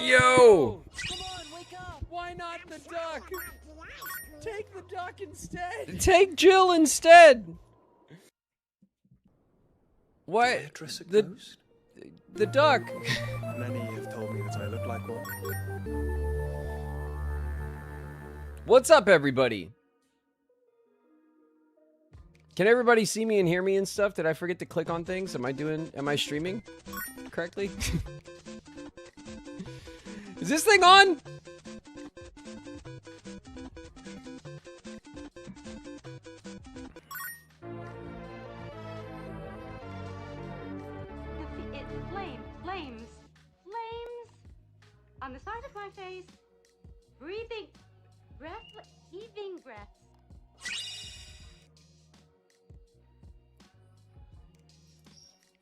Yo! Come on, wake up! Why not the duck? Take the duck instead! Take Jill instead! What? Do I address a The- ghost? The duck! Many have told me that I look like one. What's up, everybody? Can everybody see me and hear me and stuff? Did I forget to click on things? Am I streaming correctly? Is this thing on? Flames.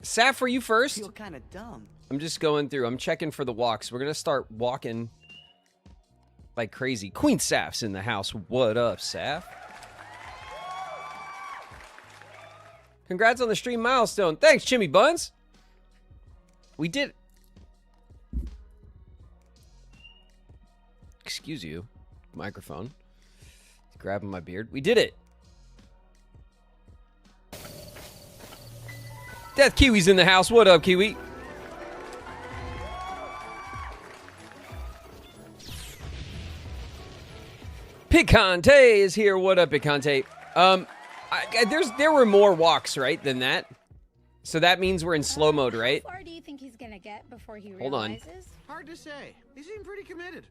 Saf, were you first? Feel kind of dumb. I'm just going through. I'm checking for the walks. We're gonna start walking like crazy. Queen Saf's in the house. What up, Saf? Congrats on the stream milestone. Thanks, Jimmy Buns. We did. Excuse you, microphone. Grabbing my beard. We did it. Death Kiwi's in the house. What up, Kiwi? Picante is here. What up, Picante? There were more walks, right, than that? So that means we're in slow mode, right? How far do you think he's gonna get before he Hold on. realizes? Hard to say. He seemed pretty committed.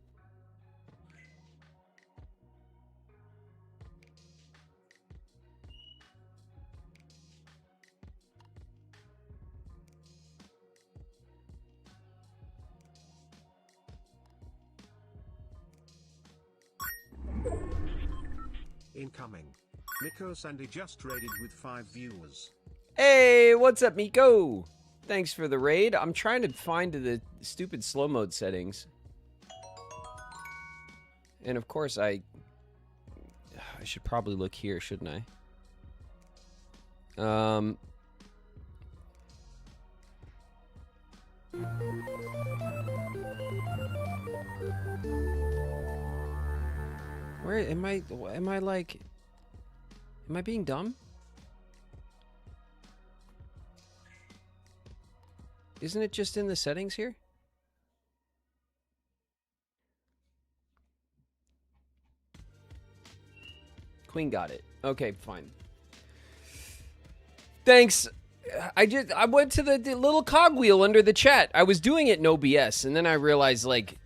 Incoming. Miko Sandy just raided with 5 viewers. Hey, what's up, Miko? Thanks for the raid. I'm trying to find the stupid slow mode settings. And of course, I should probably look here, shouldn't I? Where am I? Am I like? Am I being dumb? Isn't it just in the settings here? Queen got it. Okay, fine. Thanks. I went to the little cogwheel under the chat. I was doing it in OBS, and then I realized, like,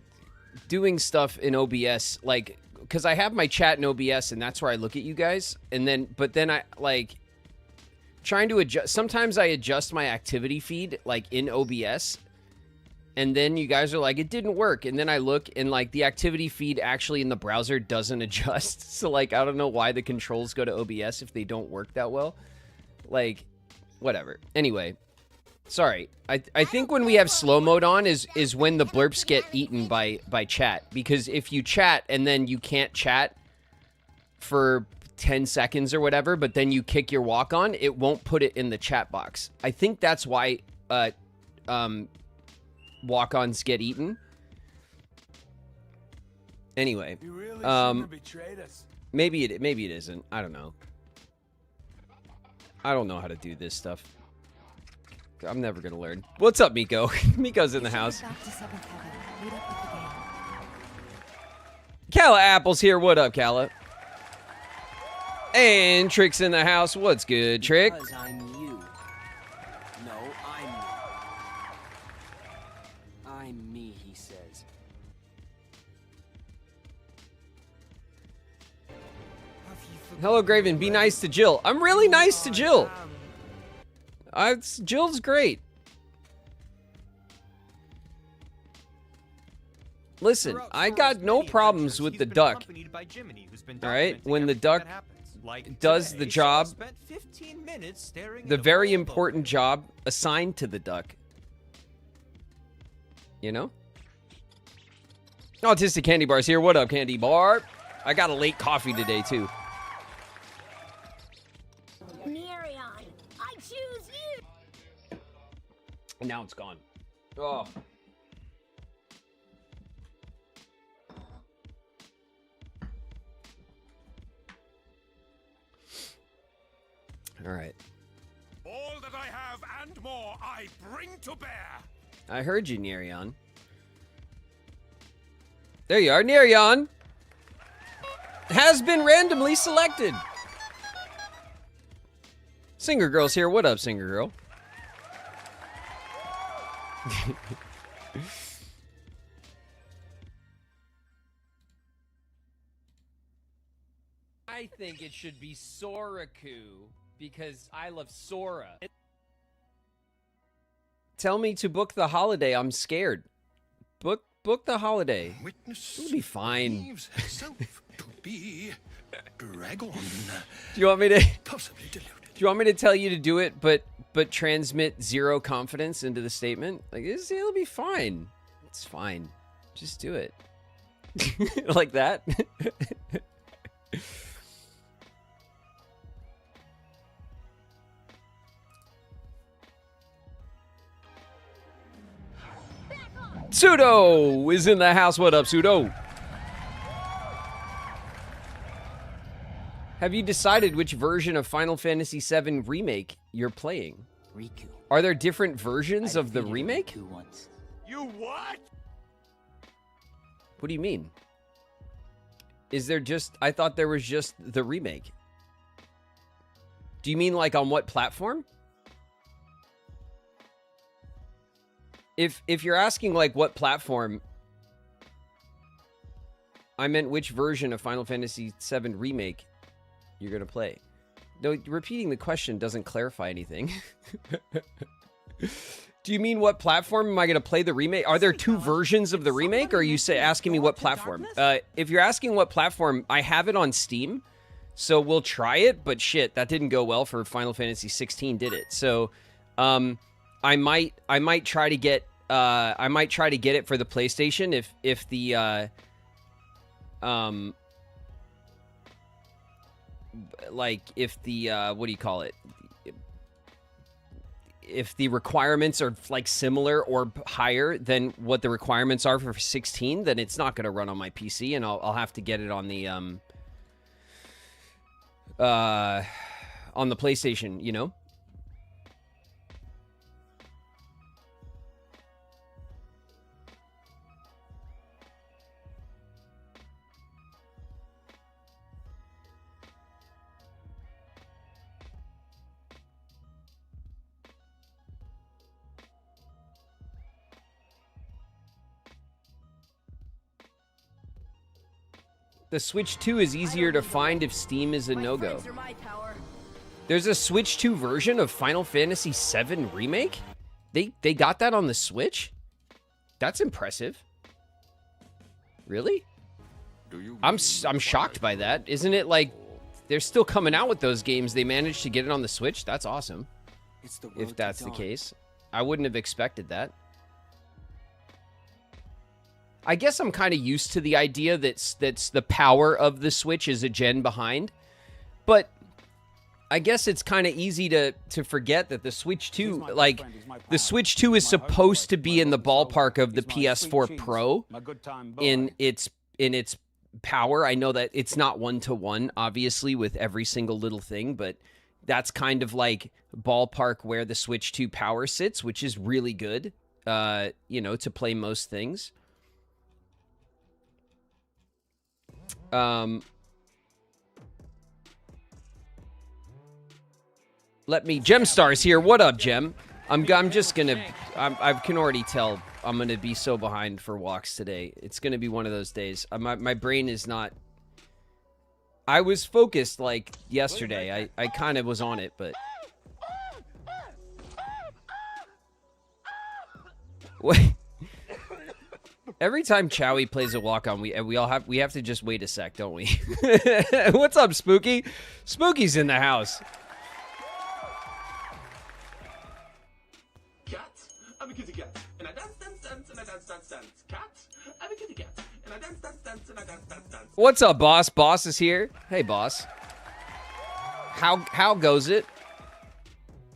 doing stuff in OBS, like, because I have my chat in OBS, and that's where I look at you guys, and then, but then I, like, trying to adjust, sometimes I adjust my activity feed, like, in OBS, and then you guys are like, it didn't work, and then I look, and, like, the activity feed actually in the browser doesn't adjust, so, like, I don't know why the controls go to OBS if they don't work that well, like, whatever. Anyway, sorry. I think when we have slow mode on is when the blurps get eaten by chat, because if you chat and then you can't chat for 10 seconds or whatever, but then you kick your walk on, it won't put it in the chat box. I think that's why walk-ons get eaten. Anyway, You really shouldn't have betrayed us. maybe it isn't. I don't know. I don't know how to do this stuff. I'm never gonna learn. What's up, Miko? Miko's in the house. Back to Seventh Heaven. Meet up with the gang. Kala Apple's here. What up, Kala? And Trick's in the house. What's good, Trick? Because I'm you. No, I'm me. I'm me, he says. Hello, Graven. Be nice to Jill. I'm really nice to Jill. Jill's great. Listen, I got no problems with the duck. All right, when the duck does the job, the very important job assigned to the duck. You know? Autistic Candy Bar's here. What up, Candy Bar? I got a late coffee today, too. Nerion, I choose you. And now it's gone. Oh. All right. All that I have and more I bring to bear. I heard you, Nerion. There you are, Nerion. Has been randomly selected. Singer Girl's here. What up, Singer Girl? I think it should be Soraku because I love Sora. Tell me to book the holiday. I'm scared. Book the holiday. Witness It'll be fine. believes herself to be a dragon, Do you want me to? possibly deluded. Do you want me to tell you to do it, but transmit zero confidence into the statement? Like, it'll be fine. It's fine. Just do it. Like that? Pseudo is in the house. What up, Pseudo? Have you decided which version of Final Fantasy VII Remake you're playing? Riku. Are there different versions I of the defeated remake? Riku once. You what? What do you mean? Is there just... I thought there was just the remake. Do you mean like on what platform? If you're asking like what platform, I meant which version of Final Fantasy VII Remake you're going to play. No, repeating the question doesn't clarify anything. Do you mean what platform am I going to play the remake? Are there two versions of the remake, or are you asking me what platform? If you're asking what platform, I have it on Steam, so we'll try it, but shit, that didn't go well for Final Fantasy 16, did it? So, I might try to get it for the PlayStation if the what do you call it? If the requirements are like similar or higher than what the requirements are for 16, then it's not going to run on my PC, and I'll have to get it on the PlayStation, you know? The Switch 2 is easier to find if Steam is a no-go. There's a Switch 2 version of Final Fantasy VII Remake? They got that on the Switch? That's impressive. Really? I'm shocked by that. Isn't it like they're still coming out with those games? They managed to get it on the Switch? That's awesome. If that's the case. I wouldn't have expected that. I guess I'm kind of used to the idea that's the power of the Switch is a gen behind. But I guess it's kind of easy to forget that the Switch 2, like, the Switch 2 is supposed to be in the ballpark of the PS4 Pro in its power. I know that it's not one-to-one, obviously, with every single little thing, but that's kind of like ballpark where the Switch 2 power sits, which is really good, you know, to play most things. Let me... Gemstar's here. What up, Gem? I'm just gonna... I can already tell I'm gonna be so behind for walks today. It's gonna be one of those days. My brain is not... I was focused, like, yesterday. I kind of was on it, but... Wait... Every time Chowie plays a walk-on, we have to just wait a sec, don't we? What's up, Spooky? Spooky's in the house. Cat, I'm a kitty cat, and I dance, and I dance. Cat, I'm a kitty cat, and I dance, and I dance. What's up, boss? Boss is here. Hey, boss. How goes it?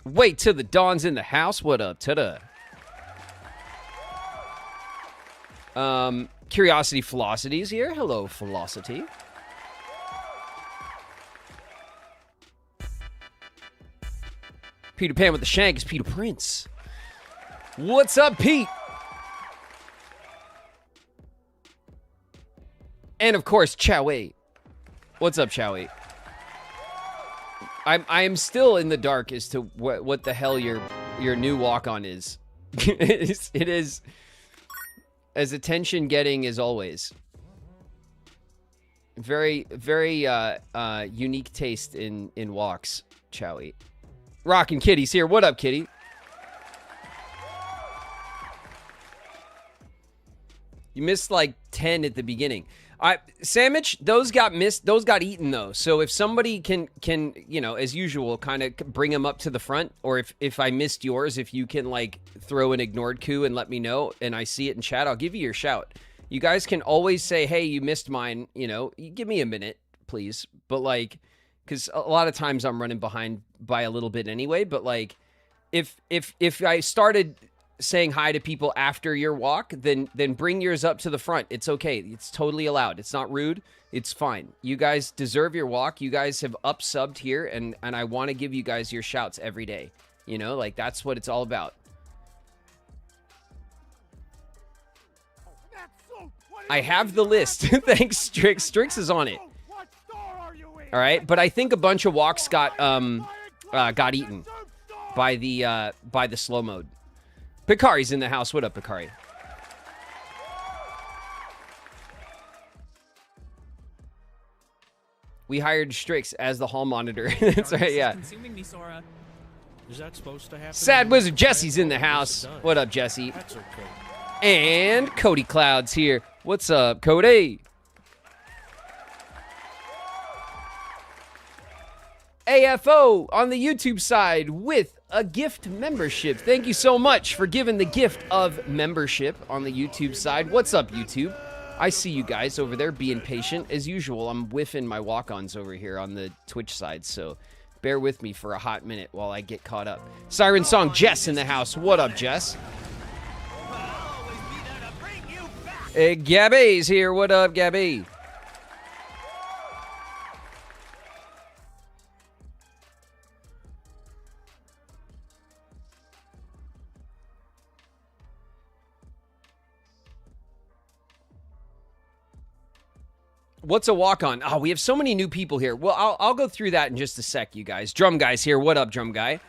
Wait till the dawn's in the house. What up, ta-da? Curiosity Velocity's here. Hello, Velocity. Peter Pan with the shank is Peter Prince. What's up, Pete? And of course, Chowie. What's up, Chowie? I am still in the dark as to what the hell your new walk-on is. It is as attention-getting as always. Very, very unique taste in walks, Chowie. Rockin' Kitty's here. What up, Kitty? You missed like 10 at the beginning. Sandwich, those got missed. Those got eaten though. So if somebody can as usual, kind of bring them up to the front, or if I missed yours, if you can like throw an ignored coup and let me know, and I see it in chat, I'll give you your shout. You guys can always say, hey, you missed mine. You give me a minute, please. But like, because a lot of times I'm running behind by a little bit anyway. But like, if I started saying hi to people after your walk, then bring yours up to the front. It's okay. It's totally allowed. It's not rude. It's fine. You guys deserve your walk. You guys have up-subbed here, and I want to give you guys your shouts every day. Like that's what it's all about. I have the list. Thanks, Strix. Strix is on it. All right, but I think a bunch of walks got eaten by the slow mode. Picari's in the house. What up, Picari? We hired Strix as the hall monitor. That's right, yeah. Is that supposed to happen? Sad Wizard Jesse's in the house. What up, Jesse? That's okay. And Cody Cloud's here. What's up, Cody? AFO on the YouTube side with a gift membership. Thank you so much for giving the gift of membership on the YouTube side. What's up, YouTube? I see you guys over there being patient. As usual, I'm whiffing my walk-ons over here on the Twitch side, so bear with me for a hot minute while I get caught up. Siren Song Jess in the house. What up, Jess? Hey, Gabby's here. What up, Gabby? What's a walk-on? Oh, we have so many new people here. Well, I'll go through that in just a sec, you guys. Drum Guy's here. What up, Drum Guy?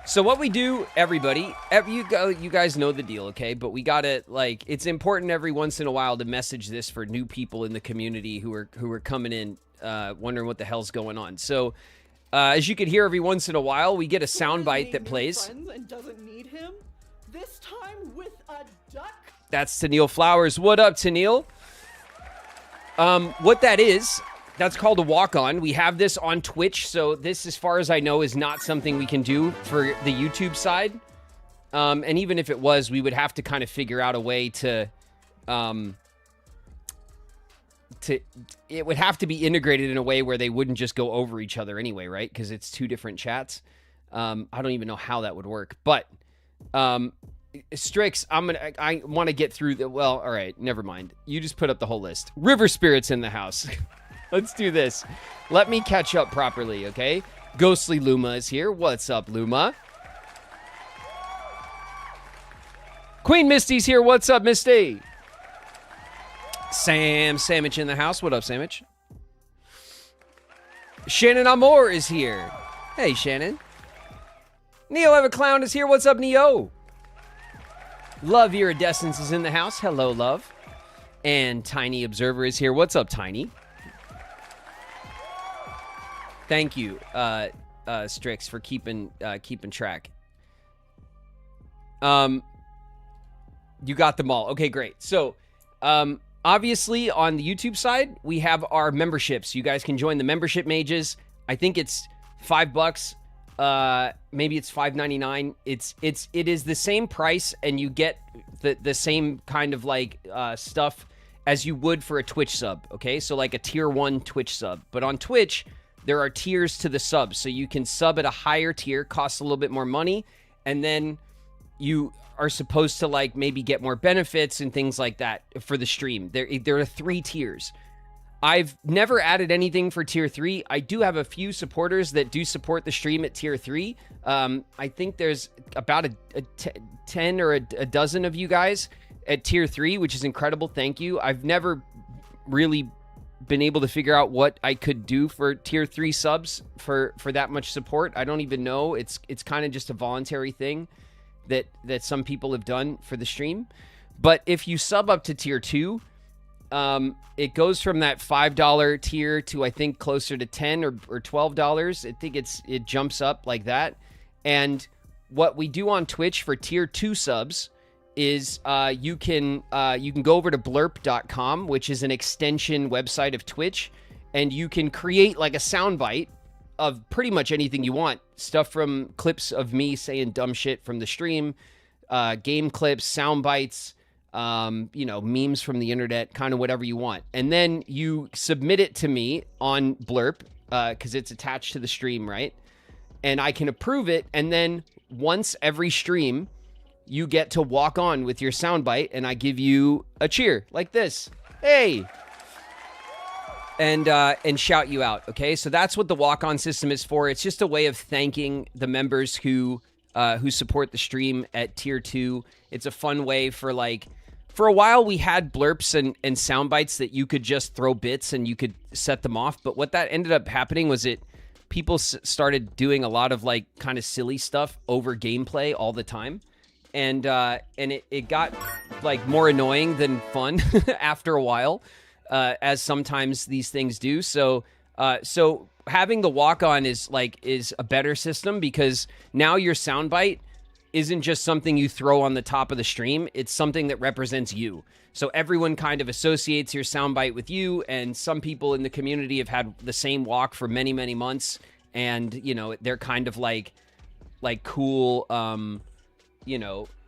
So what we do, everybody, you guys know the deal, okay? But we gotta, like, it's important every once in a while to message this for new people in the community who are coming in, wondering what the hell's going on. So, as you can hear every once in a while, we get a soundbite that plays. And doesn't need him. This time with a duck. That's Tennille Flowers. What up, Tennille? What that is, that's called a walk-on. We have this on Twitch, so this, as far as I know, is not something we can do for the YouTube side. And even if it was, we would have to kind of figure out a way to it would have to be integrated in a way where they wouldn't just go over each other anyway, right? Because it's two different chats. I don't even know how that would work, but Strix, I want to get through the, well, all right, never mind. You just put up the whole list. River Spirits in the house. Let's do this. Let me catch up properly, okay? Ghostly Luma is here. What's up, Luma? Queen Misty's here. What's up, Misty? Sam Sandwich in the house. What up, Sandwich? Shannon Amore is here. Hey, Shannon. Neo Ever Clown is here. What's up, Neo? Love Iridescence is in the house. Hello, love. And Tiny Observer is here. What's up, Tiny? Thank you, Strix, for keeping track. You got them all. Okay, great. So, obviously, on the YouTube side, we have our memberships. You guys can join the membership mages. I think it's $5. Maybe it's $5.99. It is the same price, and you get the same kind of like stuff as you would for a Twitch sub. Okay, so like a tier 1 Twitch sub, but on Twitch there are tiers to the subs, so you can sub at a higher tier, costs a little bit more money, and then you are supposed to like maybe get more benefits and things like that for the stream. There are 3 tiers. I've never added anything for tier 3. I do have a few supporters that do support the stream at tier 3. I think there's about a 10 or a dozen of you guys at tier 3, which is incredible. Thank you. I've never really been able to figure out what I could do for tier 3 subs for that much support. I don't even know. It's kind of just a voluntary thing that some people have done for the stream. But if you sub up to tier 2, it goes from that $5 tier to I think closer to $10 or $12. I think it jumps up like that. And what we do on Twitch for tier 2 subs is you can go over to blurp.com, which is an extension website of Twitch, and you can create like a soundbite of pretty much anything you want. Stuff from clips of me saying dumb shit from the stream, game clips, sound bites, memes from the internet, kind of whatever you want. And then you submit it to me on Blurp, because it's attached to the stream, right? And I can approve it. And then once every stream, you get to walk on with your soundbite, and I give you a cheer like this. Hey! And shout you out, okay? So that's what the walk-on system is for. It's just a way of thanking the members who support the stream at tier 2. It's a fun way for a while we had blurps and sound bites that you could just throw bits and you could set them off. But what that ended up happening was people started doing a lot of kind of silly stuff over gameplay all the time. And it got more annoying than fun after a while. As sometimes these things do. So having the walk-on is a better system, because now your soundbite isn't just something you throw on the top of the stream. It's something that represents you. So everyone kind of associates your soundbite with you, and some people in the community have had the same walk for many, many months, and, they're kind of cool,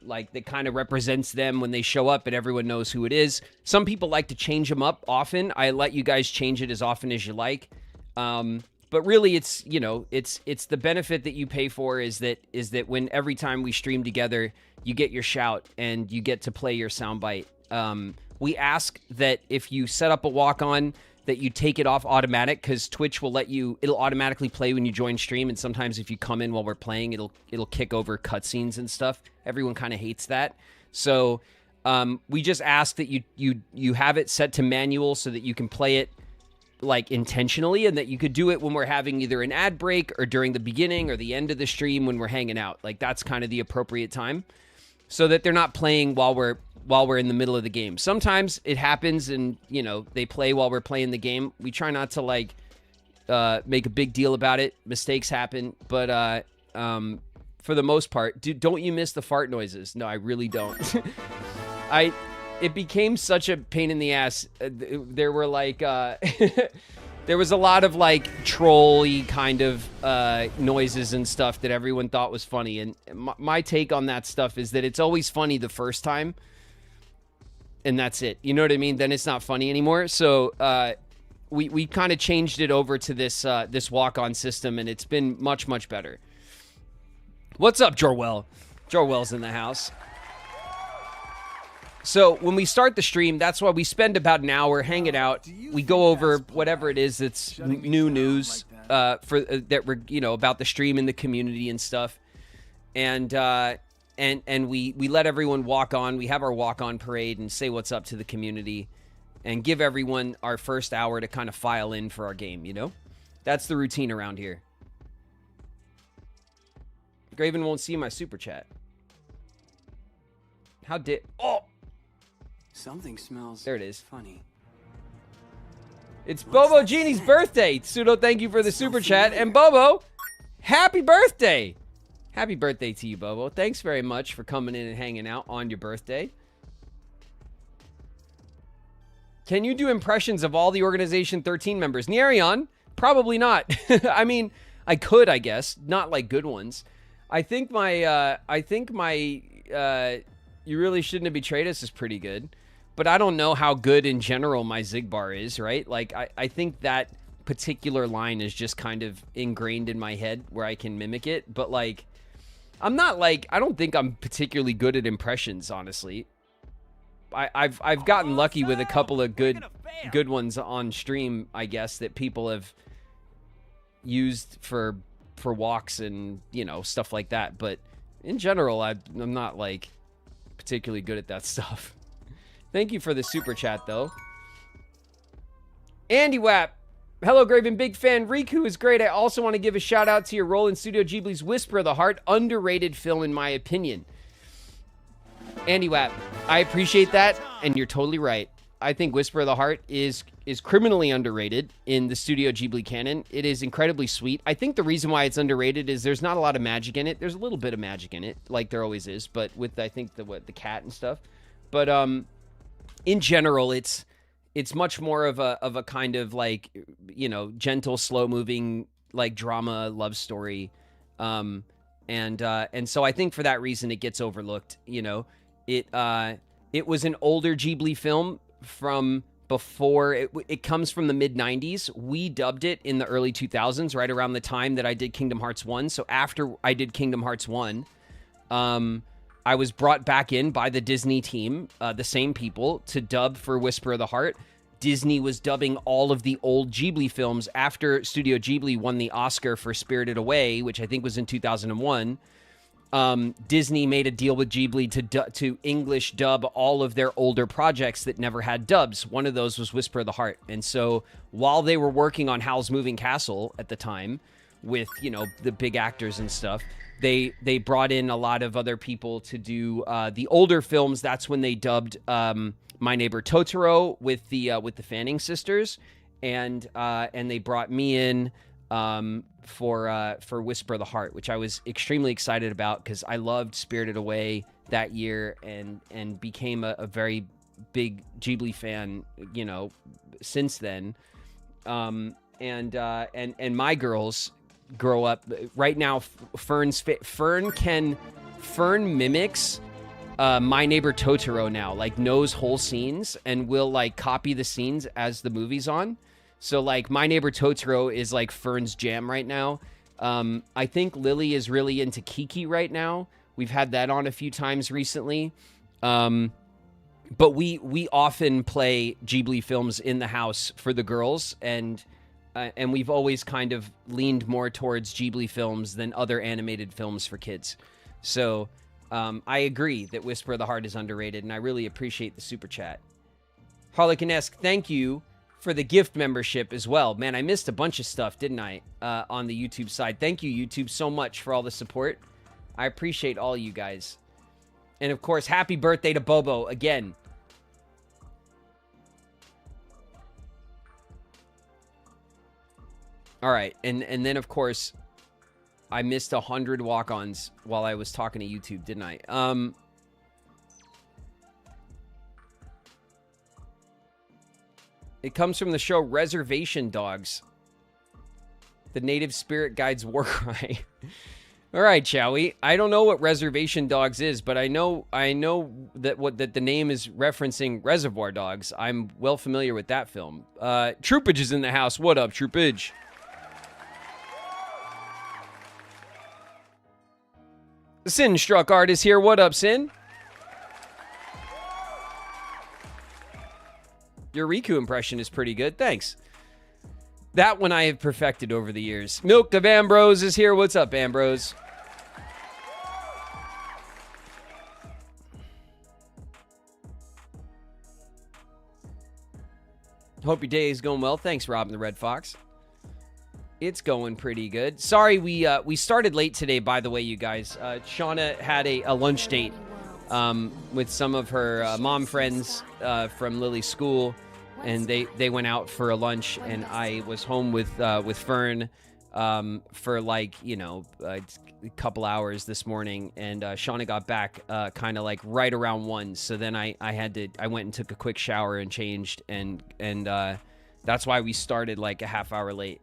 that kind of represents them when they show up and everyone knows who it is. Some people like to change them up often. I let you guys change it as often as you like. But really it's the benefit that you pay for is that when every time we stream together, you get your shout and you get to play your soundbite. We ask that if you set up a walk-on, that you take it off automatic, because Twitch will it'll automatically play when you join stream, and sometimes if you come in while we're playing, it'll kick over cutscenes and stuff. Everyone kind of hates that. So we just ask that you have it set to manual so that you can play it intentionally, and that you could do it when we're having either an ad break or during the beginning or the end of the stream when we're hanging out. That's kind of the appropriate time, so that they're not playing while we're in the middle of the game. Sometimes it happens and, they play while we're playing the game. We try not to make a big deal about it. Mistakes happen, but for the most part, don't you miss the fart noises? No, I really don't. It became such a pain in the ass. There were there was a lot of troll-y kind of noises and stuff that everyone thought was funny. And my take on that stuff is that it's always funny the first time, and that's it. You know what I mean? Then it's not funny anymore. So we kind of changed it over to this walk-on system, and it's been much, much better. What's up, Jorwell? Jorwell's in the house. So when we start the stream, that's why we spend about an hour hanging out. We go over whatever it is that's new news about the stream in the community and stuff, and we let everyone walk on. We have our walk on parade and say what's up to the community, and give everyone our first hour to kind of file in for our game. That's the routine around here. Graven won't see my super chat. Something smells. There it is. Funny. It's Bobo Genie's birthday. Pseudo, thank you for the super chat. And Bobo, happy birthday. Happy birthday to you, Bobo. Thanks very much for coming in and hanging out on your birthday. Can you do impressions of all the Organization 13 members? Nierion? Probably not. I mean, I could, I guess. Not good ones. I think my You Really Shouldn't Have Betrayed Us is pretty good. But I don't know how good in general my Zigbar is, right? I think that particular line is just kind of ingrained in my head where I can mimic it. But I'm not I don't think I'm particularly good at impressions, honestly. I've gotten lucky with a couple of good ones on stream, I guess, that people have used for walks and, stuff like that. But in general, I'm not particularly good at that stuff. Thank you for the super chat, though. Andy Wap. Hello, Graven. Big fan. Riku is great. I also want to give a shout out to your role in Studio Ghibli's Whisper of the Heart. Underrated film, in my opinion. Andy Wap, I appreciate that, and you're totally right. I think Whisper of the Heart is criminally underrated in the Studio Ghibli canon. It is incredibly sweet. I think the reason why it's underrated is there's not a lot of magic in it. There's a little bit of magic in it, like there always is, but with I think the cat and stuff. But in general, it's much more of a kind of like, you know, gentle, slow moving like drama love story. And so I think for that reason it gets overlooked. You know, it was an older Ghibli film from before. It comes from the mid-90s. We dubbed it in the early 2000s, right around the time that I did Kingdom Hearts 1. So after I did Kingdom Hearts 1, I was brought back in by the Disney team, the same people, to dub for Whisper of the Heart. Disney was dubbing all of the old Ghibli films after Studio Ghibli won the Oscar for Spirited Away, which I think was in 2001. Disney made a deal with Ghibli to English dub all of their older projects that never had dubs. One of those was Whisper of the Heart. And so while they were working on Howl's Moving Castle at the time with, you know, the big actors and stuff, they brought in a lot of other people to do the older films. That's when they dubbed My Neighbor Totoro with the Fanning sisters, and they brought me in for Whisper of the Heart, which I was extremely excited about because I loved Spirited Away that year and became a very big Ghibli fan, you know, since then. And my girls grow up right now. Fern mimics My Neighbor Totoro now, like knows whole scenes and will like copy the scenes as the movie's on. So like My Neighbor Totoro is like Fern's jam right now. I think Lily is really into Kiki right now. We've had that on a few times recently. But we often play Ghibli films in the house for the girls, and we've always kind of leaned more towards Ghibli films than other animated films for kids. So I agree that Whisper of the Heart is underrated, and I really appreciate the super chat. Harlequin-esque, thank you for the gift membership as well. Man, I missed a bunch of stuff, didn't I, on the YouTube side. Thank you, YouTube, so much for all the support. I appreciate all you guys. And, of course, happy birthday to Bobo again. All right, and then, of course, I missed 100 walk-ons while I was talking to YouTube, didn't I? It comes from the show Reservation Dogs. The Native Spirit Guide's war cry. All right, shall we? I don't know what Reservation Dogs is, but I know that the name is referencing Reservoir Dogs. I'm well familiar with that film. Troopage is in the house. What up, Troopage? Sin Struck Art is here. What up, Sin? Your Riku impression is pretty good. Thanks. That one I have perfected over the years. Milk of Ambrose is here. What's up, Ambrose? Hope your day is going well. Thanks, Robin the Red Fox. It's going pretty good. Sorry, we started late today, by the way, you guys. Shauna had a lunch date with some of her mom friends from Lily's school, and they went out for a lunch, and I was home with Fern for like, you know, a couple hours this morning, and Shauna got back kind of like right around 1. So then I went and took a quick shower and changed, and that's why we started like a half hour late.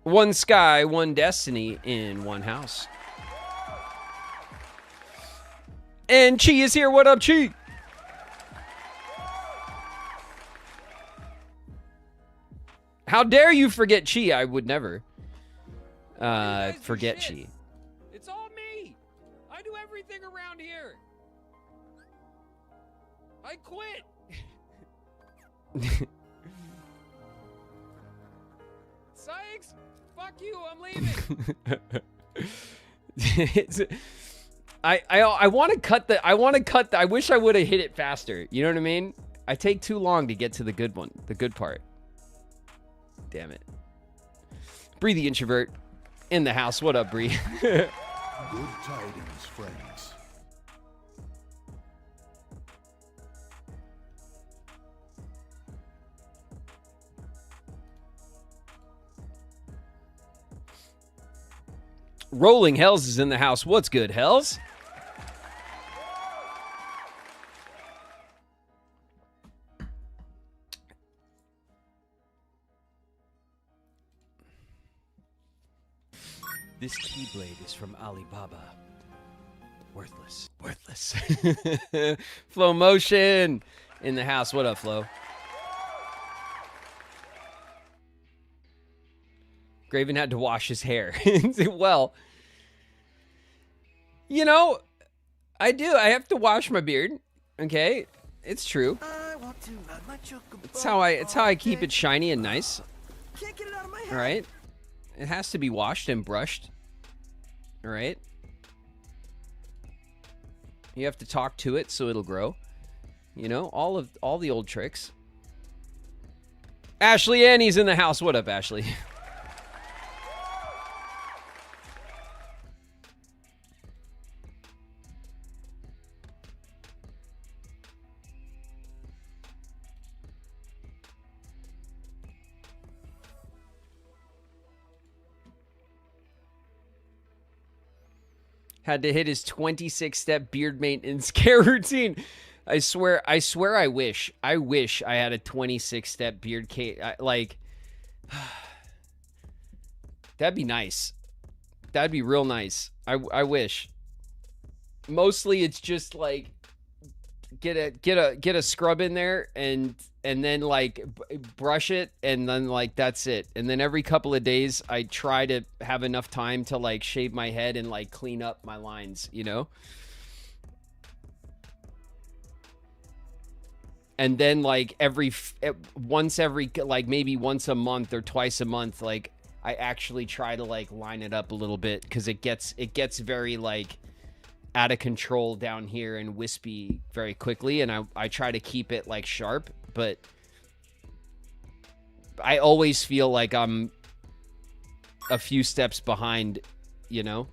One sky, one destiny in one house. And Chi is here. What up, Chi? How dare you forget Chi? I would never forget Chi. It's all me. I do everything around here. I quit. Sykes, fuck you. I'm leaving. I want to cut the. I wish I would have hit it faster. You know what I mean? I take too long to get to the good one, the good part. Damn it. Bree the introvert in the house. What up, Bree? Good tidings, friends. Rolling Hells is in the house. What's good, Hells? This keyblade is from Alibaba. Worthless. Worthless. Flow Motion in the house. What up, Flo? Graven had to wash his hair. Well, you know, I do. I have to wash my beard. Okay, it's true. It's how I keep it shiny and nice. All right, it has to be washed and brushed. All right. You have to talk to it so it'll grow. You know, all the old tricks. Ashley Annie's in the house. What up, Ashley? Had to hit his 26-step beard maintenance care routine. I swear I wish I had a 26-step beard like, that'd be nice. That'd be real nice. I wish. Mostly it's just like get a scrub in there and then like brush it and then like that's it. And then every couple of days I try to have enough time to like shave my head and like clean up my lines, you know? And then like once every like maybe once a month or twice a month, like I actually try to like line it up a little bit because it gets very like out of control down here and wispy very quickly, and I try to keep it like sharp, but I always feel like I'm a few steps behind, you know,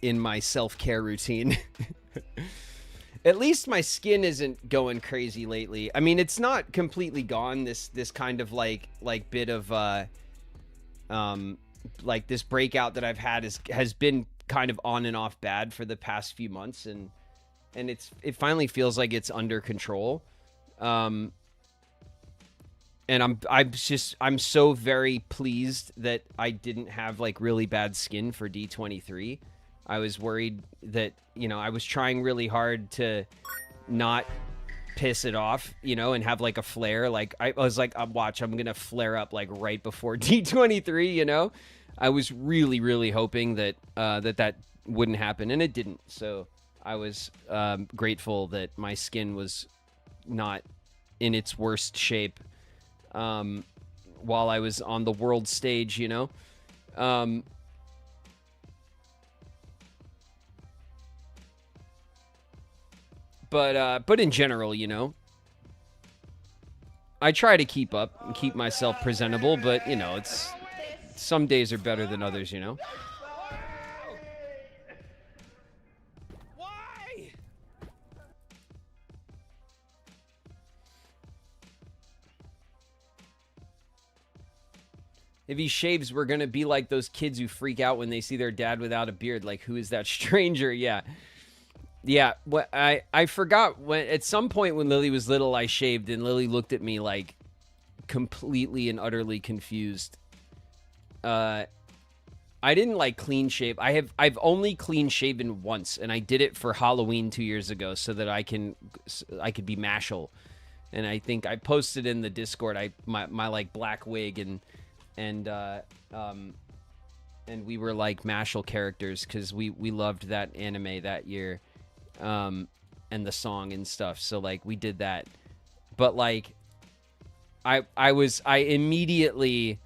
in my self-care routine. At least my skin isn't going crazy lately. I mean, it's not completely gone. This kind of like bit of like this breakout that I've had has been kind of on and off bad for the past few months, and it finally feels like it's under control. And I'm so very pleased that I didn't have like really bad skin for D23. I was worried that, you know, I was trying really hard to not piss it off, you know, and have like a flare. Like I was like, watch, I'm gonna flare up like right before D23, you know. I was really, really hoping that that wouldn't happen, and it didn't. So I was grateful that my skin was not in its worst shape while I was on the world stage, you know. But in general, you know, I try to keep up and keep myself presentable, but you know, it's some days are better than others, you know. Why? If he shaves, we're gonna be like those kids who freak out when they see their dad without a beard. Like, who is that stranger? Yeah. Yeah, what I forgot when at some point when Lily was little, I shaved, and Lily looked at me like completely and utterly confused. I didn't like clean shave. I've only clean shaven once, and I did it for Halloween 2 years ago so that I could be Mashal. And I think I posted in the Discord my like black wig and we were like Mashal characters because we loved that anime that year. And the song and stuff, so like we did that, but like I immediately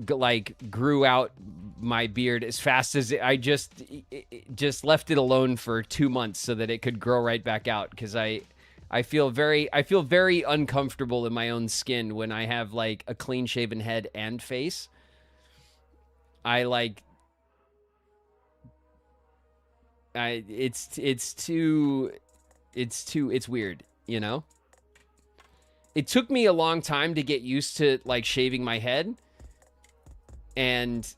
like grew out my beard as fast as I just left it alone for 2 months so that it could grow right back out, because I I feel very uncomfortable in my own skin when I have like a clean shaven head and face. It's weird, you know? It took me a long time to get used to like shaving my head. And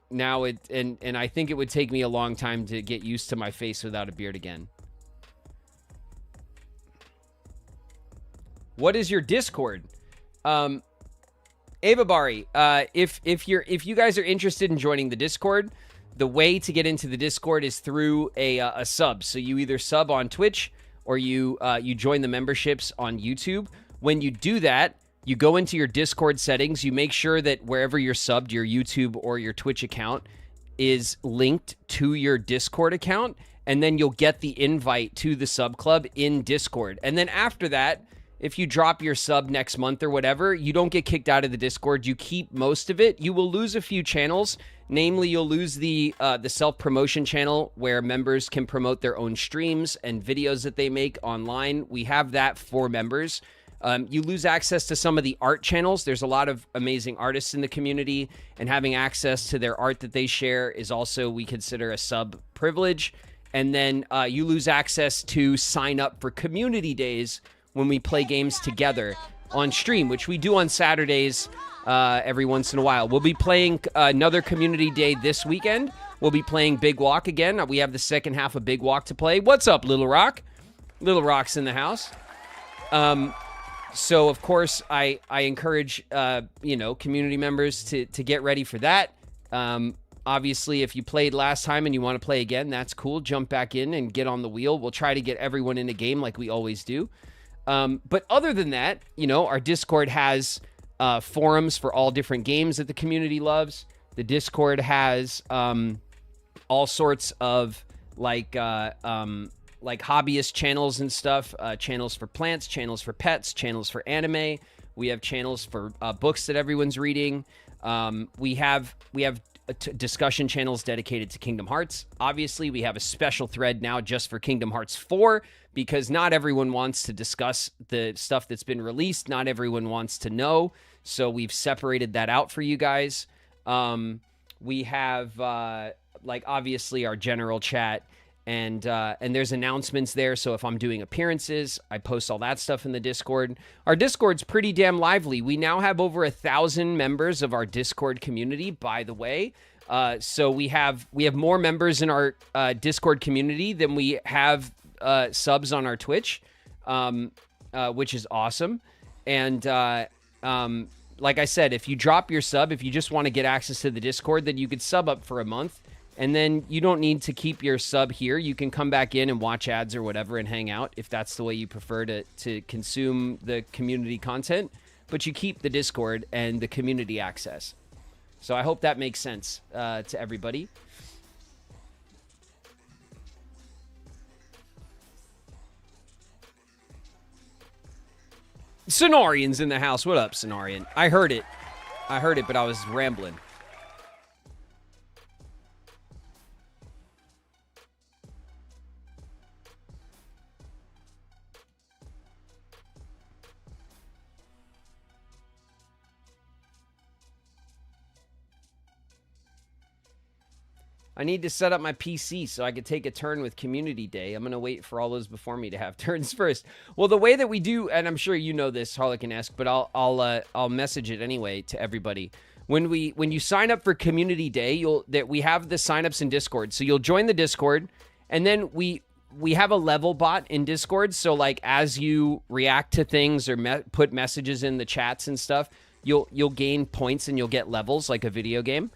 now and I think it would take me a long time to get used to my face without a beard again. What is your Discord? Ava Bari, if you guys are interested in joining the Discord, the way to get into the Discord is through a sub. So you either sub on Twitch or you join the memberships on YouTube. When you do that, you go into your Discord settings. You make sure that wherever you're subbed, your YouTube or your Twitch account is linked to your Discord account, and then you'll get the invite to the sub club in Discord. And then after that, if you drop your sub next month or whatever, you don't get kicked out of the Discord. You keep most of it. You will lose a few channels. Namely, you'll lose the self-promotion channel where members can promote their own streams and videos that they make online. We have that for members. You lose access to some of the art channels. There's a lot of amazing artists in the community, and having access to their art that they share is also, we consider, a sub privilege. And then you lose access to sign up for community days when we play games together on stream, which we do on Saturdays every once in a while. We'll be playing another community day this weekend. We'll be playing Big Walk again. We have the second half of Big Walk to play. What's up, Little Rock? Little Rock's in the house. So, of course, I encourage, community members to get ready for that. Obviously, if you played last time and you want to play again, that's cool. Jump back in and get on the wheel. We'll try to get everyone in a game like we always do. But other than that, our Discord has forums for all different games that the community loves. The Discord has all sorts of like hobbyist channels and stuff, channels for plants, channels for pets, channels for anime. We have channels for books that everyone's reading. We have discussion channels dedicated to Kingdom Hearts. Obviously, we have a special thread now just for Kingdom Hearts 4 because not everyone wants to discuss the stuff that's been released. Not everyone wants to know. So we've separated that out for you guys. We have obviously our general chat. And there's announcements there, so if I'm doing appearances, I post all that stuff in the Discord. Our Discord's pretty damn lively. We now have over 1,000 members of our Discord community, by the way. So we have more members in our Discord community than we have subs on our Twitch, which is awesome. And like I said, if you drop your sub, if you just want to get access to the Discord, then you could sub up for a month. And then you don't need to keep your sub here. You can come back in and watch ads or whatever and hang out if that's the way you prefer to consume the community content. But you keep the Discord and the community access. So I hope that makes sense to everybody. Cenarian's in the house. What up, Cenarian? I heard it, but I was rambling. I need to set up my PC so I could take a turn with Community Day. I'm going to wait for all those before me to have turns first. Well, the way that we do, and I'm sure you know this, Harlequin-esque, but I'll message it anyway to everybody. When you sign up for Community Day, we have the signups in Discord. So you'll join the Discord, and then we have a level bot in Discord. So like as you react to things or put messages in the chats and stuff, you'll gain points and you'll get levels like a video game.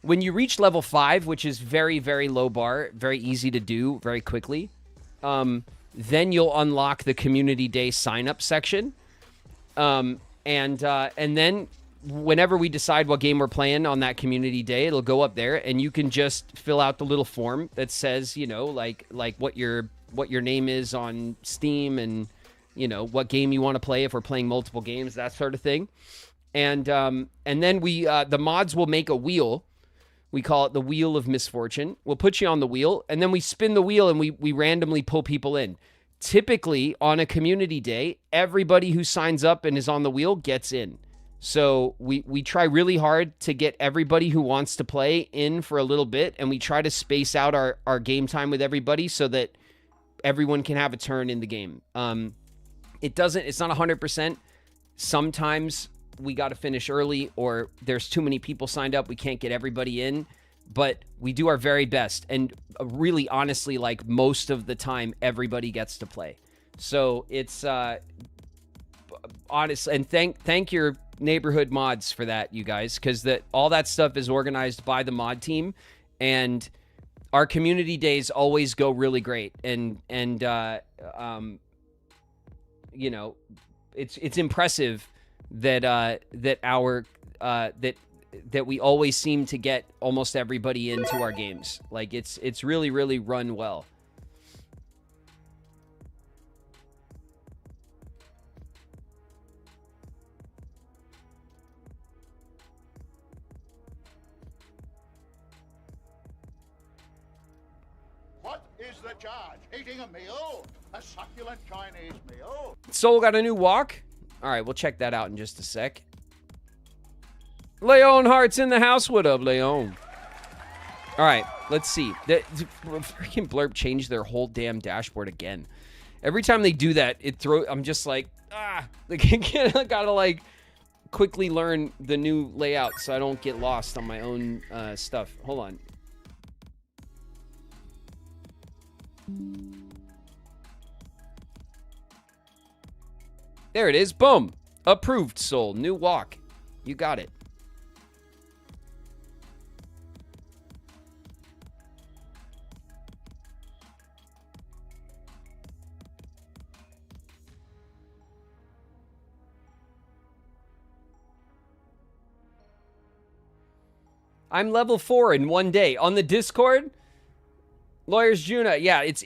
When you reach level 5, which is very, very low bar, very easy to do very quickly, then you'll unlock the Community Day sign-up section. And then whenever we decide what game we're playing on that Community Day, it'll go up there, and you can just fill out the little form that says, like what your name is on Steam and, what game you want to play if we're playing multiple games, that sort of thing. And then the mods will make a wheel. We call it the Wheel of Misfortune. We'll put you on the wheel, and then we spin the wheel, and we randomly pull people in. typically on a community day, everybody who signs up and is on the wheel gets in. So we try really hard to get everybody who wants to play in for a little bit, and we try to space out our game time with everybody so that everyone can have a turn in the game. It's not 100%. Sometimes we got to finish early, or there's too many people signed up. We can't get everybody in, but we do our very best. And really, honestly, like most of the time, everybody gets to play. So it's honest. And thank your neighborhood mods for that, you guys, because all that stuff is organized by the mod team, and our community days always go really great. And you know, it's impressive that that we always seem to get almost everybody into our games. Like it's really, really run well. What is the charge? Eating a meal? A succulent Chinese meal? Soul got a new walk? All right, we'll check that out in just a sec. Leon Hart's in the house. What up, Leon? All right, let's see. Freaking Blurb changed their whole damn dashboard again. Every time they do that, I'm just like, like, I gotta like quickly learn the new layout so I don't get lost on my own stuff. Hold on. There it is. Boom. Approved, Soul. New walk. You got it. I'm level 4 in one day. On the Discord, Lawyers Juna, yeah, it's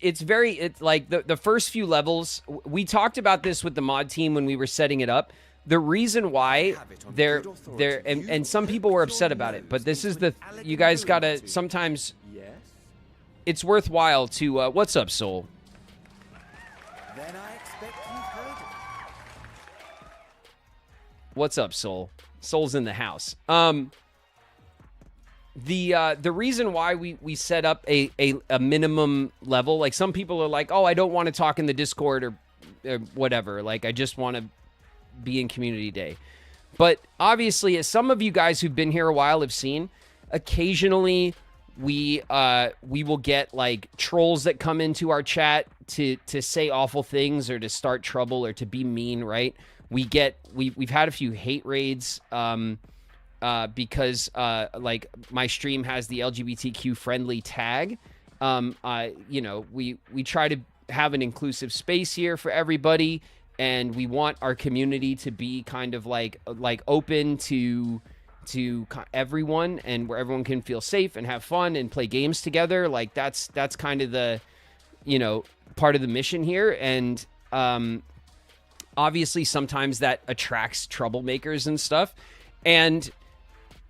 like the first few levels, we talked about this with the mod team when we were setting it up. The reason why and some people were upset about it, but this is you guys gotta, sometimes it's worthwhile to, what's up, Soul? Then I expect you've heard it. What's up, Soul? Soul's in the house. The reason why we set up a minimum level, like some people are like, oh, I don't want to talk in the Discord or whatever. Like, I just want to be in community day. But obviously, as some of you guys who've been here a while have seen, occasionally we will get like trolls that come into our chat to say awful things or to start trouble or to be mean, right? We've had a few hate raids, because like my stream has the LGBTQ friendly tag. You know, we try to have an inclusive space here for everybody, and we want our community to be kind of like open to everyone, and where everyone can feel safe and have fun and play games together. Like that's kind of the, you know, part of the mission here. And obviously sometimes that attracts troublemakers and stuff, and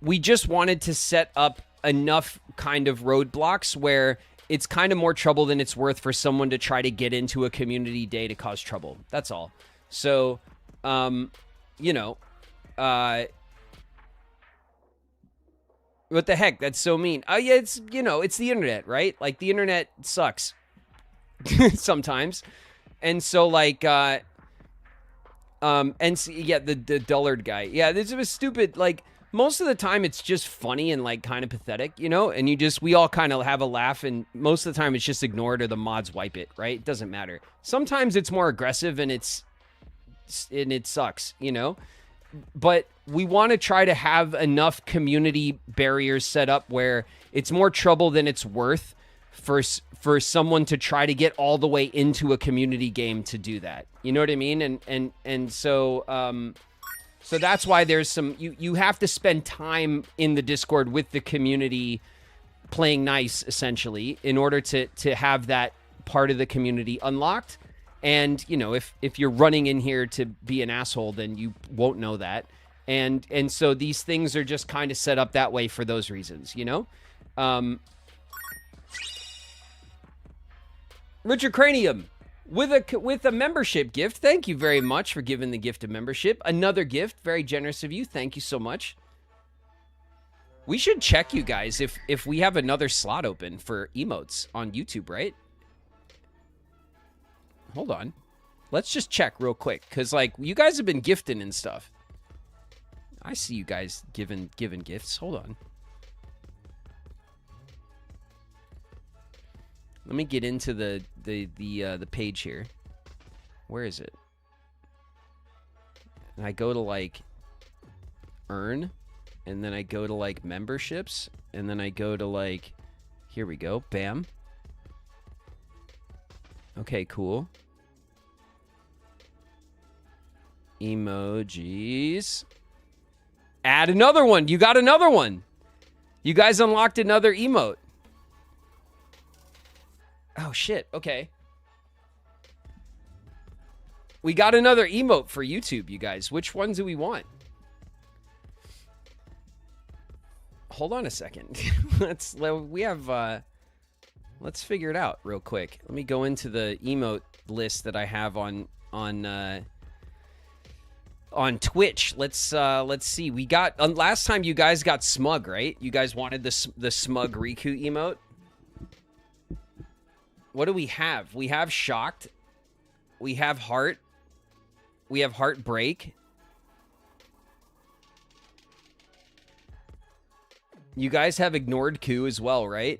we just wanted to set up enough kind of roadblocks where it's kind of more trouble than it's worth for someone to try to get into a community day to cause trouble. That's all. So, you know, what the heck? That's so mean. Oh yeah, it's, you know, it's the internet, right? Like the internet sucks sometimes. And so like, and so, yeah, the dullard guy. Yeah, this was stupid. Like, most of the time it's just funny and like kind of pathetic, you know, and we all kind of have a laugh, and most of the time it's just ignored or the mods wipe it, right? It doesn't matter. Sometimes it's more aggressive and it sucks, you know, but we want to try to have enough community barriers set up where it's more trouble than it's worth for someone to try to get all the way into a community game to do that. You know what I mean? And so, so that's why there's some, you have to spend time in the Discord with the community playing nice, essentially, in order to have that part of the community unlocked. And, you know, if you're running in here to be an asshole, then you won't know that. And so these things are just kind of set up that way for those reasons, you know? Richard Cranium, with a membership gift. Thank you very much for giving the gift of membership. Another gift, very generous of you. Thank you so much. We should check, you guys, if we have another slot open for emotes on YouTube, right? Hold on. Let's just check real quick, because, like, you guys have been gifting and stuff. I see you guys giving gifts. Hold on. Let me get into the page here. Where is it? And I go to, like, earn. And then I go to, like, memberships. And then I go to, like, here we go. Bam. Okay, cool. Emojis. Add another one. You got another one. You guys unlocked another emote. Oh, shit. Okay. We got another emote for YouTube, you guys. Which one do we want? Hold on a second. Let's figure it out real quick. Let me go into the emote list that I have on Twitch. Let's see. We got last time you guys got smug, right? You guys wanted the smug Riku emote. What do we have? We have shocked. We have heart. We have heartbreak. You guys have ignored Ku as well, right?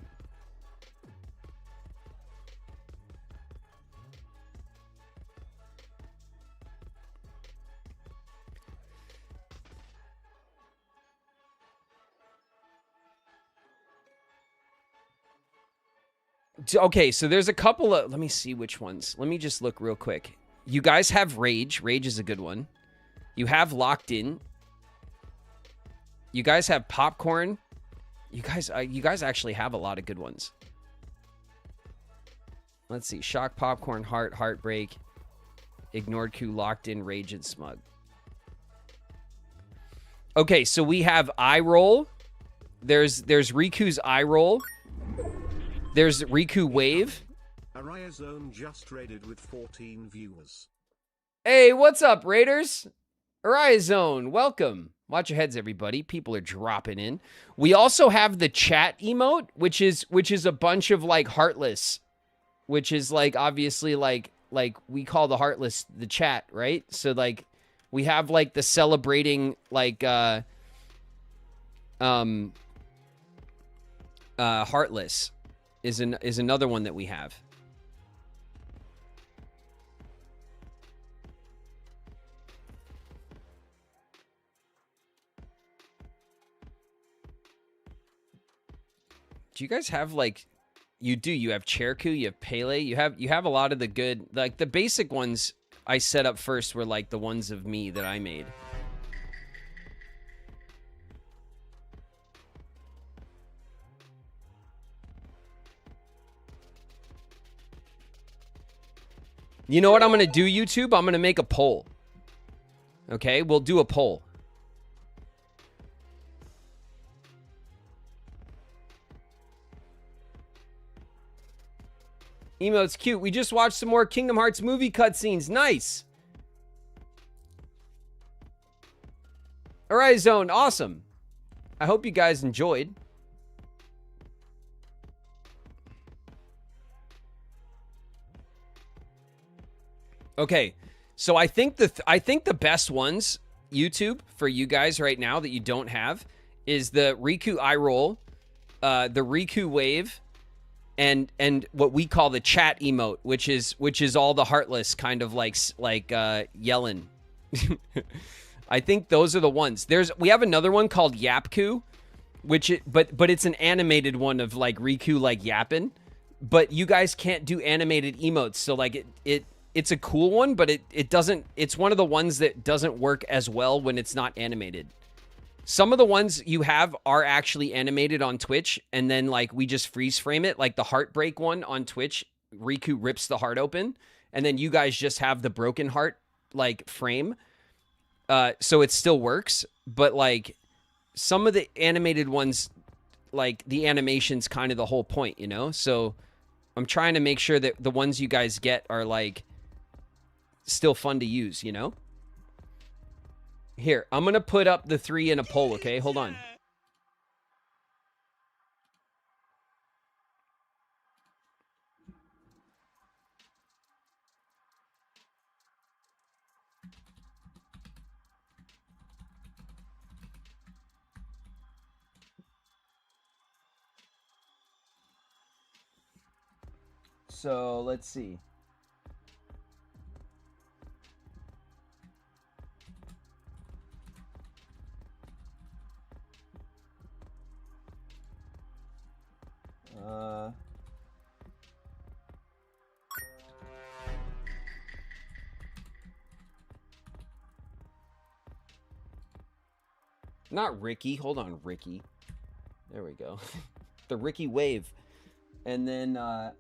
Okay, so there's a couple of... Let me see which ones. Let me just look real quick. You guys have Rage. Rage is a good one. You have Locked In. You guys have Popcorn. You guys actually have a lot of good ones. Let's see. Shock, Popcorn, Heart, Heartbreak, Ignored Ku, Locked In, Rage, and Smug. Okay, so we have Eye Roll. There's Riku's Eye Roll. There's Riku Wave. Araya Zone just raided with 14 viewers. Hey, what's up, Raiders? Araya Zone, welcome. Watch your heads, everybody. People are dropping in. We also have the chat emote, which is a bunch of, like, heartless, which is, like, obviously, like we call the heartless the chat, right? So, like, we have, like, the celebrating, like, heartless is another one that we have. Do you guys have, like, you have Cherku, you have Pele, you have a lot of the good, like, the basic ones I set up first were, like, the ones of me that I made. You know what I'm going to do, YouTube? I'm going to make a poll. Okay, we'll do a poll. Emote's cute. We just watched some more Kingdom Hearts movie cutscenes. Nice. Alright, Zone. Awesome. I hope you guys enjoyed. Okay, so I think the best ones, YouTube, for you guys right now that you don't have is the Riku Eye Roll, the Riku Wave, and what we call the chat emote, which is all the heartless kind of like yelling. I think those are the ones. We have another one called Yapku, but it's an animated one of like Riku like yapping, but you guys can't do animated emotes, so like it's a cool one, but it doesn't, it's one of the ones that doesn't work as well when it's not animated. Some of the ones you have are actually animated on Twitch, and then like we just freeze frame it, like the heartbreak one on Twitch, Riku rips the heart open, and then you guys just have the broken heart like frame. So it still works, but like some of the animated ones, like the animation's kind of the whole point, you know? So I'm trying to make sure that the ones you guys get are like still fun to use, you know? Here, I'm going to put up the 3 in a poll, okay? Hold on. So, let's see. Not Ricky. Hold on, Ricky. There we go. The Ricky wave. And then, all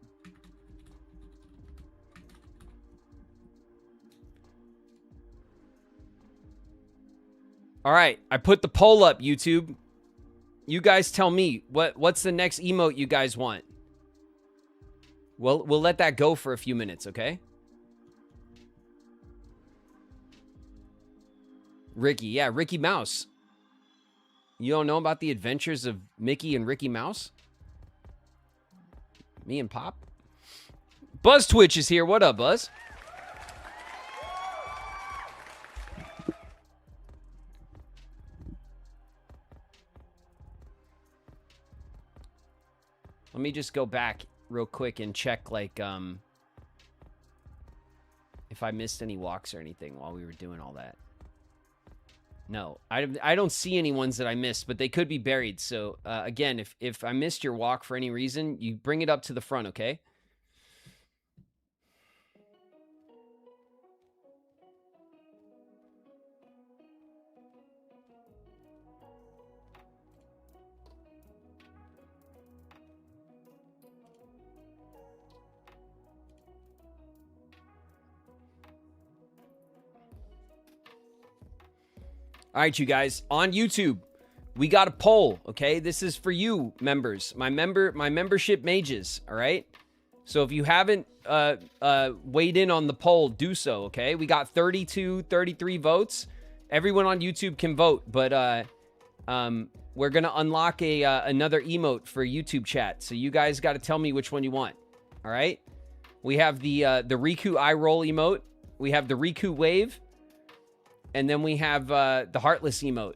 right, I put the poll up, YouTube. You guys tell me what's the next emote you guys want. We'll let that go for a few minutes, okay? Ricky, yeah, Ricky Mouse. You don't know about the adventures of Mickey and Ricky Mouse? Me and Pop? Buzz Twitch is here. What up, Buzz? Let me just go back real quick and check, like, if I missed any walks or anything while we were doing all that. No, I don't see any ones that I missed, but they could be buried. So, again, if I missed your walk for any reason, you bring it up to the front, okay? All right, you guys, on YouTube, we got a poll, okay? This is for you members, my membership mages, all right? So if you haven't weighed in on the poll, do so, okay? We got 33 votes. Everyone on YouTube can vote, but we're going to unlock another emote for YouTube chat. So you guys got to tell me which one you want, all right? We have the Riku eye roll emote. We have the Riku wave. And then we have the Heartless emote.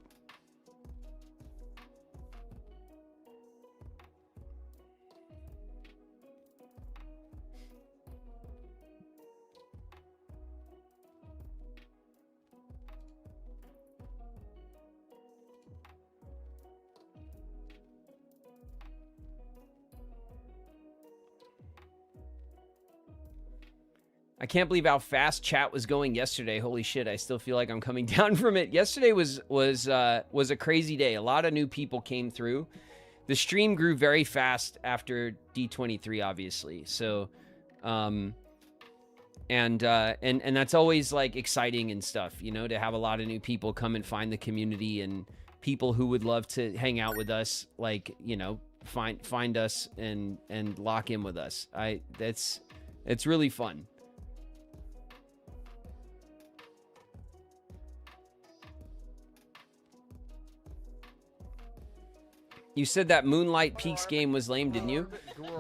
I can't believe how fast chat was going yesterday. Holy shit, I still feel like I'm coming down from it. Yesterday was a crazy day. A lot of new people came through. The stream grew very fast after D23, obviously. So, and that's always like exciting and stuff, you know, to have a lot of new people come and find the community and people who would love to hang out with us, like, you know, find us and lock in with us. It's really fun. You said that Moonlight Peaks game was lame, didn't you?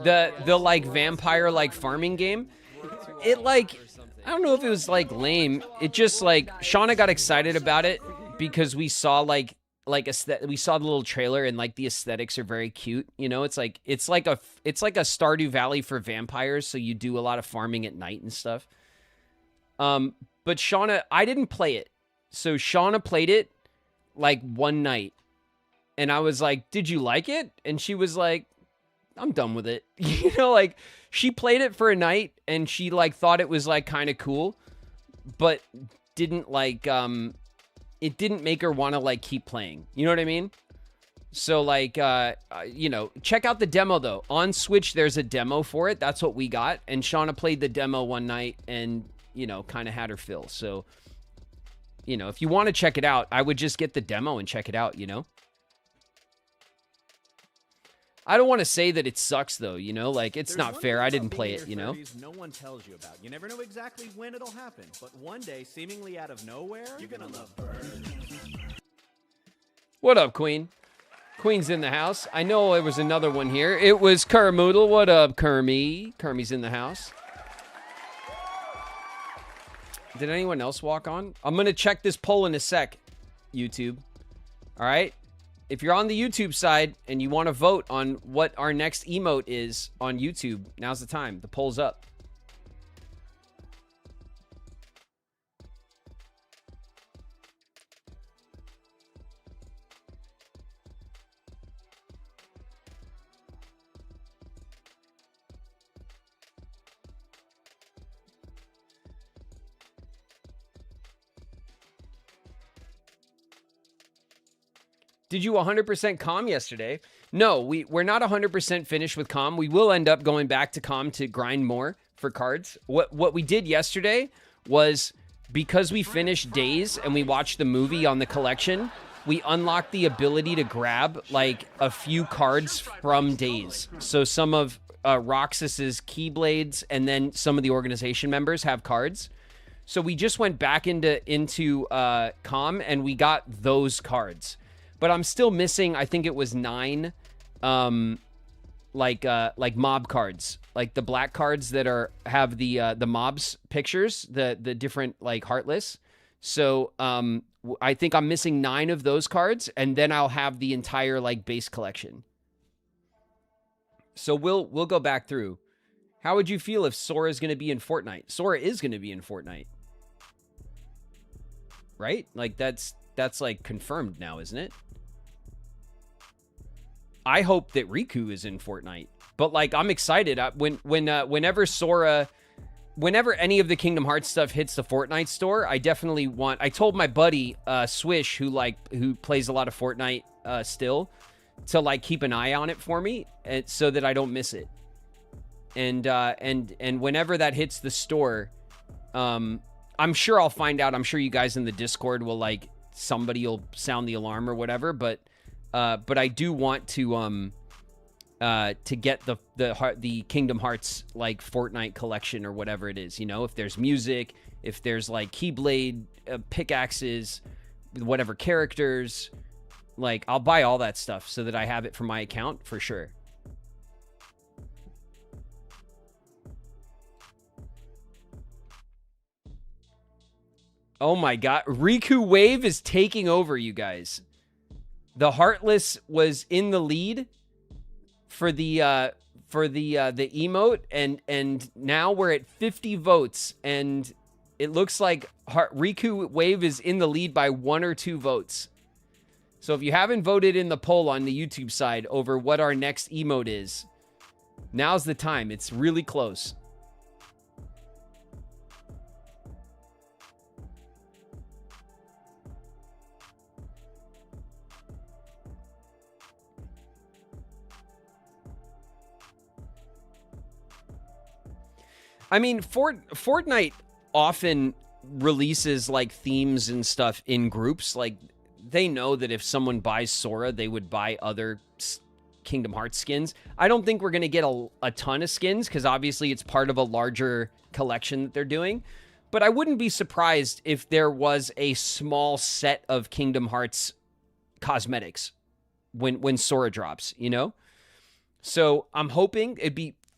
The like vampire like farming game. It like, I don't know if it was like lame. It just like Shauna got excited about it because we saw we saw the little trailer and like the aesthetics are very cute. You know, it's like a Stardew Valley for vampires. So you do a lot of farming at night and stuff. But Shauna, I didn't play it. So Shauna played it like one night. And I was like, did you like it? And she was like, I'm done with it. You know, like she played it for a night and she like thought it was like kind of cool, but didn't like, it didn't make her want to like keep playing. You know what I mean? So like, you know, check out the demo though. On Switch, there's a demo for it. That's what we got. And Shauna played the demo one night and, you know, kind of had her fill. So, you know, if you want to check it out, I would just get the demo and check it out, you know? I don't want to say that it sucks though, you know, like it's There's not one fair. thing I about didn't being play in it, your you know. 30s no one tells you about. You never know exactly when it'll happen, but one day, seemingly out of nowhere, you're gonna love birds. What up, Queen? Queen's in the house. I know there was another one here. It was Kermoodle. What up, Kermie? Kermie's in the house. Did anyone else walk on? I'm going to check this poll in a sec, YouTube. All right? If you're on the YouTube side and you want to vote on what our next emote is on YouTube, now's the time. The poll's up. Did you 100% comm yesterday? No, we're not 100% finished with comm. We will end up going back to comm to grind more for cards. What we did yesterday was, because we finished Days and we watched the movie on the collection, we unlocked the ability to grab like a few cards from Days. So some of Roxas's Keyblades and then some of the organization members have cards. So we just went back into comm and we got those cards. But I'm still missing, I think it was 9, like mob cards, like the black cards that have the mobs pictures, the different like heartless. So I think I'm missing 9 of those cards, and then I'll have the entire like base collection. So we'll go back through. How would you feel if Sora is going to be in Fortnite? Sora is going to be in Fortnite, right? Like that's like confirmed now, isn't it? I hope that Riku is in Fortnite, but like I'm excited whenever Sora, whenever any of the Kingdom Hearts stuff hits the Fortnite store, I definitely want. I told my buddy Swish, who plays a lot of Fortnite still, to like keep an eye on it for me, so that I don't miss it. And whenever that hits the store, I'm sure I'll find out. I'm sure you guys in the Discord will like, somebody will sound the alarm or whatever, but I do want to get the Kingdom Hearts like Fortnite collection or whatever it is, you know, if there's music, if there's like Keyblade pickaxes, whatever characters, like I'll buy all that stuff so that I have it for my account for sure. Oh my god, Riku Wave is taking over, you guys. The Heartless was in the lead for the emote, and now we're at 50 votes, and it looks like Riku Wave is in the lead by 1 or 2 votes. So if you haven't voted in the poll on the YouTube side over what our next emote is, now's the time. It's really close. I mean, Fortnite often releases like themes and stuff in groups. Like they know that if someone buys Sora, they would buy other Kingdom Hearts skins. I don't think we're going to get a ton of skins because obviously it's part of a larger collection that they're doing. But I wouldn't be surprised if there was a small set of Kingdom Hearts cosmetics when Sora drops, you know? So I'm hoping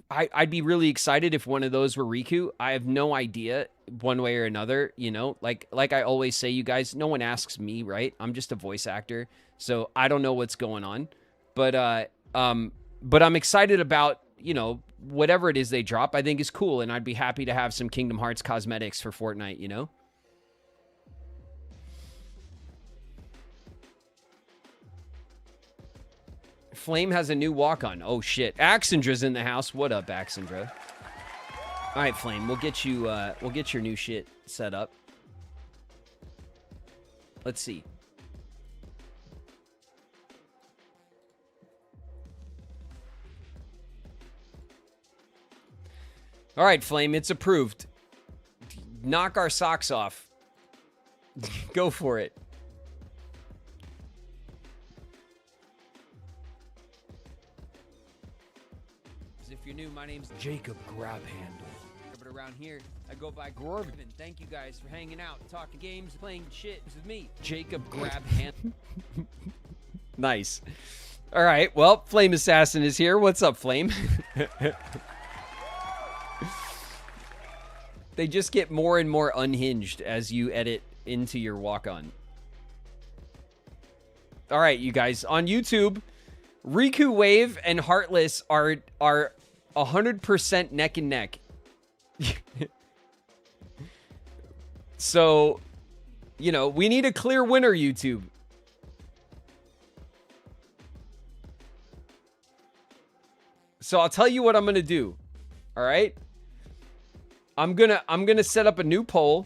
I'd be really excited if one of those were Riku. I have no idea one way or another, you know, like I always say, you guys, no one asks me, right? I'm just a voice actor. So I don't know what's going on, but I'm excited about, you know, whatever it is they drop, I think is cool. And I'd be happy to have some Kingdom Hearts cosmetics for Fortnite, you know? Flame has a new walk-on. Oh, shit. Axandra's in the house. What up, Axandra? All right, Flame. We'll get your new shit set up. Let's see. All right, Flame. It's approved. Knock our socks off. Go for it. If you're new, my name's Jacob Grabhandle. But around here, I go by Graven. Thank you guys for hanging out, talking games, playing shit with me, Jacob Grabhandle. Nice. All right. Well, Flame Assassin is here. What's up, Flame? They just get more and more unhinged as you edit into your walk-on. All right, you guys. On YouTube, Riku Wave and Heartless are 100% neck and neck. So, you know, we need a clear winner, YouTube. So I'll tell you what I'm going to do. All right? I'm going to set up a new poll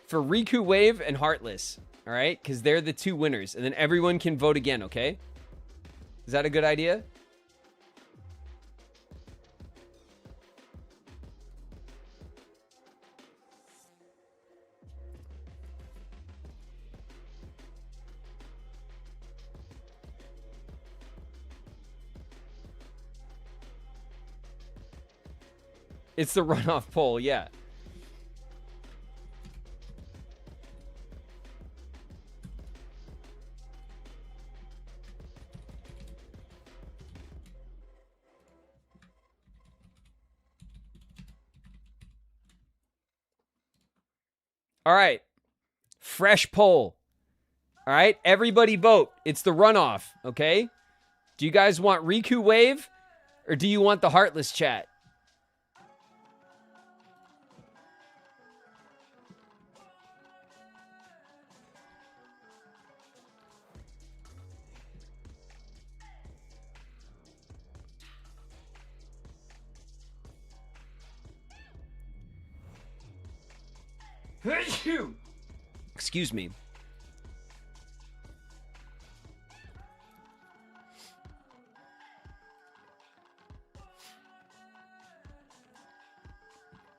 for Riku Wave and Heartless. All right? Cuz they're the two winners, and then everyone can vote again, okay? Is that a good idea? It's the runoff poll, yeah. All right. Fresh poll. All right. Everybody vote. It's the runoff, okay? Do you guys want Riku Wave or do you want the Heartless chat? Excuse me.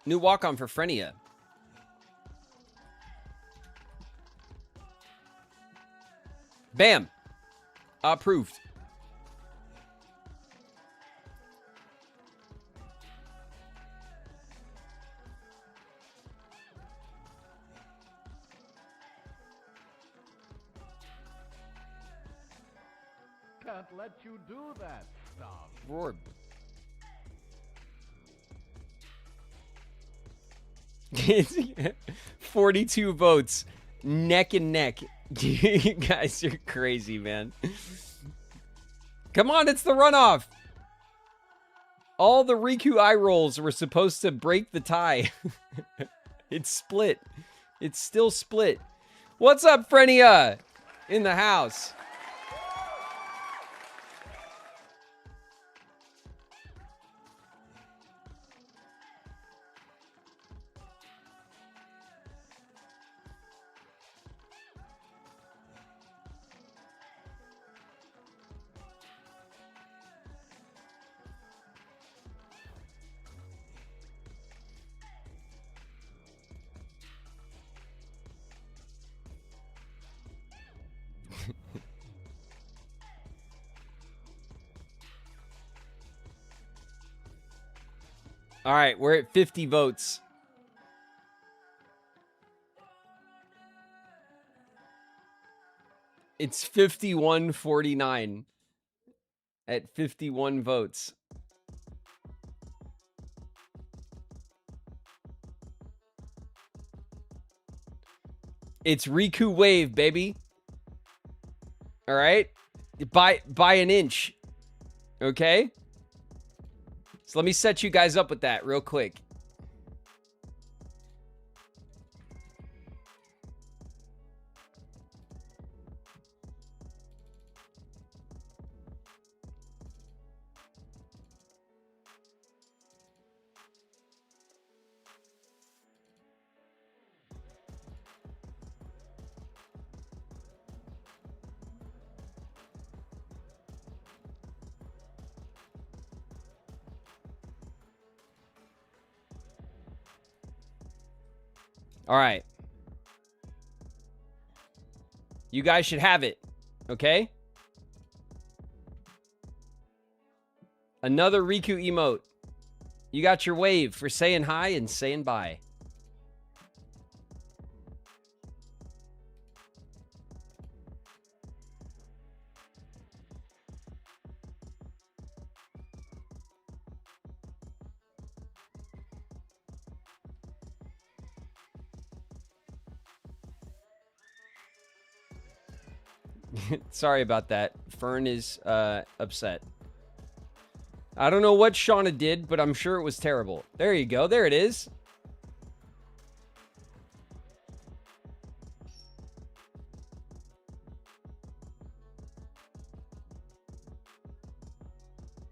New walk-on for Frenia. Bam. Approved. Can't let you do that stuff. Roar. 42 votes. Neck and neck. You guys are crazy, man. Come on, it's the runoff. All the Riku eye rolls were supposed to break the tie. It's split. It's still split. What's up, Frenia? In the house. All right, we're at 50 votes. It's 51-49 at 51 votes. It's Riku Wave, baby. All right? By an inch. Okay? So let me set you guys up with that real quick. All right. You guys should have it, okay? A Another Riku emote. You got your wave for saying hi and saying bye. Sorry about that. Fern is upset. I don't know what Shauna did, but I'm sure it was terrible. There you go. There it is.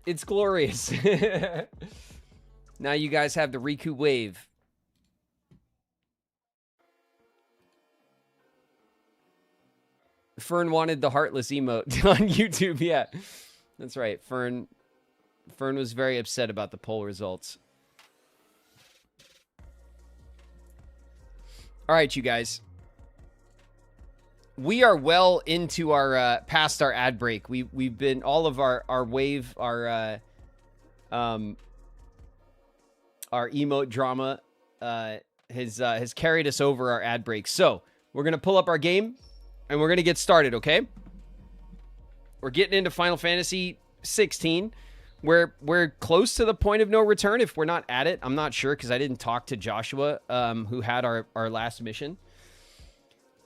It's glorious. Now you guys have the Riku wave. Fern wanted the heartless emote on YouTube. Yeah, that's right. Fern was very upset about the poll results. All right, you guys. We are well into our past our ad break. We've been all of our wave our emote drama has carried us over our ad break. So we're gonna pull up our game and we're gonna get started. Okay. We're getting into Final Fantasy 16. We're close to the point of no return. If we're not at it, I'm not sure because I didn't talk to Joshua, who had our last mission.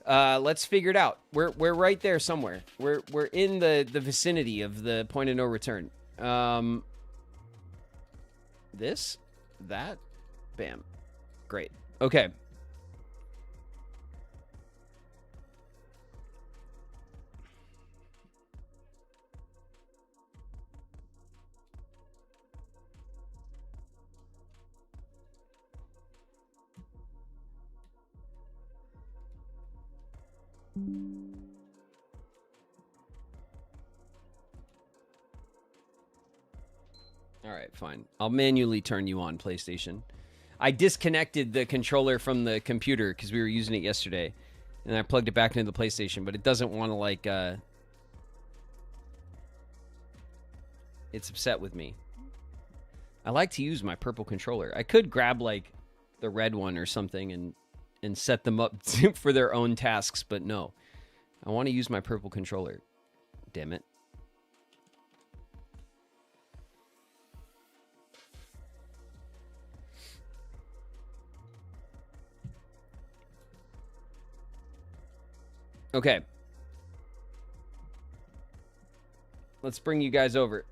Let's figure it out. We're right there somewhere. We're in the vicinity of the point of no return. This, that, bam, great. Okay. All right, fine. I'll manually turn you on, PlayStation. I disconnected the controller from the computer because we were using it yesterday. And I plugged it back into the PlayStation, but it doesn't want to, like, it's upset with me. I like to use my purple controller. I could grab, like, the red one or something and set them up for their own tasks, but no. I want to use my purple controller. Damn it. Okay. Let's bring you guys over.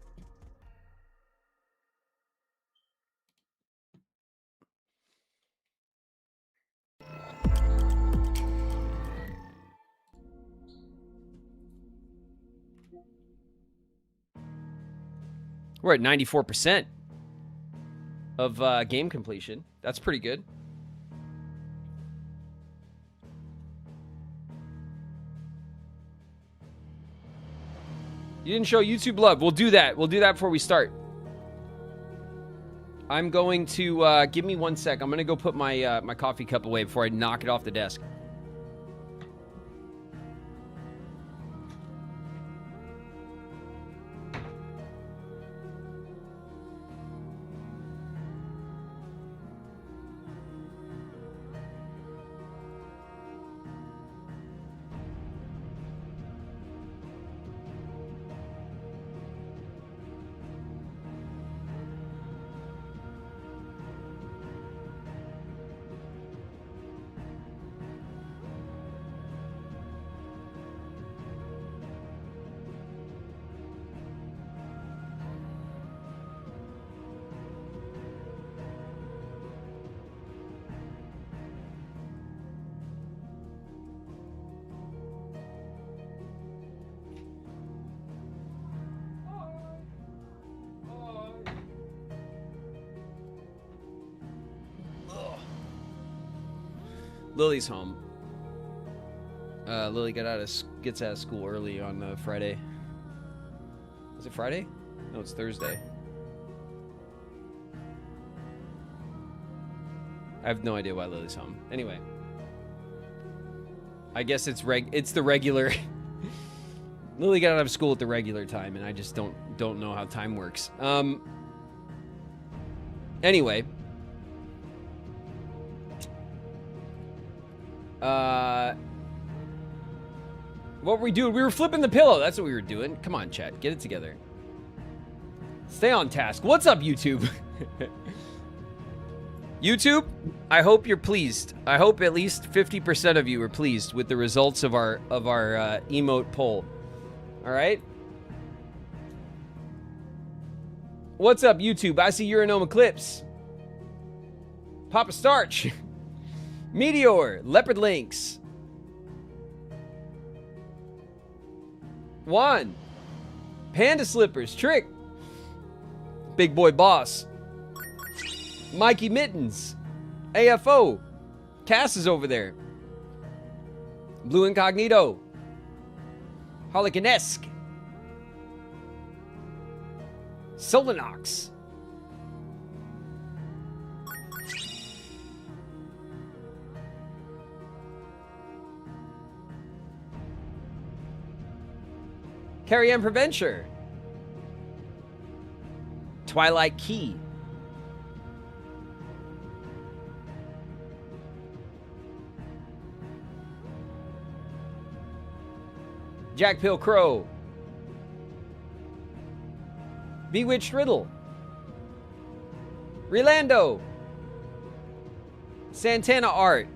We're at 94% of game completion. That's pretty good. You didn't show YouTube love. We'll do that. We'll do that before we start. I'm going to give me 1 sec. I'm going to go put my my coffee cup away before I knock it off the desk. Lily's home. Lily gets out of school early on Friday. Is it Friday? No, it's Thursday. I have no idea why Lily's home. Anyway, I guess it's the regular. Lily got out of school at the regular time, and I just don't don't know how time works. Anyway. What were we doing? We were flipping the pillow. That's what we were doing. Come on, chat. Get it together. Stay on task. What's up, YouTube? YouTube, I hope you're pleased. I hope at least 50% of you are pleased with the results of our emote poll. All right? What's up, YouTube? I see Uranome Eclipse. Papa Starch. Meteor. Leopard Lynx. Juan. Panda Slippers. Trick. Big Boy Boss. Mikey Mittens. AFO. Cass is over there. Blue Incognito. Harlequinesque. Solanox. Carrie Ann Preventure. Twilight Key. Jack Pill Crow. Bewitched Riddle. Relando. Santana Art.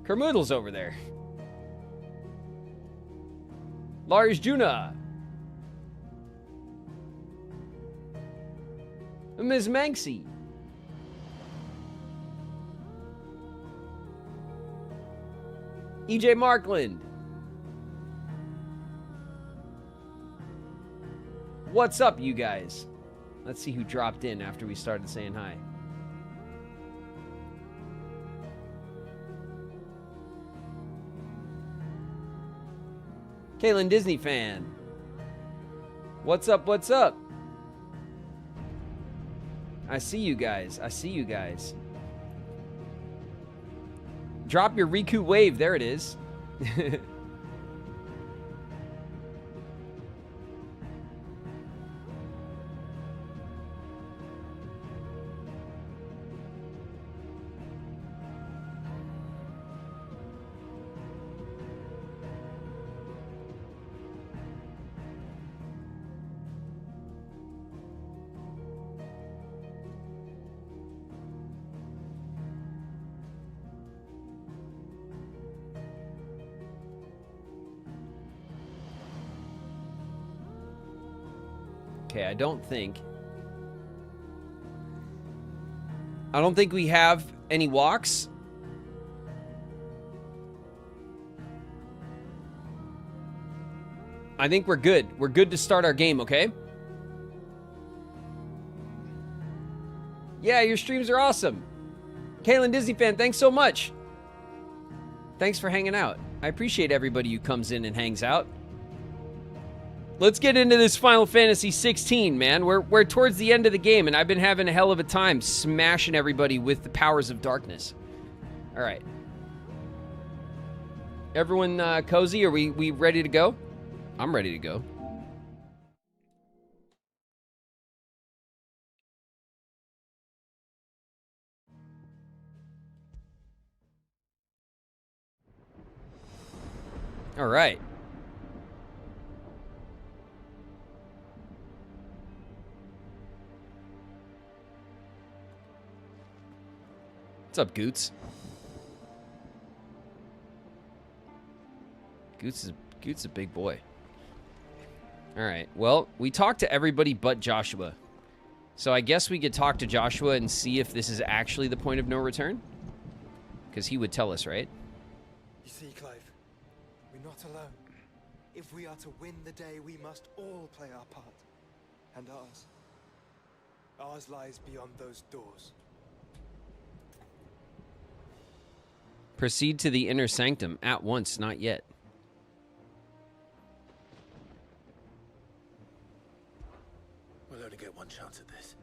Kermoodle's over there. Lars Juna. Ms. Manxie. EJ Markland. What's up, you guys? Let's see who dropped in after we started saying hi. Kaylin Disney fan. What's up? What's up? I see you guys. I see you guys. Drop your Riku wave. There it is. Okay, I don't think we have any walks. I think we're good. We're good to start our game, okay? Yeah, your streams are awesome. Kaylin Disney fan, thanks so much. Thanks for hanging out. I appreciate everybody who comes in and hangs out. Let's get into this Final Fantasy 16, man. We're towards the end of the game, and I've been having a hell of a time smashing everybody with the powers of darkness. All right. Everyone cozy? Are we ready to go? I'm ready to go. All right. What's up, Goots? Goots is a big boy. All right. Well, we talked to everybody but Joshua. So I guess we could talk to Joshua and see if this is actually the point of no return. Because he would tell us, right? You see, Clive, we're not alone. If we are to win the day, we must all play our part. And ours. Ours lies beyond those doors. Proceed to the inner sanctum at once, not yet. We'll only get one chance at this.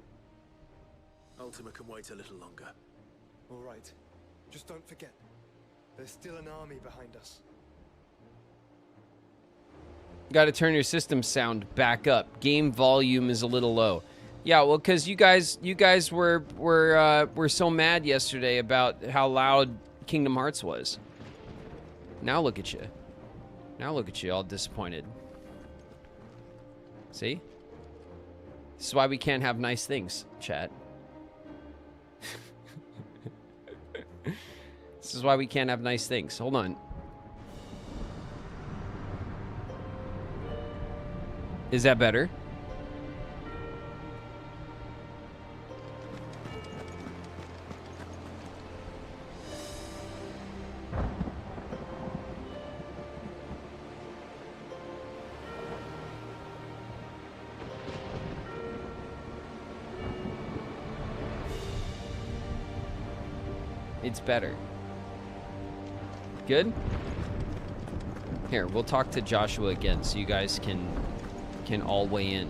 Ultima can wait a little longer. All right. Just don't forget. There's still an army behind us. Got to turn your system sound back up. Game volume is a little low. Yeah, well, because you guys were so mad yesterday about how loud Kingdom Hearts was. Now look at you. Now look at you, all disappointed. See? This is why we can't have nice things, chat. This is why we can't have nice things. Hold on. Is that better? It's better. Good? Here, we'll talk to Joshua again so you guys can all weigh in.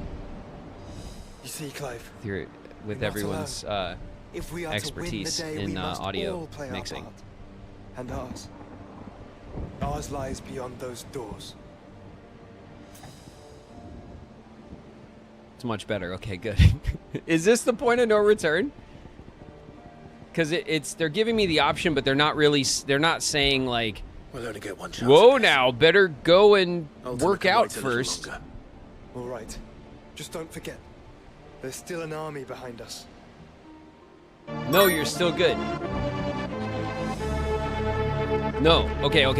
You see, Clive, with we're not everyone's alone. If we are expertise to win the day, in we must audio all play mixing. Our part. And ours. Ours lies beyond those doors. It's much better. Okay, good. Is this the point of no return? Because they're giving me the option, but they're not saying like, We'll only get one chance. whoa now, better go and Ultima work can out wait a little first. longer. All right. Just don't forget. There's still an army behind us. No, you're still good. No. Okay. All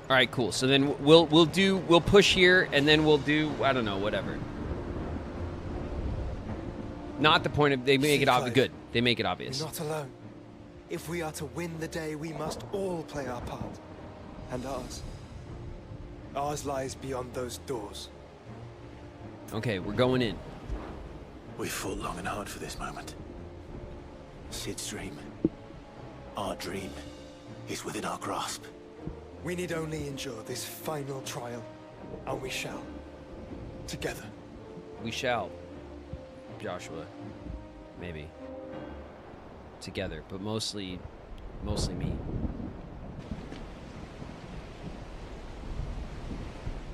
right, cool. So then we'll push here, and then we'll do, I don't know, whatever. Not the point of, they make it obvious. Good. They make it obvious. We're not alone. If we are to win the day, we must all play our part. And ours. Ours lies beyond those doors. Okay, we're going in. We fought long and hard for this moment. Sid's dream. Our dream is within our grasp. We need only endure this final trial, and we shall. Together. We shall. Joshua. Maybe. Together, but mostly me.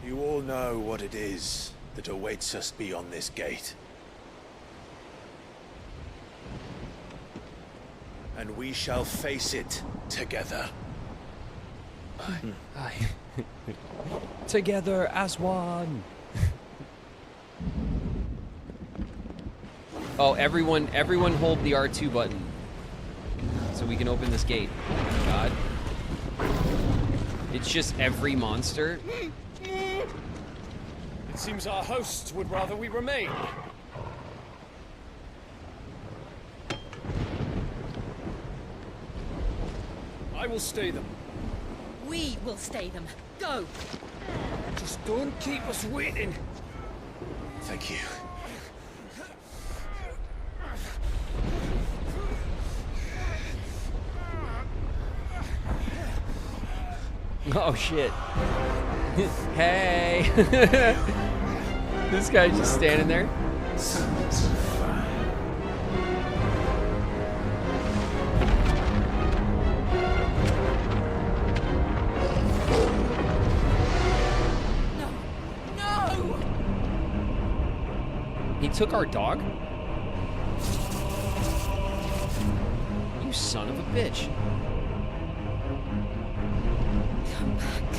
You all know what it is that awaits us beyond this gate. And we shall face it together. Aye. Together as one. Oh, everyone hold the R2 button so we can open this gate. Oh my God. It's just every monster. It seems our hosts would rather we remain. I will stay them. We will stay them. Go! Just don't keep us waiting. Thank you. Oh shit. Hey. This guy's just standing there. No! He took our dog? You son of a bitch. Come back.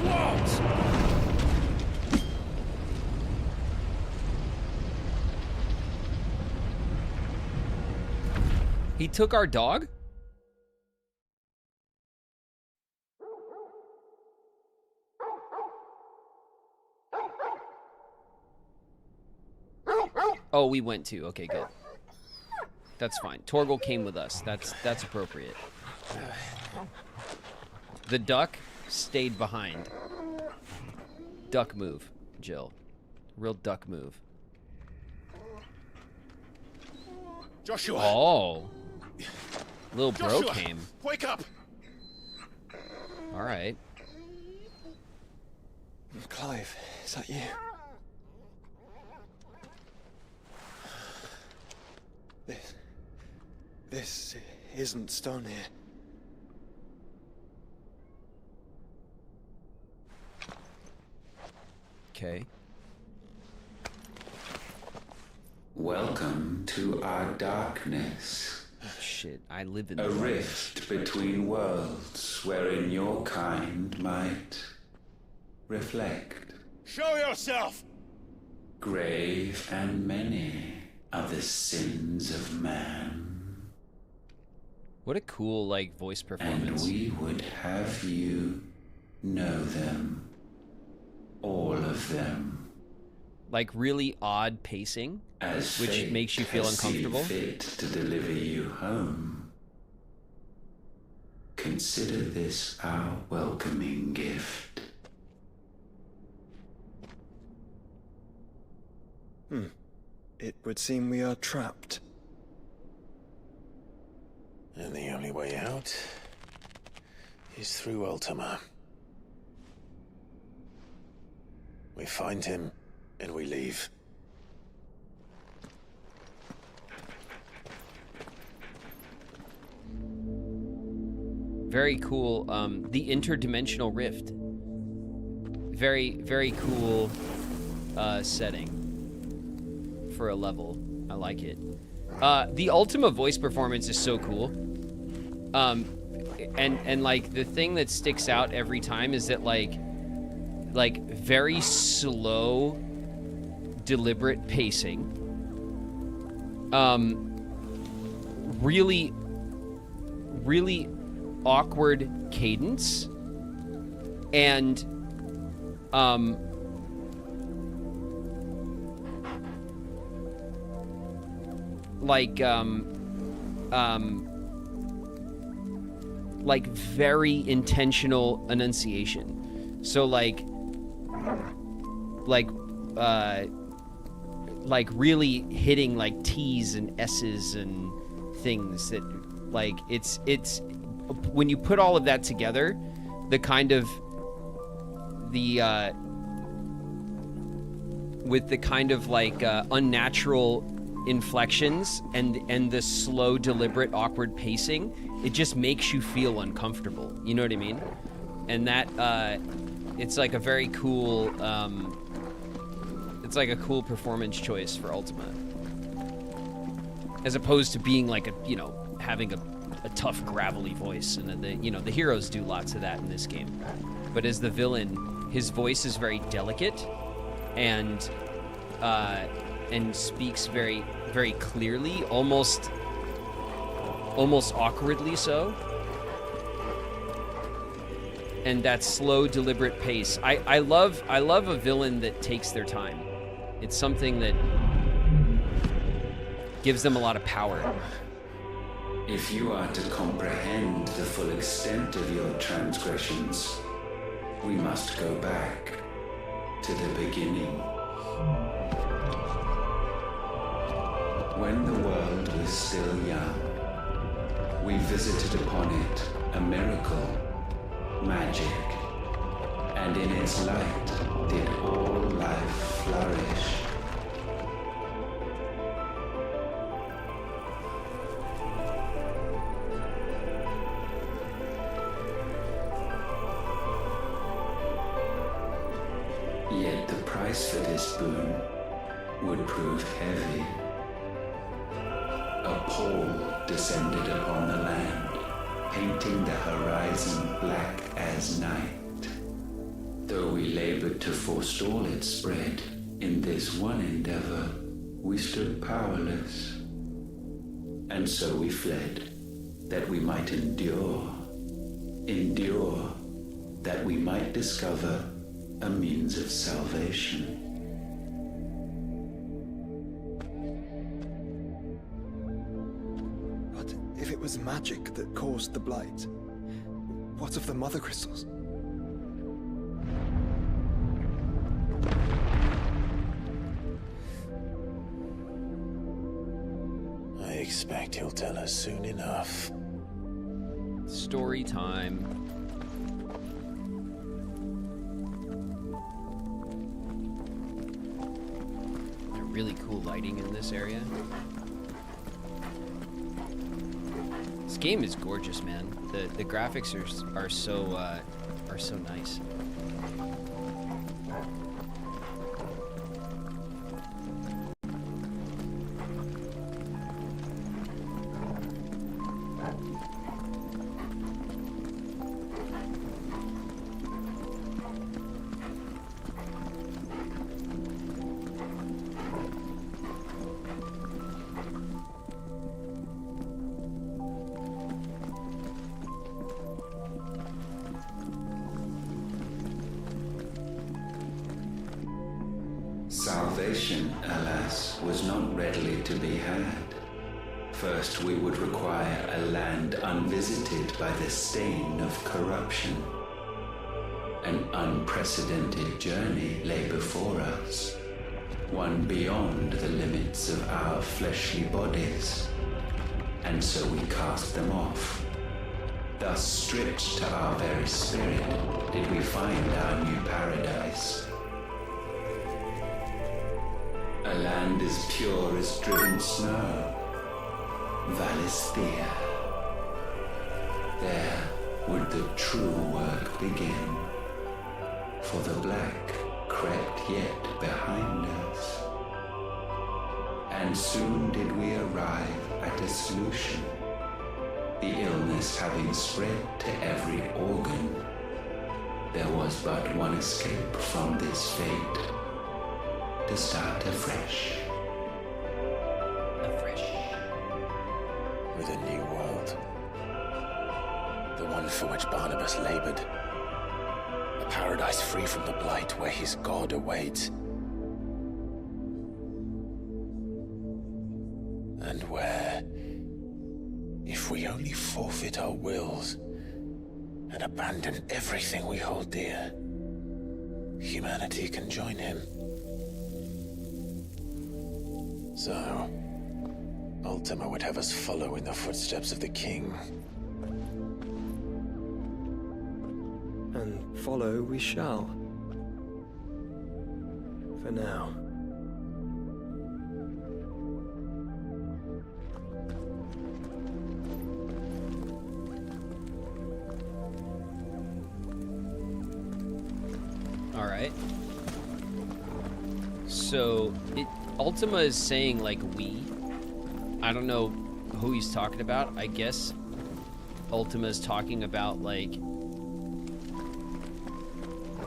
What? He took our dog? Oh, we went too. Okay, good. That's fine. Torgal came with us. That's appropriate. The duck stayed behind. Duck move, Jill. Real duck move. Joshua! Oh. Little bro Joshua, came. Wake up! All right. Clive, is that you? This isn't stone here. Okay. Welcome to our darkness. Shit, I live in a the rift between worlds wherein your kind might reflect. Show yourself! Grave and many are the sins of man. What a cool, like, voice performance. And we would have you know them. All of them. Like, really odd pacing, As which fate makes you feel has seen uncomfortable. fit to deliver you home. Consider this our welcoming gift. It would seem we are trapped. And the only way out is through Ultima. We find him, and we leave. Very cool. The interdimensional rift. Very, very cool setting for a level. I like it. The Ultima voice performance is so cool. And like the thing that sticks out every time is that like very slow, deliberate pacing. Really awkward cadence, and like very intentional enunciation. So like really hitting like T's and S's and things that like it's when you put all of that together, the kind of with the kind of like unnatural inflections and the slow, deliberate, awkward pacing, it just makes you feel uncomfortable. You know what I mean? And that it's like a very cool it's like a cool performance choice for Ultima, as opposed to being like a, you know, having a tough gravelly voice. And the, you know, the heroes do lots of that in this game, but as the villain, his voice is very delicate and speaks very, very clearly, almost awkwardly so. And that slow, deliberate pace. I love a villain that takes their time. It's something that gives them a lot of power. If you are to comprehend the full extent of your transgressions, we must go back to the beginning. When the world was still young, we visited upon it a miracle, magic, and in its light did all life flourish. Yet the price for this boon would prove heavy. A pall descended upon the land, painting the horizon black as night. Though we labored to forestall its spread, in this one endeavor, we stood powerless. And so we fled, that we might endure, that we might discover a means of salvation. But if it was magic that caused the blight, what of the mother crystals? I expect he'll tell us soon enough. Story time. Really cool lighting in this area. This game is gorgeous, man. The graphics are so nice. salvation, alas, was not readily to be had. First, we would require a land unvisited by the stain of corruption. An unprecedented journey lay before us, one beyond the limits of our fleshly bodies, and so we cast them off. Thus, stripped to our very spirit, did we find our new paradise. A land as pure as driven snow, Valisthea. There would the true work begin, for the black crept yet behind us. And soon did we arrive at a solution, the illness having spread to every organ. There was but one escape from this fate, to start afresh. With a new world. The one for which Barnabas labored. A paradise free from the blight where his God awaits. And where, if we only forfeit our wills and abandon everything we hold dear, humanity can join him. So, Ultima would have us follow in the footsteps of the king. And follow we shall. For now. All right. So Ultima is saying like we. I don't know who he's talking about. I guess Ultima is talking about like,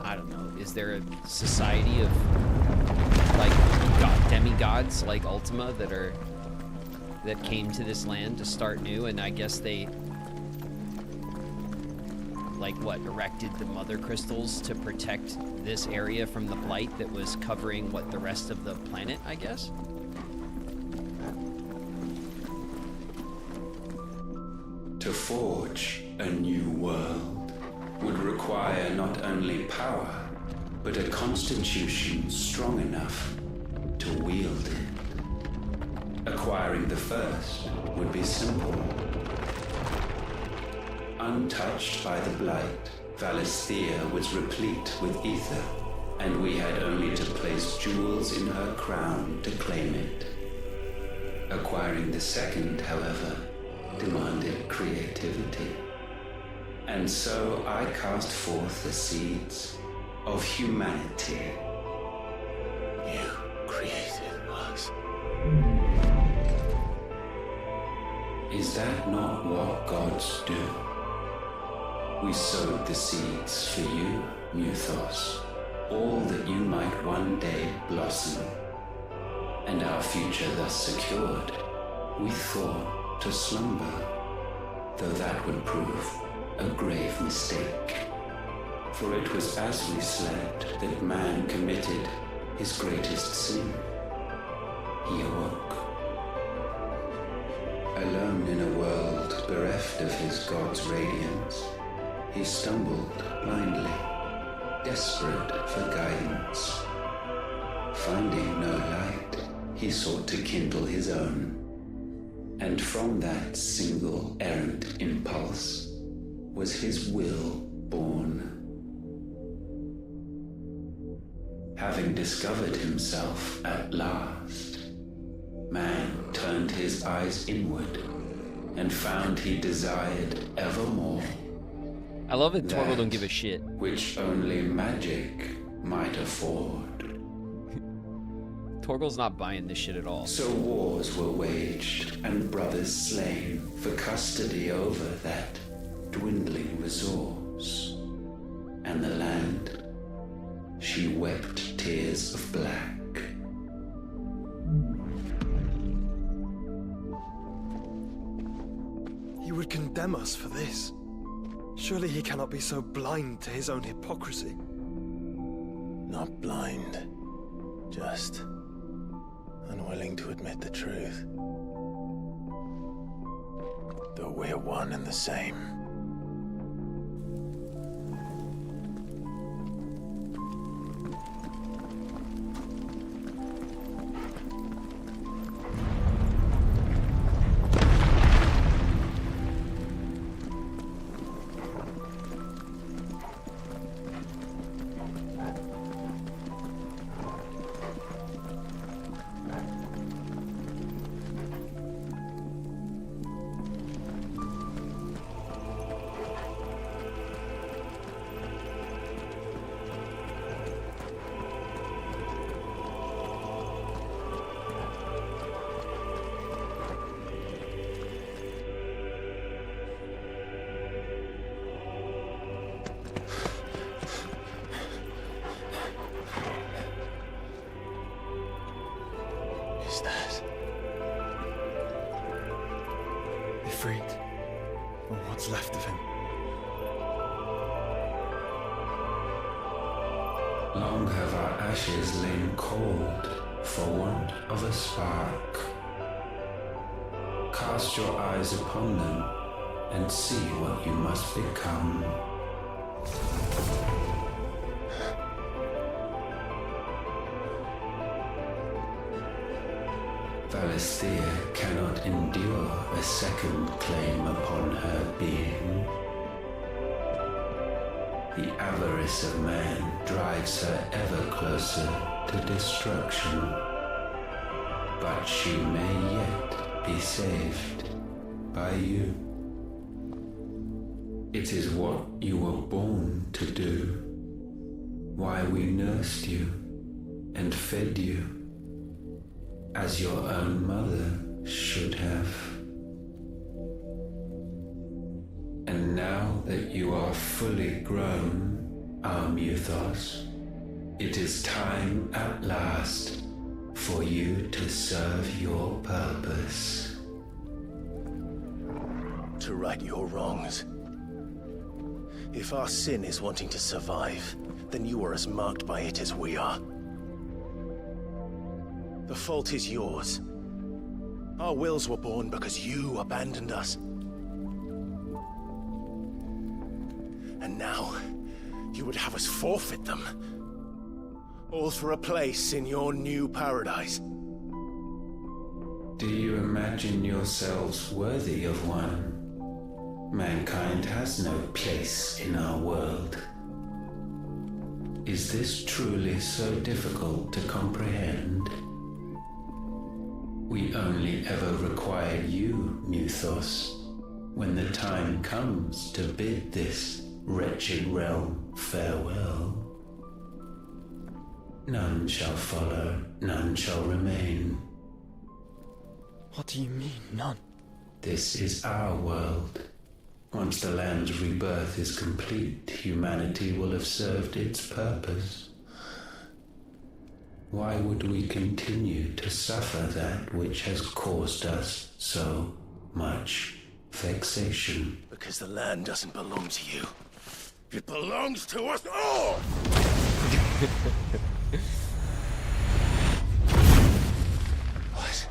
I don't know. Is there a society of like demigods like Ultima that came to this land to start new, and I guess they like what erected the mother crystals to protect this area from the blight that was covering what the rest of the planet, I guess. To forge a new world would require not only power, but a constitution strong enough to wield it. Acquiring the first would be simple. Untouched by the blight, Valisthea was replete with ether, and we had only to place jewels in her crown to claim it. Acquiring the second, however, demanded creativity. And so I cast forth the seeds of humanity. You created us. Is that not what gods do? We sowed the seeds for you, Muthos, all that you might one day blossom. And our future thus secured, we thought to slumber, though that would prove a grave mistake. For it was as we slept that man committed his greatest sin. He awoke. Alone in a world bereft of his God's radiance, he stumbled blindly, desperate for guidance. Finding no light, he sought to kindle his own. And from that single errant impulse was his will born. Having discovered himself at last, man turned his eyes inward and found he desired evermore. I love it. Torgal don't give a shit. Which only magic might afford. Torgal's not buying this shit at all. So wars were waged and brothers slain for custody over that dwindling resource. And the land, she wept tears of black. He would condemn us for this. Surely he cannot be so blind to his own hypocrisy. Not blind, just to admit the truth. Though we're one and the same. Ifrit, or what's left of him. Long have our ashes lain cold for want of a spark. Cast your eyes upon them and see what you must become. Valisthea cannot endure a second claim upon her being. The avarice of man drives her ever closer to destruction, but she may yet be saved by you. It is what you were born to do, why we nursed you and fed you, as your own mother should have. And now that you are fully grown, our Muthos, it is time at last for you to serve your purpose. To right your wrongs. If our sin is wanting to survive, then you are as marked by it as we are. The fault is yours. Our wills were born because you abandoned us. And now, you would have us forfeit them. All for a place in your new paradise. Do you imagine yourselves worthy of one? Mankind has no place in our world. Is this truly so difficult to comprehend? We only ever require you, Muthos, when the time comes to bid this wretched realm farewell. None shall follow, none shall remain. What do you mean, none? This is our world. Once the land's rebirth is complete, humanity will have served its purpose. Why would we continue to suffer that which has caused us so much vexation? Because the land doesn't belong to you. It belongs to us all! What?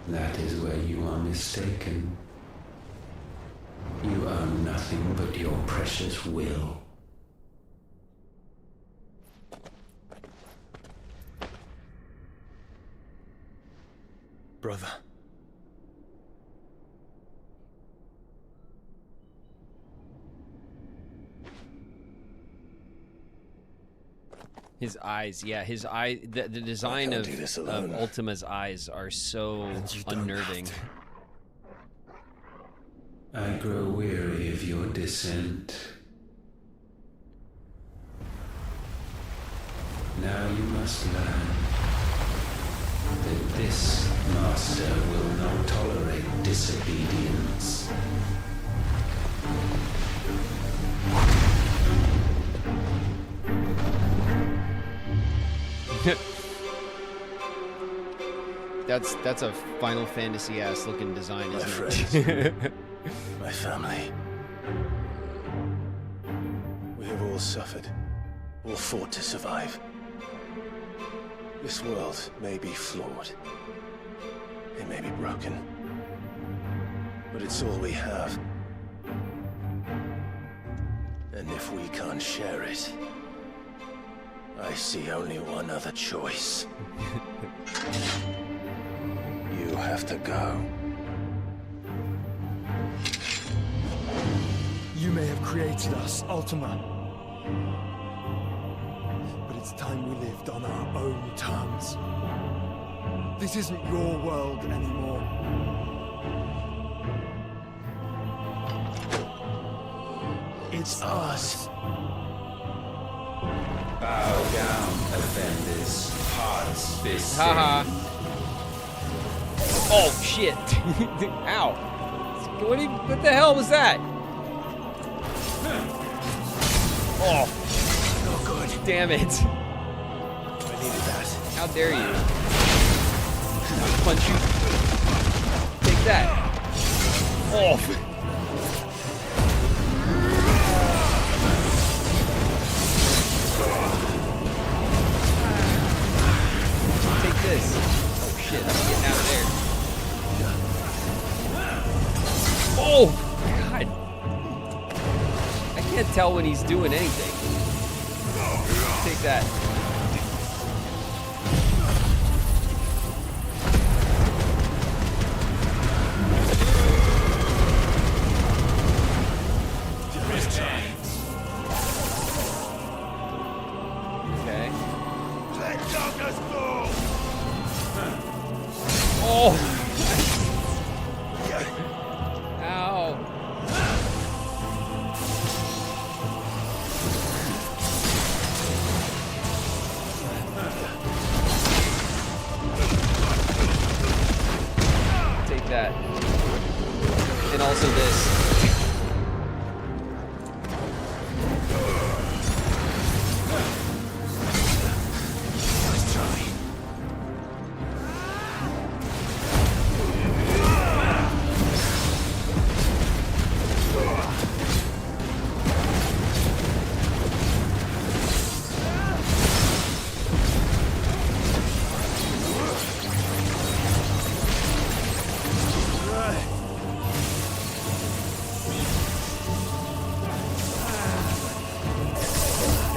That is where you are mistaken. You own nothing but your precious will. Brother. His eyes, yeah, his eye. The design of Ultima's eyes are so unnerving. I grow weary of your dissent. Now you must learn that this master will not tolerate disobedience. That's a Final Fantasy ass looking design, My isn't it? My family. We have all suffered, all fought to survive. This world may be flawed. It may be broken. But it's all we have. And if we can't share it, I see only one other choice. You have to go. You may have created us, Ultima. But it's time we lived on our own terms. This isn't your world anymore. It's us. Bow down, offenders. Hearts be still. Haha. Oh shit! Ow! What the hell was that? Oh! No good. Damn it! I needed that. How dare you? I'll punch you. Take that. Oh! Take this. Oh shit, I'm getting out of there. Oh! God! I can't tell when he's doing anything. Take that. Okay. Let darkness go! Oh! Ow. Take that. And also this. Let's try.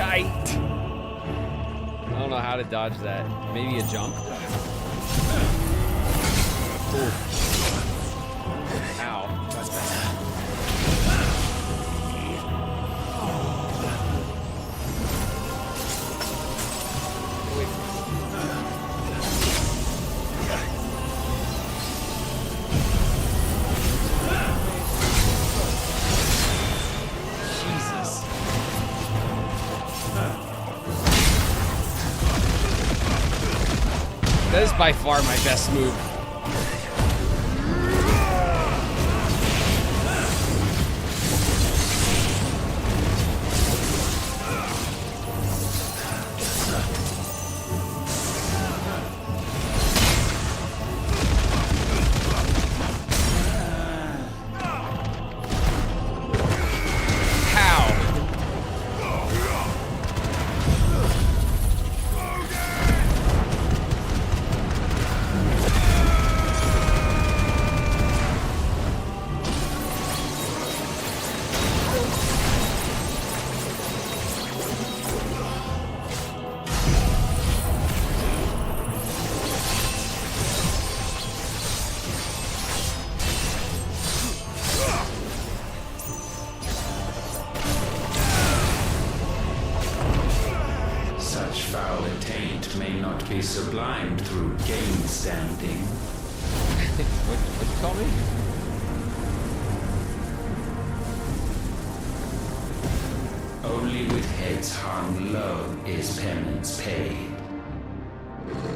I don't know how to dodge that. Maybe a jump? Ooh. Ow. That's better. Jesus. That is by far my best move. Such foul attaint may not be sublimed through game standing. What'd you call me? Only with heads hung low is penance paid.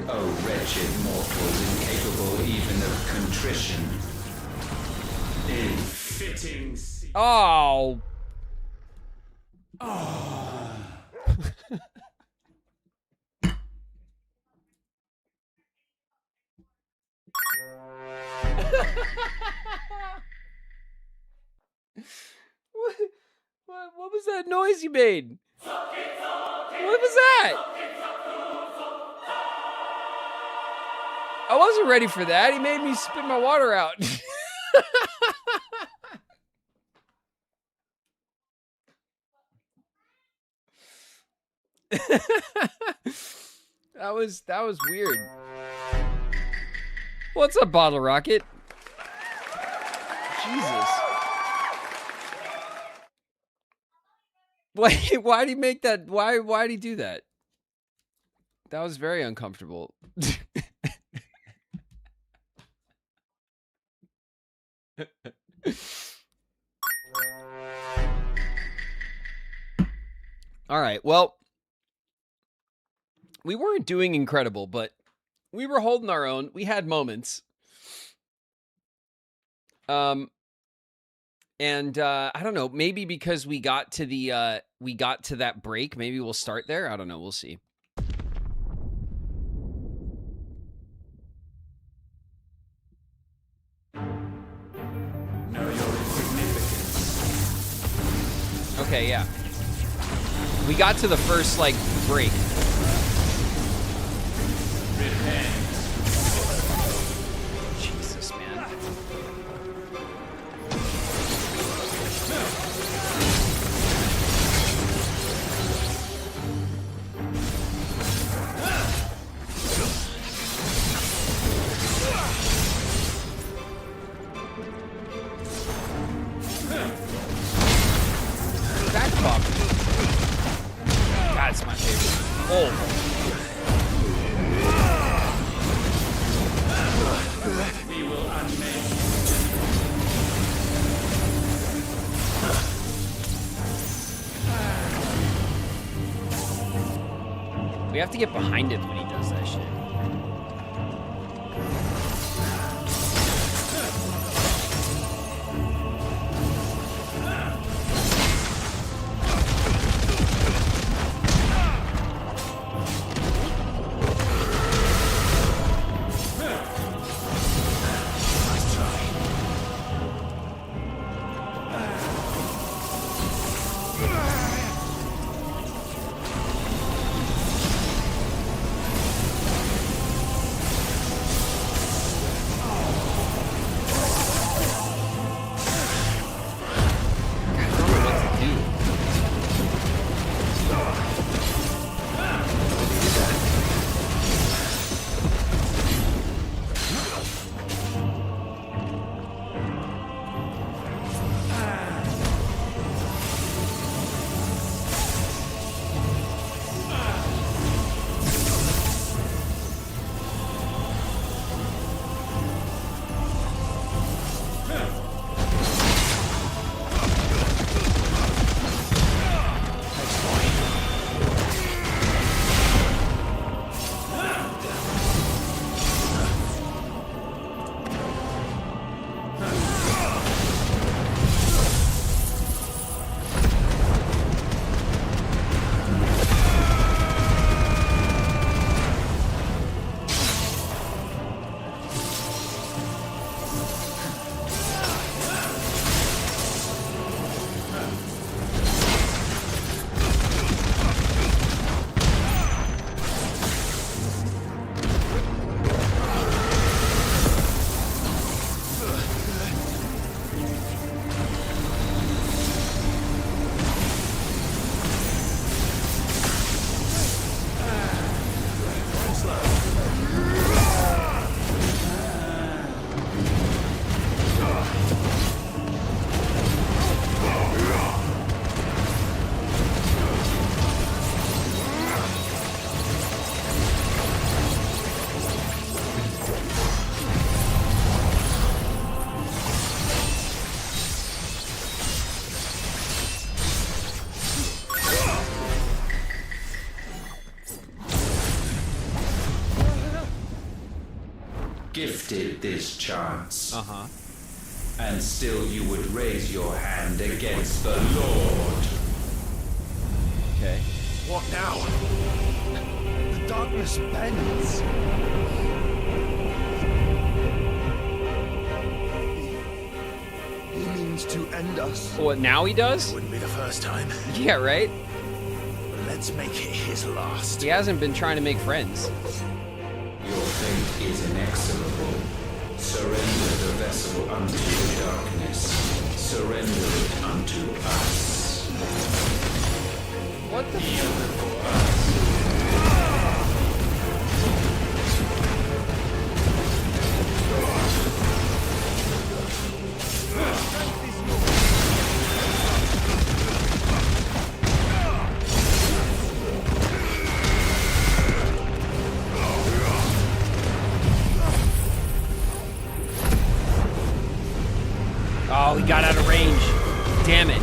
O wretched mortals incapable even of contrition. In fitting. Oh. What was that noise you made? What was that? I wasn't ready for that. He made me spit my water out. That was weird. What's up, Bottle Rocket? Jesus. Why'd he make that? Why'd he do that? That was very uncomfortable. All right, well, we weren't doing incredible, but we were holding our own. We had moments. And I don't know, maybe because we got to that break, maybe we'll start there. I don't know, we'll see. Know your significance. Okay, yeah. We got to the first, like, break. Jesus, man. Back pop. God, it's my favorite. Oh. We will unmake. We have to get behind him when he does that shit. Gifted this chance. Uh-huh. And still you would raise your hand against the Lord. Okay. What now? The darkness bends. He means to end us. What, now he does? Wouldn't be the first time. Yeah, right? Let's make it his last. He hasn't been trying to make friends. Your fate fate is inexorable. Surrender the vessel unto the darkness. Surrender it unto us. What the Oh, he got out of range. Damn it.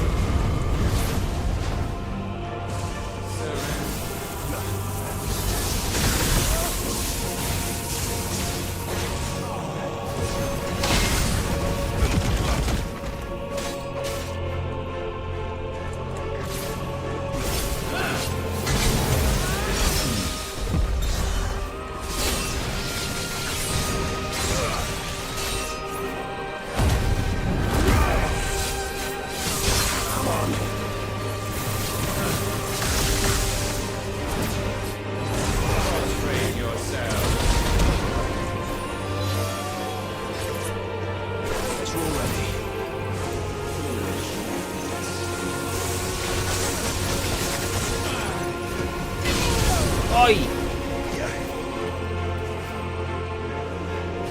Oi!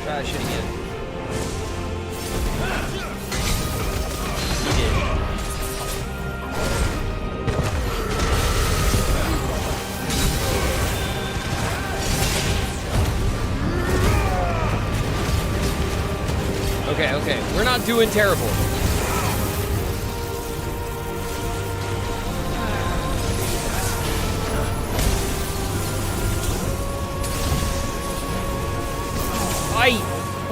Try that shit again. He did. Okay, okay. We're not doing terrible.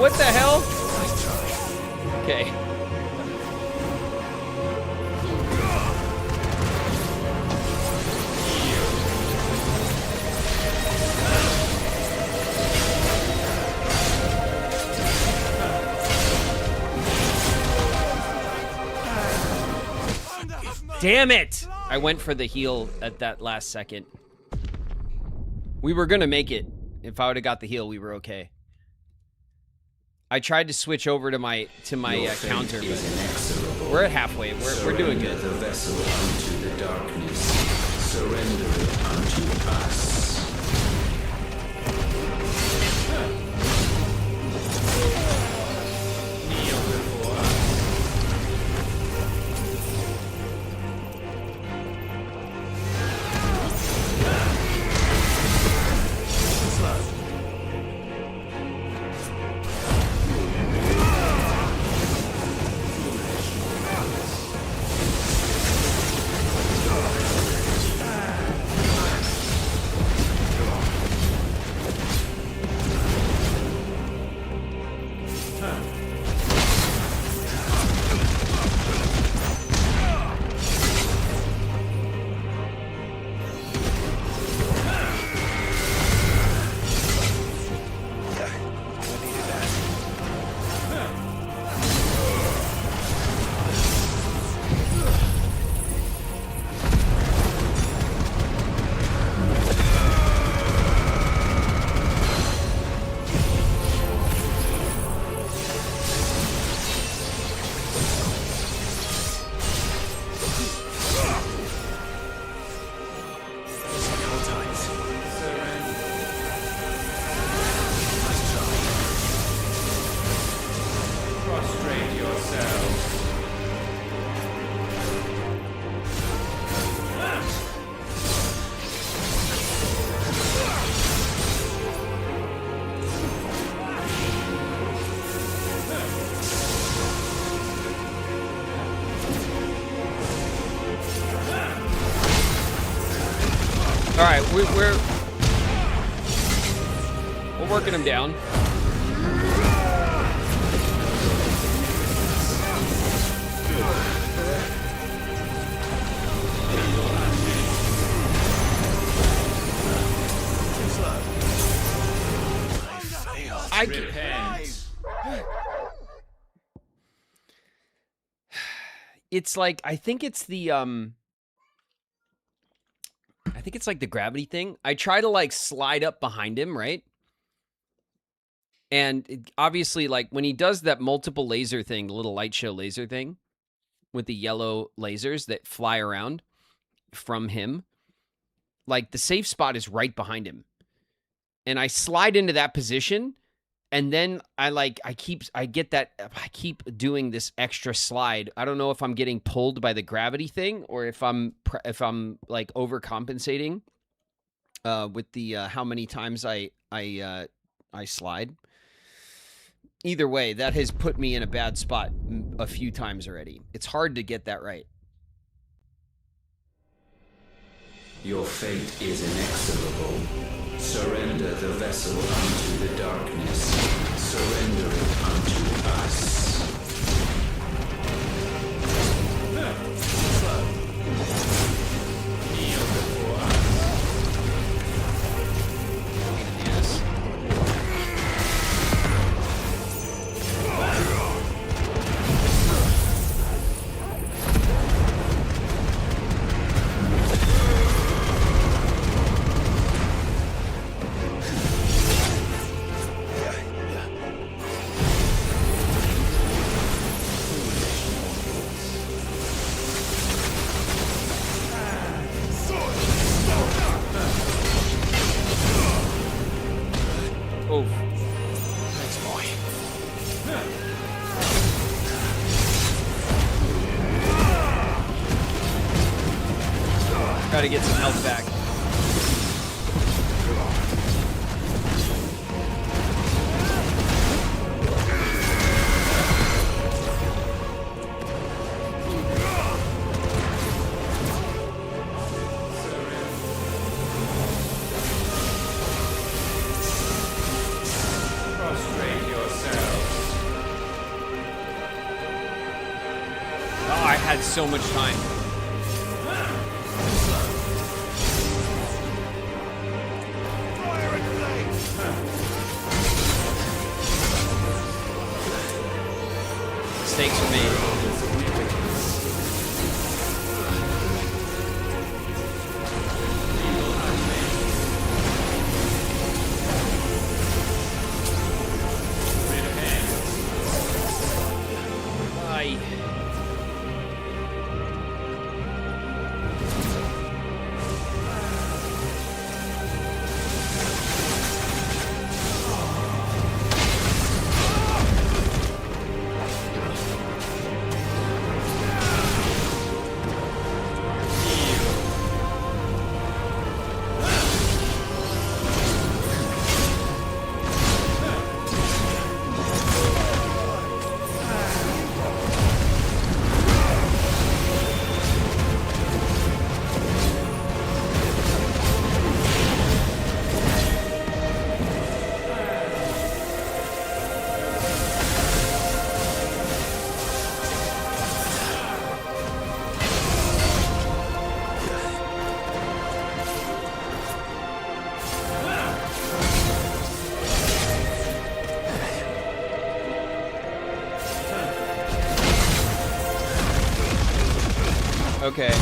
What the hell? Okay. Damn it! I went for the heal at that last second. We were gonna make it. If I would have got the heal, we were okay. I tried to switch over to my counter, but we're at halfway. We're doing good. The vessel unto the darkness. Surrender it unto us. Kneel before All right, we're working him down. I repent. It's like I think it's like the gravity thing. I try to like slide up behind him, right? And obviously, like, when he does that multiple laser thing, the little light show laser thing with the yellow lasers that fly around from him, like, the safe spot is right behind him. And I slide into that position, and then I keep doing this extra slide. I don't know if I'm getting pulled by the gravity thing or if I'm like overcompensating with the how many times I slide. Either way, that has put me in a bad spot a few times already. It's hard to get that right. Your fate is inexorable. Surrender the vessel unto the darkness. Surrender it unto us. Kneel before us. Yes. Oh. Thanks, boy. Gotta get some health back. Prostrate yourselves. Oh, I had so much time. Mistakes were made. Aye. Okay.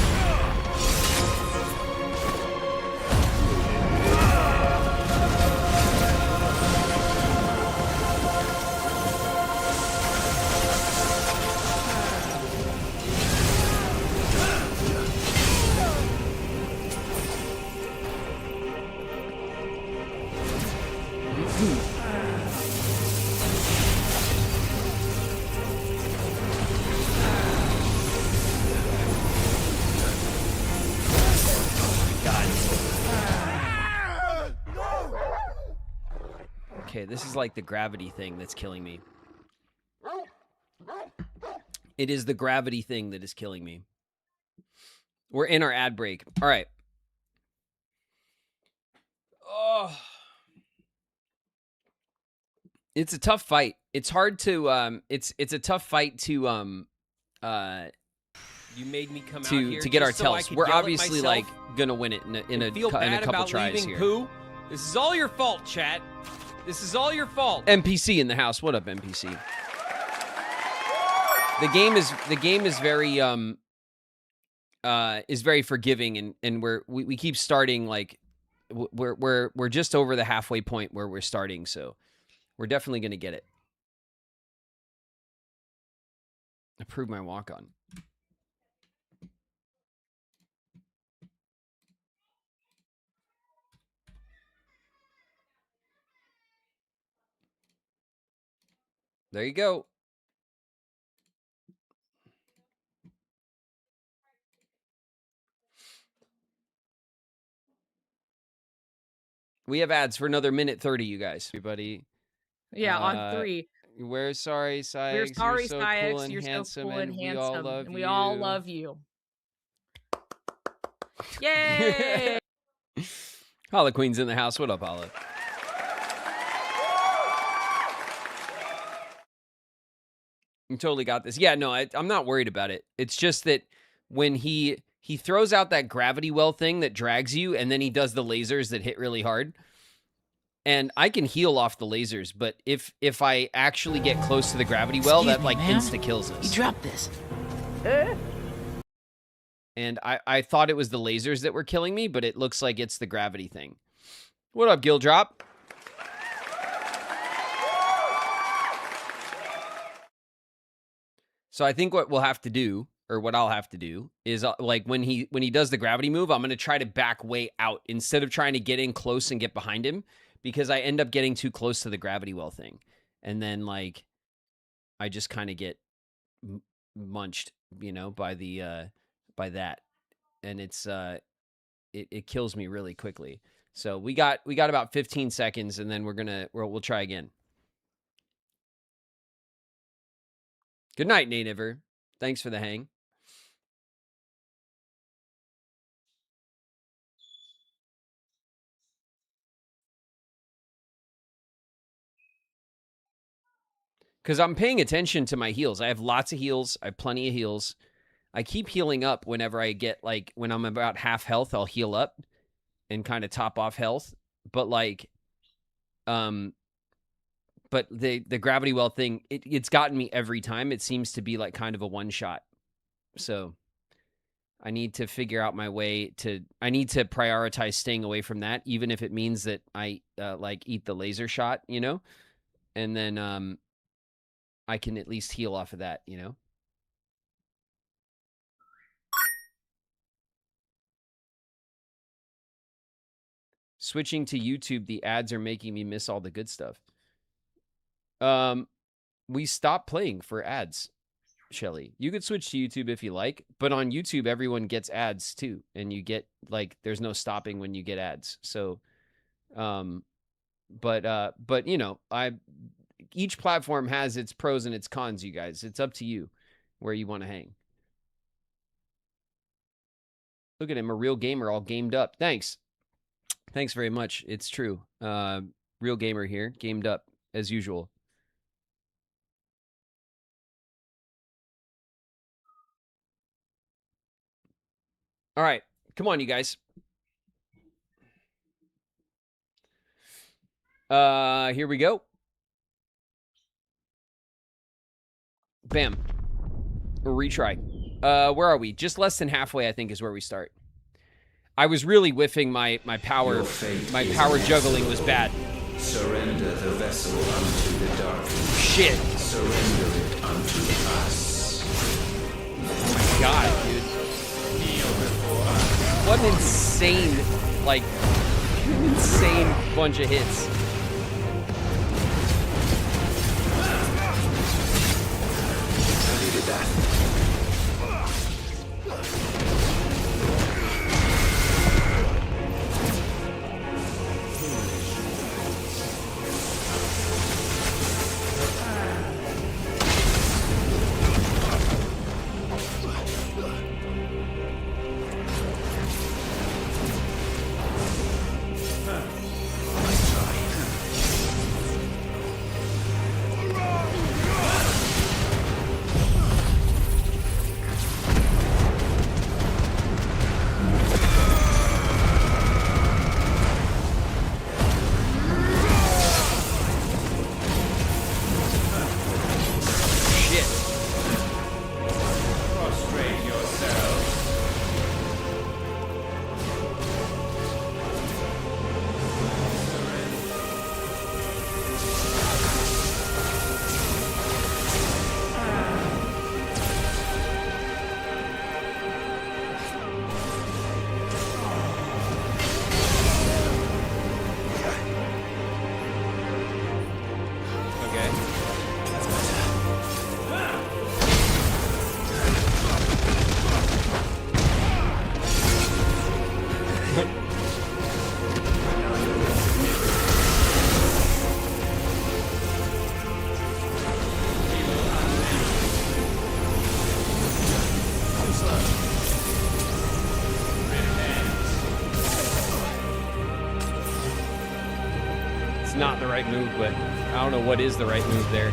Okay, this is like the gravity thing that's killing me. It is the gravity thing that is killing me. We're in our ad break. All right. Oh. It's a tough fight. It's hard to it's a tough fight to You made me come out here to get our just so I tells. could We're yell at obviously myself like gonna win it in a and feel couple bad tries leaving here. Pooh. This is all your fault, chat. This is all your fault. NPC in the house. What up, NPC? The game is very forgiving, and we keep starting like we're just over the halfway point where we're starting. So We're definitely going to get it. Approve my walk-on. There you go. We have ads for another minute 30, you guys. Everybody. Yeah, on 3. We're sorry, Sykes. We're sorry, You're so Sykes. cool and You're handsome, so cool and we all handsome, love and we you. all love you. Yay! Holla Queen's in the house. What up, Holla? You totally got this. Yeah, no, I'm not worried about it. It's just that when he throws out that gravity well thing that drags you, and then he does the lasers that hit really hard. And I can heal off the lasers, but if I actually get close to the gravity well, that like insta kills us. You dropped this. And I thought it was the lasers that were killing me, but it looks like it's the gravity thing. What up, Gildrop? So I think what we'll have to do, or what I'll have to do, is like when he does the gravity move, I'm going to try to back way out instead of trying to get in close and get behind him, because I end up getting too close to the gravity well thing. And then like I just kind of get munched, you know, by that. And it's it kills me really quickly. So we got about 15 seconds, and then we'll try again. Good night, Nativer. Thanks for the hang. Because I'm paying attention to my heals. I have lots of heals. I have plenty of heals. I keep healing up whenever I get, like, when I'm about half health, I'll heal up and kind of top off health. But, like, but the gravity well thing, it's gotten me every time. It seems to be, like, kind of a one-shot. So I need to figure out my way to... I need to prioritize staying away from that, even if it means that I, like, eat the laser shot, you know? And then, I can at least heal off of that, you know? Switching to YouTube, the ads are making me miss all the good stuff. We stopped playing for ads, Shelly. You could switch to YouTube if you like, but on YouTube, everyone gets ads too. And you get, like, there's no stopping when you get ads. So, but you know, each platform has its pros and its cons, you guys. It's up to you where you want to hang. Look at him, a real gamer, all gamed up. Thanks. Thanks very much. It's true. Real gamer here, gamed up, as usual. All right. Come on, you guys. Here we go. Bam. A retry. Where are we? Just less than halfway, I think, is where we start. I was really whiffing my power. My power juggling was bad. Surrender the vessel unto the dark. Shit. Surrender it unto us. Oh my god, dude. What an insane, like, insane bunch of hits. I needed that. right move, but I don't know what is the right move there.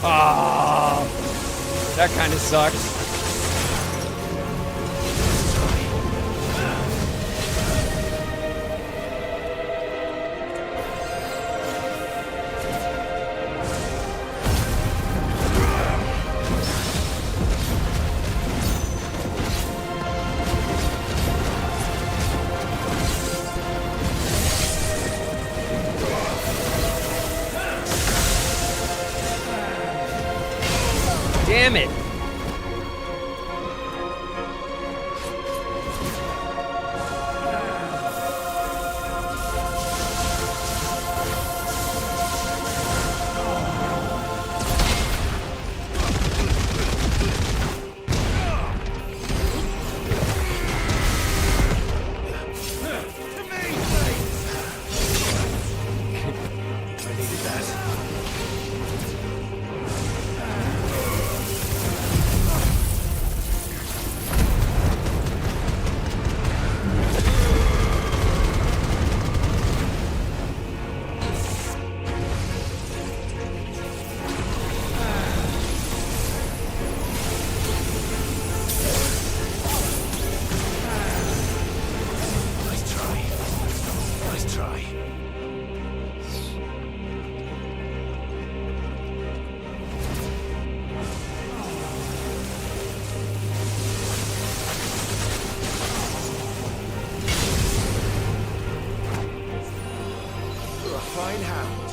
Oh, that kind of sucks. Damn it. Fine hound.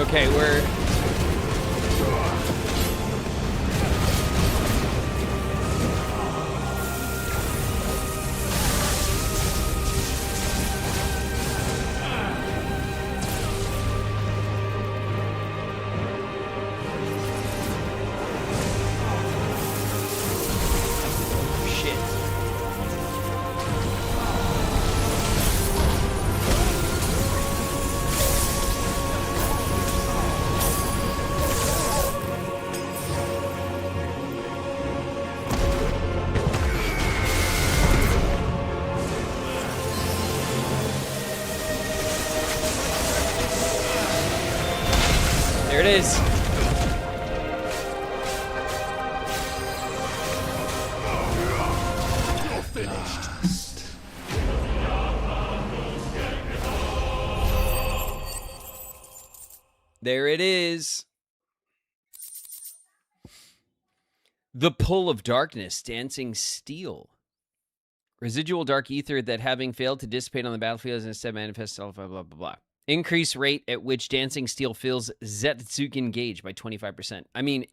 Okay, we're... There it is. Last. There it is. The Pull of Darkness, Dancing Steel. Residual dark ether that, having failed to dissipate on the battlefield, is instead manifests itself, blah, blah, blah, blah. Increase rate at which Dancing Steel fills Zetsuken gauge by 25%. I mean,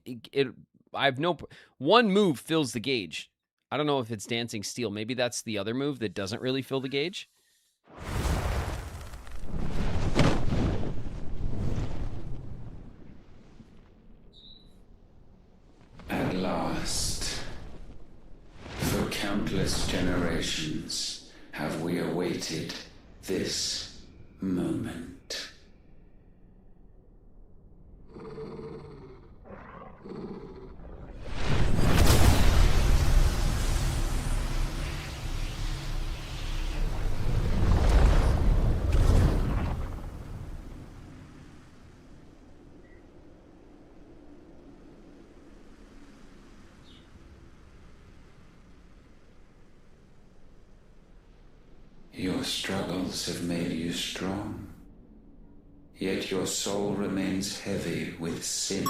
I have no... One move fills the gauge. I don't know if it's Dancing Steel. Maybe that's the other move that doesn't really fill the gauge. At last, for countless generations, have we awaited this moment. struggles have made you strong, yet your soul remains heavy with sin.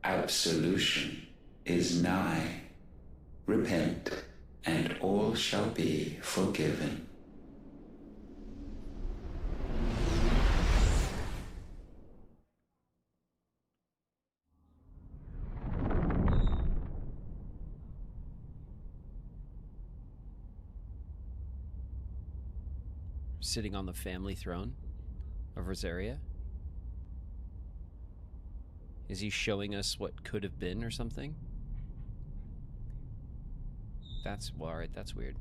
Absolution is nigh. Repent, and all shall be forgiven. Sitting on the family throne of Rosaria? Is he showing us what could have been or something? That's, well, alright, that's weird.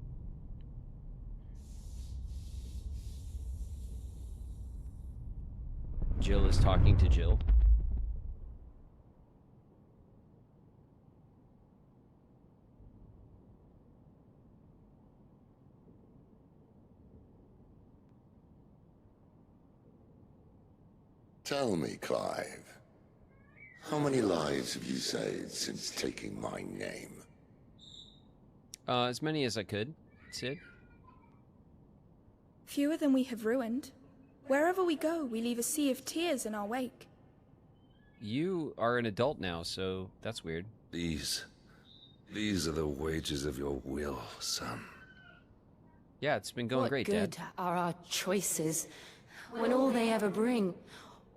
Jill is talking to Jill. Tell me, Clive, how many lives have you saved since taking my name? As many as I could, Sid. Fewer than we have ruined. Wherever we go, we leave a sea of tears in our wake. You are an adult now, so that's weird. These are the wages of your will, son. Yeah, it's been going great, What good Dad. are our choices when all they ever bring,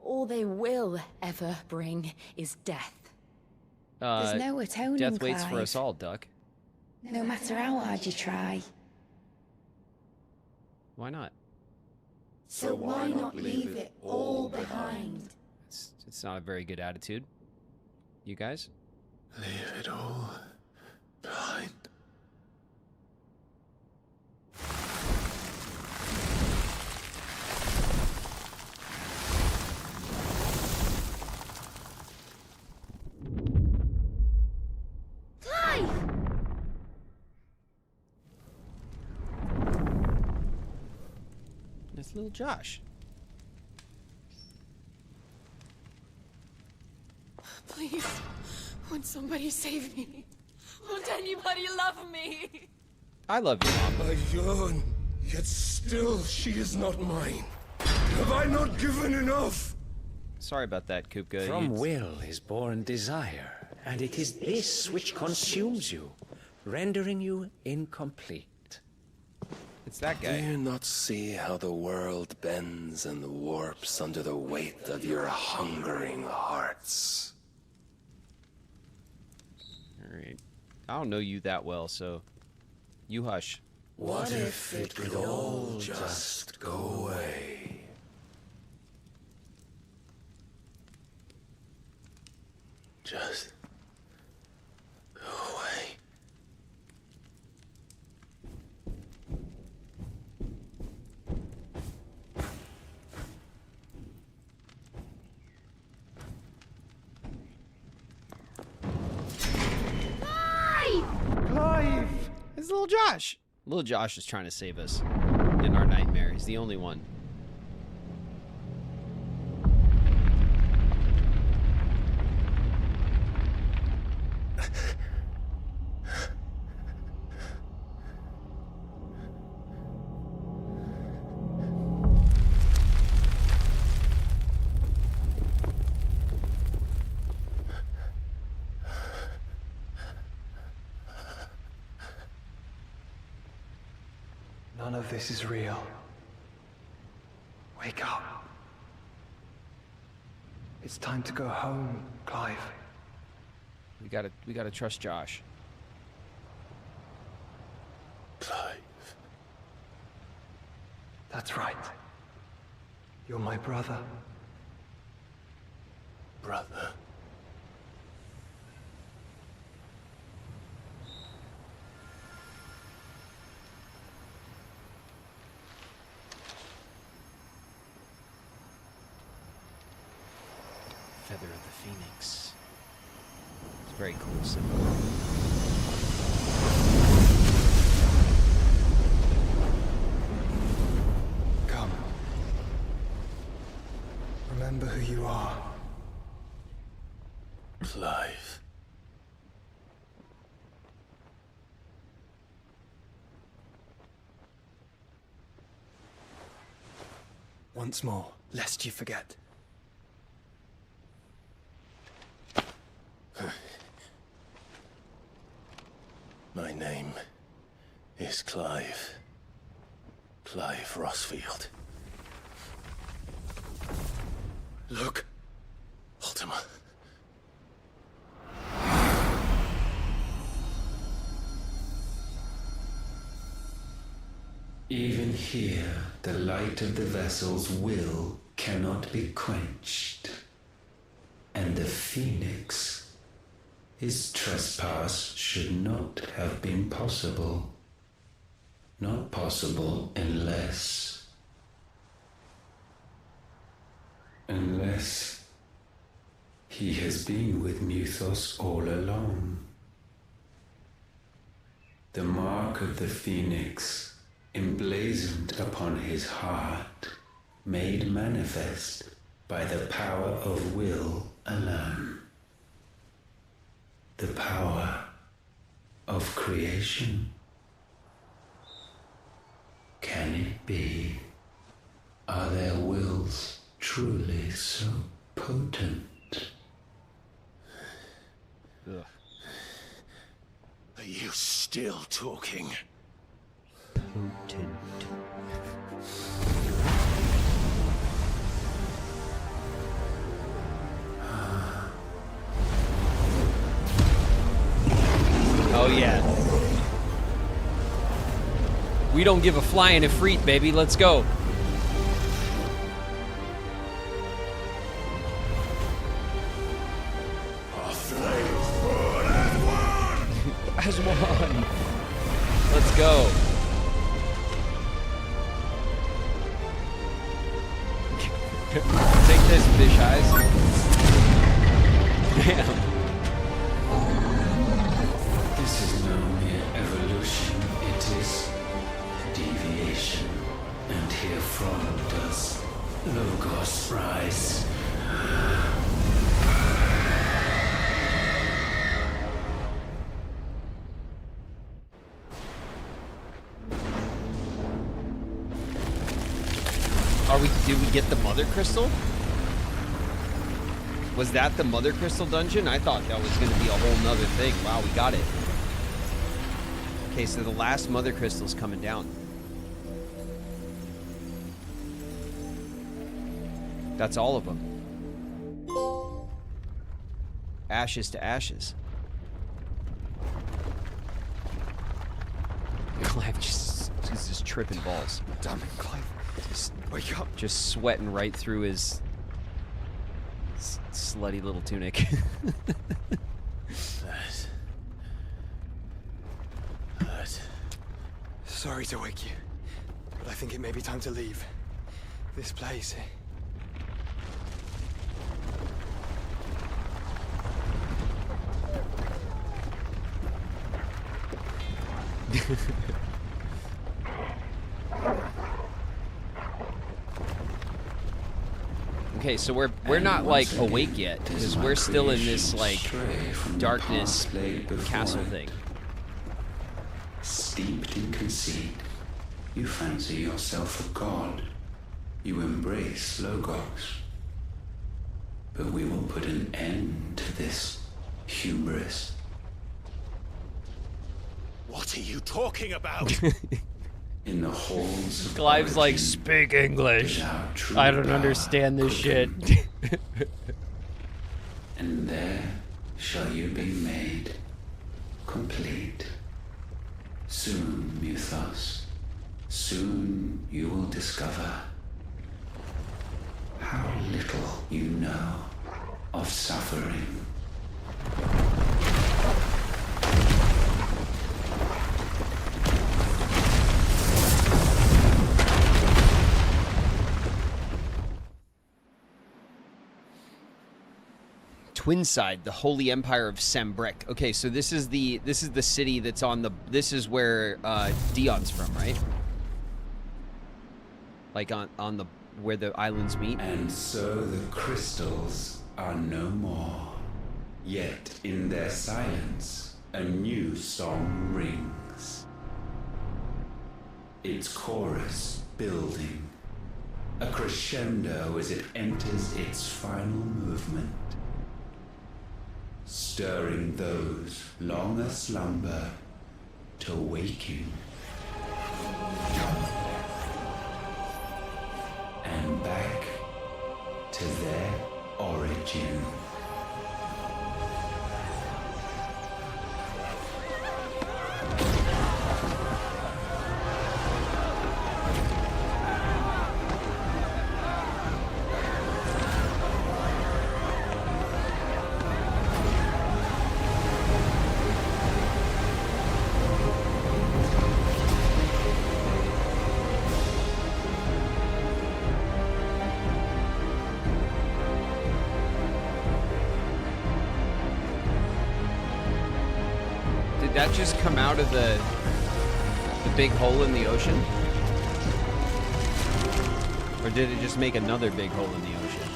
all they will ever bring, is death? There's no atoning, Death waits for Clive. us all, Duck. No matter how hard you try. Why not? So why not leave it all behind? It's not a very good attitude. You guys? Leave it all behind. Clive! It's little Josh. Please, won't somebody save me? Won't anybody love me? I love you, Mom. I yearn, yet still she is not mine. Have I not given enough? Sorry about that, Kupka. From will is born desire, and it is this which consumes you, rendering you incomplete. It's that Do guy. you not see how the world bends and warps under the weight of your hungering hearts? Alright. I don't know you that well, so you hush. What if it could all just go away? Just go away. Clive! It's little Josh. Little Josh is trying to save us in our nightmare. He's the only one. None of this is real. Wake up. It's time to go home, Clive. We gotta trust Josh. Clive. That's right. You're my brother. Brother. Feather of the Phoenix. It's a very cool symbol. Come. Remember who you are. Clive. once more, lest you forget. My name is Clive. Clive Rossfield. Look. Ultima. Even here, the light of the vessel's will cannot be quenched. And the Phoenix, his trespass should not have been possible. Not possible unless he has been with Muthos all along. The mark of the Phoenix, emblazoned upon his heart, made manifest by the power of will alone. The power of creation. Can it be? Are their wills truly so potent? Ugh. Are you still talking? Potent. Oh yeah. We don't give a flying a freak, baby. Let's go. As one. Let's go. Take this, fish eyes. Damn. This is no mere evolution, it is deviation. And herefrom does Logos rise. Did we get the Mother Crystal? Was that the Mother Crystal dungeon? I thought that was going to be a whole nother thing. Wow, we got it. Okay, so the last Mother Crystal's coming down. That's all of them. Ashes to ashes. Clive just tripping balls. Damn it, Clive. Just wake up. Just sweating right through his slutty little tunic. Sorry to wake you, but I think it may be time to leave this place. Okay, so we're not like awake yet because we're still in this like darkness castle thing. Steeped in conceit, you fancy yourself a god. You embrace Logos. But we will put an end to this hubris. What are you talking about? In the halls of Clive's like, origin, speak English. true I don't power understand this shit. And there shall you be made complete. Soon, Muthos, soon you will discover how little you know of suffering. Twinside, the Holy Empire of Sambrek. Okay, so this is the city that's on the. This is where Dion's from, right? Like on the where the islands meet. And so the crystals are no more. Yet in their silence, a new song rings. Its chorus building, a crescendo as it enters its final movement, stirring those long aslumber to waking, and back to their origin. Did that just come out of the big hole in the ocean? Or did it just make another big hole in the ocean?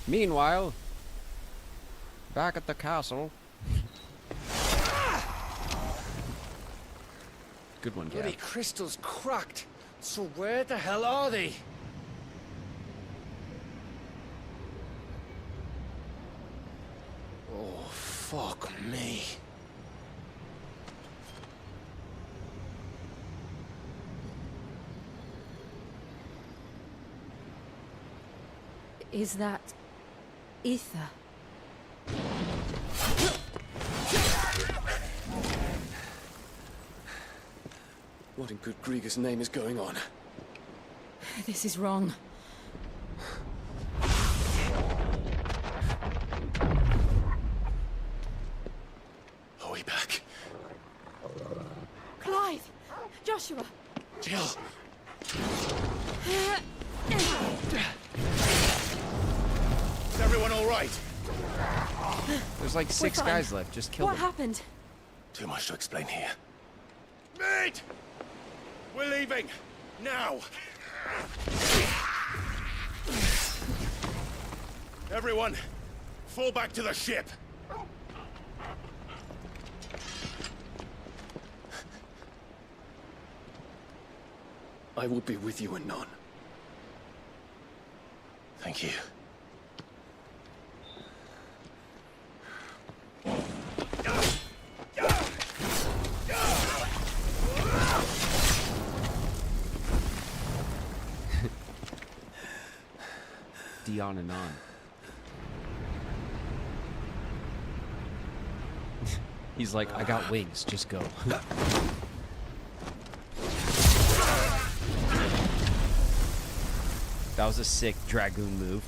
Meanwhile, back at the castle. Good one, Bloody Gav. crystal's cracked. So where the hell are they? Oh, fuck me. Is that ether? What in good Grieger's name is going on? This is wrong. Are we back? Clive! Joshua! Jill! Is everyone all right? There's like 6 fine. guys left. Just kill What them. happened? Too much to explain here. Mate! We're leaving! Now! Everyone, fall back to the ship! I will be with you anon. Thank you. Dion and on. He's like, I got wings, just go. That was a sick Dragoon move.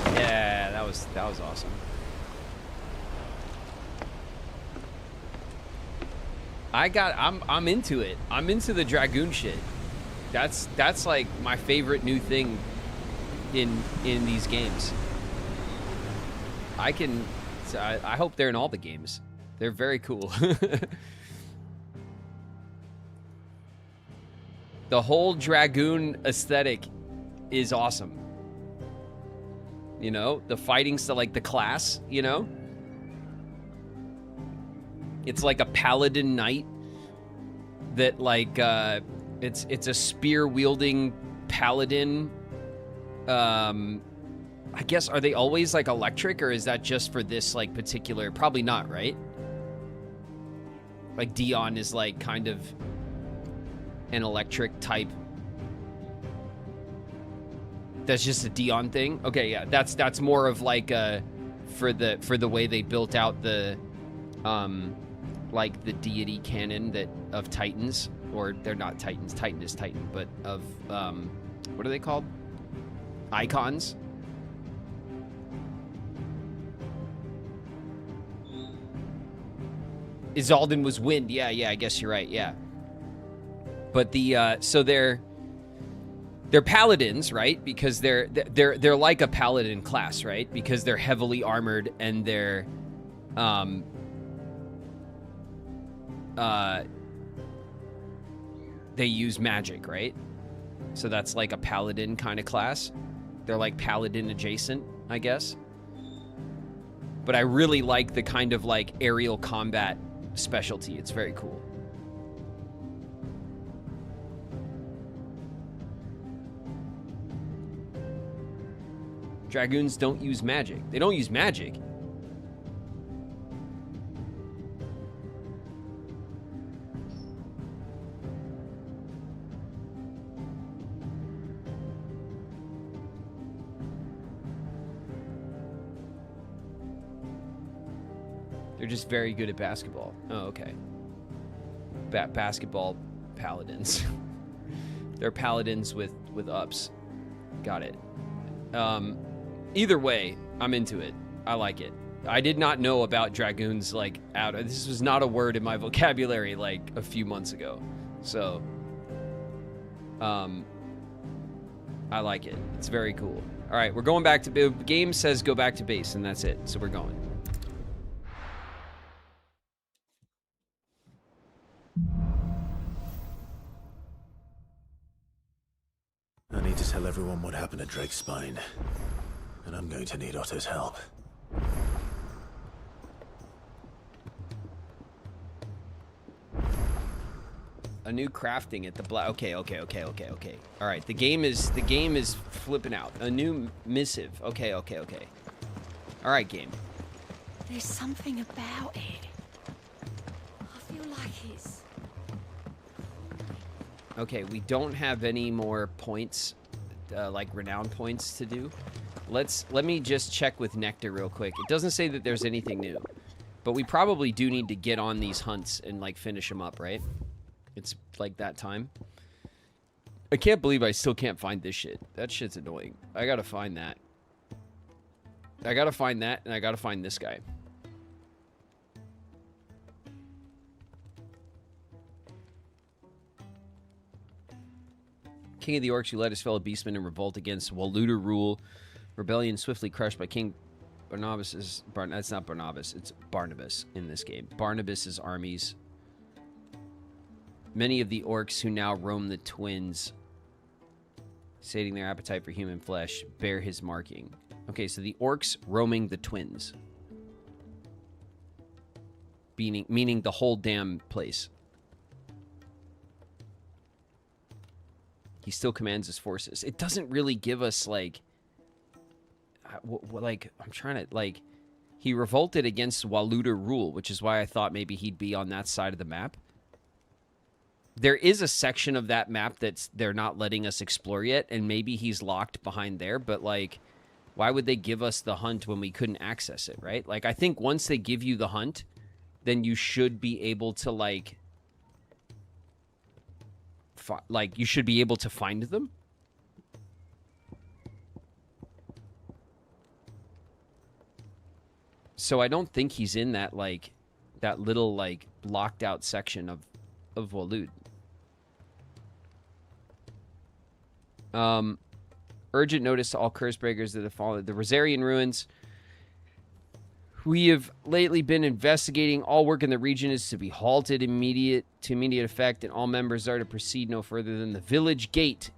Yeah, that was awesome. I'm into it. I'm into the Dragoon shit. That's like my favorite new thing in these games. I hope they're in all the games. They're very cool. The whole Dragoon aesthetic is awesome. You know, the fighting style, like the class, you know? It's like a paladin knight that like it's a spear wielding paladin. I guess, are they always like electric, or is that just for this like particular? Probably not, right? Like Dion is like kind of an electric type. That's just a Dion thing. Okay, yeah, that's more of like for the way they built out the like the deity canon that of Titans, or they're not Titans. Titan is Titan, but of what are they called? Icons. Isolden was wind. Yeah, I guess you're right. Yeah. But the so they're paladins, right? Because they're like a paladin class, right? Because they're heavily armored and they're they use magic, right? So that's like a paladin kind of class. They're like paladin adjacent, I guess. But I really like the kind of like aerial combat specialty. It's very cool. Dragoons don't use magic. They don't use magic. They're just very good at basketball. Oh, okay. Basketball paladins. They're paladins with ups. Got it. Either way, I'm into it. I like it. I did not know about dragoons like out. This was not a word in my vocabulary like a few months ago. So, I like it. It's very cool. All right, we're going back to the game says go back to base, and that's it. So we're going. I need to tell everyone what happened at Drake's Spine. And I'm going to need Otto's help. A new crafting at the black. Okay. All right, the game is flipping out. A new missive. Okay. All right, game. There's something about it. I feel like it's... Okay, we don't have any more points, like renown points to do. Let me just check with Nectar real quick. It doesn't say that there's anything new, but we probably do need to get on these hunts and like finish them up, right? It's like that time. I can't believe I still can't find this shit. That shit's annoying. I gotta find that. I gotta find that, and I gotta find this guy. King of the Orcs, who led his fellow beastmen in revolt against Waluda rule. Rebellion swiftly crushed by King Barnabas's... That's not Barnabas. It's Barnabas in this game. Barnabas's armies. Many of the orcs who now roam the Twins, sating their appetite for human flesh, bear his marking. Okay, so the orcs roaming the Twins. Meaning the whole damn place. He still commands his forces. It doesn't really give us, like... I'm trying to, like... He revolted against Waluda rule, which is why I thought maybe he'd be on that side of the map. There is a section of that map that's they're not letting us explore yet, and maybe he's locked behind there, but, like, why would they give us the hunt when we couldn't access it, right? Like, I think once they give you the hunt, then you should be able to, like... you should be able to find them. So I don't think he's in that, like, that little, like, locked out section of Walud. Urgent notice to all curse breakers that have fallen. The Rosarian ruins. We have lately been investigating. All work in the region is to be halted to immediate effect, and all members are to proceed no further than the village gate.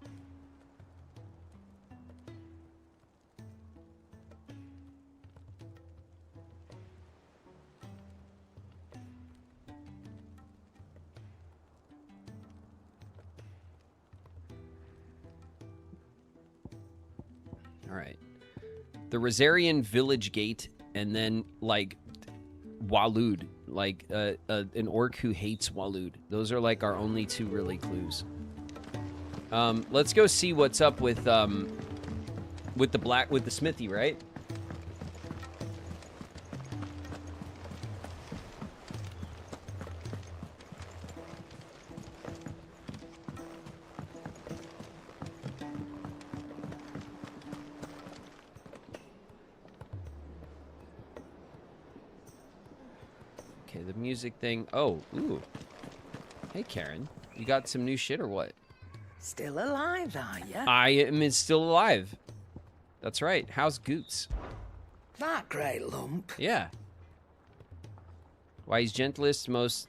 All right. The Rosarian village gate, and then, like, Walud. Like, an orc who hates Walud. Those are, like, our only two, really, clues. Let's go see what's up with the smithy, right? Music thing. Oh, ooh. Hey, Karen. You got some new shit or what? Still alive, are ya? I am still alive. That's right. How's Goots? That great lump. Yeah. Why, he's gentlest, most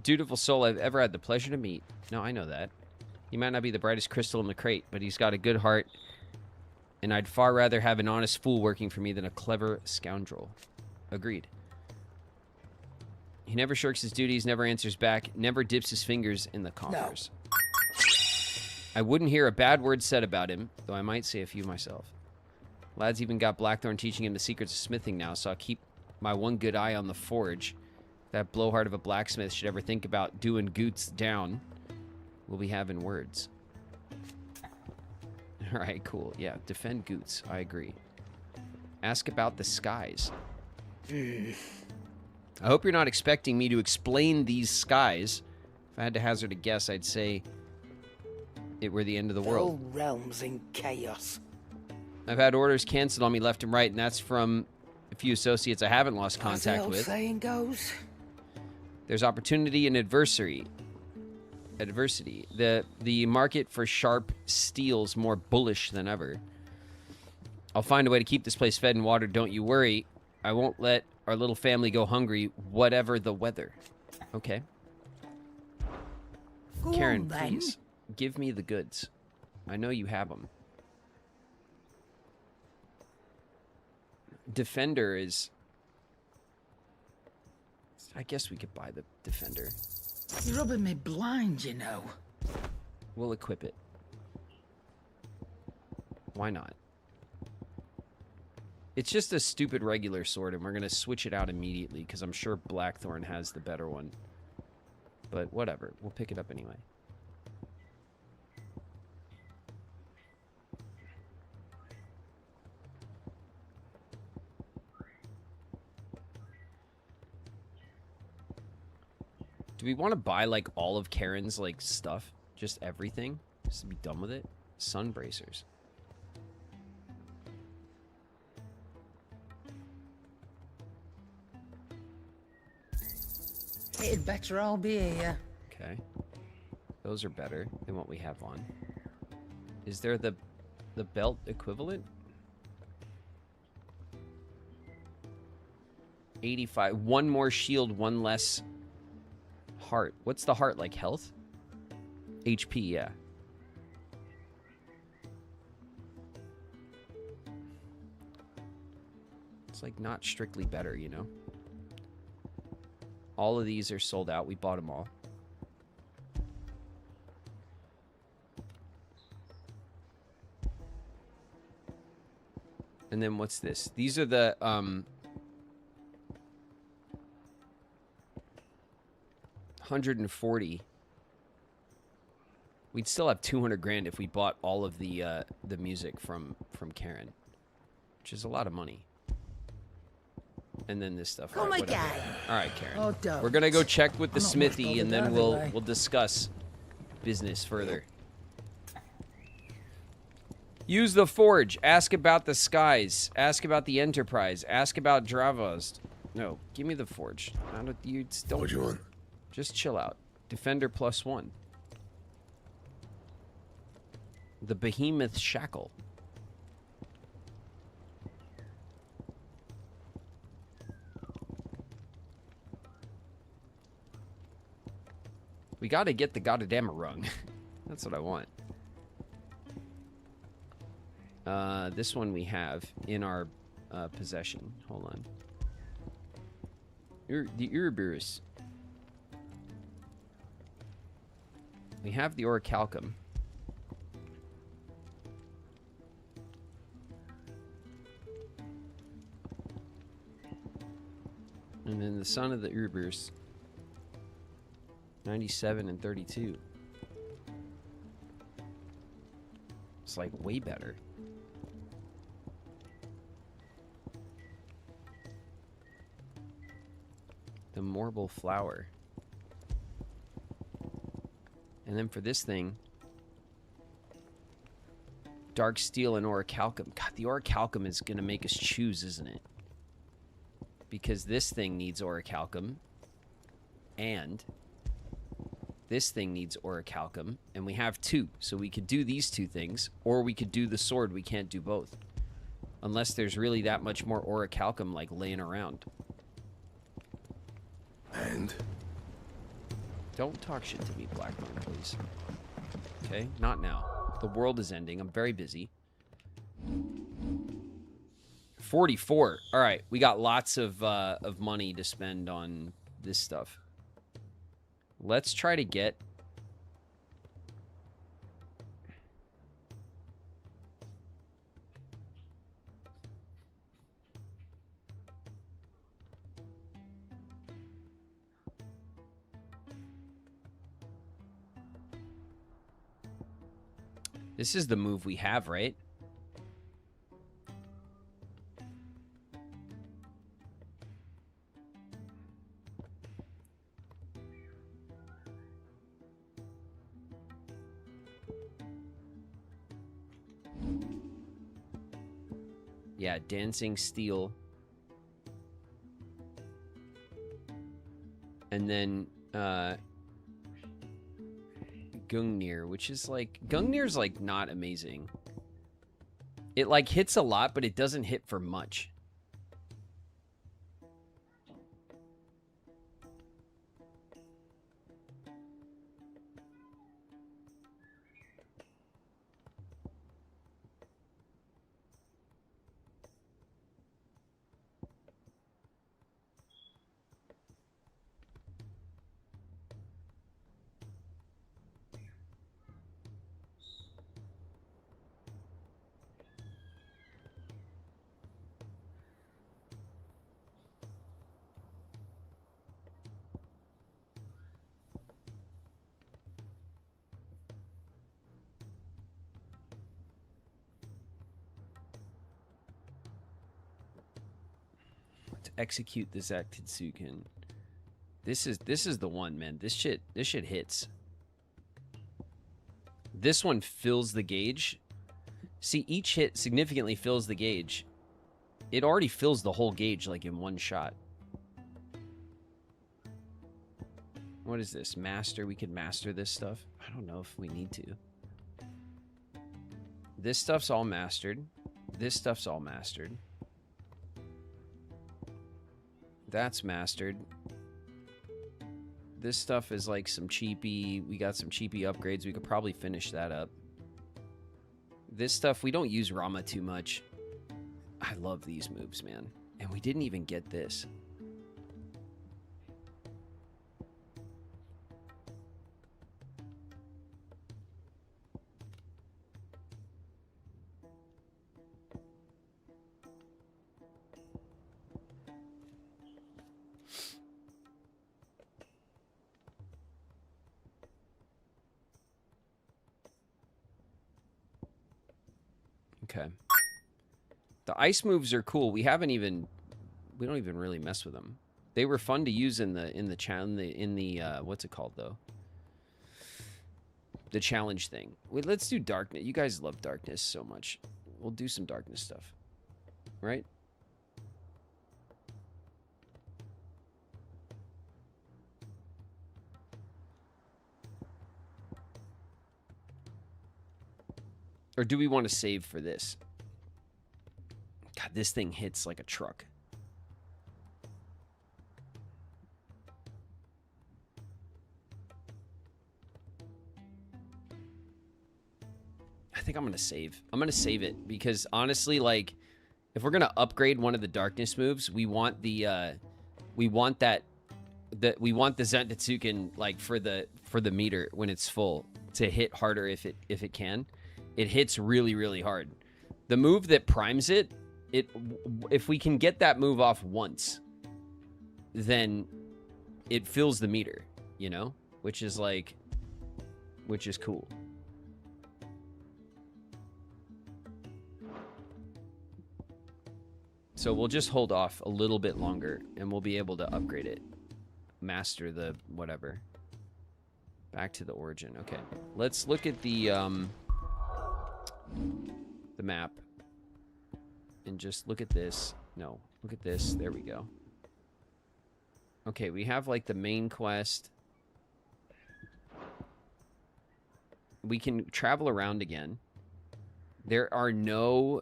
dutiful soul I've ever had the pleasure to meet. No, I know that. He might not be the brightest crystal in the crate, but he's got a good heart, and I'd far rather have an honest fool working for me than a clever scoundrel. Agreed. He never shirks his duties, never answers back, never dips his fingers in the coffers. No. I wouldn't hear a bad word said about him, though I might say a few myself. Lad's even got Blackthorn teaching him the secrets of smithing now, so I'll keep my one good eye on the forge. If that blowhard of a blacksmith should ever think about doing Goots down, we'll be having words. All right, cool. Yeah, defend Goots. I agree. Ask about the skies. I hope you're not expecting me to explain these skies. If I had to hazard a guess, I'd say it were the end of the world. Whole realms in chaos. I've had orders canceled on me left and right, and that's from a few associates I haven't lost contact with. As the old saying goes. There's opportunity and adversity. The market for sharp steel's more bullish than ever. I'll find a way to keep this place fed and watered, don't you worry. I won't let our little family go hungry, whatever the weather. Okay. Go Karen, on, then. please, give me the goods. I know you have them. Defender is... I guess we could buy the Defender. You're rubbing me blind, you know. We'll equip it. Why not? It's just a stupid regular sword, and we're going to switch it out immediately, because I'm sure Blackthorn has the better one. But whatever. We'll pick it up anyway. Do we want to buy, like, all of Karen's, like, stuff? Just everything? Just to be done with it? Sun bracers. It'd better all be here. Okay. Those are better than what we have on. Is there the belt equivalent? 85. One more shield, one less heart. What's the heart like? Health? HP, yeah. It's like not strictly better, you know? All of these are sold out. We bought them all. And then what's this? These are the 140. We'd still have 200 grand if we bought all of the music from Karen, which is a lot of money. And then this stuff. Oh, my whatever. God. All right, Karen. Oh, don't. We're gonna go check with the I'm not smithy, much and then bothered either way. we'll discuss business further. Use the forge. Ask about the skies. Ask about the Enterprise. Ask about Dravos. No, give me the forge. You don't. What do you want? Just chill out. Defender +1. The Behemoth Shackle. We gotta get the goddamn rung. That's what I want. This one we have in our possession. Hold on. The Ouroboros. We have the Orichalcum. And then the Son of the Ouroboros. 97 and 32. It's like way better. The Morble Flower. And then for this thing, Dark Steel and Orichalcum. God, the Orichalcum is going to make us choose, isn't it? Because this thing needs Orichalcum. And this thing needs Orichalcum. And we have two. So we could do these two things. Or we could do the sword. We can't do both. Unless there's really that much more Orichalcum, like, laying around. And? Don't talk shit to me, Blackthorn, please. Okay, not now. The world is ending. I'm very busy. 44. All right, we got lots of money to spend on this stuff. Let's try to get... This is the move we have, right? Yeah, Dancing Steel. And then, Gungnir, which is like... Gungnir's, like, not amazing. It, like, hits a lot, but it doesn't hit for much. Execute this Akatsuken. This is the one, man. This shit hits. This one fills the gauge. See, each hit significantly fills the gauge. It already fills the whole gauge like in one shot. What is this? Master? We could master this stuff? I don't know if we need to. This stuff's all mastered. This stuff's all mastered. That's mastered. This stuff is like some cheapy... We got some cheapy upgrades. We could probably finish that up. This stuff, we don't use Rama too much. I love these moves, man. And we didn't even get this. Okay. The ice moves are cool. We don't even really mess with them. They were fun to use in the what's it called though? The challenge thing. Wait, let's do darkness. You guys love darkness so much. We'll do some darkness stuff. Right? Or do we want to save for this? God, this thing hits like a truck. I think I'm going to save. I'm going to save it because honestly, like, if we're going to upgrade one of the darkness moves, we want the Zantetsuken, like, for the meter when it's full to hit harder if it can. It hits really, really hard. The move that primes it, if we can get that move off once, then it fills the meter, you know? Which is cool. So we'll just hold off a little bit longer and we'll be able to upgrade it. Master the whatever. Back to the origin. Okay. Let's look at the map and just look at this. No, look at this. There we go. Okay, we have like the main quest. We can travel around again. There are no...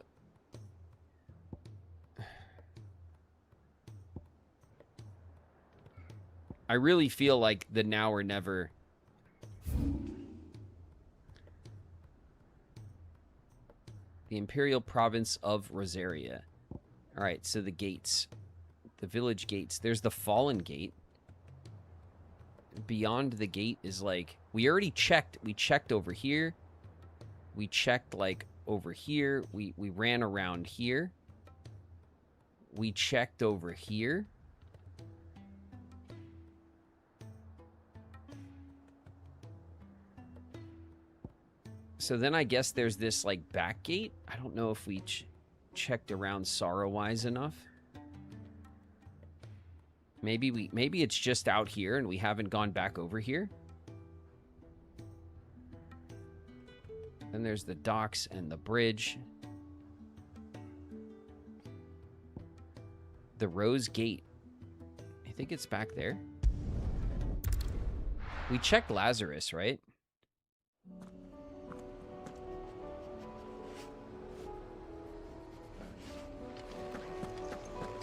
I really feel like the now or never... Imperial province of Rosaria. All right, so the gates. The village gates. There's the Fallen Gate. Beyond the gate is like... We already checked. We checked over here. We checked, like, over here. We ran around here. We checked over here. So then I guess there's this, like, back gate. I don't know if we checked around Sorrow-wise enough. Maybe it's just out here and we haven't gone back over here. Then there's the docks and the bridge. The Rose Gate. I think it's back there. We checked Lazarus, right?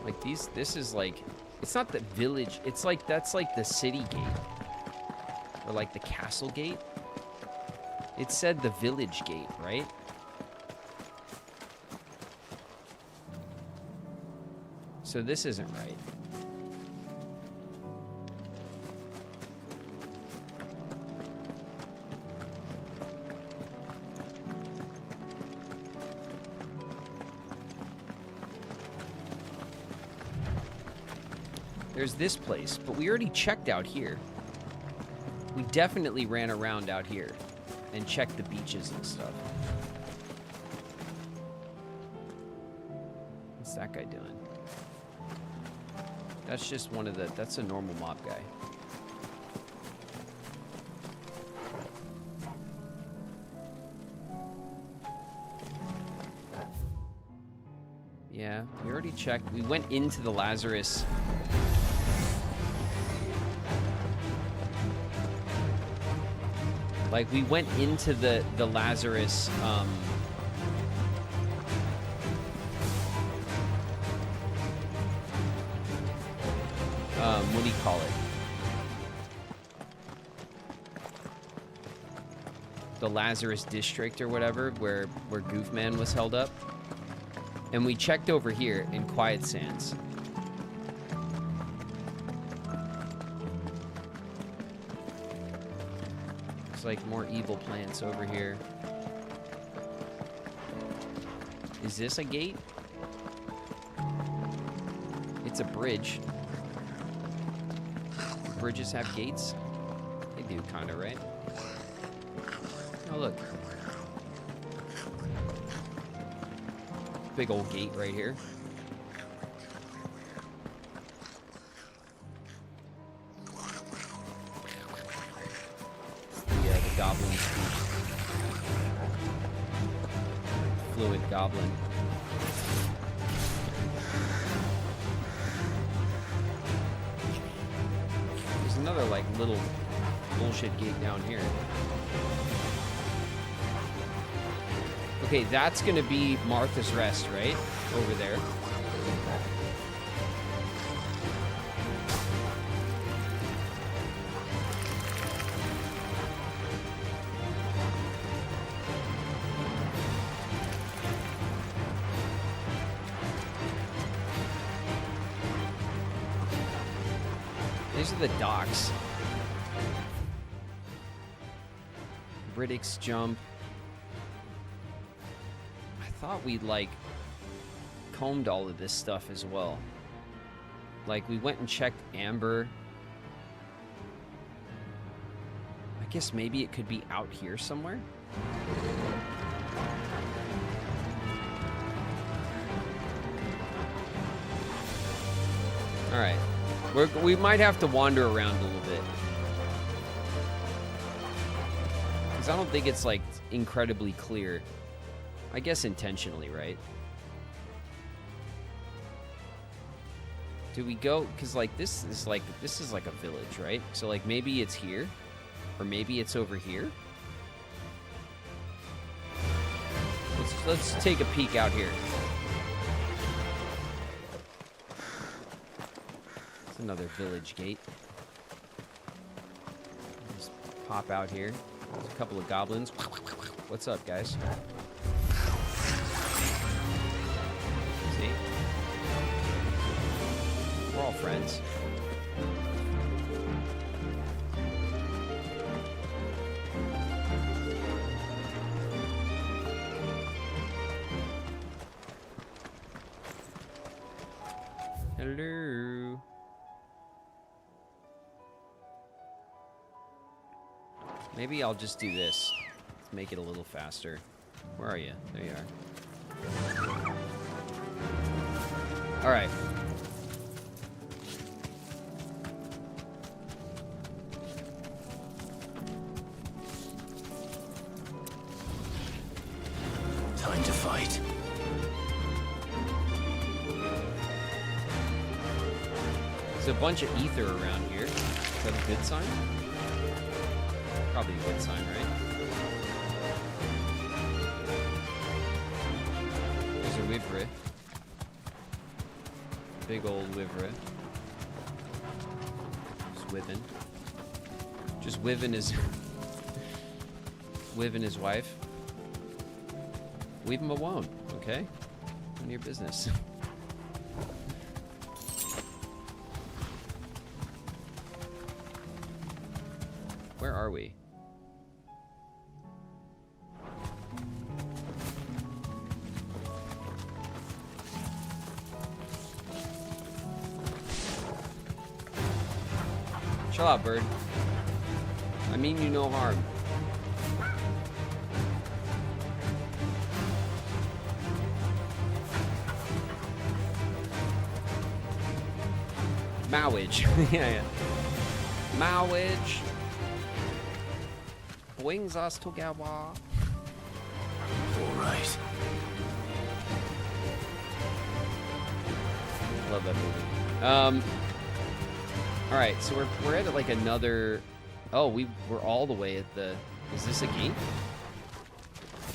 Like this is like, it's not the village. It's like, that's like the city gate. Or like the castle gate. It said the village gate, right? So this isn't right. There's this place, but we already checked out here. We definitely ran around out here and checked the beaches and stuff. What's that guy doing? That's just one of the... That's a normal mob guy. Yeah, we already checked. We went into the Lazarus... Like, we went into the Lazarus, what do you call it? The Lazarus district or whatever, where Goofman was held up. And we checked over here in Quiet Sands. Like more evil plants over here. Is this a gate? It's a bridge. Bridges have gates? They do, kind of, right? Oh, look. Big old gate right here. Goblin speech. Fluid goblin. There's another, like, little bullshit gate down here. Okay, that's gonna be Martha's Rest, right? Over there. These are the docks. Riddick's Jump. I thought we'd, like, combed all of this stuff as well. Like, we went and checked Amber. I guess maybe it could be out here somewhere. All right. We might have to wander around a little bit. Because I don't think it's, like, incredibly clear. I guess intentionally, right? Do we go? Because, like, this is like a village, right? So, like, maybe it's here. Or maybe it's over here. Let's take a peek out here. Another village gate. Just pop out here. There's a couple of goblins. What's up, guys? friends. Hello. Maybe I'll just do this. Make it a little faster. Where are you? There you are. All right. Time to fight. There's a bunch of ether around here. Is that a good sign? Probably a good sign, right? There's a Wivra. Big old Wivra. Just Wivin. Just Wivin his... Wivin his wife. Leave him alone, okay? None of your business. Where are we? Chill out, bird. I mean you no harm. Mowage. Yeah. Mowage. Brings us together. All right. Love that movie. All right, so we're at like another. Oh, we're all the way at the. Is this a gate?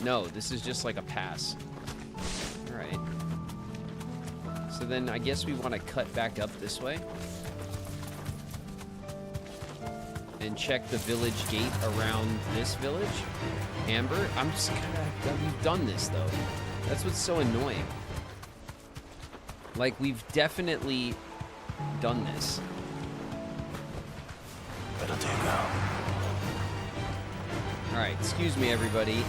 No, this is just like a pass. All right. So then I guess we want to cut back up this way. And check the village gate around this village. Amber, I'm just kind of... We've done this, though. That's what's so annoying. Like, we've definitely done this. Better take out. Alright, excuse me, everybody.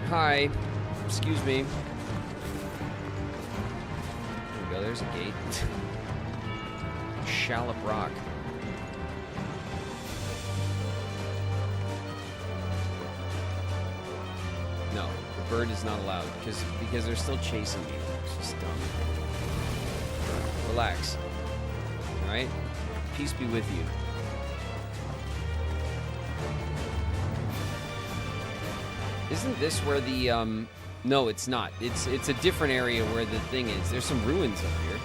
Hi. Excuse me. There we go. There's a gate. Shallop Rock. No, the bird is not allowed because they're still chasing me. It's just dumb. Relax. All right. Peace be with you. Isn't this where the, no, it's not. It's a different area where the thing is. There's some ruins over here.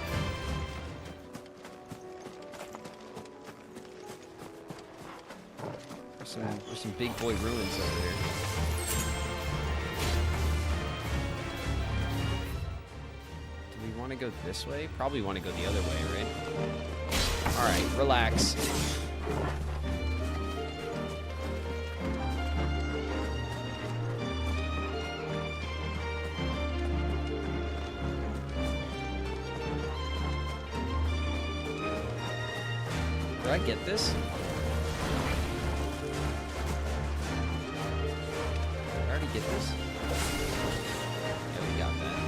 There's some big boy ruins over here. Do we want to go this way? Probably want to go the other way, right? All right, relax. Did I get this? Did I already get this? Yeah, we got that.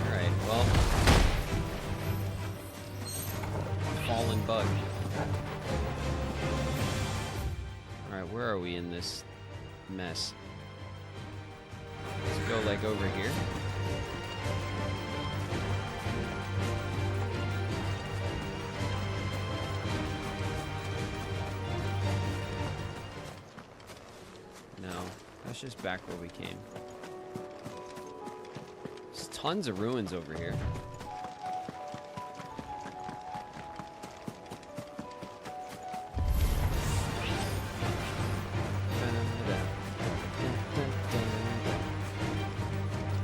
Alright, well... Fallen bug. Alright, where are we in this mess? Let's go like over here. No, that's just back where we came. There's tons of ruins over here.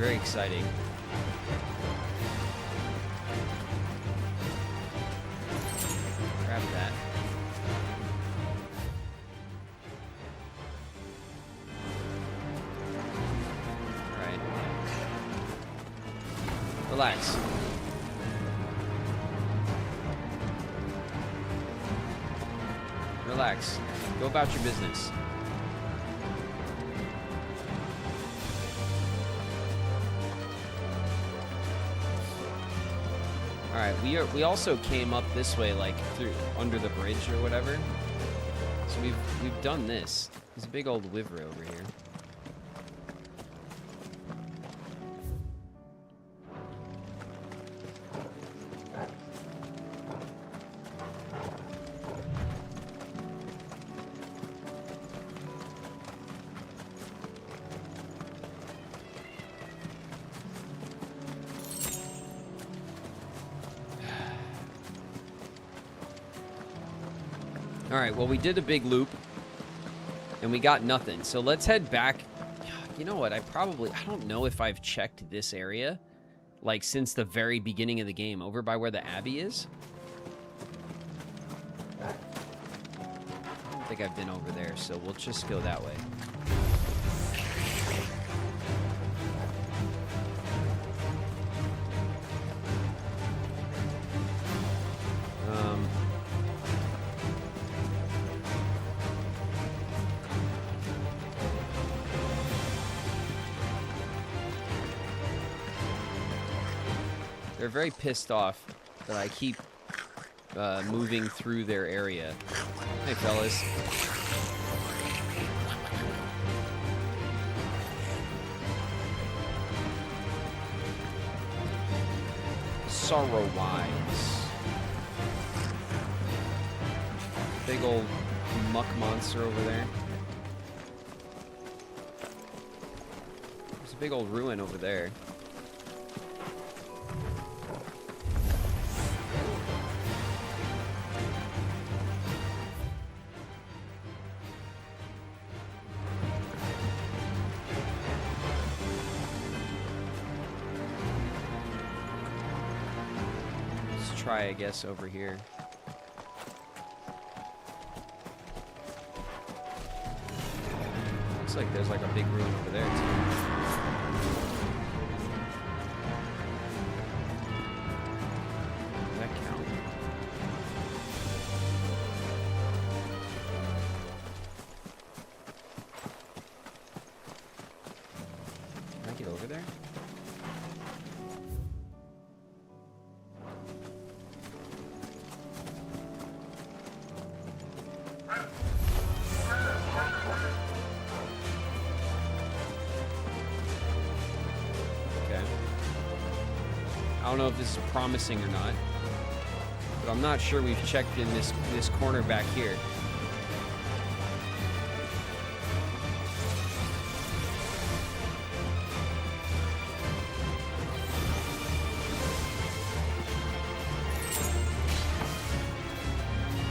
Very exciting. Grab that. Alright. Relax. Relax. Go about your business. Alright, we also came up this way, like through under the bridge or whatever. So we've done this. There's a big old wyvern over here. Alright, well, we did a big loop, and we got nothing. So let's head back. You know what? I don't know if I've checked this area, like, since the very beginning of the game, over by where the Abbey is. I don't think I've been over there, so we'll just go that way. They're very pissed off that I keep moving through their area. Hey, fellas. Sorrow wines. Big old muck monster over there. There's a big old ruin over there. Try, I guess, over here. Looks like there's like a big ruin over there too. Does that count? Can I get over there? I don't know if this is promising or not, but I'm not sure we've checked in this corner back here.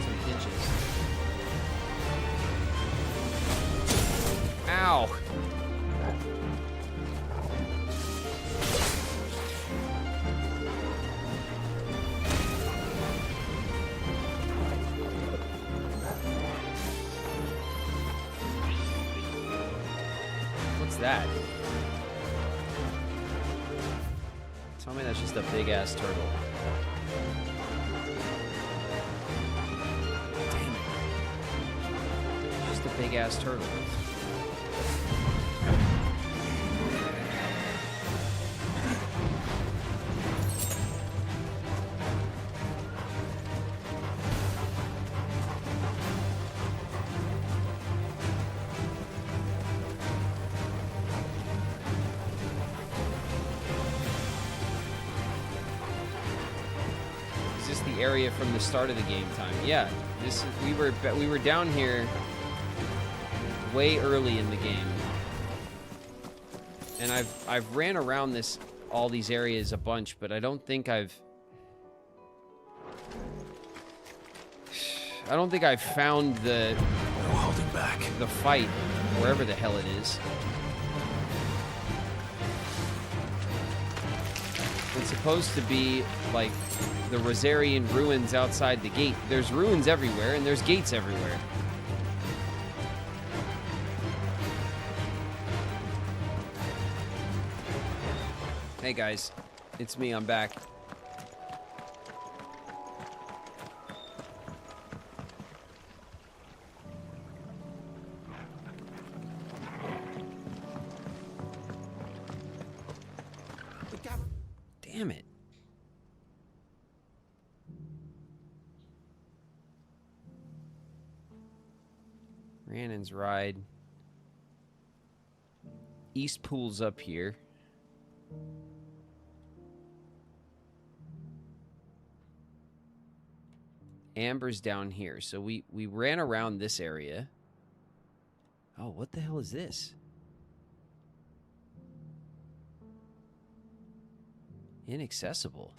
Some hinges. Ow! That? Tell me that's just a big ass turtle. Damn it. Just a big ass turtle. Area from the start of the game time. Yeah, this we were down here way early in the game, and I've ran around all these areas a bunch, but I don't think I've found the no holding back the fight wherever the hell it is. It's supposed to be like the Rosarian ruins outside the gate. There's ruins everywhere, and there's gates everywhere. Hey guys, it's me, I'm back. Damn it. Rannon's Ride. East Pool's up here. Amber's down here. So we ran around this area. Oh, what the hell is this? Inaccessible.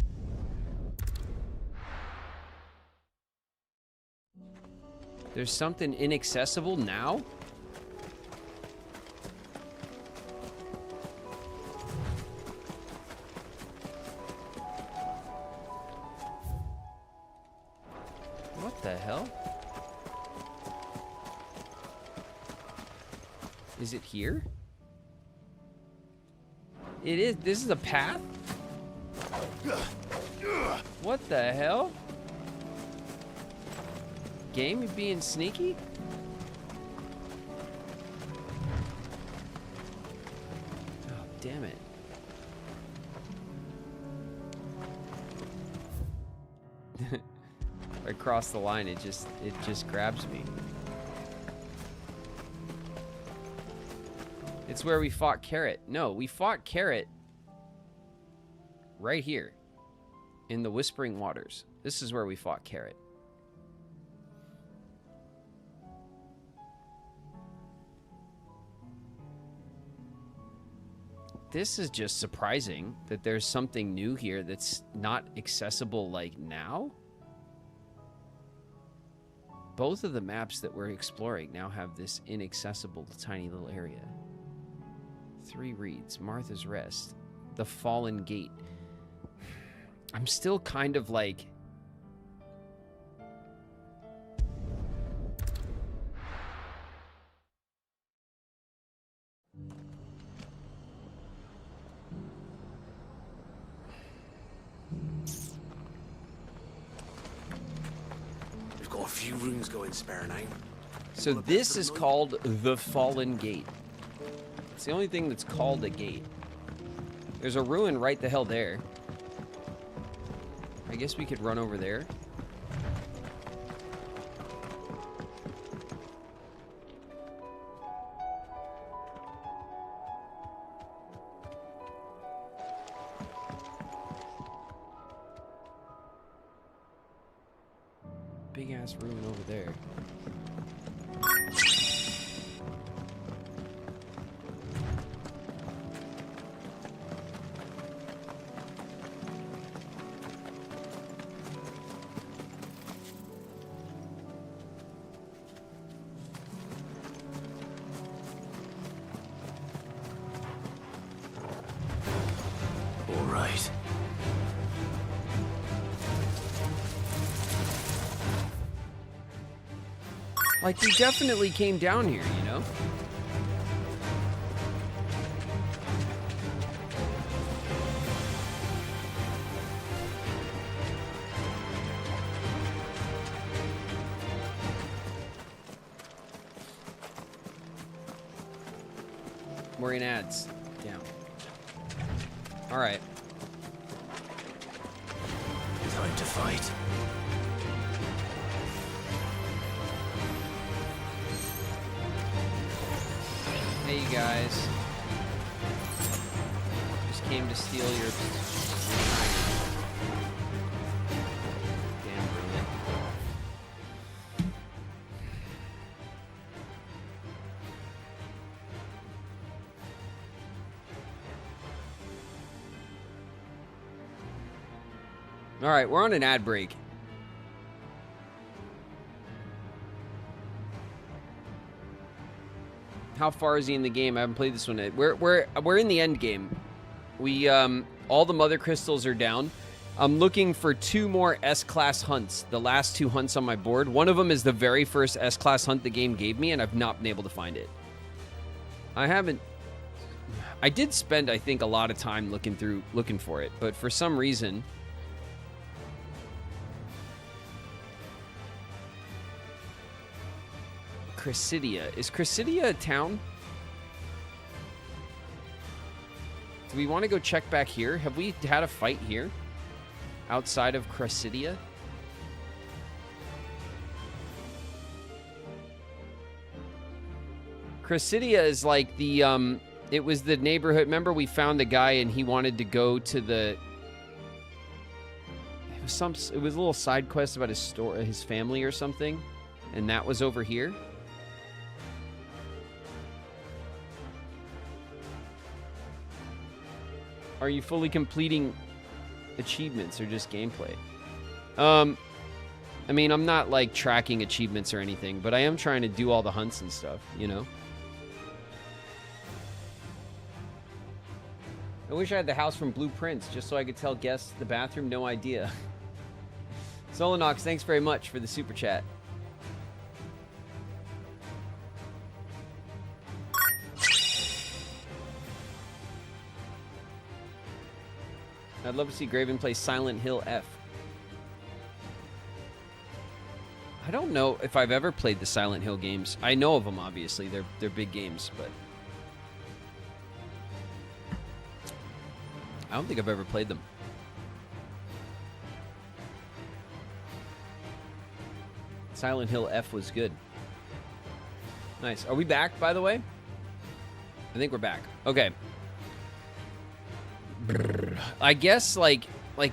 There's something inaccessible now? What the hell? Is it here? It is. This is a path? What the hell? Game, you being sneaky? Oh, damn it. If I cross the line, it just grabs me. It's where we fought Carrot. No, we fought Carrot right here in the Whispering Waters. This is where we fought Carrot. This is just surprising that there's something new here that's not accessible like now. Both of the maps that we're exploring now have this inaccessible tiny little area. 3 reads, Martha's Rest, the Fallen Gate. I'm still kind of like... We've got a few rooms going spare now. So this is called the Fallen Gate. It's the only thing that's called a gate. There's a ruin right the hell there. I guess we could run over there. Big ass ruin over there. Like, we definitely came down here, you know? We're in ads. Down. Alright. Time to fight. Hey, you guys. Just came to steal your... Damn brilliant. Alright, we're on an ad break. How far is he in the game? I haven't played this one yet. We're in the end game. We All the mother crystals are down. I'm looking for 2 more S-class hunts. The last 2 hunts on my board. One of them is the very first S-class hunt the game gave me, and I've not been able to find it. I did spend, I think, a lot of time looking for it, but for some reason... Chrysidia. Is Chrysidia a town? Do we want to go check back here? Have we had a fight here? Outside of Chrysidia? Chrysidia is like the, it was the neighborhood. Remember we found the guy and he wanted to go to the... It was a little side quest about his family or something. And that was over here. Are you fully completing achievements or just gameplay? I mean, I'm not like tracking achievements or anything, but I am trying to do all the hunts and stuff, you know? I wish I had the house from Blueprints just so I could tell guests the bathroom, no idea. Solanox, thanks very much for the super chat. I'd love to see Graven play Silent Hill F. I don't know if I've ever played the Silent Hill games. I know of them, obviously. They're big games, but... I don't think I've ever played them. Silent Hill F was good. Nice. Are we back, by the way? I think we're back. Okay. I guess, like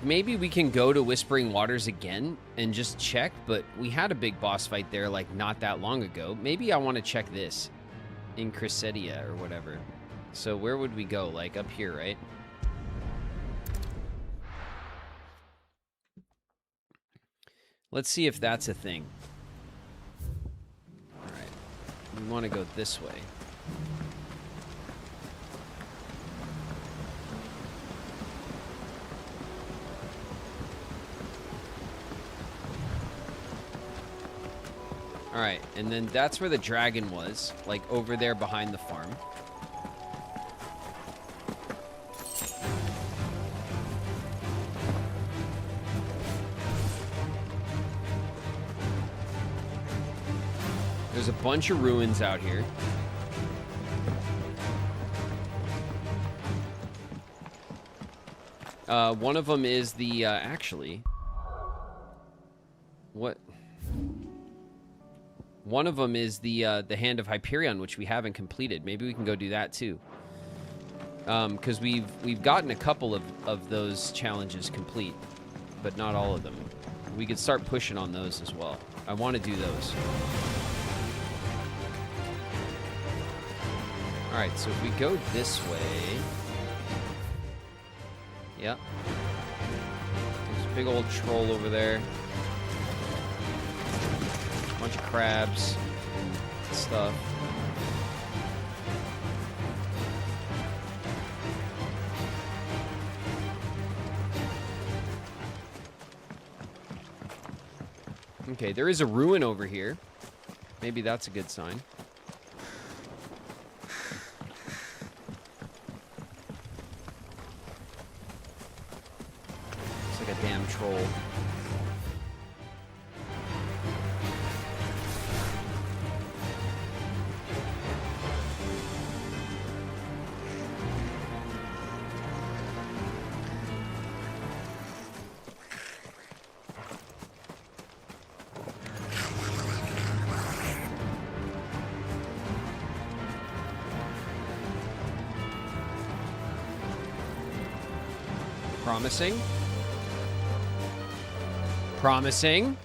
maybe we can go to Whispering Waters again and just check, but we had a big boss fight there, like, not that long ago. Maybe I want to check this in Chrysidia or whatever. So where would we go? Like, up here, right? Let's see if that's a thing. All right. We want to go this way. All right, and then that's where the dragon was, like over there behind the farm. There's a bunch of ruins out here. One of them is the, actually... What... One of them is the Hand of Hyperion, which we haven't completed. Maybe we can go do that too. Because we've gotten a couple of those challenges complete, but not all of them. We could start pushing on those as well. I want to do those. All right, so if we go this way, yeah, there's a big old troll over there. Bunch of crabs and stuff. Okay, there is a ruin over here. Maybe that's a good sign. It's like a damn troll. Promising. Promising.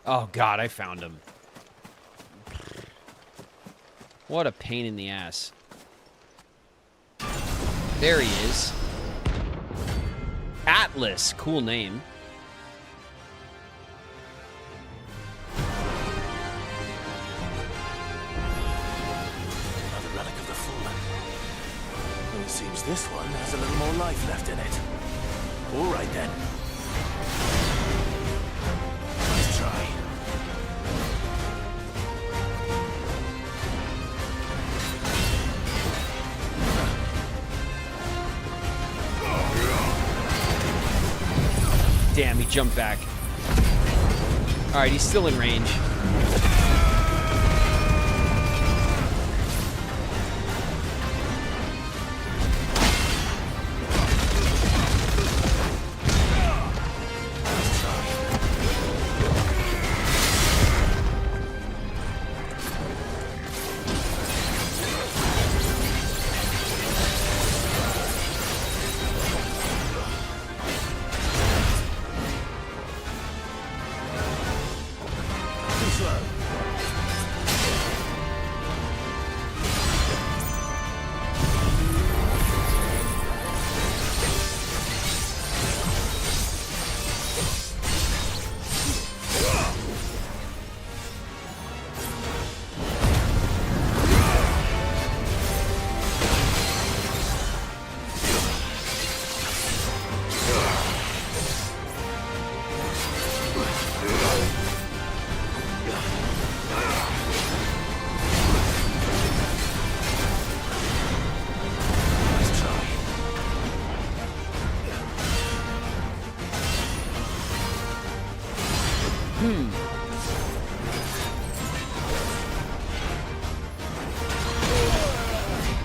Oh, God, I found him. What a pain in the ass. There he is. Atlas. Cool name. Seems this one has a little more life left in it. All right then. Let's try. Damn, he jumped back. All right, he's still in range.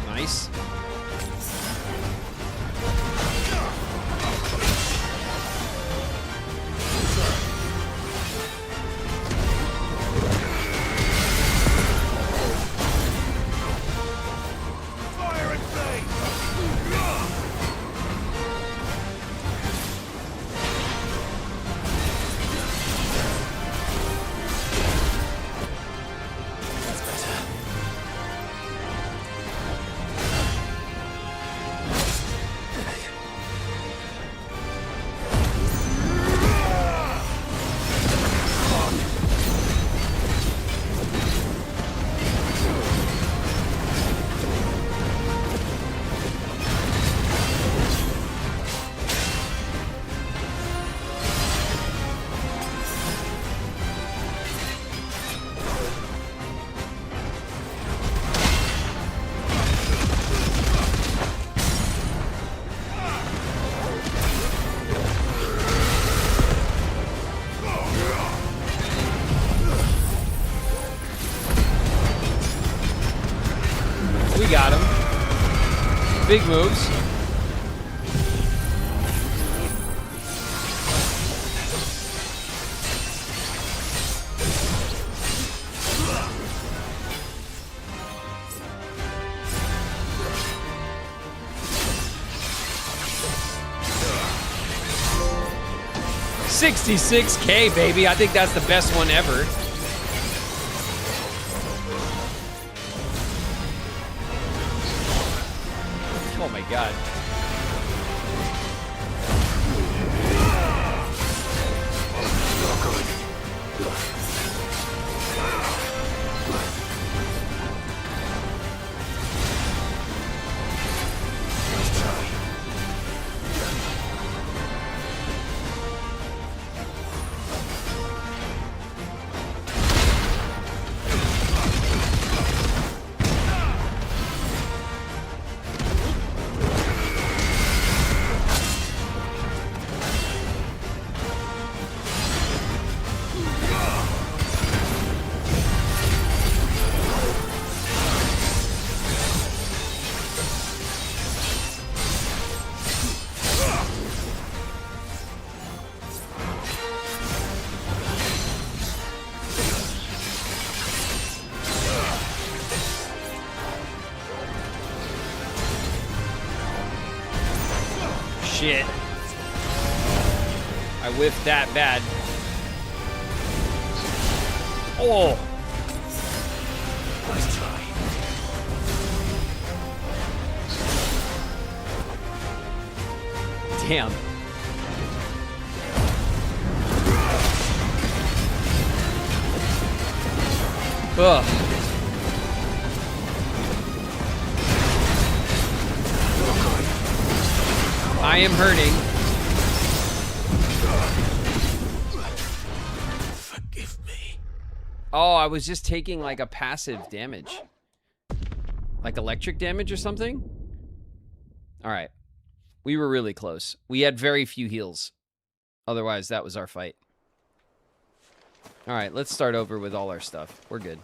Nice. Fire and flame! That's better. We got him. Big moves. $66K, baby. I think that's the best one ever. Oh my god. Shit. I whiffed that bad. Oh. Let's try. Damn. Ugh. I am hurting. Forgive me. Oh, I was just taking like a passive damage. Like electric damage or something? All right. We were really close. We had very few heals. Otherwise, that was our fight. All right, let's start over with all our stuff. We're good.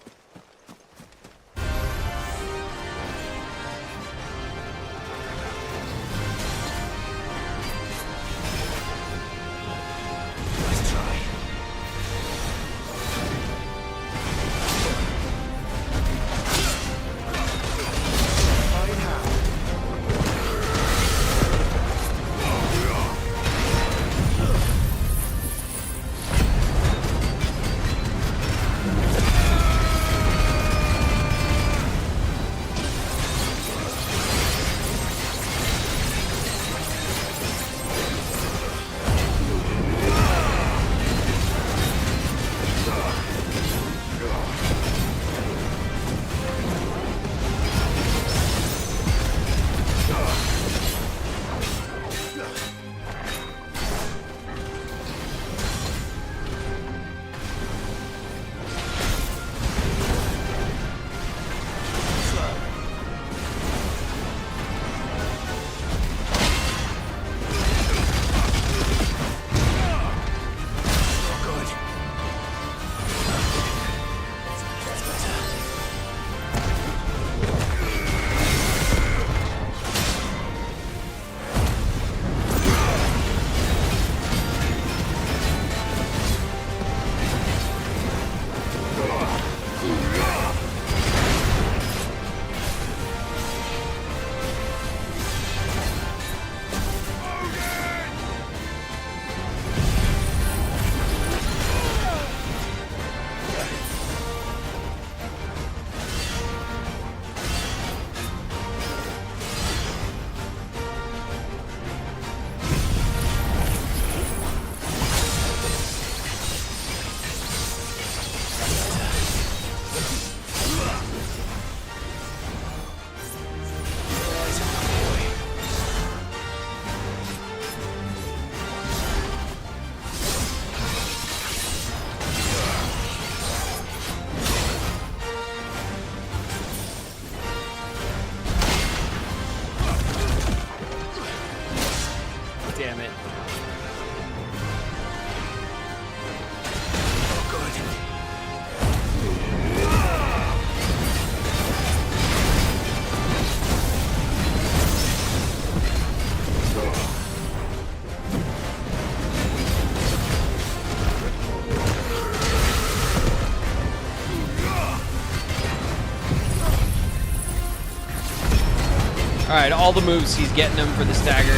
All right, all the moves, he's getting them for the stagger.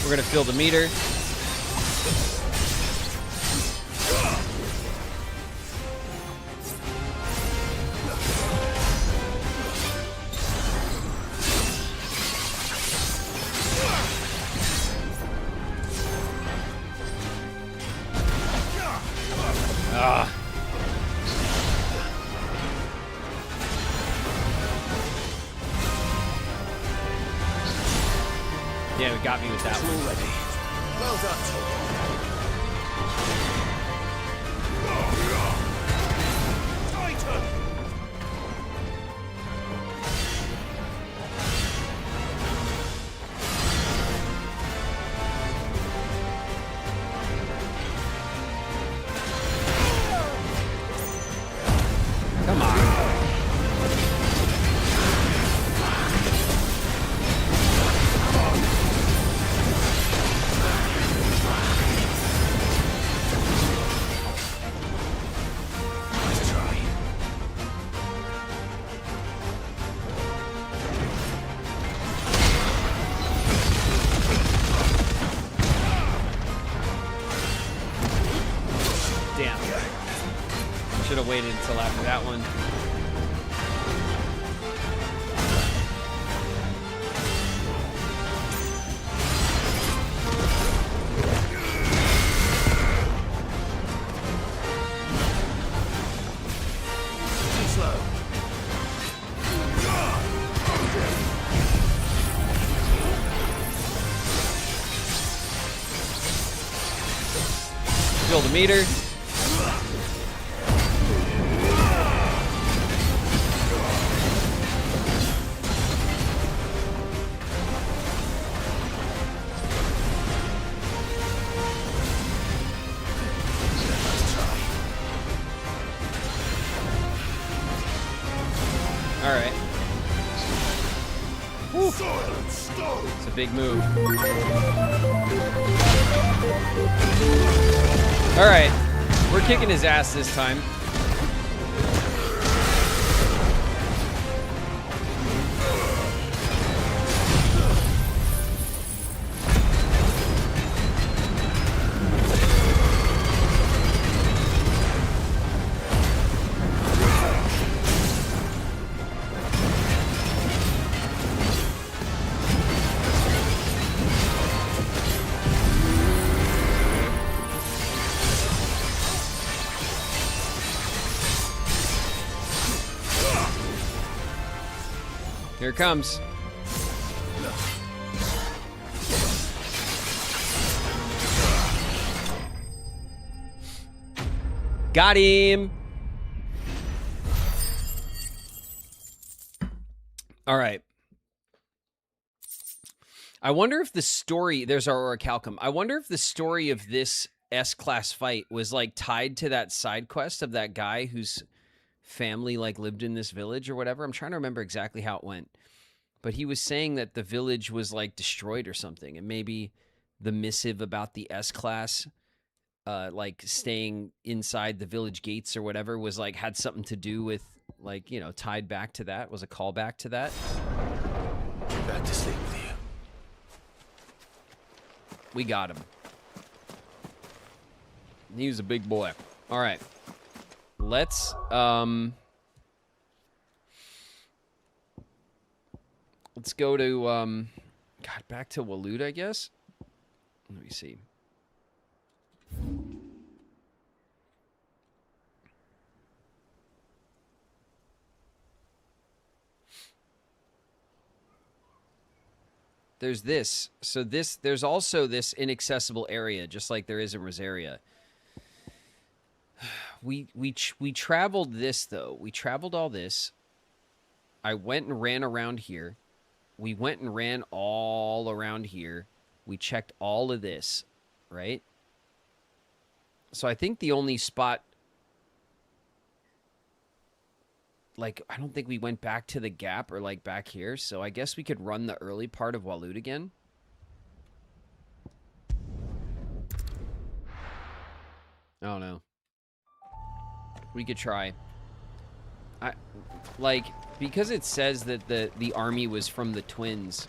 We're gonna fill the meter. Yeah, it got me with that one. Already. Well done. Come on. Damn. Should have waited until after that one. Too slow. Fill the meter. All right. It's a big move. All right. We're kicking his ass this time. Here it comes. Got him. All right. I wonder if the story, there's our orichalcum. I wonder if the story of this S-class fight was like tied to that side quest of that guy whose family like lived in this village or whatever. I'm trying to remember exactly how it went. But he was saying that the village was like destroyed or something. And maybe the missive about the S-class like staying inside the village gates or whatever was like had something to do with like, you know, tied back to that, was a callback to that. Back to sleep with you. We got him. He was a big boy. All right. Let's go to God, back to Waloed, I guess. Let me see. There's this. So there's also this inaccessible area, just like there is in Rosaria. We traveled this, though. We traveled all this. I went and ran around here. We went and ran all around here. We checked all of this, right? So I think the only spot... Like, I don't think we went back to the gap or, like, back here. So I guess we could run the early part of Waloed again. I don't know. We could try. Because it says that the army was from the twins,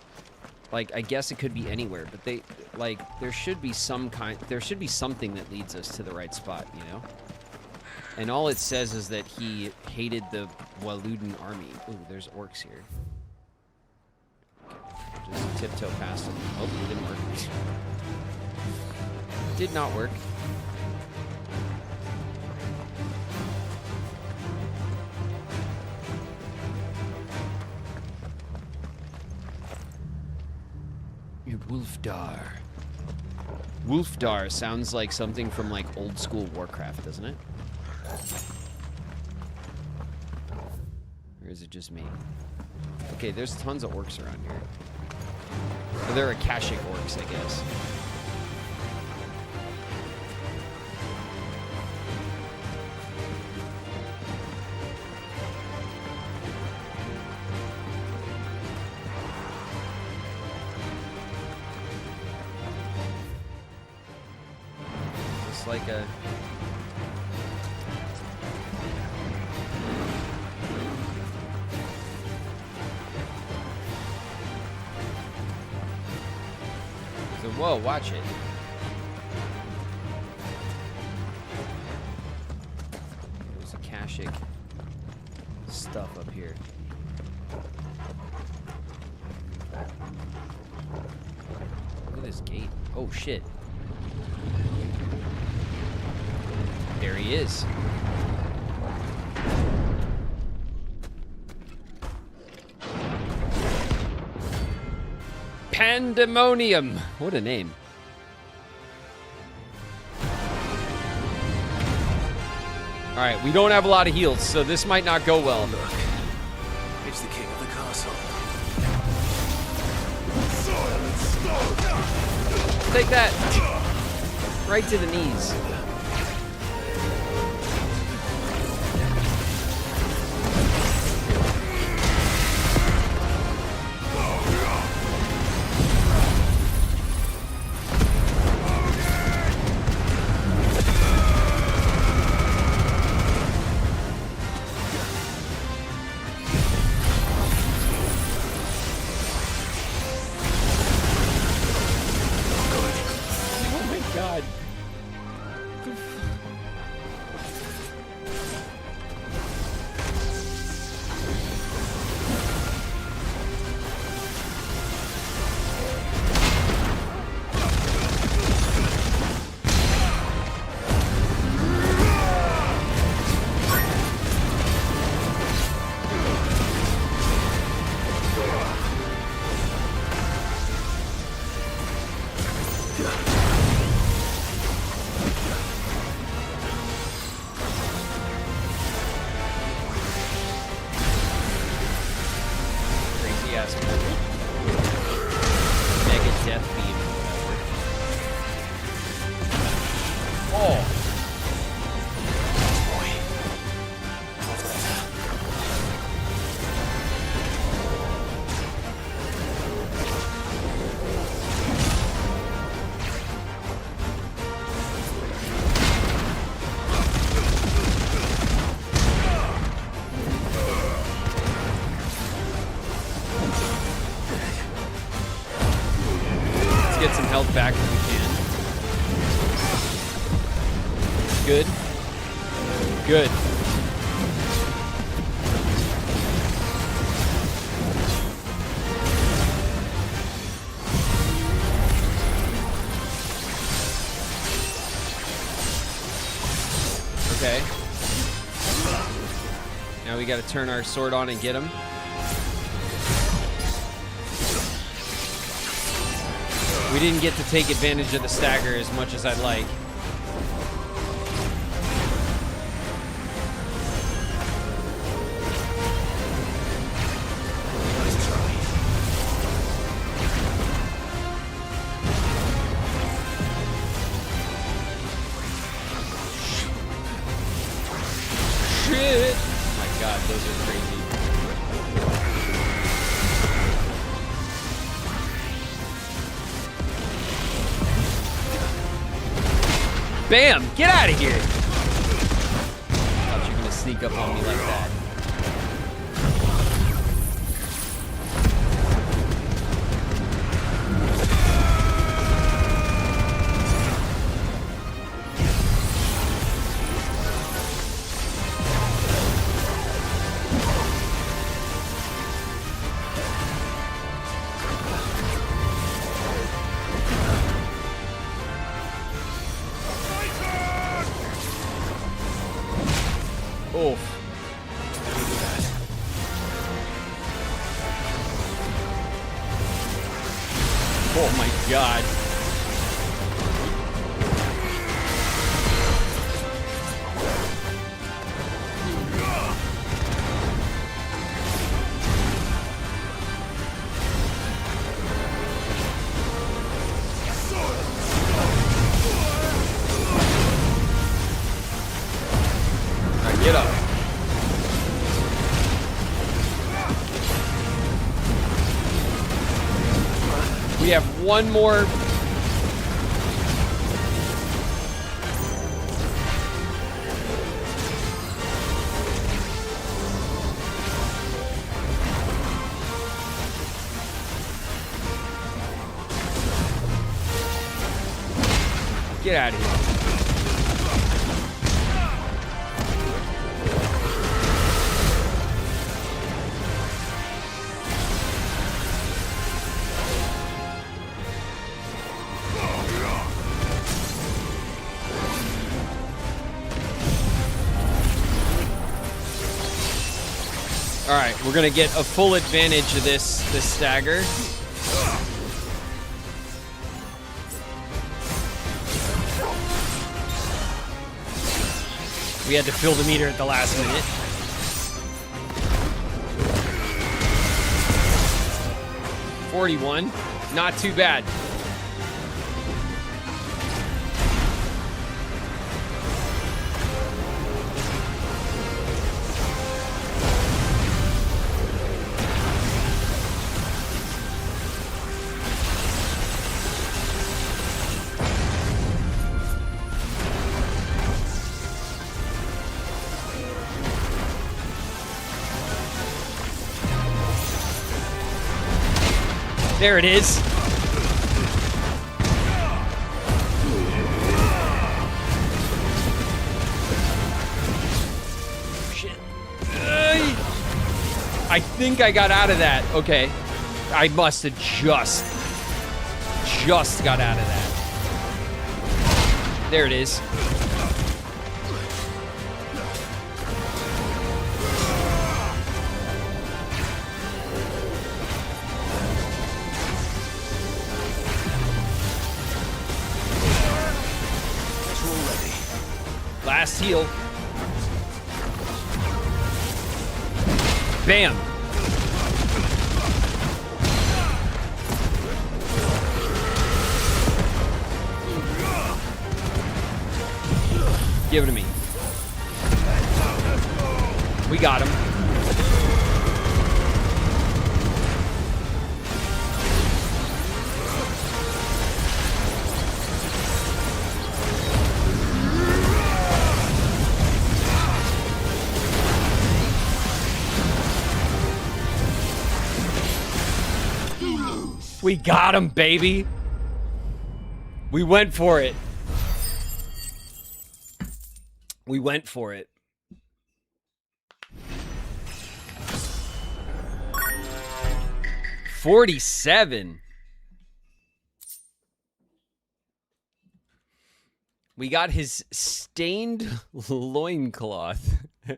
like, I guess it could be anywhere, but they, like, there should be something that leads us to the right spot, you know? And all it says is that he hated the Waloodan army. Ooh, there's orcs here. Just tiptoe past them. Oh, it didn't work. Did not work. Wolfdar. Wolfdar sounds like something from like old school Warcraft, doesn't it? Or is it just me? Okay, there's tons of orcs around here. Or they're Akashic orcs, I guess. Like a so whoa, watch it. There's Akashic stuff up here. Look at this gate. Oh shit. There he is. Pandemonium. What a name. All right, we don't have a lot of heals, so this might not go well. Look, it's the king of the castle. Take that. Right to the knees. Get some health back if we can. Good. Good. Okay. Now we got to turn our sword on and get him. We didn't get to take advantage of the stagger as much as I'd like. Shit! Oh my god, those are crazy. Bam! Get out of here! Thought you were gonna sneak up on me like that. Oof. Oh my god. Get up. We have one more. Get out of here. All right, we're gonna get a full advantage of this stagger. We We had to fill the meter at the last minute. $41. Not too bad. There it is. Shit. I think I got out of that. Okay. I must have just got out of that. There it is. Last heal. Bam. Give it to me. We got him. We got him, baby. We went for it. We went for it. $47. We got his stained loincloth. All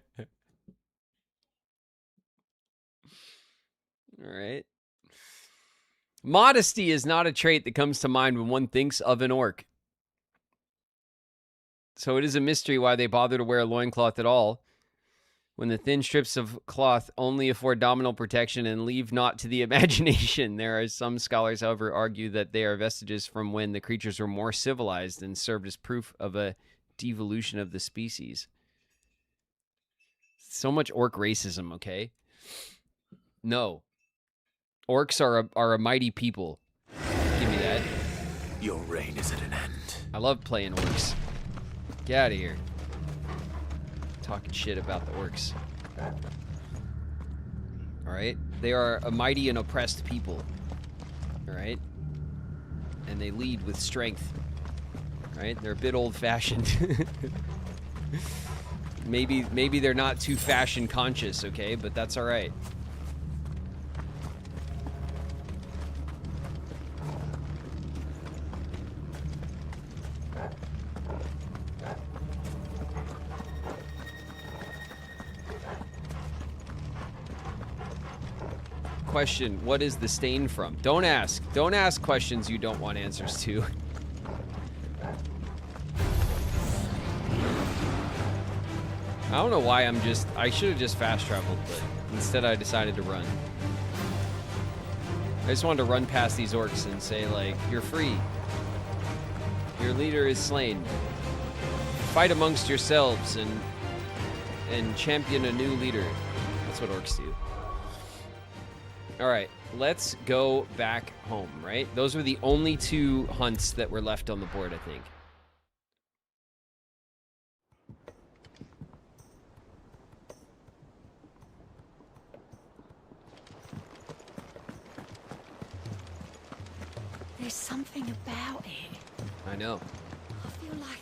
right. Modesty is not a trait that comes to mind when one thinks of an orc. So it is a mystery why they bother to wear a loincloth at all, when the thin strips of cloth only afford nominal protection and leave naught to the imagination. There are some scholars, however, argue that they are vestiges from when the creatures were more civilized and served as proof of a devolution of the species. So much orc racism, okay? No. Orcs are a mighty people. Give me that. Your reign is at an end. I love playing orcs. Get out of here. Talking shit about the orcs. Alright? They are a mighty and oppressed people. Alright? And they lead with strength. Right? They're a bit old-fashioned. Maybe they're not too fashion conscious, okay? But that's alright. Question, what is the stain from? Don't ask. Don't ask questions you don't want answers to. I don't know why I should have just fast traveled, but instead I decided to run. I just wanted to run past these orcs and say, like, you're free. Your leader is slain. Fight amongst yourselves and champion a new leader. That's what orcs do. All right, let's go back home, right? Those were the only two hunts that were left on the board, I think. There's something about it. I know. I feel like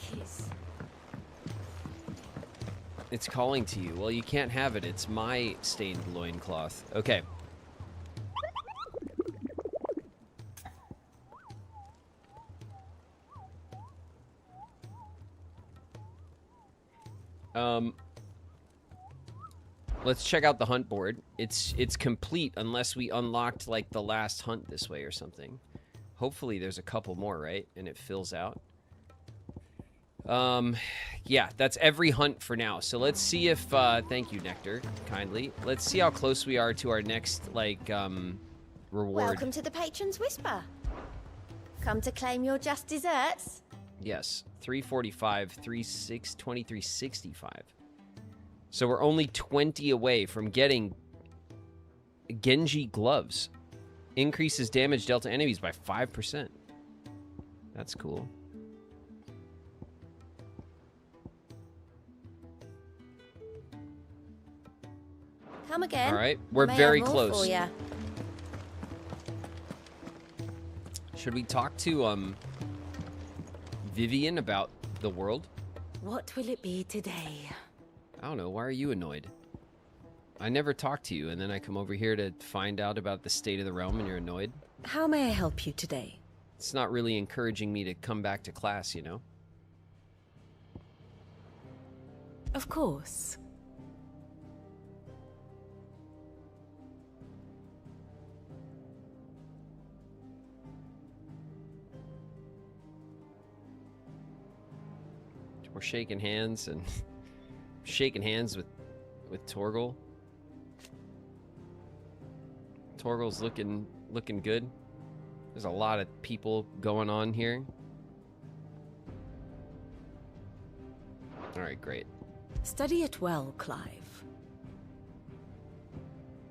It's calling to you. Well, you can't have it. It's my stained loincloth. Okay. Let's check out the hunt board. It's complete unless we unlocked like the last hunt this way or something. Hopefully there's a couple more, right? And it fills out. Yeah, that's every hunt for now. So let's see if, thank you, Nectar, kindly. Let's see how close we are to our next, like, reward. Welcome to the Patron's Whisper. Come to claim your just desserts? Yes, 345, 2365. So we're only 20 away from getting Genji gloves. Increases damage dealt to enemies by 5%. That's cool. Come again. All right, we're May very have more close. for ya. Should we talk to Vivian about the world? What will it be today? I don't know. Why are you annoyed? I never talk to you, and then I come over here to find out about the state of the realm, and you're annoyed? How may I help you today? It's not really encouraging me to come back to class, you know? Of course. We're shaking hands and shaking hands with Torgal. Torgal's looking good. There's a lot of people going on here. All right, great. Study it well, Clive.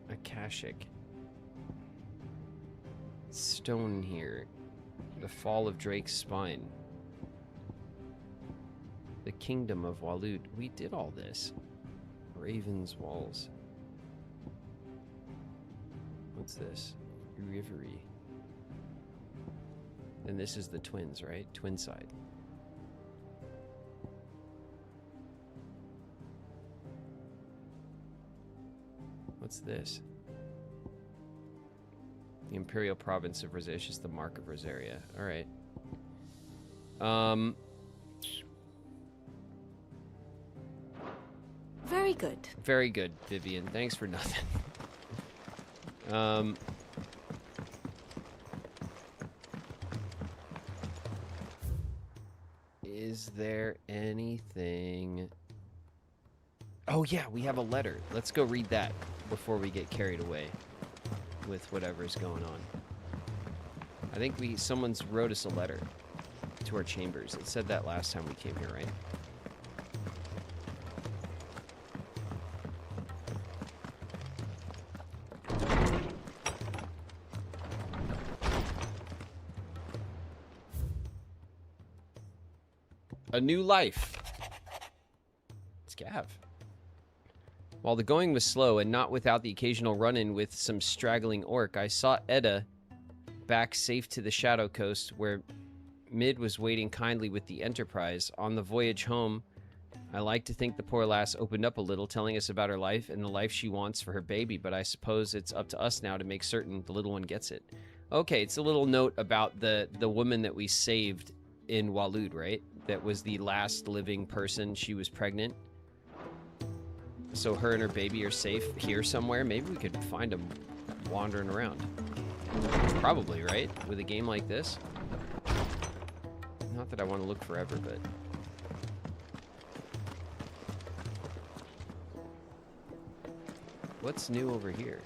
Akashic. Stone here. The fall of Drake's spine. The kingdom of Walud. We did all this. Raven's walls. What's this? Rivery. And this is the twins, right? Twin side. What's this? The Imperial Province of Rosacea, the Mark of Rosaria. All right. Very good. Very good, Vivian. Thanks for nothing. Is there anything... Oh yeah, we have a letter. Let's go read that before we get carried away with whatever's going on. I think someone's wrote us a letter to our chambers. It said that last time we came here, right? A new life. It's Gav. While the going was slow and not without the occasional run-in with some straggling orc, I saw Edda back safe to the Shadow Coast, where Mid was waiting kindly with the Enterprise. On the voyage home, I like to think the poor lass opened up a little, telling us about her life and the life she wants for her baby, but I suppose it's up to us now to make certain the little one gets it. Okay, it's a little note about the woman that we saved in Walud, right? That was the last living person. She was pregnant. So her and her baby are safe here somewhere. Maybe we could find them wandering around. Probably, right? With a game like this. Not that I want to look forever, but... What's new over here?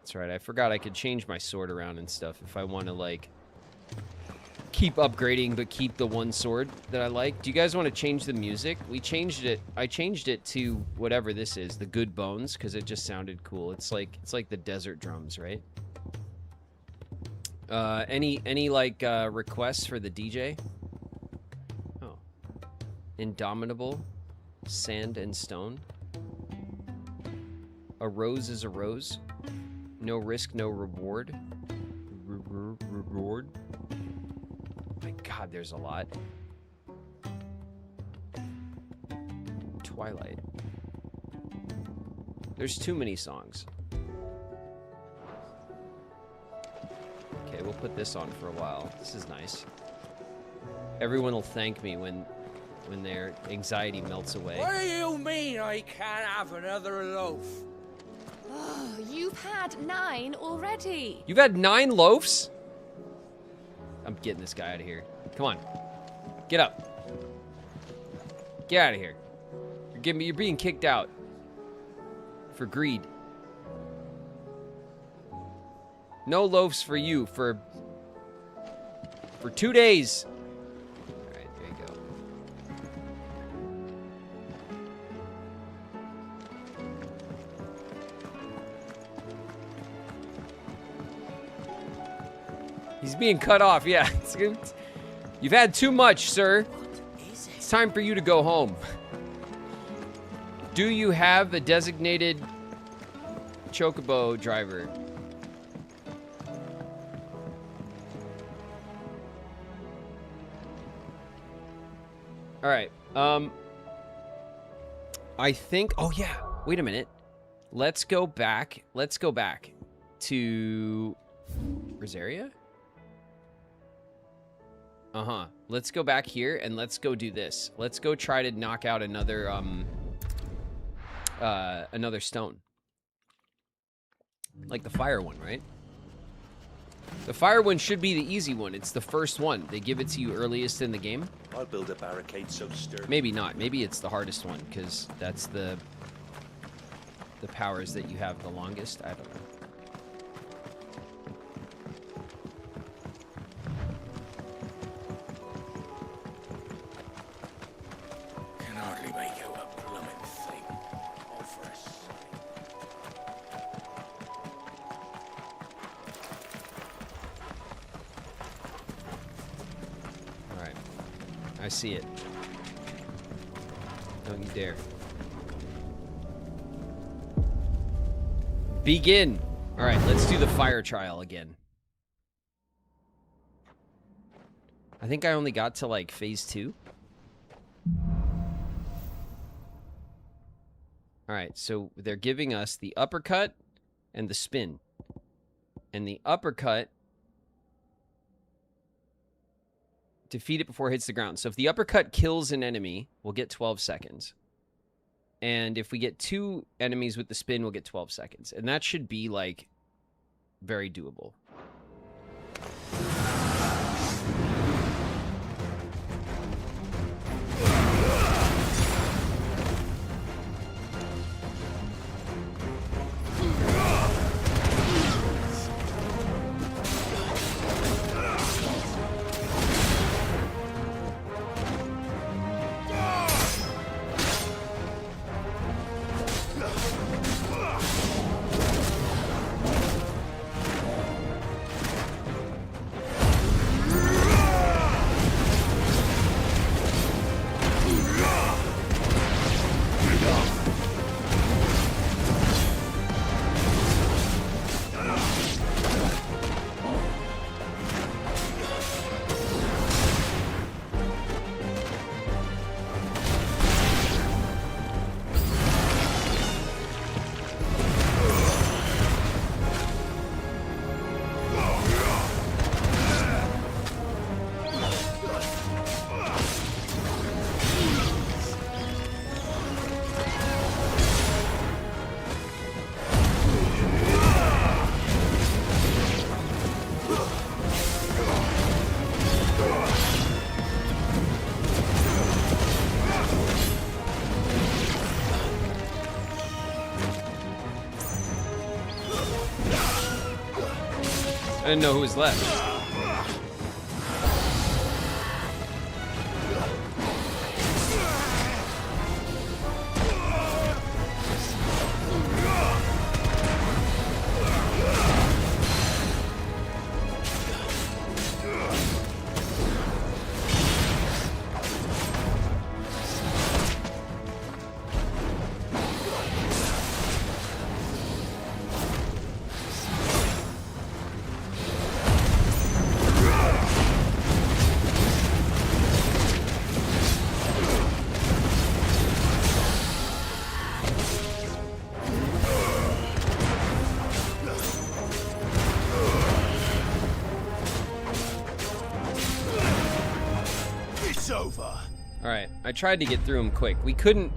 That's right, I forgot I could change my sword around and stuff if I want to, like, keep upgrading but keep the one sword that I like. Do you guys want to change the music? We changed it. I changed it to whatever this is, the Good Bones, because it just sounded cool. It's like the desert drums, right? Any like requests for the DJ? Oh. Indomitable, Sand and Stone. A rose is a rose. No risk, no reward. Reward? My God, there's a lot. Twilight. There's too many songs. Okay, we'll put this on for a while. This is nice. Everyone will thank me when their anxiety melts away. What do you mean I can't have another loaf? Oh, you've had 9 already. You've had 9 loaves? I'm getting this guy out of here. Come on. Get up. Get out of here. You're being kicked out. For greed. No loaves for you for 2 days. Alright, there you go. He's being cut off, yeah. You've had too much, sir. It's time for you to go home. Do you have a designated chocobo driver? All right. I think. Oh yeah. Wait a minute. Let's go back. Let's go back to Rosaria. Let's go back here and let's go do this. Let's go try to knock out another another stone. Like the fire one, right? The fire one should be the easy one. It's the first one. They give it to you earliest in the game. I'll build a barricade so sturdy. Maybe not. Maybe it's the hardest one because that's the powers that you have the longest. I don't know. Can hardly make out a plumbing thing. All for a sign. All right. I see it. Don't you dare. Begin. All right, let's do the fire trial again. I think I only got to like phase 2. All right, so they're giving us the uppercut and the spin. And the uppercut, defeat it before it hits the ground. So if the uppercut kills an enemy, we'll get 12 seconds. And if we get 2 enemies with the spin, we'll get 12 seconds. And that should be, like, very doable. I didn't know who was left. I tried to get through him quick. We couldn't...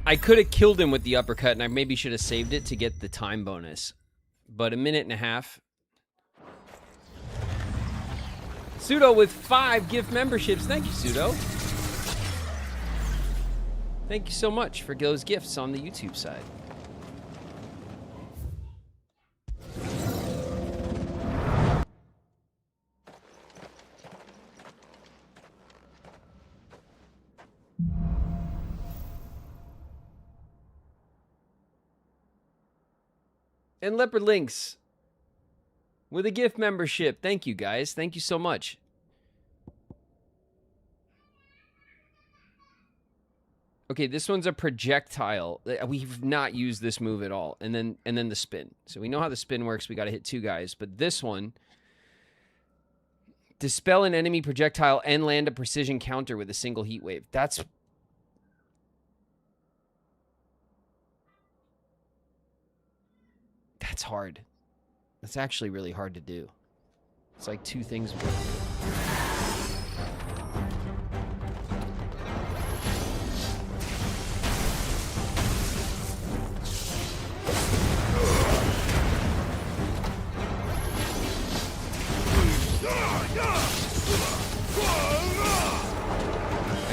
I could have killed him with the uppercut, and I maybe should have saved it to get the time bonus. But a minute and a half. Pseudo with 5 gift memberships. Thank you, Pseudo. Thank you so much for those gifts on the YouTube side. And Leopard Links with a gift membership. Thank you, guys. Thank you so much. Okay, this one's a projectile. We've not used this move at all. And then the spin. So we know how the spin works. We got to hit 2 guys. But this one, dispel an enemy projectile and land a precision counter with a single heat wave. That's hard. That's actually really hard to do. It's like 2 things. I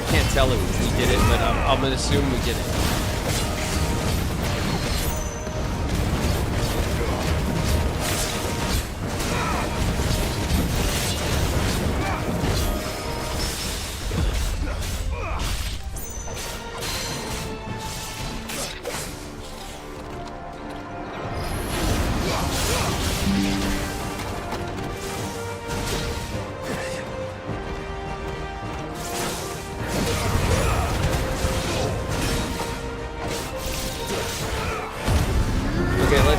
can't tell if we did it, but I'm gonna assume we did it.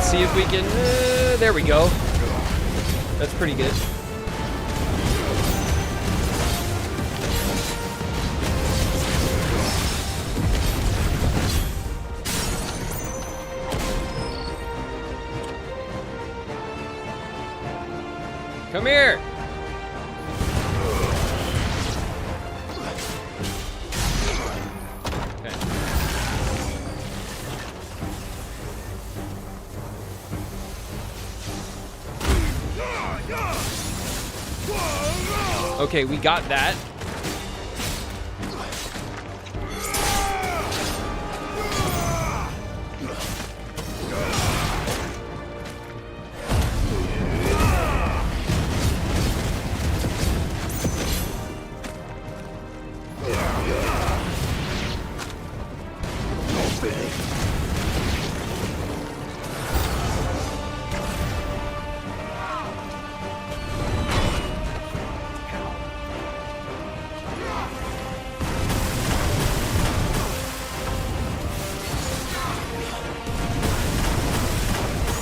See if we can... there we go. That's pretty good. Come here. Okay, we got that.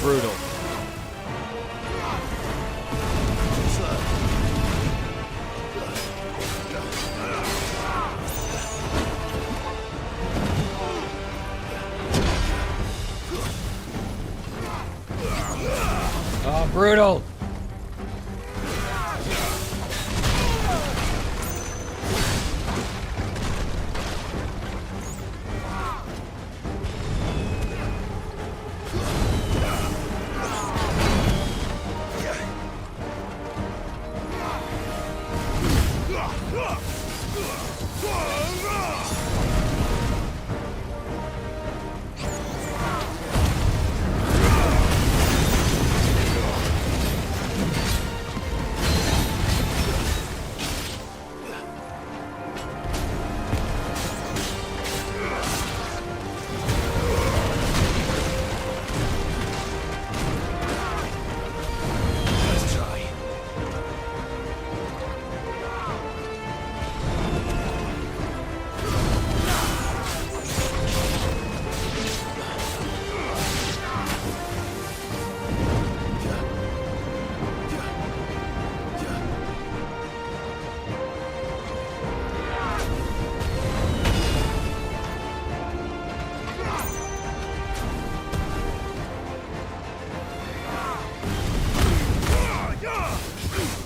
Brutal. Oh, brutal.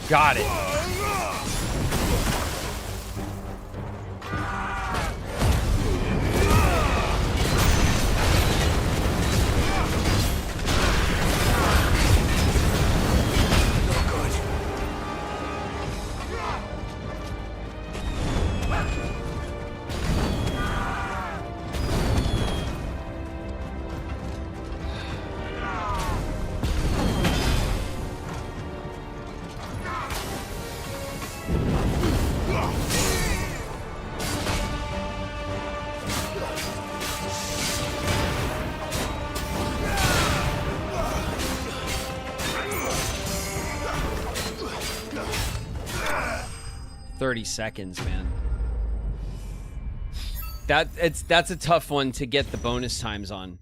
Got it. 30 seconds, man. That's a tough one to get the bonus times on.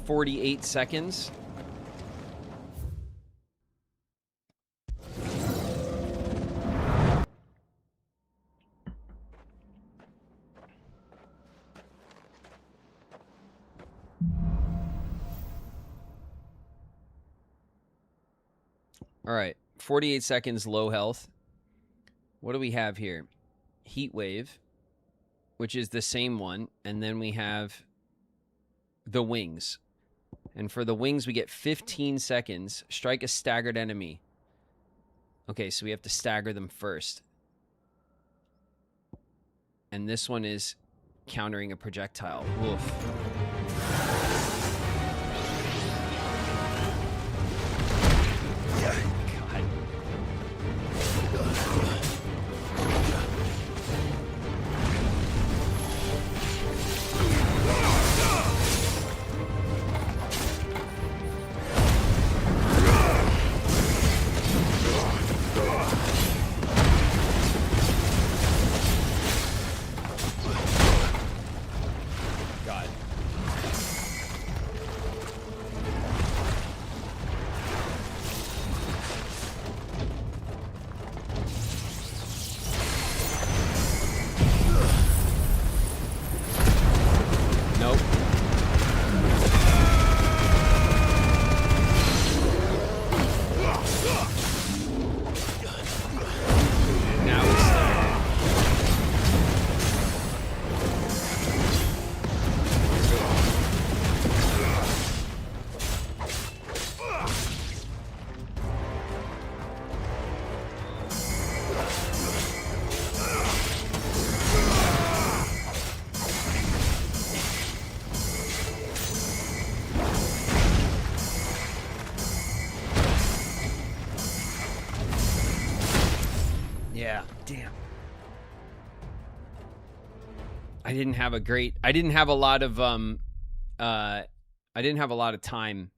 $48 seconds. All right, 48 seconds, low health. What do we have here? Heat wave, which is the same one, and then we have the wings. And for the wings, we get 15 seconds. Strike a staggered enemy. Okay, so we have to stagger them first. And this one is countering a projectile. Woof. I didn't have a lot of time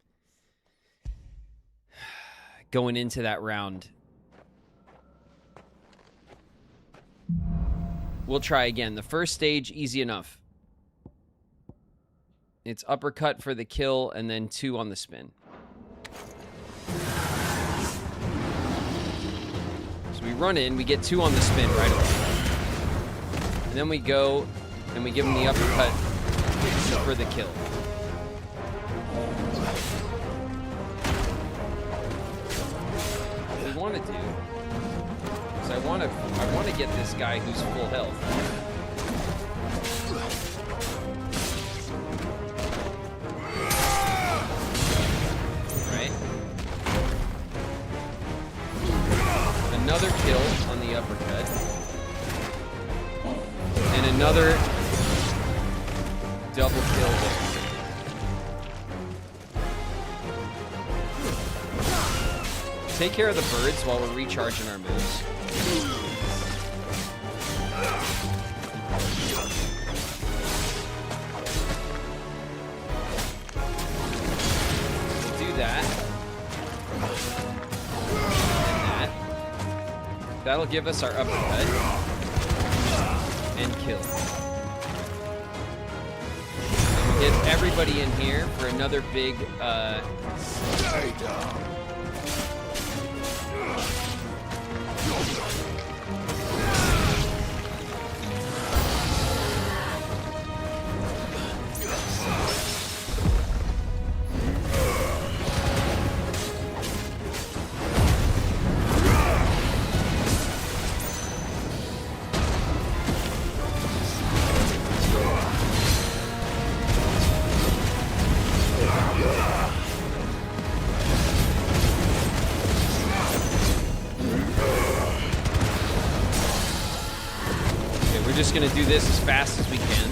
going into that round. We'll try again. The first stage, easy enough. It's uppercut for the kill and then 2 on the spin. So we run in, we get 2 on the spin right away. And then we go and we give him the uppercut for the kill. What we want to do is I want to get this guy who's full health. Right? Another kill on the uppercut. And another double kill there. Take care of the birds while we're recharging our moves. We'll do that. And that. That'll give us our uppercut. And kill. And we'll get everybody in here for another big, Stay down. Just gonna do this as fast as we can.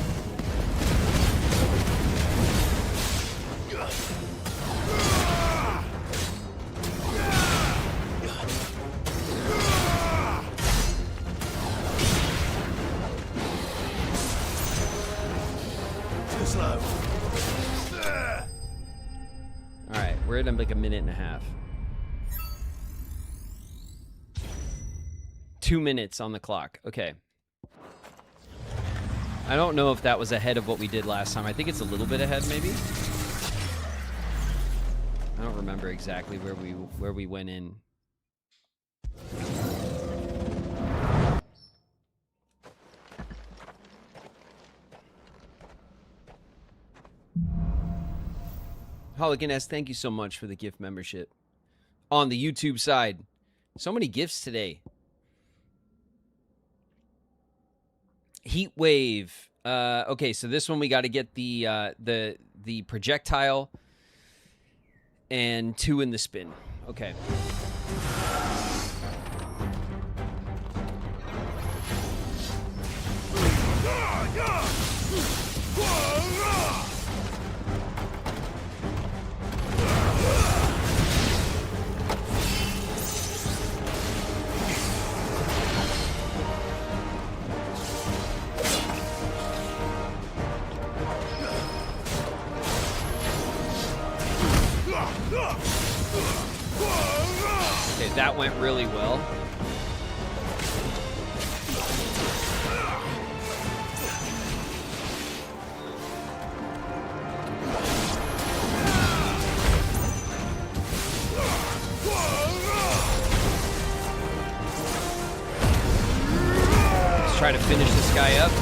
We're at like a minute and a half. 2 minutes on the clock. Okay. I don't know if that was ahead of what we did last time. I think it's a little bit ahead, maybe. I don't remember exactly where we went in. Holigan S, thank you so much for the gift membership. On the YouTube side. So many gifts today. Heat Wave. Okay, so this one we got to get the projectile and 2 in the spin. Okay. Okay, that went really well. Let's try to finish this guy up.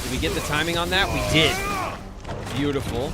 Did we get the timing on that? We did. Beautiful.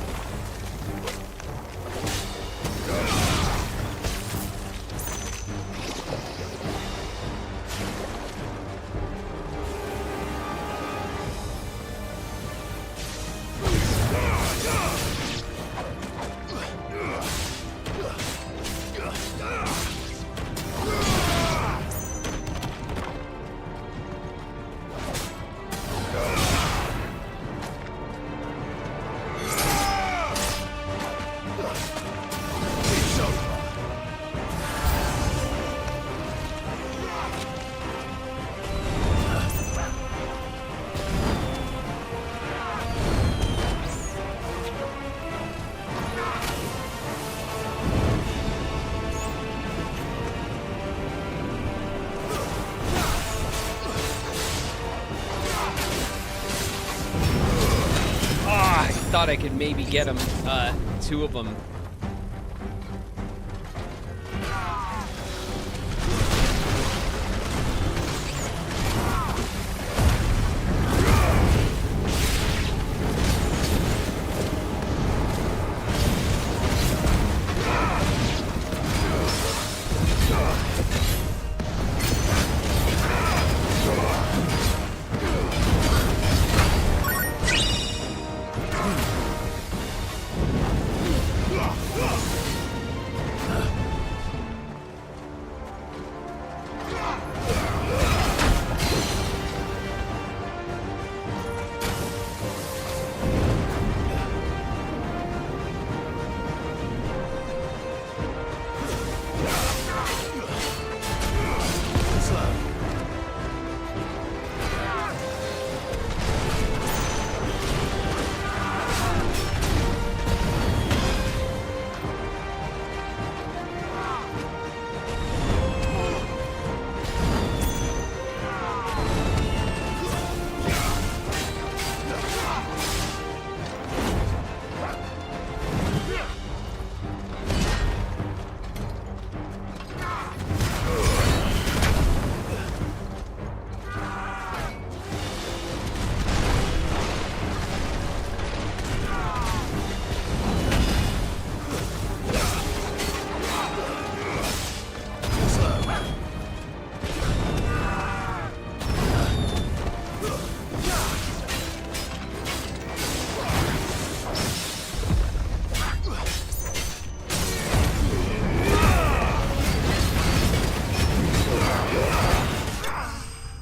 Thought I could maybe get them, 2 of them.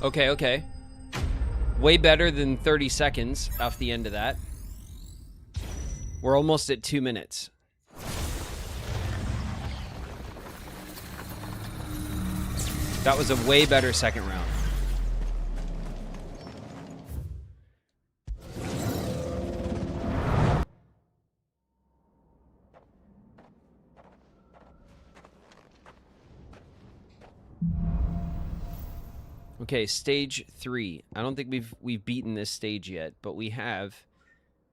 Okay, okay. Way better than 30 seconds off the end of that. We're almost at 2 minutes. That was a way better second round. Okay, stage 3. I don't think we've beaten this stage yet, but we have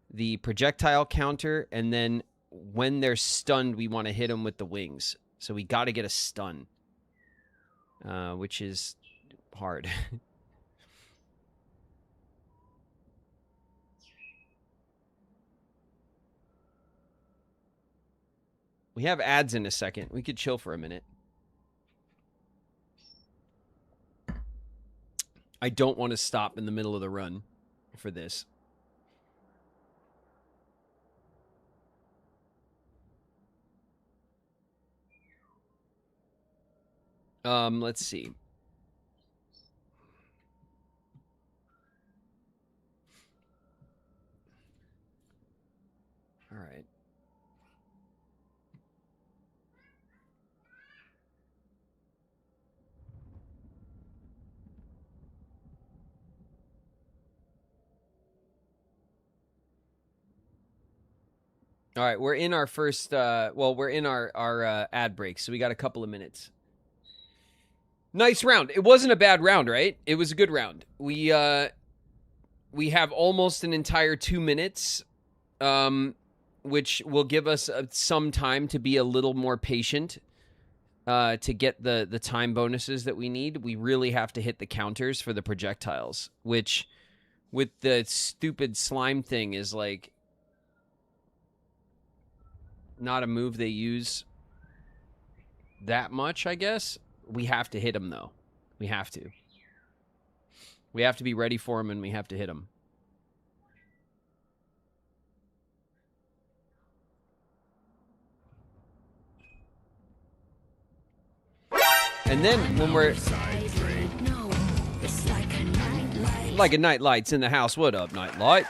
the projectile counter, and then when they're stunned, we want to hit them with the wings. So we got to get a stun, which is hard. We have ads in a second. We could chill for a minute. I don't want to stop in the middle of the run for this. Let's see. All right. All right, we're in our first, we're in our ad break, so we got a couple of minutes. Nice round. It wasn't a bad round, right? It was a good round. We have almost an entire 2 minutes, which will give us some time to be a little more patient, to get the time bonuses that we need. We really have to hit the counters for the projectiles, which with the stupid slime thing is like not a move they use that much, I guess. We have to hit them, though. We have to. We have to be ready for them, and we have to hit them. And then when we're... Like a night light's in the house. What up, night light?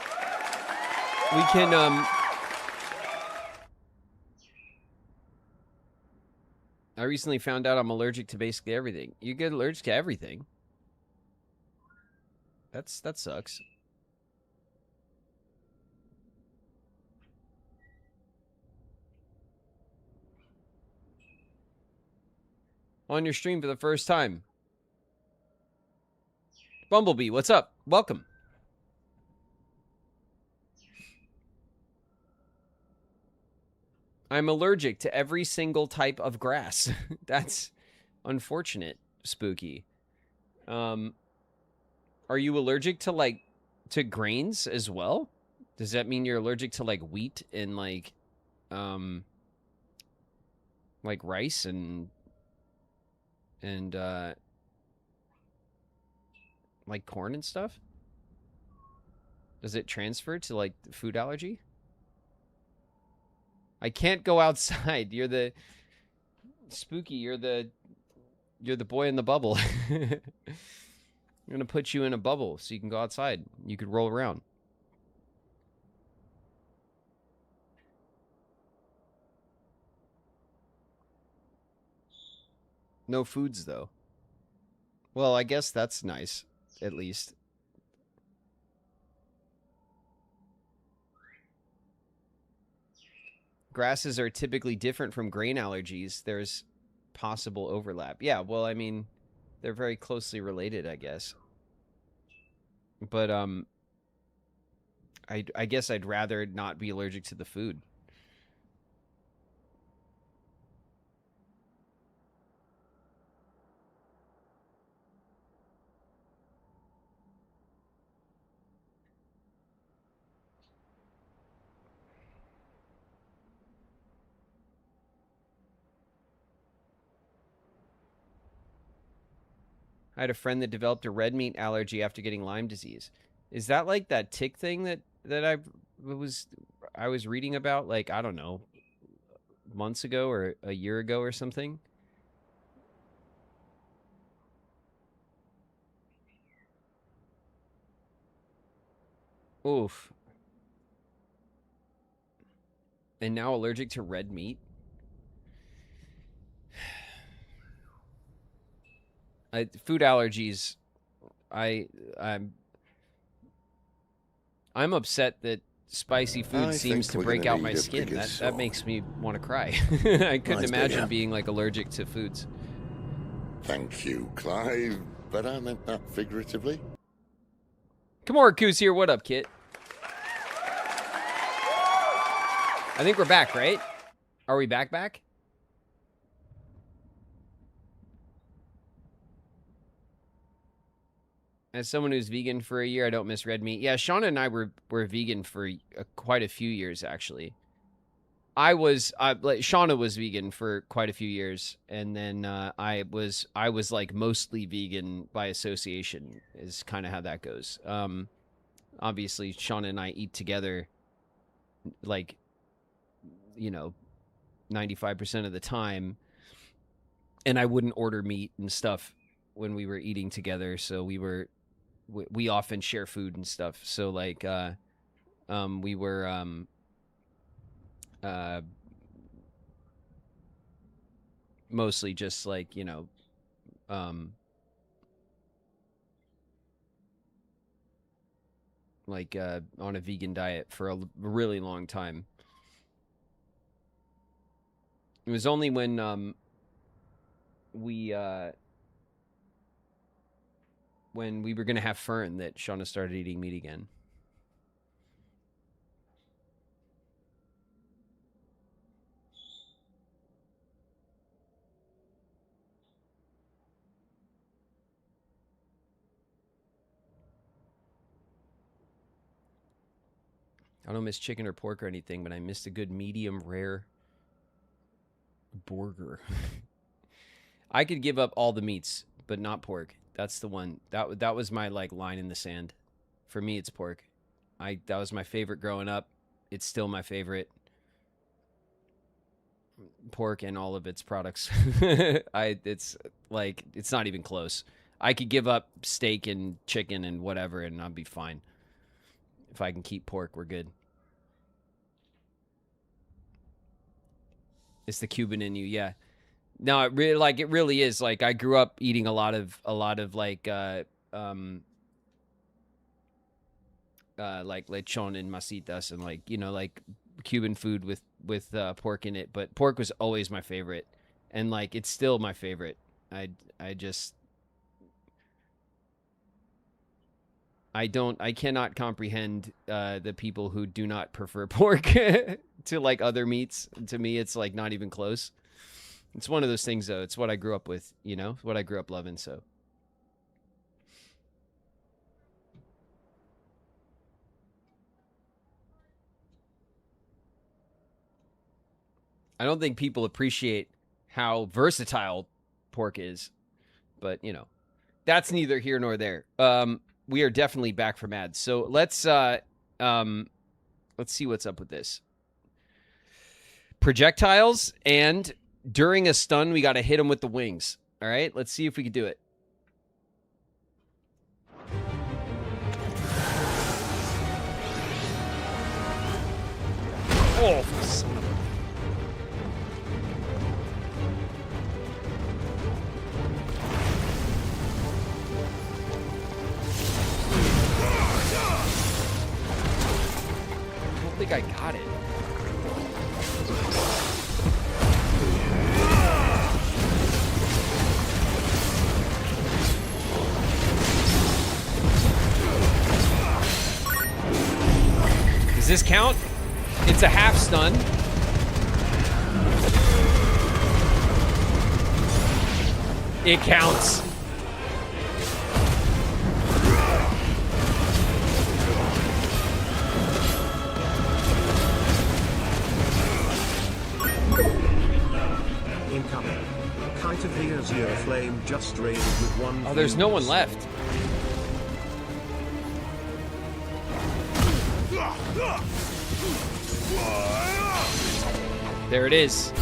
We can, I recently found out I'm allergic to basically everything. You get allergic to everything. That sucks. On your stream for the first time. Bumblebee, what's up? Welcome. I'm allergic to every single type of grass. That's unfortunate, Spooky. Are you allergic to, to grains as well? Does that mean you're allergic to, wheat and, rice and corn and stuff? Does it transfer to, food allergy? I can't go outside. You're the Spooky. You're the boy in the bubble. I'm gonna put you in a bubble so you can go outside. You could roll around. No foods though. Well, I guess that's nice, at least. Grasses are typically different from grain allergies. There's possible overlap. Yeah, well, I mean, they're very closely related, I guess. But, I guess I'd rather not be allergic to the food. I had a friend that developed a red meat allergy after getting Lyme disease. Is that like that tick thing that I was reading about, I don't know, months ago or a year ago or something? Oof. And now allergic to red meat? Food allergies. I'm upset that spicy food seems to break out my skin. That makes me want to cry. I couldn't imagine being like allergic to foods. Thank you, Clive, but I meant that figuratively. Come on, Coos here. What up, Kit? I think we're back, right? Are we back? As someone who's vegan for a year, I don't miss red meat. Yeah, Shauna and I were vegan for quite a few years, actually. Shauna was vegan for quite a few years, and then I was like mostly vegan by association. Is kind of how that goes. Obviously, Shauna and I eat together, like, 95% of the time, and I wouldn't order meat and stuff when we were eating together. So we often share food and stuff. So like, we were, mostly just like, on a vegan diet for a really long time. It was only when, we were going to have Fern that Shauna started eating meat again. I don't miss chicken or pork or anything, but I missed a good medium rare burger. I could give up all the meats, but not pork. That's the one. That was my like line in the sand. For me, it's pork. That was my favorite growing up. It's still my favorite. Pork and all of its products. It's not even close. I could give up steak and chicken and whatever, and I'll be fine. If I can keep pork, we're good. It's the Cuban in you, yeah. No, it really is. Like, I grew up eating a lot of like lechon and masitas and like Cuban food with pork in it. But pork was always my favorite, and like it's still my favorite. I cannot comprehend the people who do not prefer pork to like other meats. To me, it's like not even close. It's one of those things, though. It's what I grew up with, what I grew up loving, so. I don't think people appreciate how versatile pork is, but, that's neither here nor there. We are definitely back from ads. So let's see what's up with this. Projectiles, and during a stun, we got to hit him with the wings. All right, let's see if we can do it. Oh, son of a... I don't think I got it. Does this count? It's a half stun. It counts. Incoming. Kite of the Azure Flame just raided with one. Oh, there's no one left. There it is.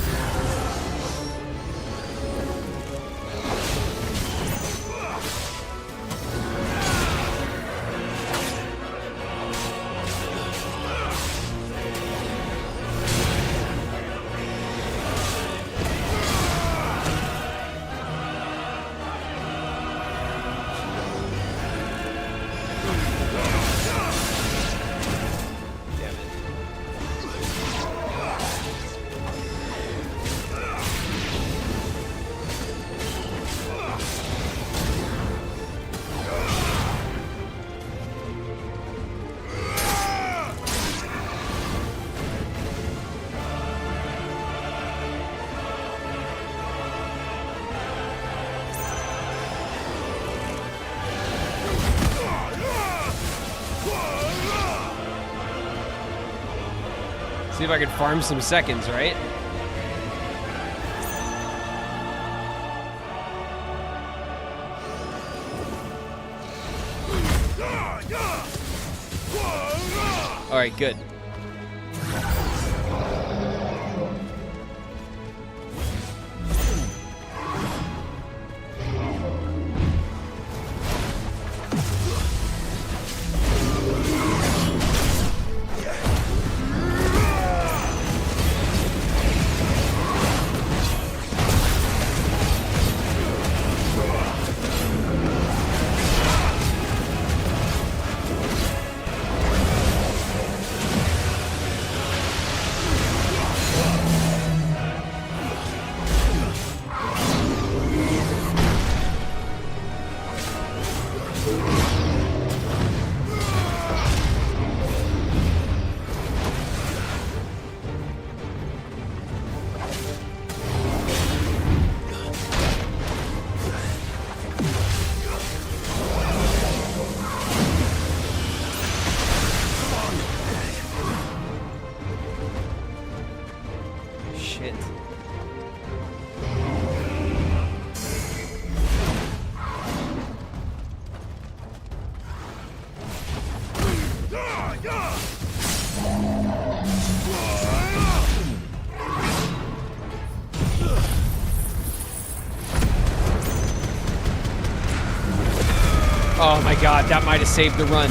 See if I can farm some seconds, right? All right, good. Oh my god, that might have saved the run.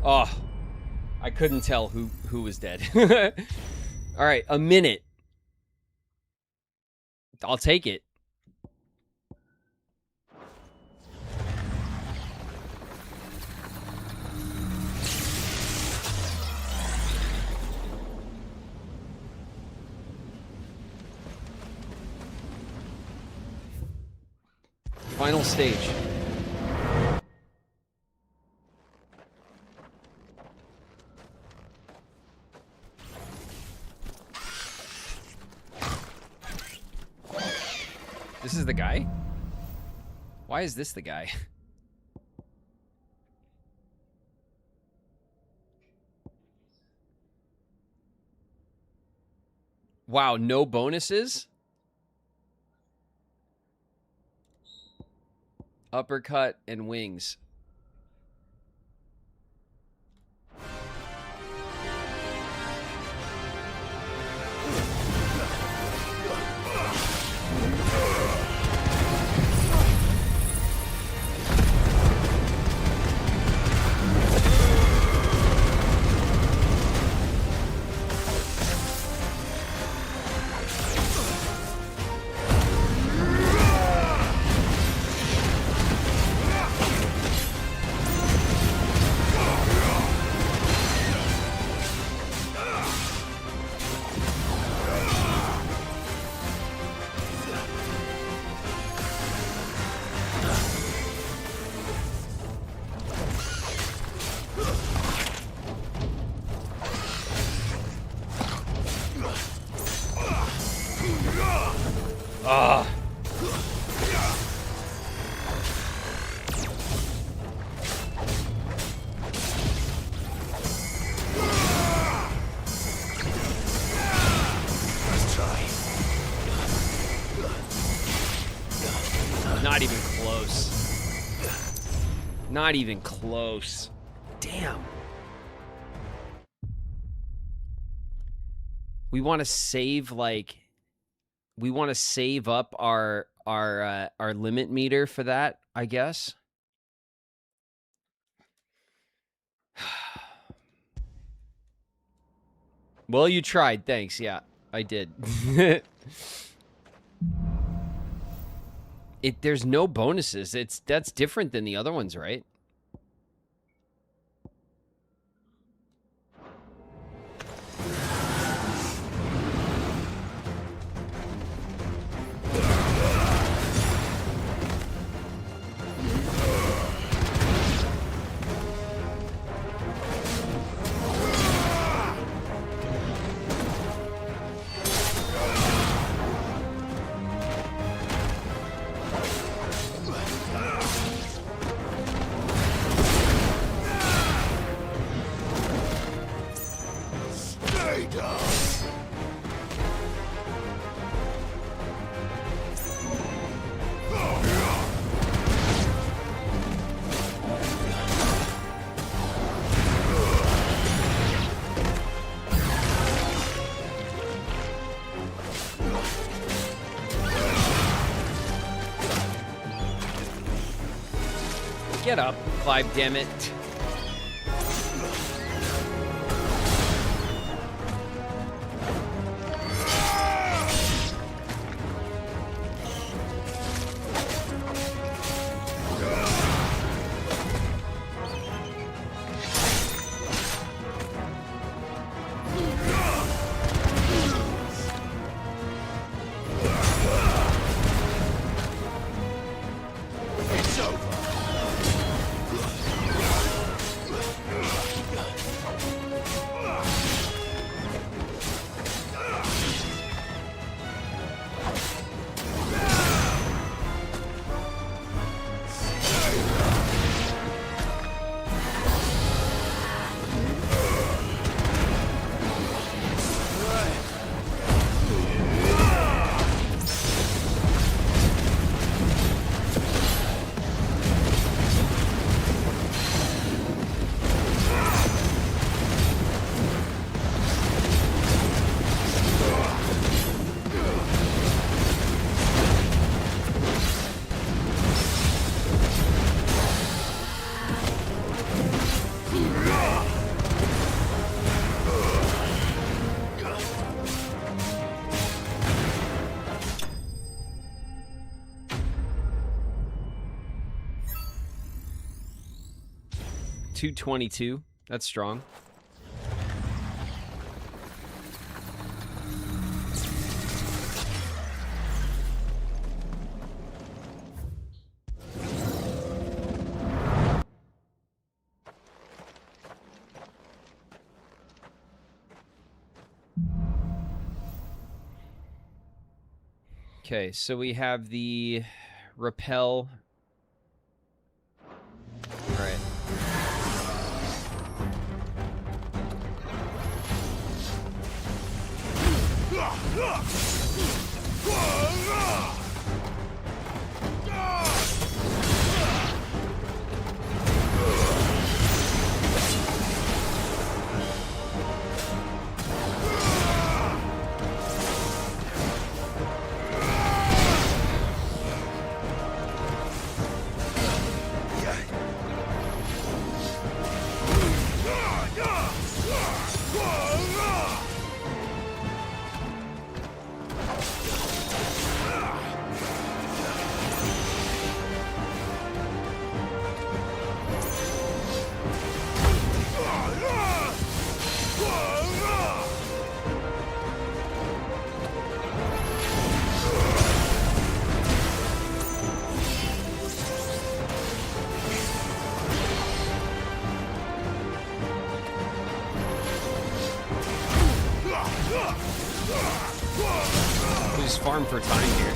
Oh, I couldn't tell who was dead. All right, a minute. I'll take it. Final stage. This is the guy? Why is this the guy? Wow, no bonuses? Uppercut and wings. Ah. Let's try. Not even close. Not even close. Damn. We want to save we want to save up our limit meter for that, I guess. Well, you tried. Thanks. Yeah, I did. There's no bonuses. That's different than the other ones, right? Get up, Clive, damn it. .222. That's strong. Okay, so we have the repel. All right. We just farm for time here.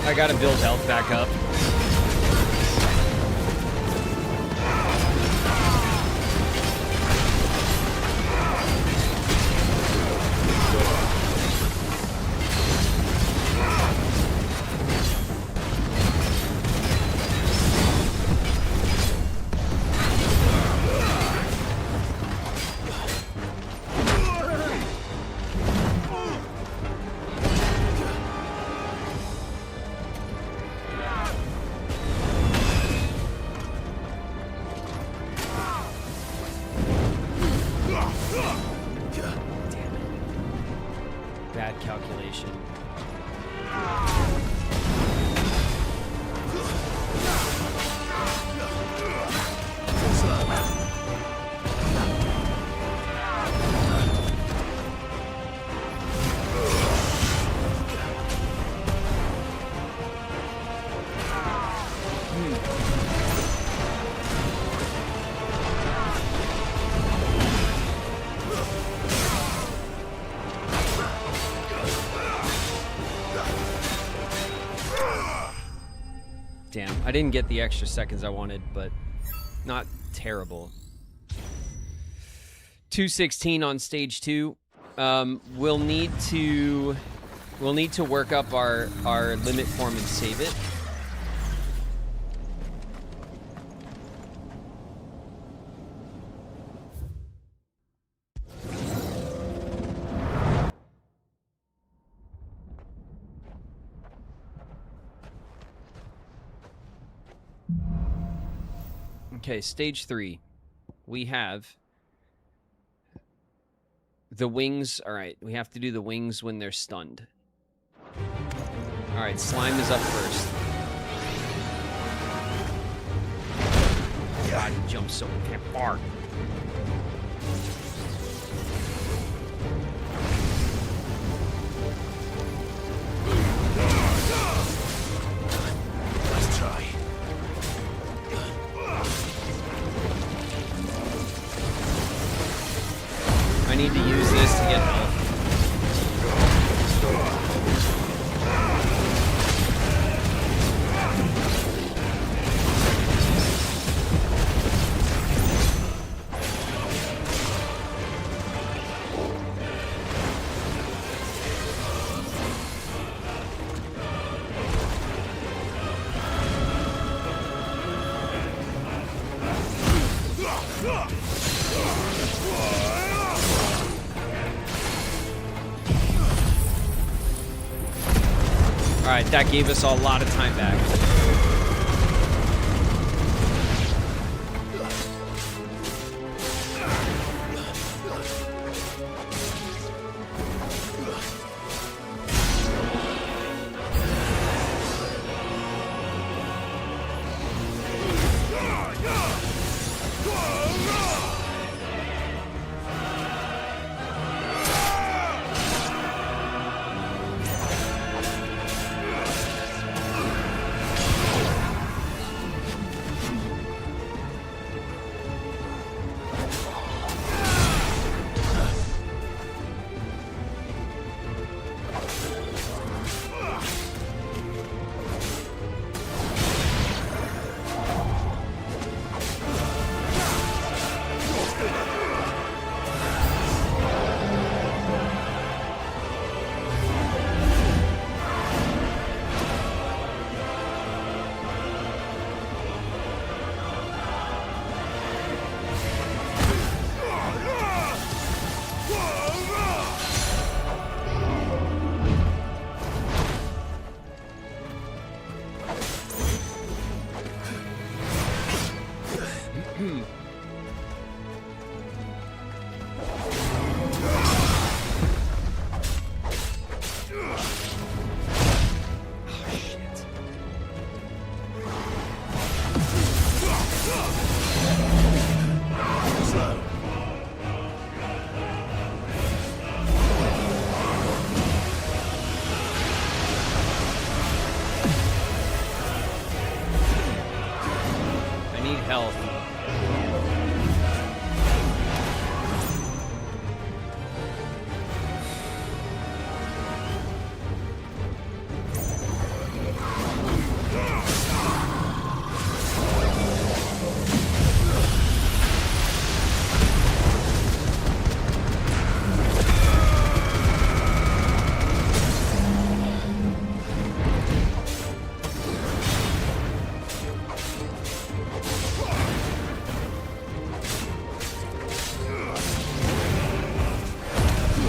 I gotta build health back up. Bad calculation. Damn, I didn't get the extra seconds I wanted, but not terrible. 216 on stage 2. We'll need to work up our limit form and save it. Okay, stage 3. We have the wings. All right, we have to do the wings when they're stunned. All right, slime is up first. God, he jumps so far. Let's try. I need to use this to get health. All right, that gave us a lot of time back.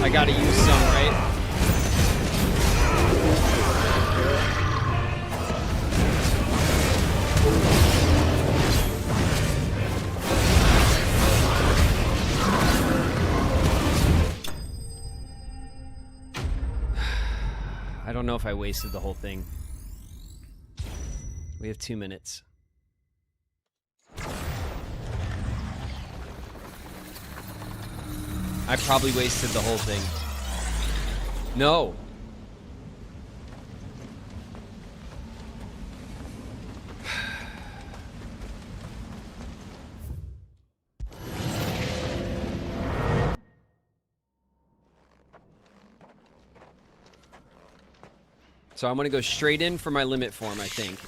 I gotta use some, right? I don't know if I wasted the whole thing. We have 2 minutes. I probably wasted the whole thing. No. So I'm gonna go straight in for my limit form, I think.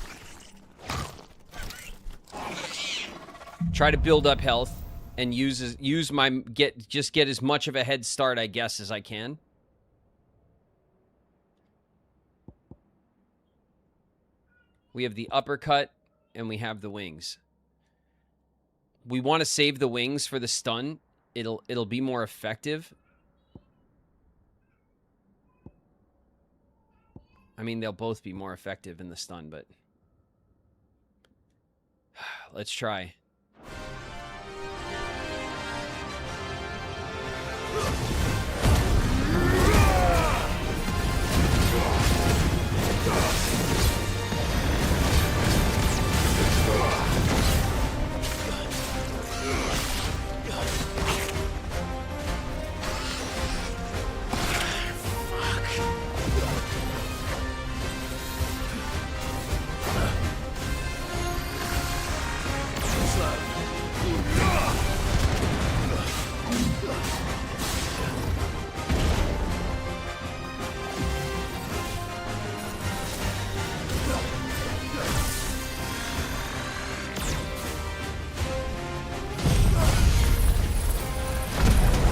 Try to build up health and use my get as much of a head start, I guess, as I can. We have the uppercut and we have the wings. We want to save the wings for the stun. It'll be more effective. I mean, they'll both be more effective in the stun, but let's try.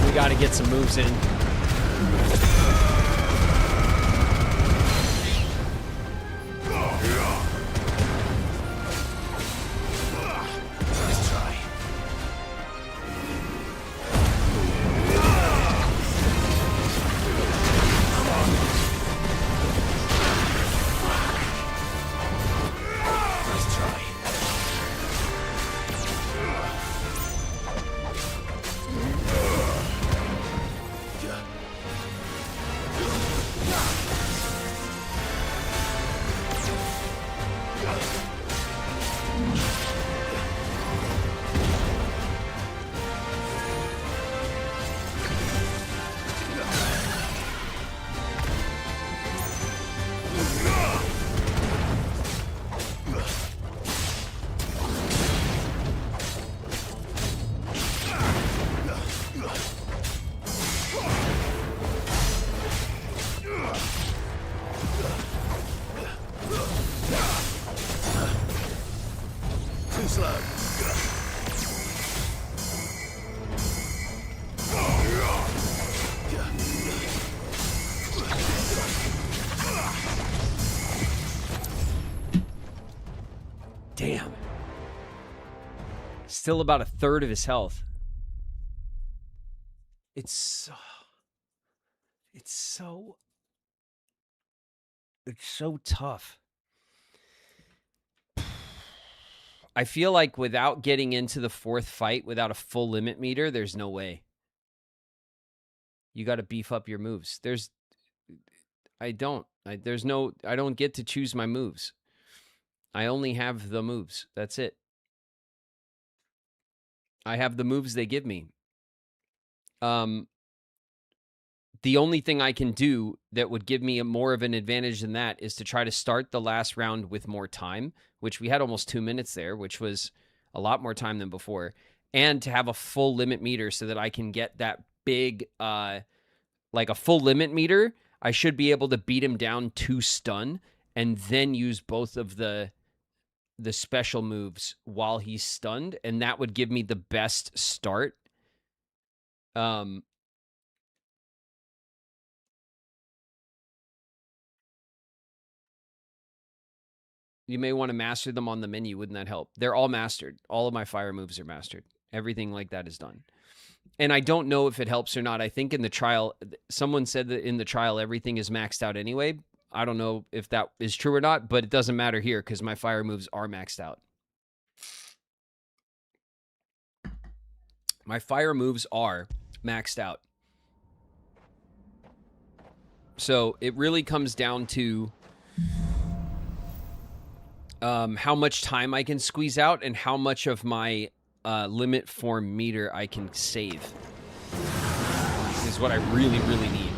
We got to get some moves in. Damn. Still about a third of his health. It's so tough. I feel like without getting into the fourth fight, without a full limit meter, there's no way. You got to beef up your moves. I don't get to choose my moves. I only have the moves. That's it. I have the moves they give me. The only thing I can do that would give me more of an advantage than that is to try to start the last round with more time, which we had almost 2 minutes there, which was a lot more time than before, and to have a full limit meter so that I can get that big, like a full limit meter. I should be able to beat him down to stun and then use both of the special moves while he's stunned, and that would give me the best start. You may want to master them on the menu. Wouldn't that help? They're all mastered. All of my fire moves are mastered. Everything like that is done. And I don't know if it helps or not. I think in the trial, someone said that in the trial, everything is maxed out anyway. I don't know if that is true or not, but it doesn't matter here because my fire moves are maxed out. My fire moves are maxed out. So it really comes down to how much time I can squeeze out and how much of my limit form meter I can save. Is what I really, really need.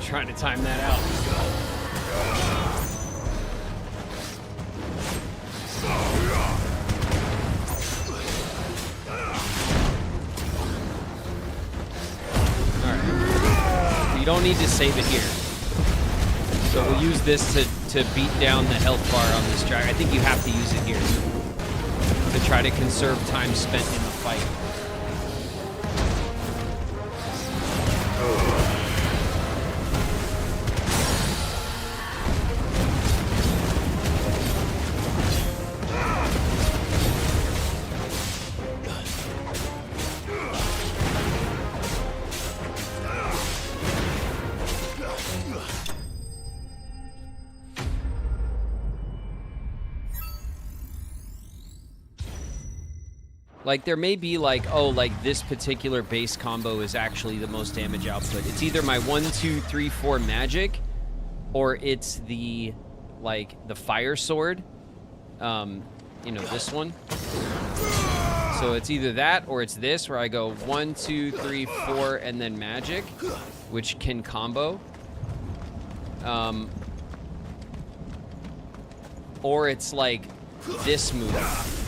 Trying to time that out. Alright. You don't need to save it here. So we'll use this to beat down the health bar on this dragon. I think you have to use it here to try to conserve time spent in the fight. Like, there may be, like, oh, like, this particular base combo is actually the most damage output. It's either my 1, 2, 3, 4 magic, or it's the, like, the fire sword. You know, this one. So it's either that, or it's this, where I go 1, 2, 3, 4, and then magic, which can combo. Or it's, like, this move.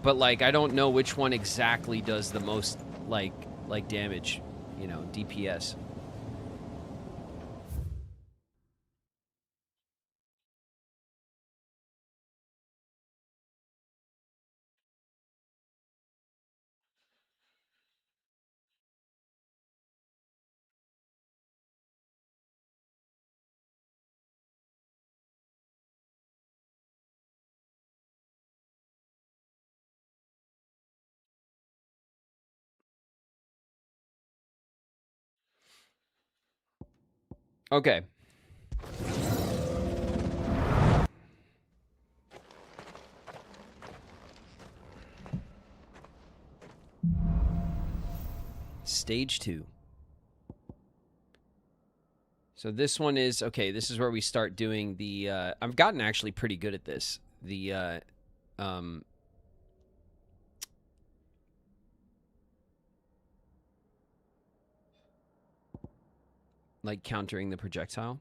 But, like, I don't know which one exactly does the most, like damage, you know, DPS. Okay. Stage 2. So this one is, okay, this is where we start doing the, I've gotten actually pretty good at this. The, like countering the projectile.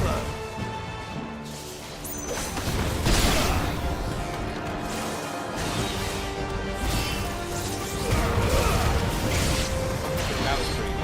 slow. That was pretty good.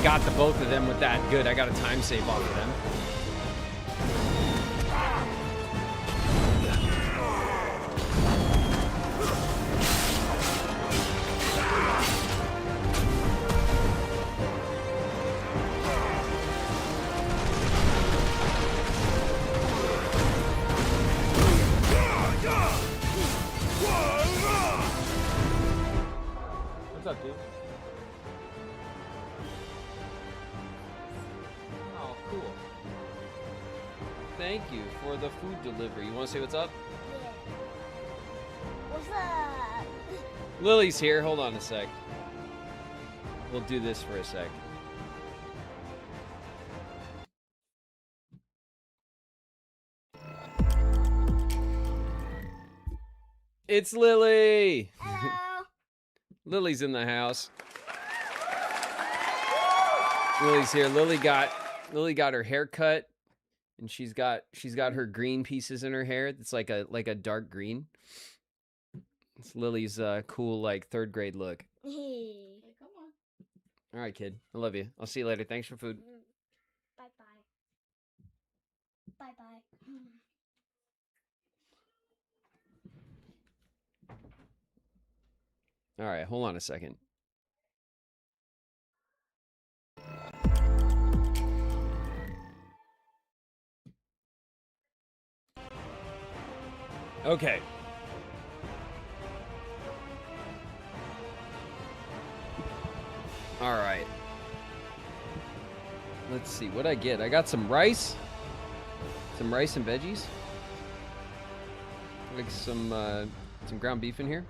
Got the both of them with that. Good, I got a time save off of them. What's up, dude? Thank you for the food delivery. You want to say what's up? Yeah. What's up? Lily's here. Hold on a sec. We'll do this for a sec. It's Lily. Hello. Lily's in the house. Lily's here. Lily got her hair cut. And she's got her green pieces in her hair. It's like a dark green. It's Lily's cool like 3rd grade look. Hey, come on. All right, kid. I love you. I'll see you later. Thanks for food. Bye bye. Bye bye. All right, hold on a second. Okay. All right. Let's see what I get. I got some rice and veggies. Like some ground beef in here.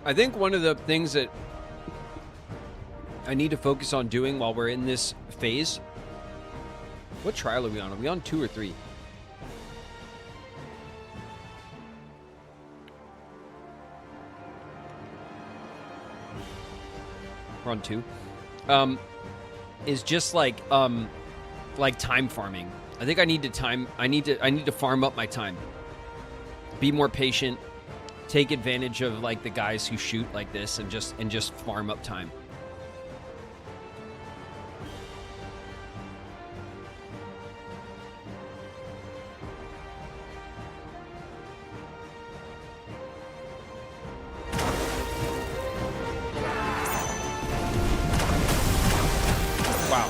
I think one of the things that I need to focus on doing while we're in this phase. What trial are we on? Are we on 2 or 3? We're on 2. Is just like time farming. I think I need to farm up my time. Be more patient. Take advantage of like the guys who shoot like this and just farm up time. Wow.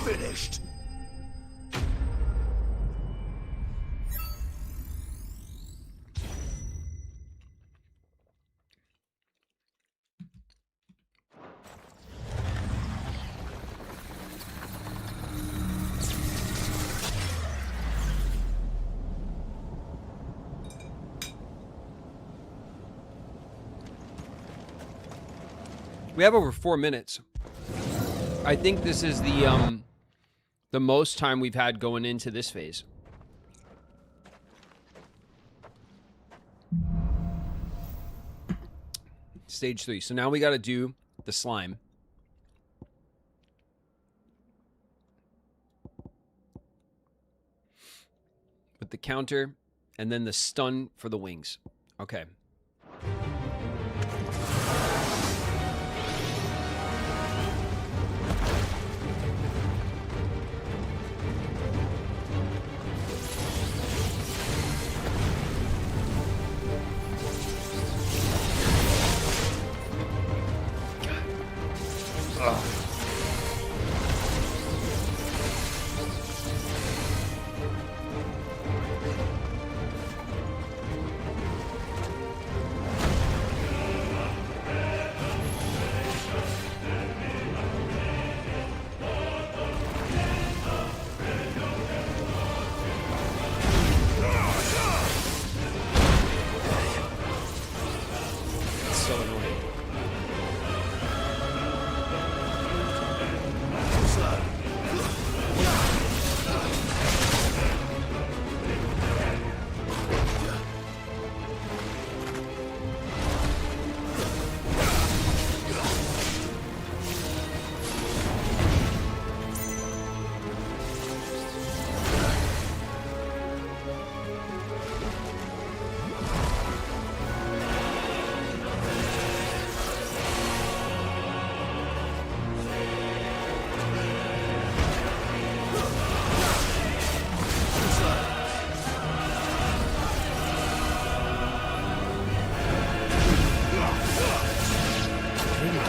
Finished. We have over 4 minutes. I think this is the most time we've had going into this phase. Stage 3. So now we got to do the slime. With the counter and then the stun for the wings. Okay.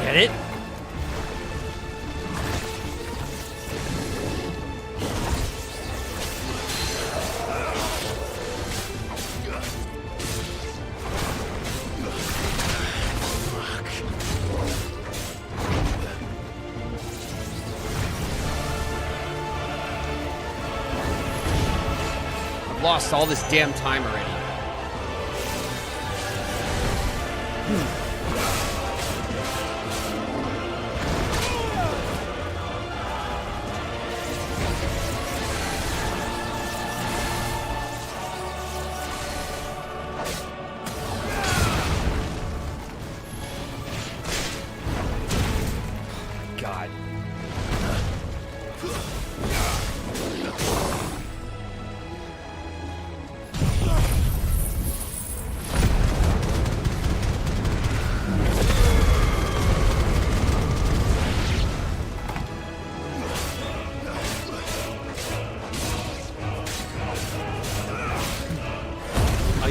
Get it? I've lost all this damn time already.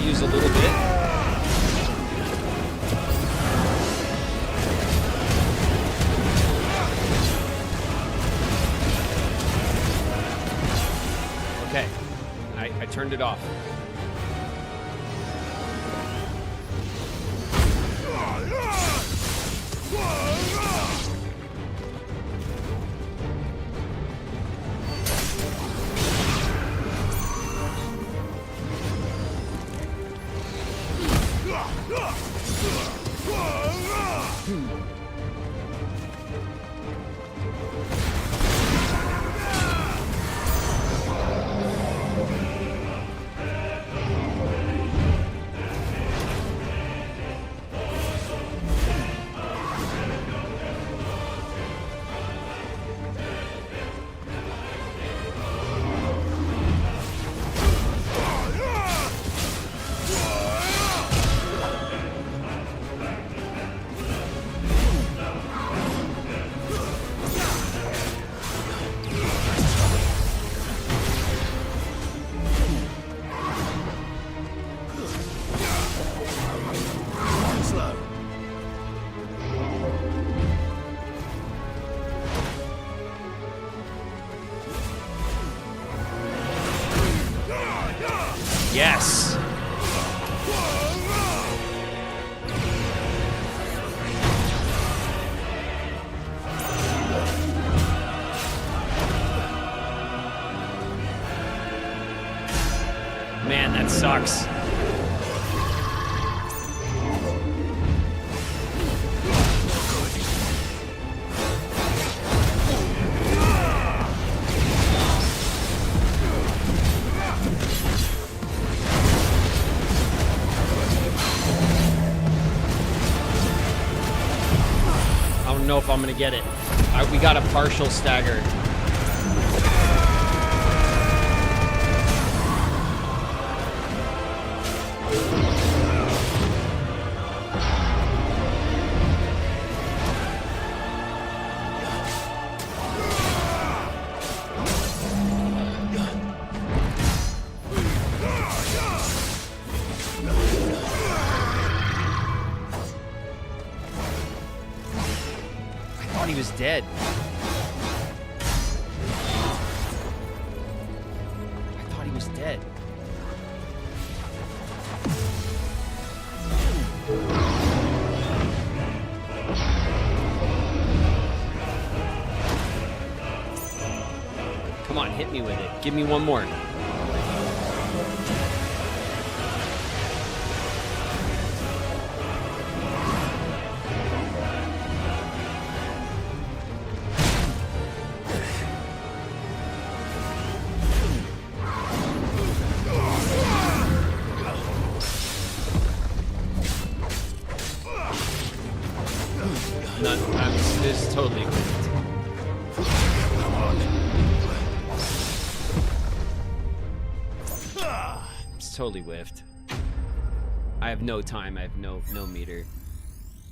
I'll use a little bit. Okay, I turned it off. Yes. Man, that sucks. I don't know if I'm gonna get it. We got a partial stagger. He was dead. I thought he was dead. Come on, hit me with it. Give me one more. This is totally whiffed. Come on. It's totally whiffed. I have no time. I have no meter.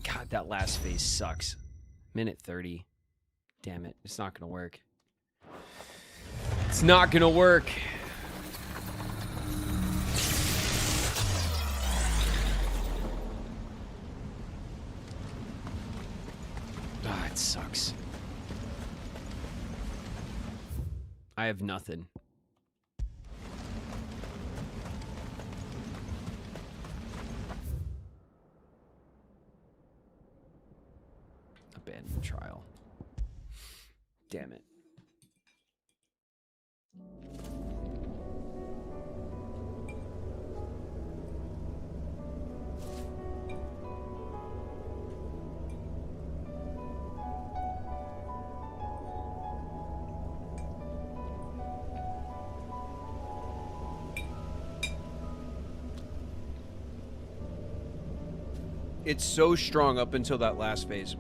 God, that last phase sucks. Minute 30. Damn it. It's not gonna work. It's not gonna work. Ah, it sucks. I have nothing. Abandoned trial. Damn it. It's so strong up until that last phase.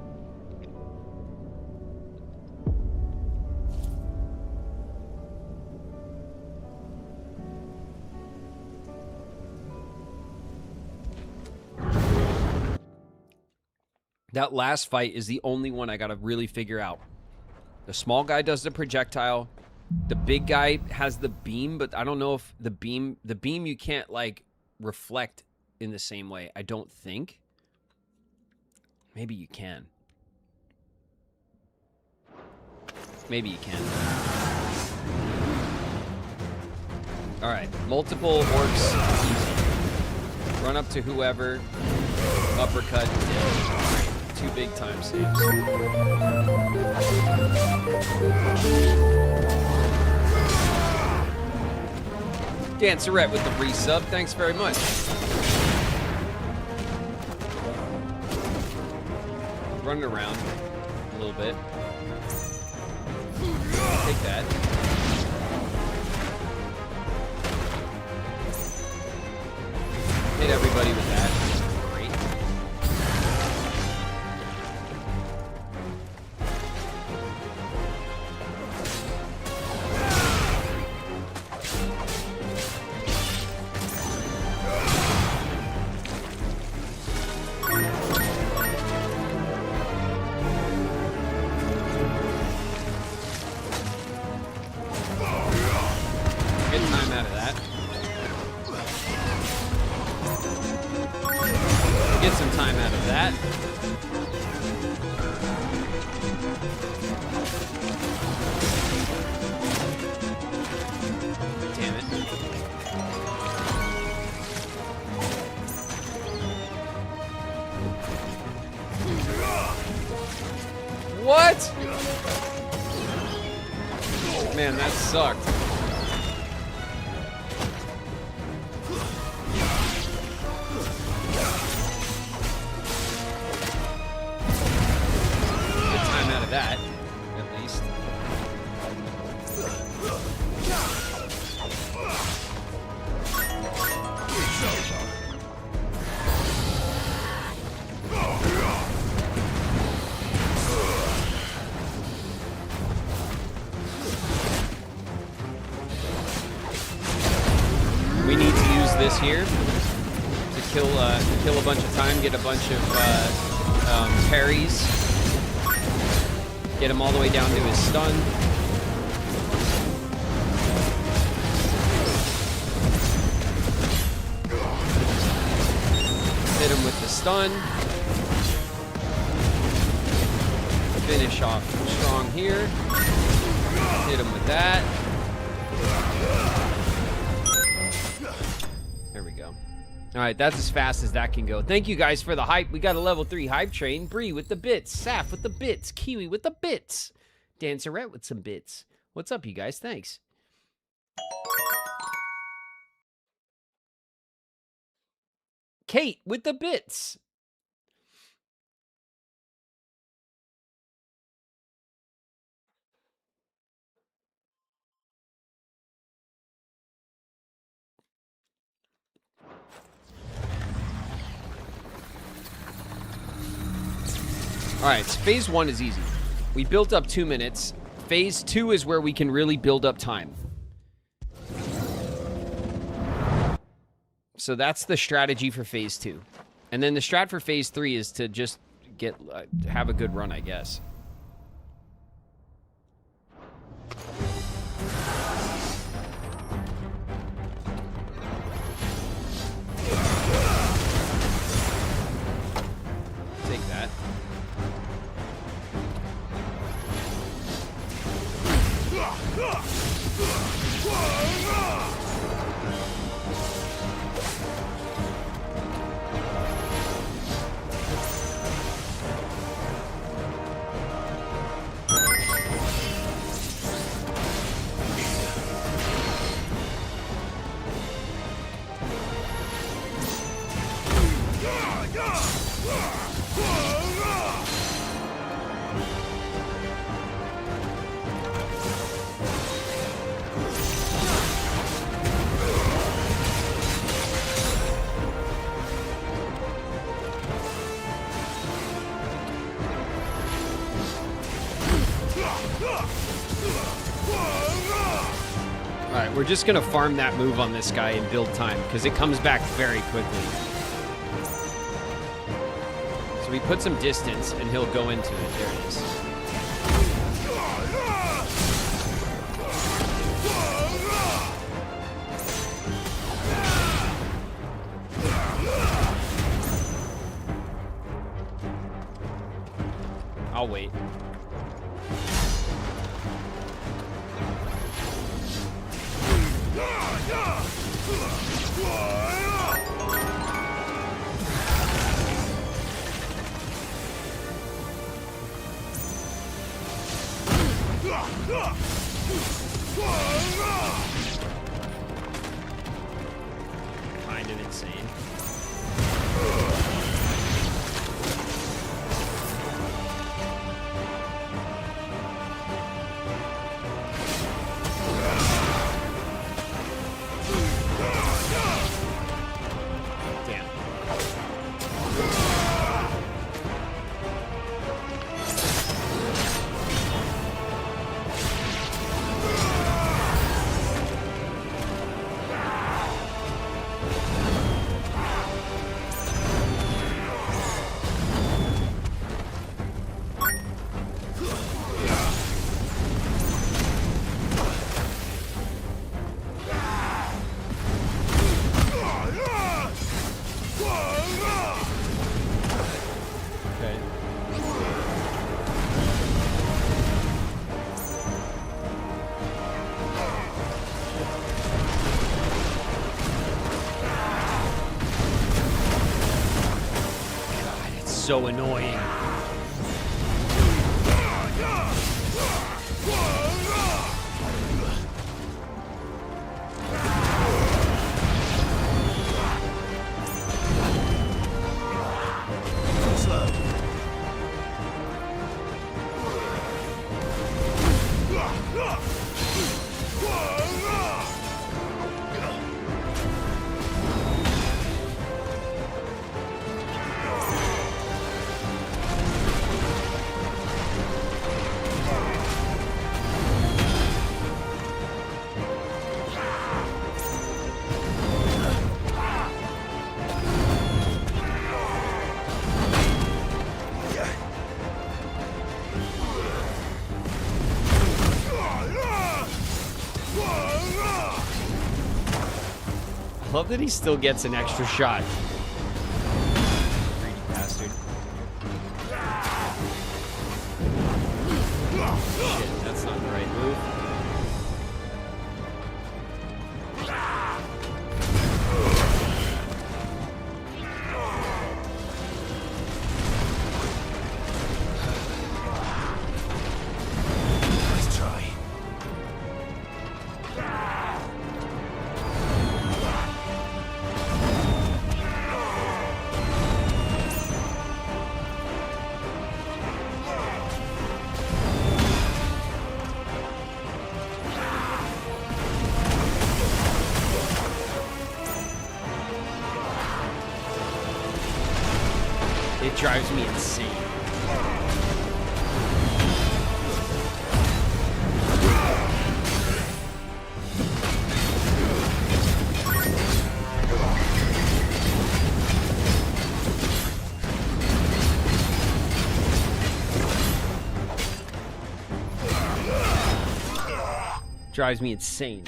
That last fight is the only one I gotta really figure out. The small guy does the projectile. The big guy has the beam, but I don't know if the beam you can't like reflect in the same way. I don't think. Maybe you can. Maybe you can. All right, multiple orcs, easy. Run up to whoever, uppercut, dead. 2 big time saves. Dancerette with the resub, thanks very much. Running around a little bit. Take that. Hit everybody with that. Great. Get time out of that. Get some time out of that. Damn it. What? Man, that sucked. That, at least. We need to use this here to kill a bunch of time, get a bunch of parries. Get him all the way down to his stun. Hit him with the stun. Finish off strong here. Hit him with that. There we go. All right, that's as fast as that can go. Thank you guys for the hype. We got a level 3 hype train. Bree with the bits. Saf with the bits. Kiwi with the bits. Dancerette with some bits. What's up, you guys? Thanks. Kate with the bits. All right, so phase 1 is easy. We built up 2 minutes. Phase 2 is where we can really build up time. So that's the strategy for phase 2. And then the strat for phase 3 is to just get have a good run, I guess. Take that. Alright, we're just gonna farm that move on this guy and build time, because it comes back very quickly. So we put some distance, and he'll go into it. There it is. wait. Kind of insane. So annoying. Love that he still gets an extra shot. Greedy bastard. Shit, that's not the right move. Let's try. It drives me insane. Drives me insane.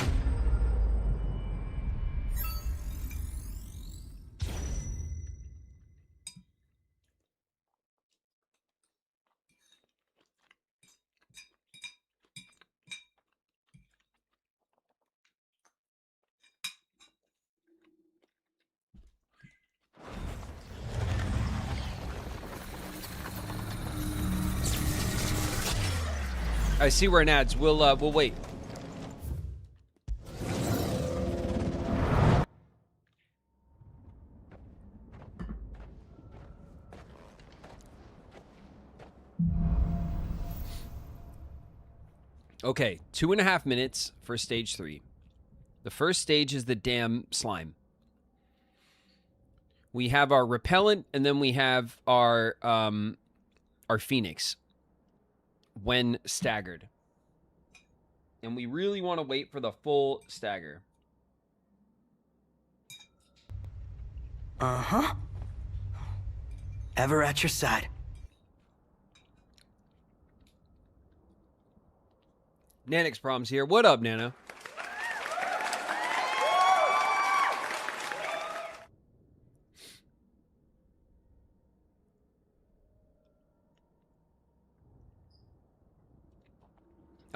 I see we're in ads. We'll wait. Okay, 2.5 minutes for stage 3. The first stage is the damn slime. We have our repellent, and then we have our phoenix when staggered. And we really want to wait for the full stagger. Uh-huh. Ever at your side. Nanix Prom's here. What up, Nana?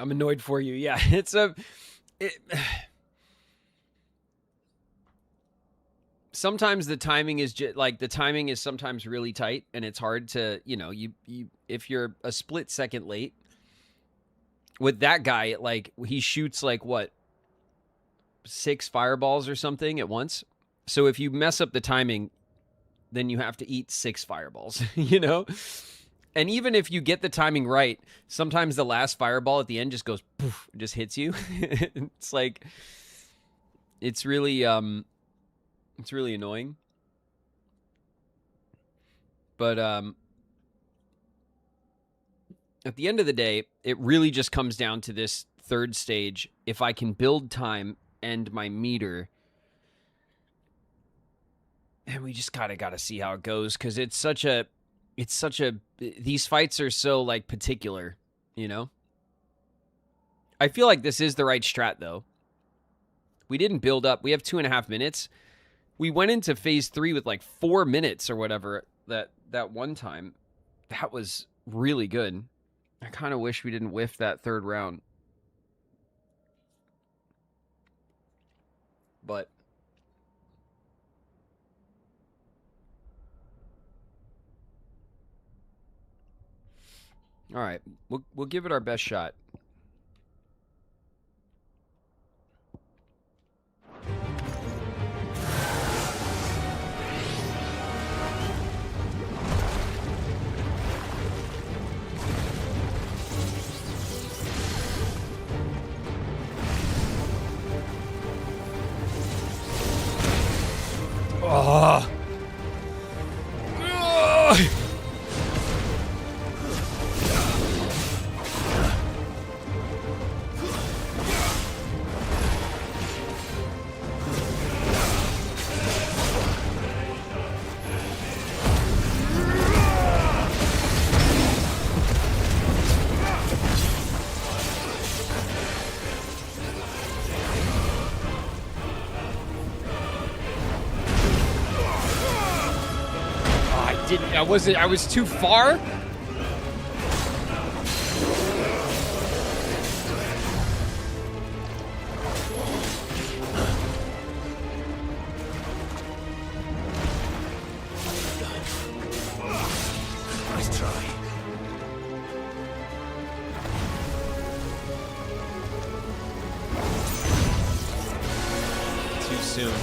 I'm annoyed for you. Yeah, sometimes the timing is the timing is sometimes really tight, and it's hard to, you if you're a split second late with that guy, like he shoots like what, 6 fireballs or something at once. So if you mess up the timing, then you have to eat 6 fireballs, And even if you get the timing right, sometimes the last fireball at the end just goes poof, just hits you. It's like, it's really annoying. But at the end of the day, it really just comes down to this third stage. If I can build time and my meter, and we just gotta see how it goes, because it's such a these fights are so like particular, I feel like this is the right strat though. We didn't build up. We have 2.5 minutes. We went into phase 3 with like 4 minutes or whatever that one time. That was really good. I kind of wish we didn't whiff that third round. But all right, we'll give it our best shot. Oh. I was too far? Nice try. Too soon.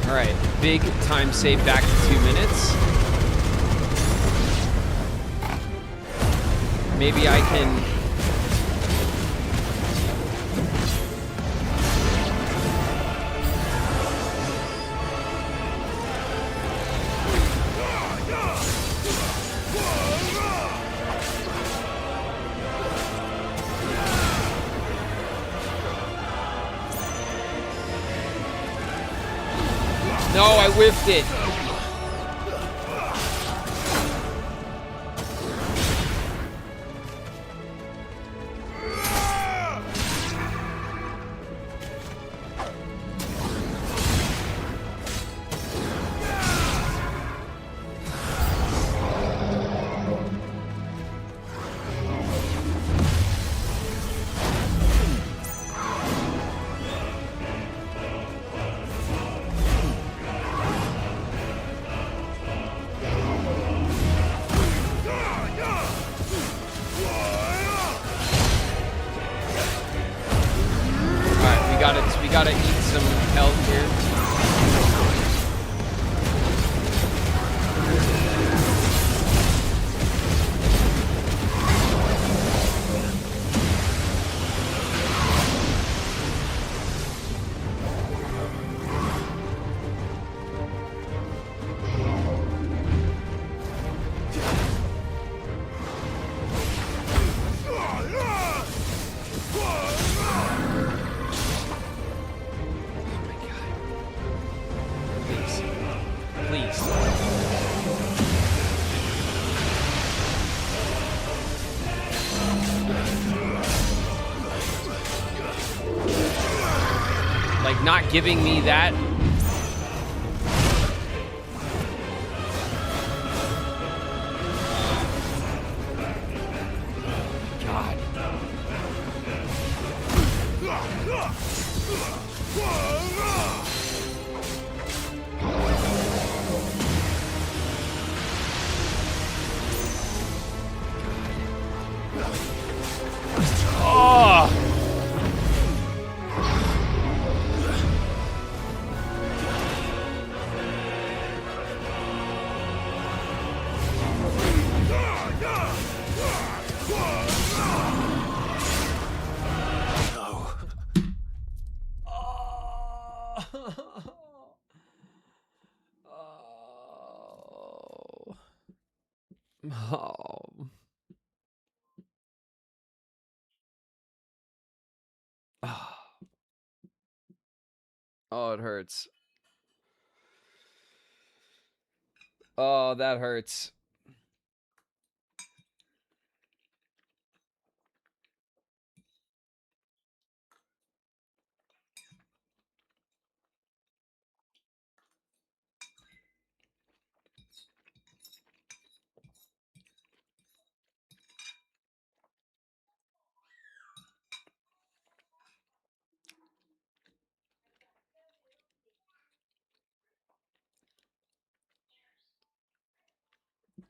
All right, big time save back to 2 minutes. Maybe I can... No, I whiffed it. not giving me that. God. Oh. Oh. Oh, it hurts. Oh, that hurts.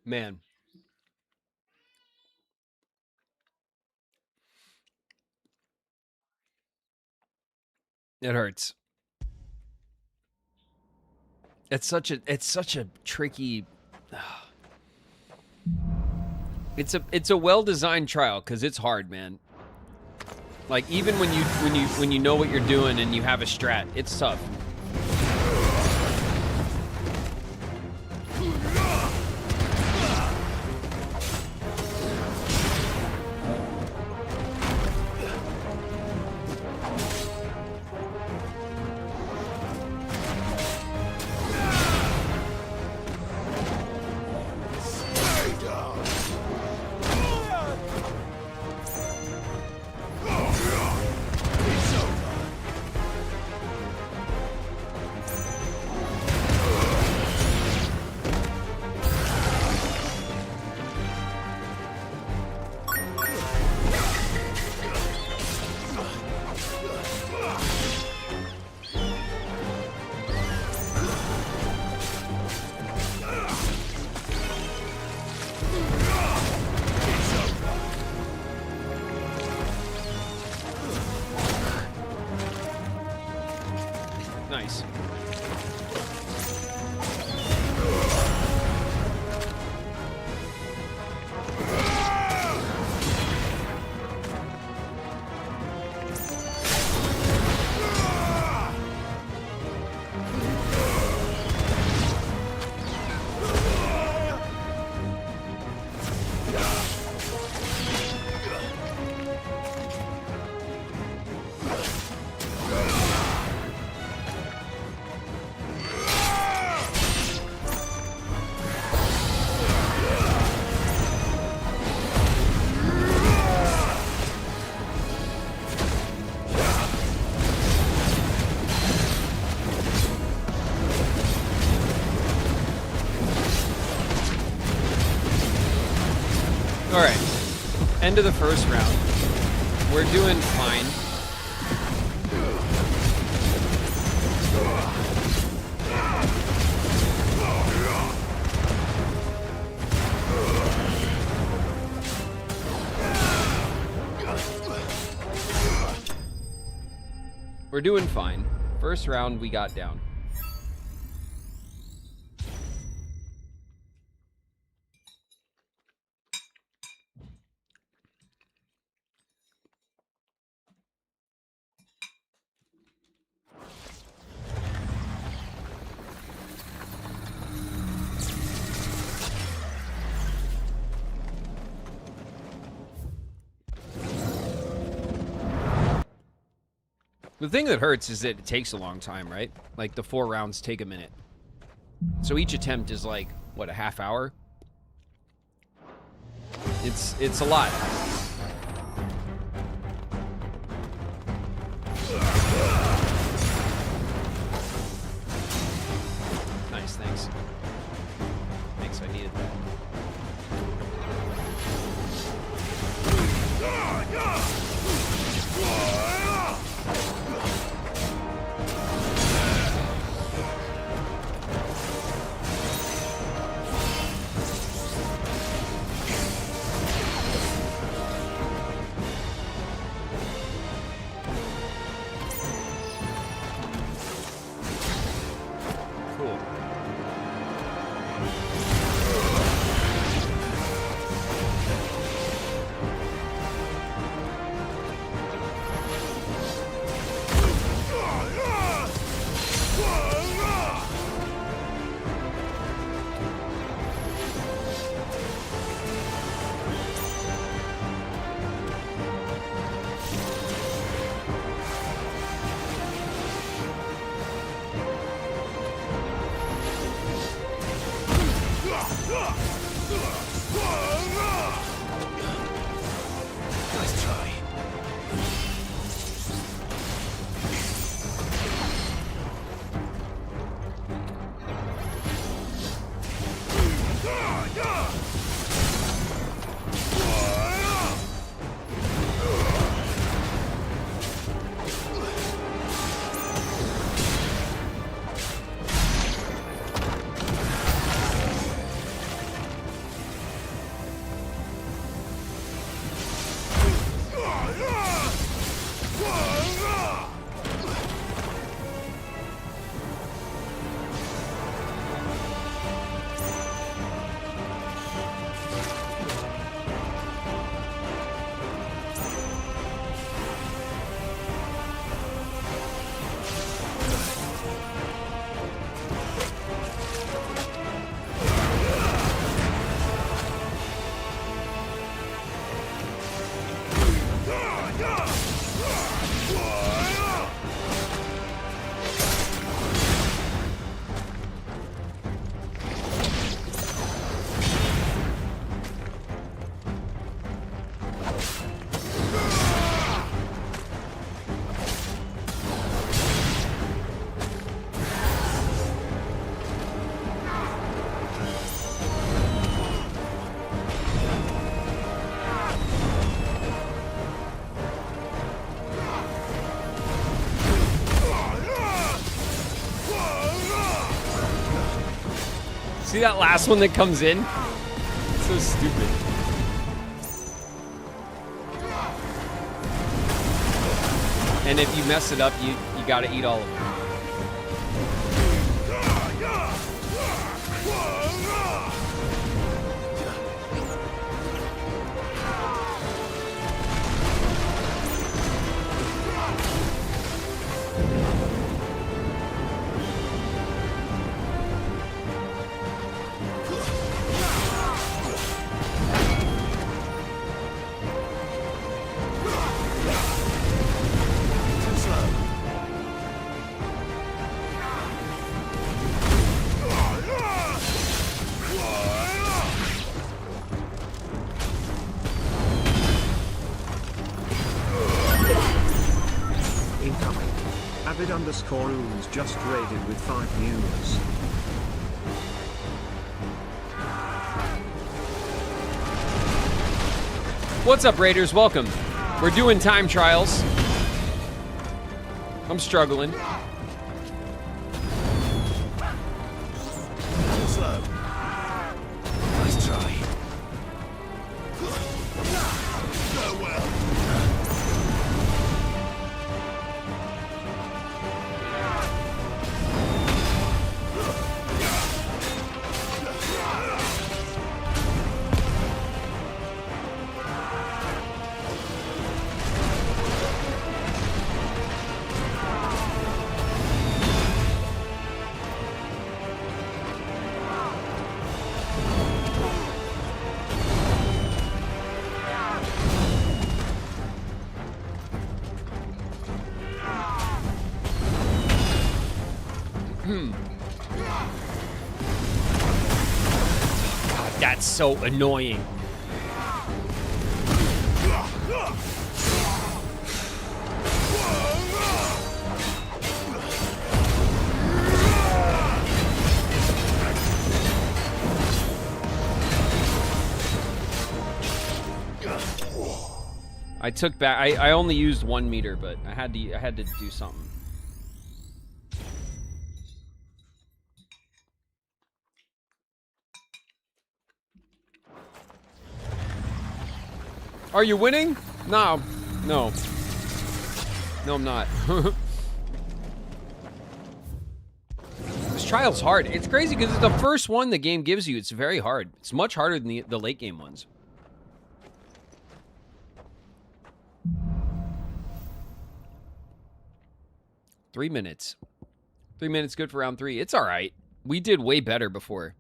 Man. It hurts. It's such a tricky. It's a well-designed trial because it's hard, man. Like even when you know what you're doing and you have a strat, it's tough. Nice. All right, end of the first round. We're doing fine. We're doing fine. First round, we got down. The thing that hurts is that it takes a long time, right? Like the 4 rounds take a minute. So each attempt is like, what, a half hour? It's a lot. Nice, thanks. Thanks, I needed that. Cool. Nice try. See that last one that comes in? So stupid. And if you mess it up, you gotta eat all of them. Incoming. Avid_Oons just raided with 5 viewers. What's up, Raiders? Welcome. We're doing time trials. I'm struggling. Slow. Nice try. Go well. God, that's so annoying. I took back. I only used 1 meter, but I had to do something. Are you winning? No. No. No, I'm not. This trial's hard. It's crazy because it's the first one the game gives you. It's very hard. It's much harder than the late game ones. Three minutes. 3 minutes good for round 3. It's all right. We did way better before.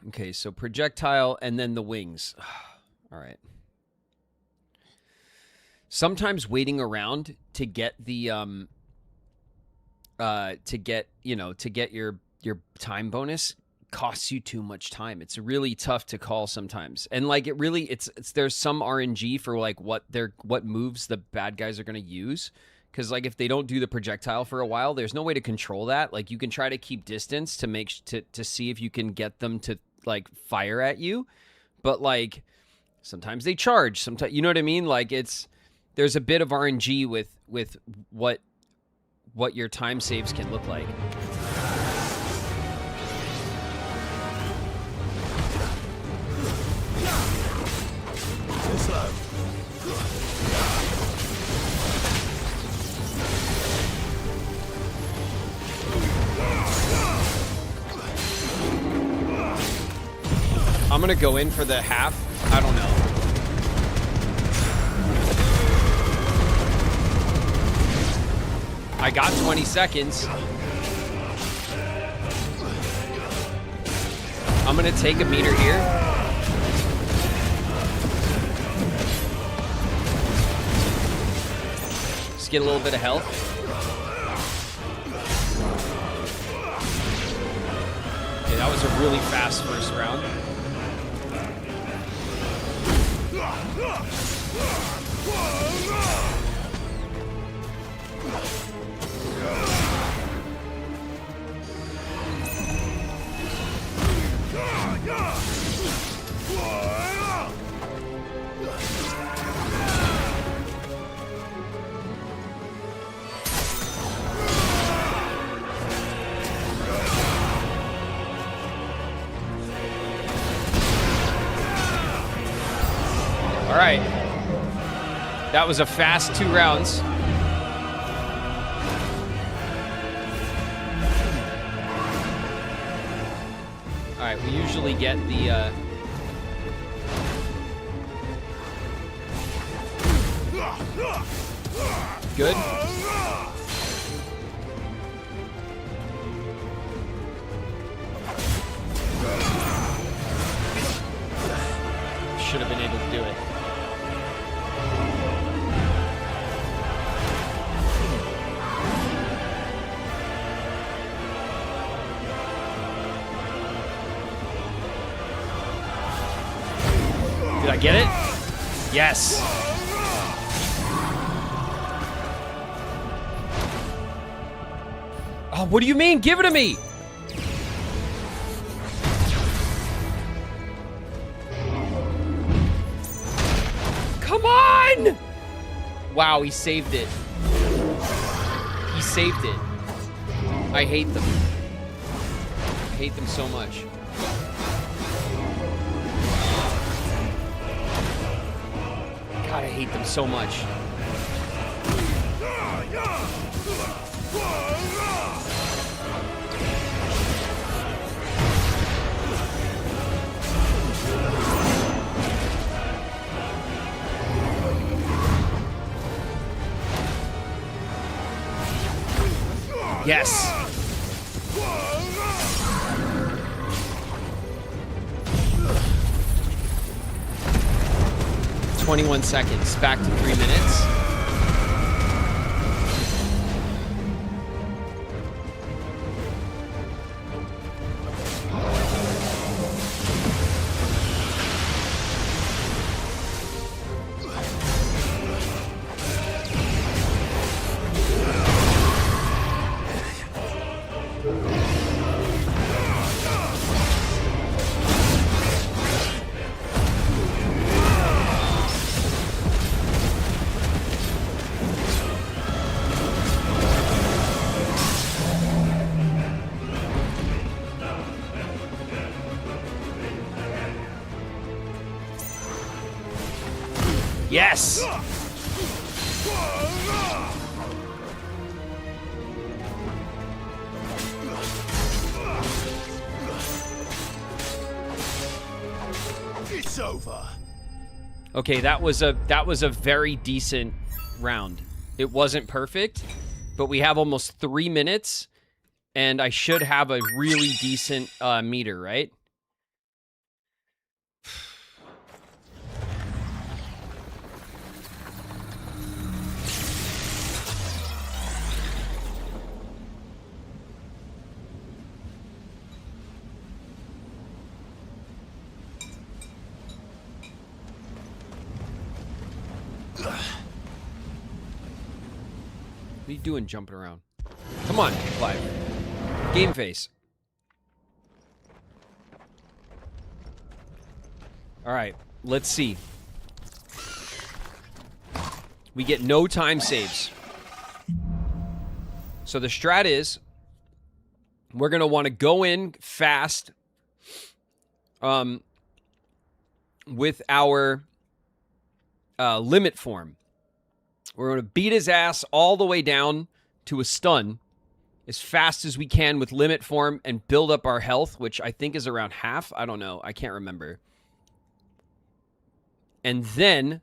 Okay, so projectile and then the wings. All right. Sometimes waiting around to get the to get your time bonus costs you too much time. It's really tough to call sometimes. And like it's there's some RNG for like what moves the bad guys are going to use. Because like if they don't do the projectile for a while, there's no way to control that. Like you can try to keep distance to see if you can get them to like fire at you, but like sometimes they charge. Sometimes, you know what I mean? Like there's a bit of RNG with what your time saves can look like. I'm gonna go in for the half. I don't know. I got 20 seconds. I'm gonna take a meter here. Just get a little bit of health. Okay, that was a really fast first round. All right. That was a fast 2 rounds. All right, we usually get the good. Should have been able to do it. Did I get it? Yes. Oh, what do you mean? Give it to me. Come on! Wow, he saved it. He saved it. I hate them. I hate them so much. God, I hate them so much. Yes. "21 seconds, back to 3 minutes. Yes! It's over. Okay, that was a very decent round. It wasn't perfect, but we have almost 3 minutes, and I should have a really decent meter, right? What are you doing jumping around? Come on, Clive. Game face. All right, let's see. We get no time saves. So the strat is we're going to want to go in fast with our limit form. We're going to beat his ass all the way down to a stun as fast as we can with limit form and build up our health, which I think is around half. I don't know. I can't remember. And then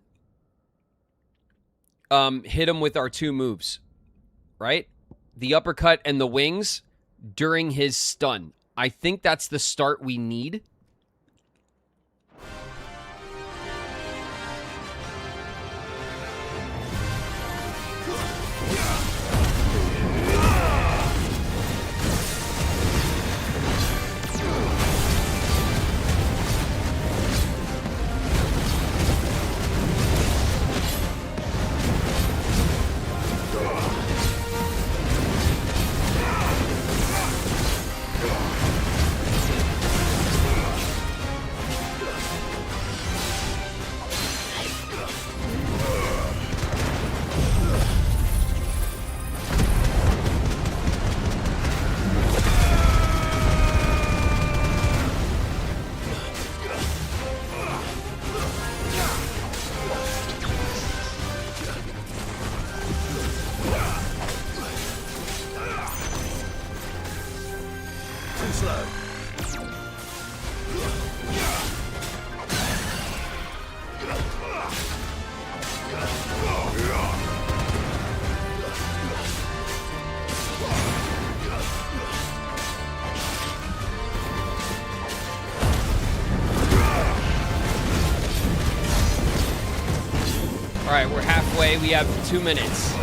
hit him with our 2 moves, right? The uppercut and the wings during his stun. I think that's the start we need. All right, we're halfway. We have 2 minutes.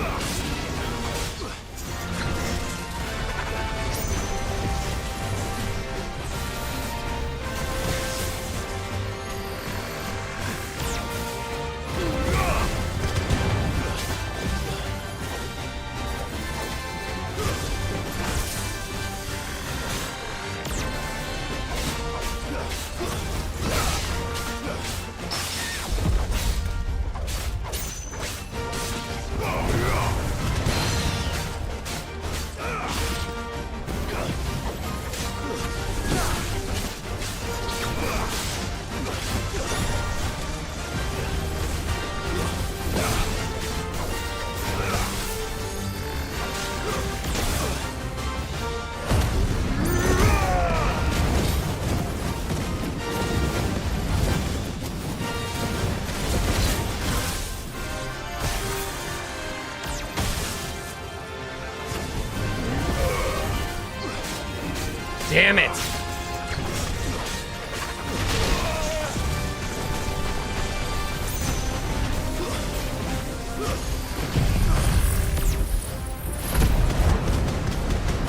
Damn it!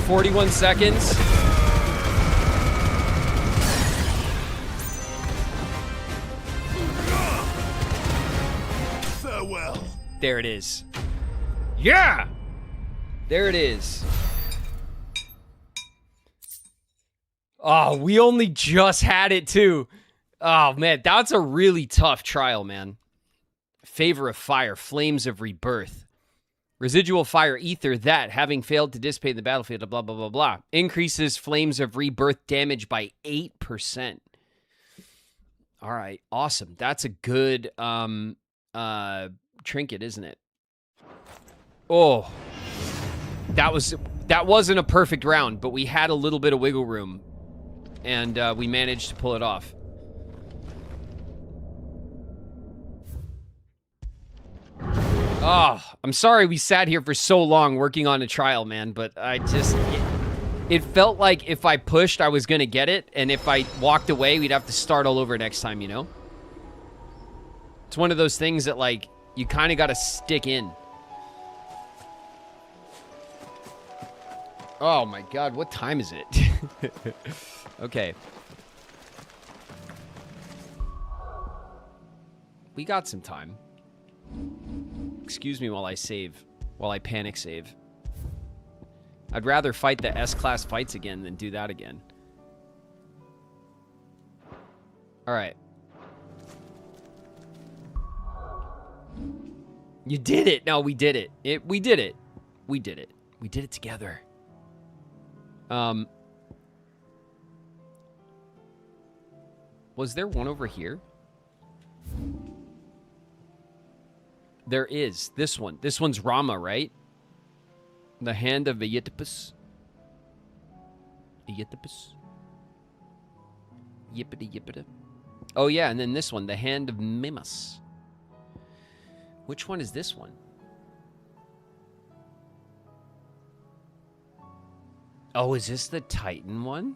"41 seconds. Farewell. There it is. Yeah! There it is. Oh, we only just had it, too. Oh, man, that's a really tough trial, man. Favor of fire, flames of rebirth. Residual fire, ether, that, having failed to dissipate in the battlefield, blah, blah, blah, blah. Increases flames of rebirth damage by 8%. All right, awesome. That's a good trinket, isn't it? Oh. That wasn't a perfect round, but we had a little bit of wiggle room. And we managed to pull it off. Oh, I'm sorry we sat here for so long working on a trial, man, but I just... It felt like if I pushed, I was going to get it, and if I walked away, we'd have to start all over next time, you know? It's one of those things that, like, you kind of got to stick in. Oh my god, what time is it? Okay. We got some time. Excuse me while I save. While I panic save. I'd rather fight the S-class fights again than do that again. Alright. You did it! No, we did it. We did it. We did it. We did it together. Was there one over here? There is. This one. This one's Rama, right? The hand of Aegidippus. Aegidippus. Yippity yippity. Oh yeah, and then this one, the hand of Mimas. Which one is this one? Oh, is this the Titan one?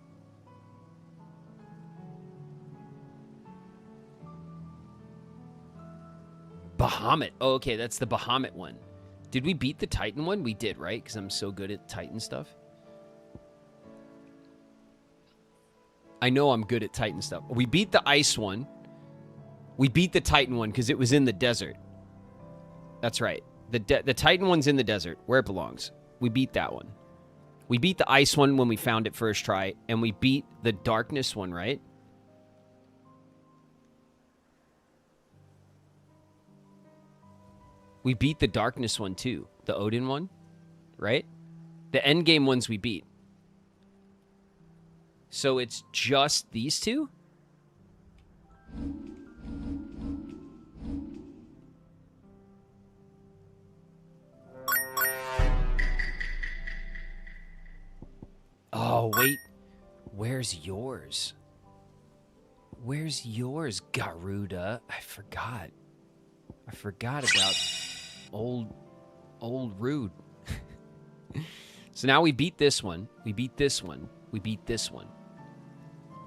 Bahamut. Oh, okay, that's the Bahamut one. Did we beat the Titan one? We did, right? Because I'm so good at Titan stuff. I know I'm good at Titan stuff. We beat the ice one. We beat the Titan one because it was in the desert. That's right. The Titan one's in the desert, where it belongs. We beat that one. We beat the ice one when we found it first try, and we beat the darkness one, right? We beat the darkness one too. The Odin one, right? The endgame ones we beat. So it's just these two? Oh, wait. Where's yours? Where's yours, Garuda? I forgot. I forgot about old Rude. So now we beat this one. We beat this one. We beat this one.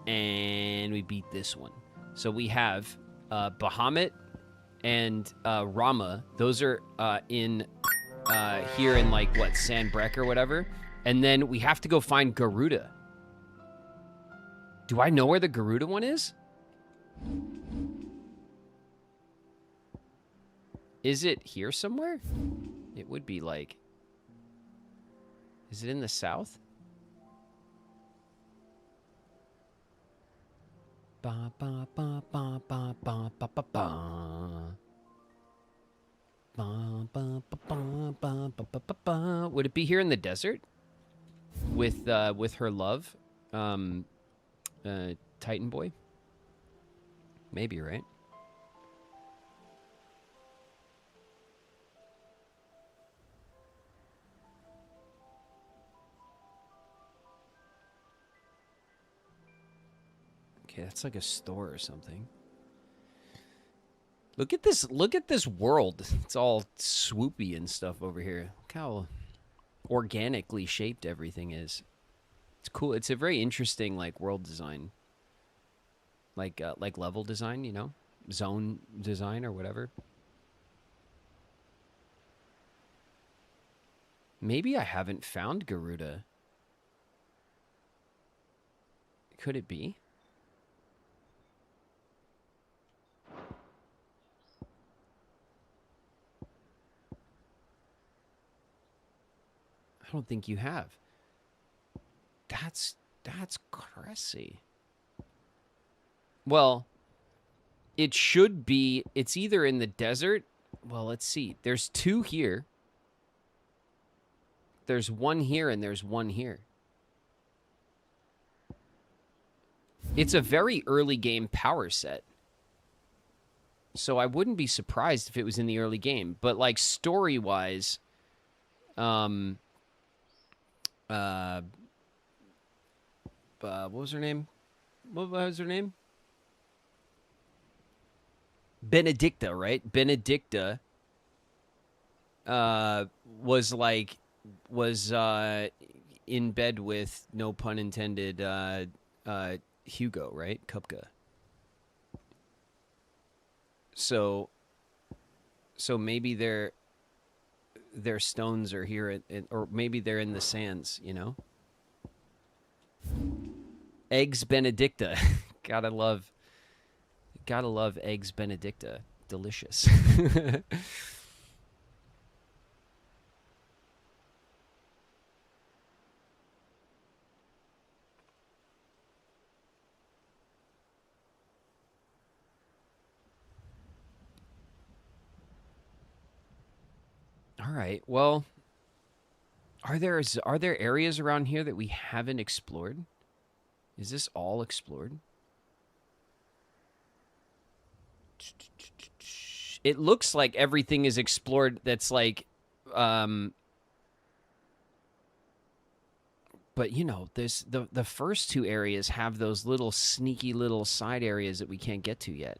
And we beat this one. So we have Bahamut and Rama. Those are in here in like what, Sandbreck or whatever. And then we have to go find Garuda. Do I know where the Garuda one is? Is it here somewhere? It would be like... Is it in the south? Ba ba ba ba ba ba ba ba ba. Ba ba ba ba ba ba ba ba. Would it be here in the desert? With her love? Titan Boy? Maybe, right? Okay, that's like a store or something. Look at this world. It's all swoopy and stuff over here. Look how organically shaped everything is. It's cool. It's a very interesting like world design. Like level design, you know? Zone design or whatever. Maybe I haven't found Garuda. Could it be? I don't think you have. That's crazy. Well, it should be, it's either in the desert. Well, let's see. There's two here. There's one here and there's one here. It's a very early game power set. So I wouldn't be surprised if it was in the early game. But, like, story-wise, what was her name? What was her name? Benedicta, right? Benedicta was in bed with, no pun intended, Hugo, right? Kupka. So maybe their stones are here, or maybe they're in the sands, you know? Eggs Benedicta. Gotta love eggs Benedicta. Delicious. All right. Well, are there areas around here that we haven't explored? Is this all explored? It looks like everything is explored that's like but you know, there's the first two areas have those little sneaky little side areas that we can't get to yet.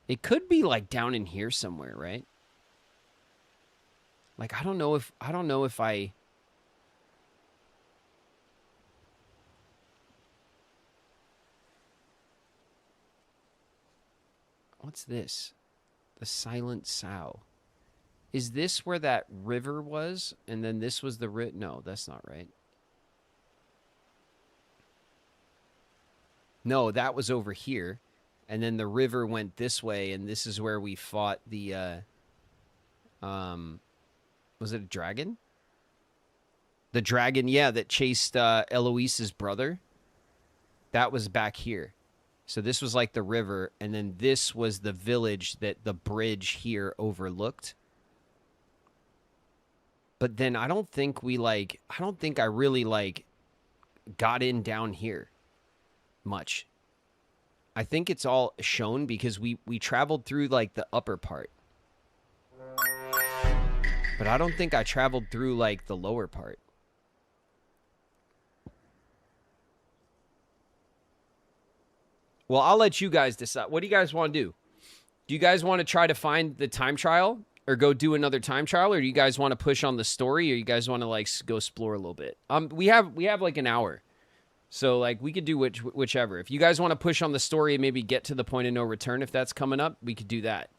It could be like down in here somewhere, right? Like I don't know if I What's this? The Silent Sow. Is this where that river was? And then this was the No, that's not right. No, that was over here. And then the river went this way, and this is where we fought the was it a dragon? The dragon, yeah, that chased Eloise's brother. That was back here. So this was like the river, and then this was the village that the bridge here overlooked. But then I don't think I really like got in down here much. I think it's all shown because we traveled through like the upper part. But I don't think I traveled through like the lower part. Well, I'll let you guys decide. What do you guys want to do? Do you guys want to try to find the time trial or go do another time trial, or do you guys want to push on the story, or you guys want to like go explore a little bit? We have like an hour. So like we could do whichever. If you guys want to push on the story and maybe get to the point of no return if that's coming up, we could do that.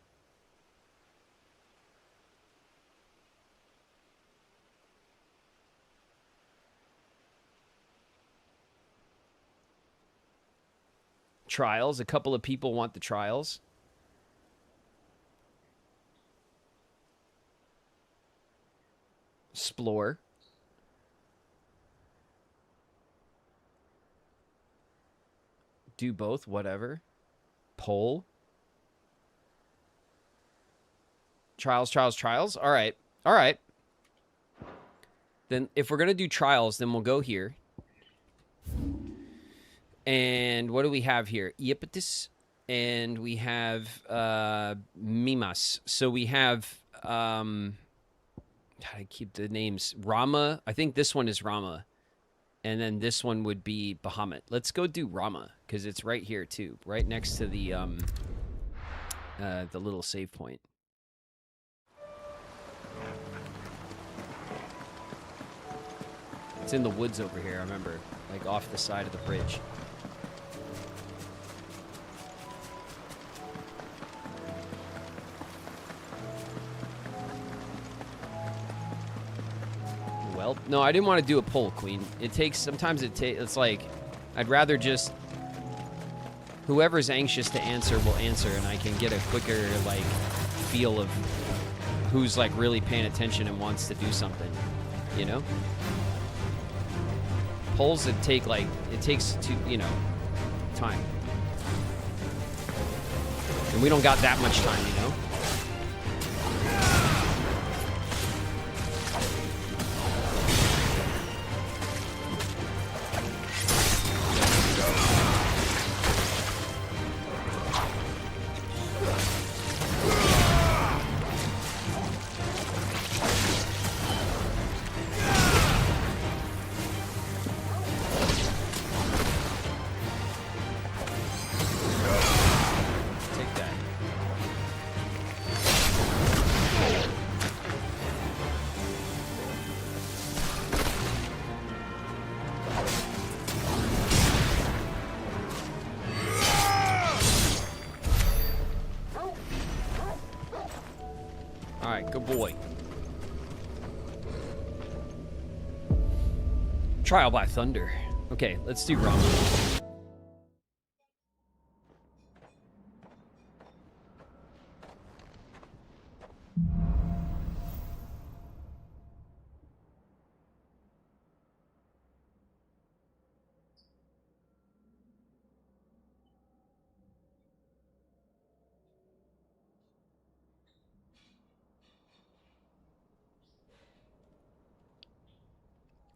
Trials. A couple of people want the trials. Explore. Do both, whatever. Poll. Trials. All right. Then if we're going to do trials, then we'll go here. And what do we have here? Iepetis. And we have Mimas. So we have... I keep the names. Rama. I think this one is Rama. And then this one would be Bahamut. Let's go do Rama, because it's right here too. Right next to the little save point. It's in the woods over here, I remember. Like off the side of the bridge. Well, no, I didn't want to do a poll, Queen. It's like, I'd rather just, whoever's anxious to answer will answer, and I can get a quicker, like, feel of who's, like, really paying attention and wants to do something, you know? Polls, it takes time. And we don't got that much time, you know? Alright, good boy. Trial by Thunder. Okay, let's do Rum.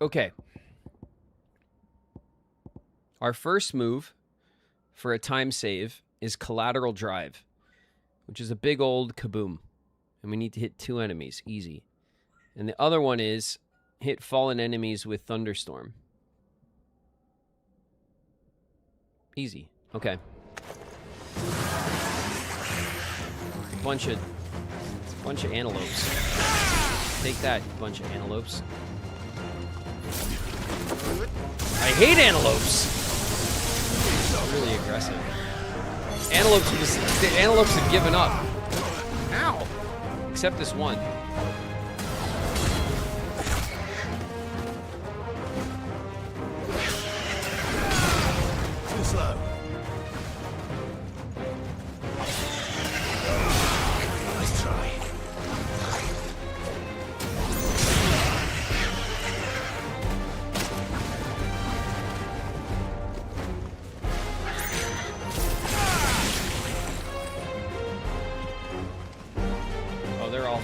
Okay. Our first move for a time save is Collateral Drive, which is a big old kaboom. And we need to hit 2 enemies. Easy. And the other one is hit fallen enemies with Thunderstorm. Easy. Okay. Bunch of antelopes. Take that, bunch of antelopes. I hate antelopes. Really aggressive. The antelopes have given up. Ow! Except this one. Too slow. Nice try. Oh, they're all...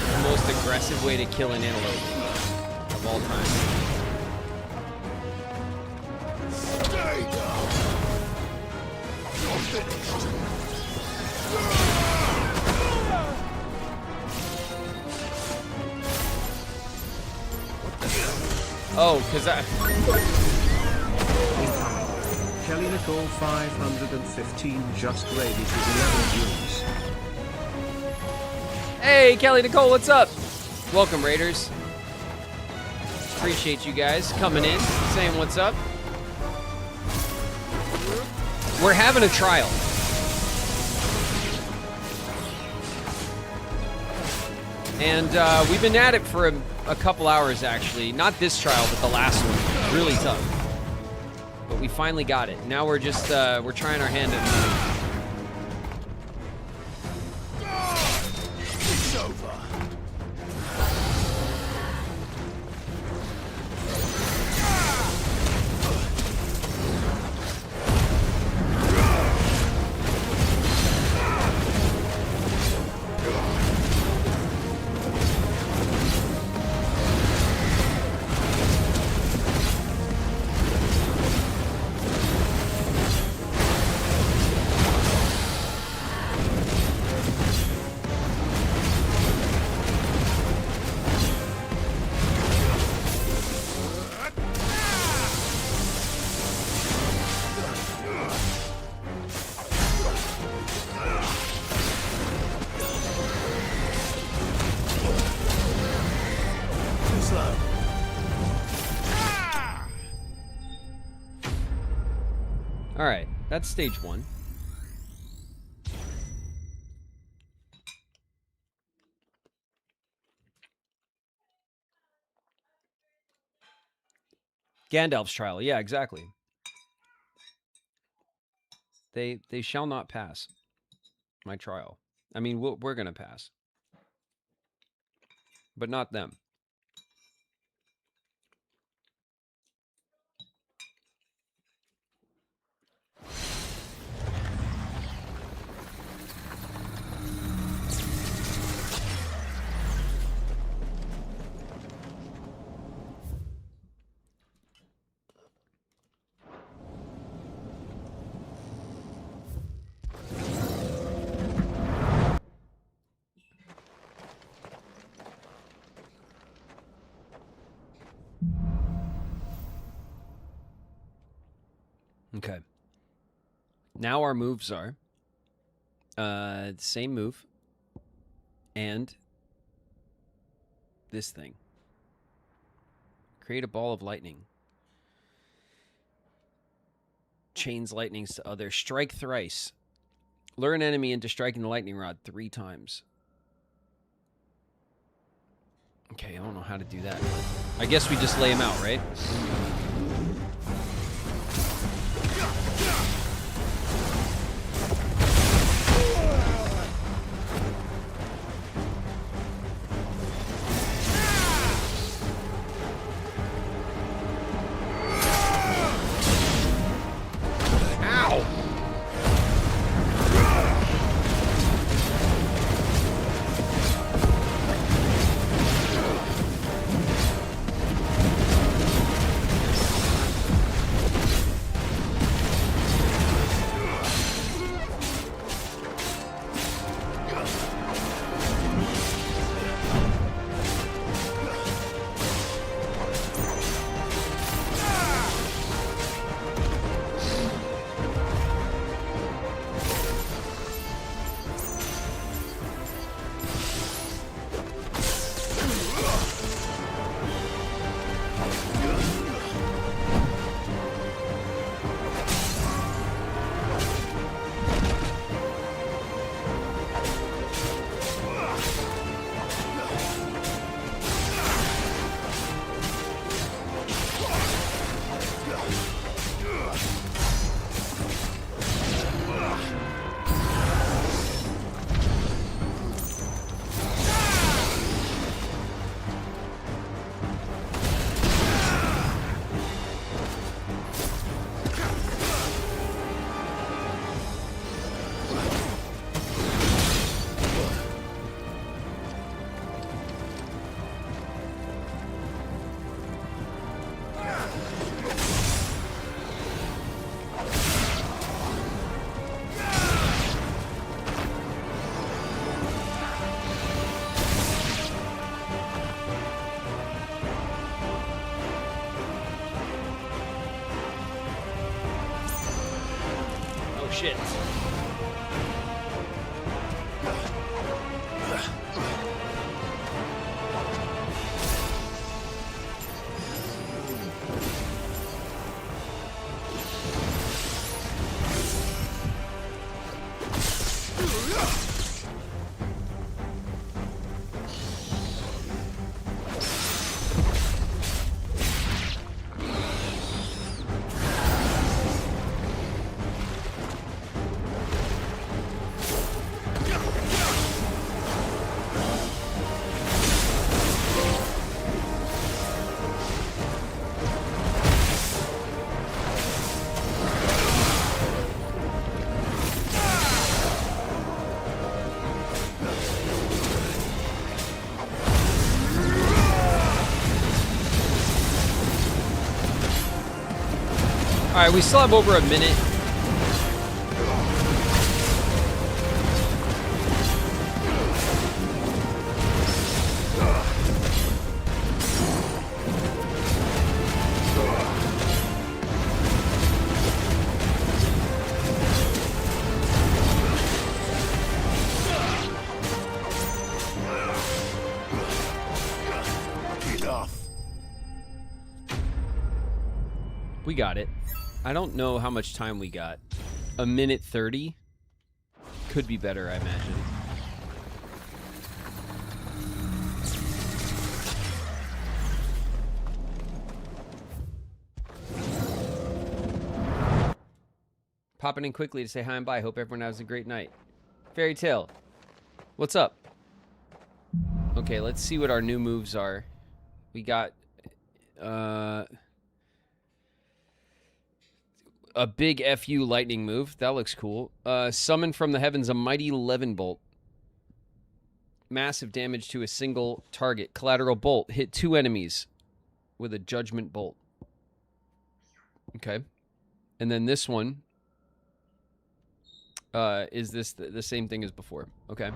The most aggressive way to kill an antelope of all time. Stay down. You're finished. Oh, because I... Kelly Nicole 515 just raided with 11 views. Hey, Kelly Nicole, what's up? Welcome, Raiders. Appreciate you guys coming in, saying what's up. We're having a trial. And we've been at it for a couple hours, actually. Not this trial, but the last one. Really tough. But we finally got it. Now we're just, we're trying our hand at moving. It's over. All right, that's stage 1. Gandalf's trial. Yeah, exactly. They shall not pass my trial. I mean, we're going to pass. But not them. Okay. Now our moves are same move and this thing. Create a ball of lightning. Chains lightnings to others. Strike thrice. Lure an enemy into striking the lightning rod 3 times. Okay, I don't know how to do that. I guess we just lay him out, right? Shit. All right, we still have over a minute. We got it. I don't know how much time we got. 1:30? Could be better, I imagine. Popping in quickly to say hi and bye. Hope everyone has a great night. Fairy Tale, what's up? Okay, let's see what our new moves are. We got a big FU lightning move. That looks cool. Summon from the heavens a mighty Levin bolt. Massive damage to a single target. Collateral bolt. Hit 2 enemies with a judgment bolt. Okay. And then this one is this the same thing as before. Okay.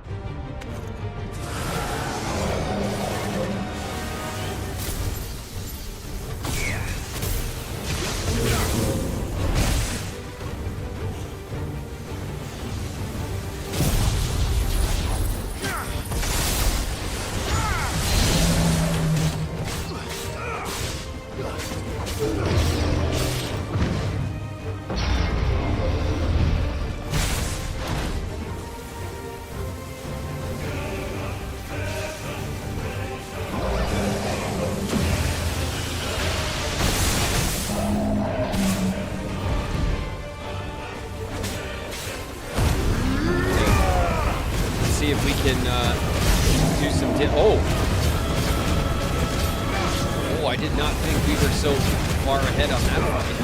we can do some. Oh, I did not think we were so far ahead on that fight.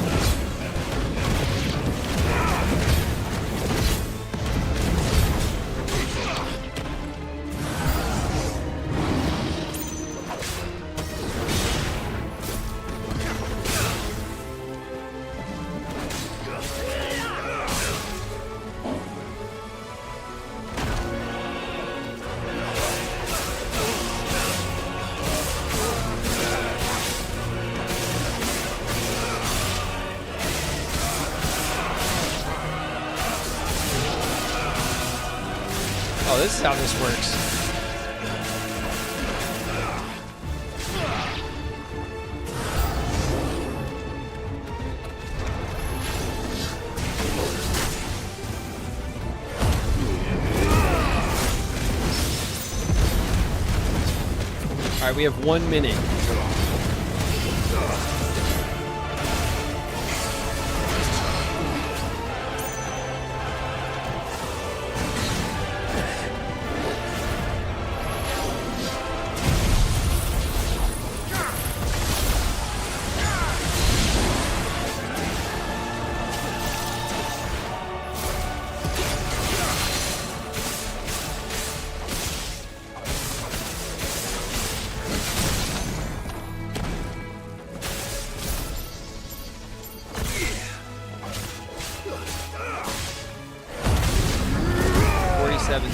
Oh, this is how this works. All right, we have 1 minute.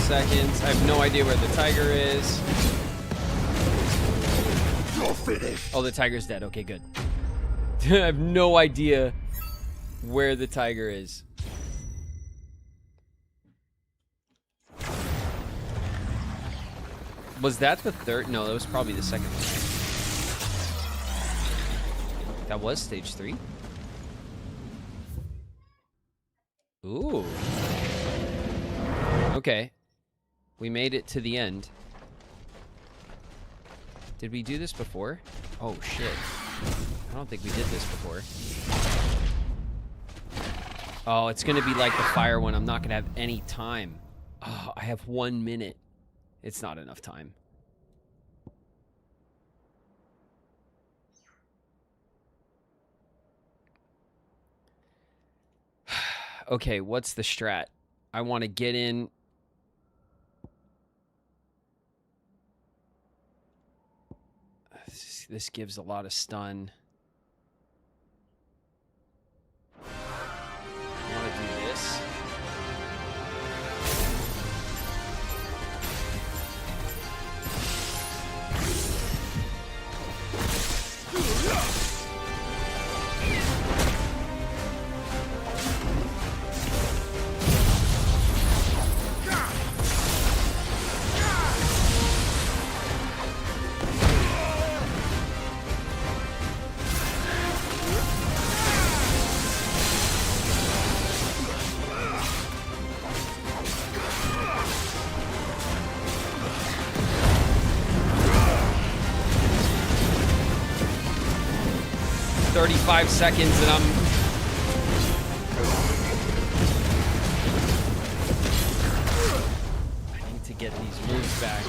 Seconds. I have no idea where the tiger is. You're finished. Oh, the tiger's dead. Okay, good. I have no idea where the tiger is. Was that the third? No, that was probably the second one. That was stage 3. Ooh. Okay. We made it to the end. Did we do this before? Oh, shit. I don't think we did this before. Oh, it's going to be like the fire one. I'm not going to have any time. Oh, I have 1 minute. It's not enough time. Okay, what's the strat? I want to get in. This gives a lot of stun. I want to do this. Five seconds and I'm I need to get these moves back.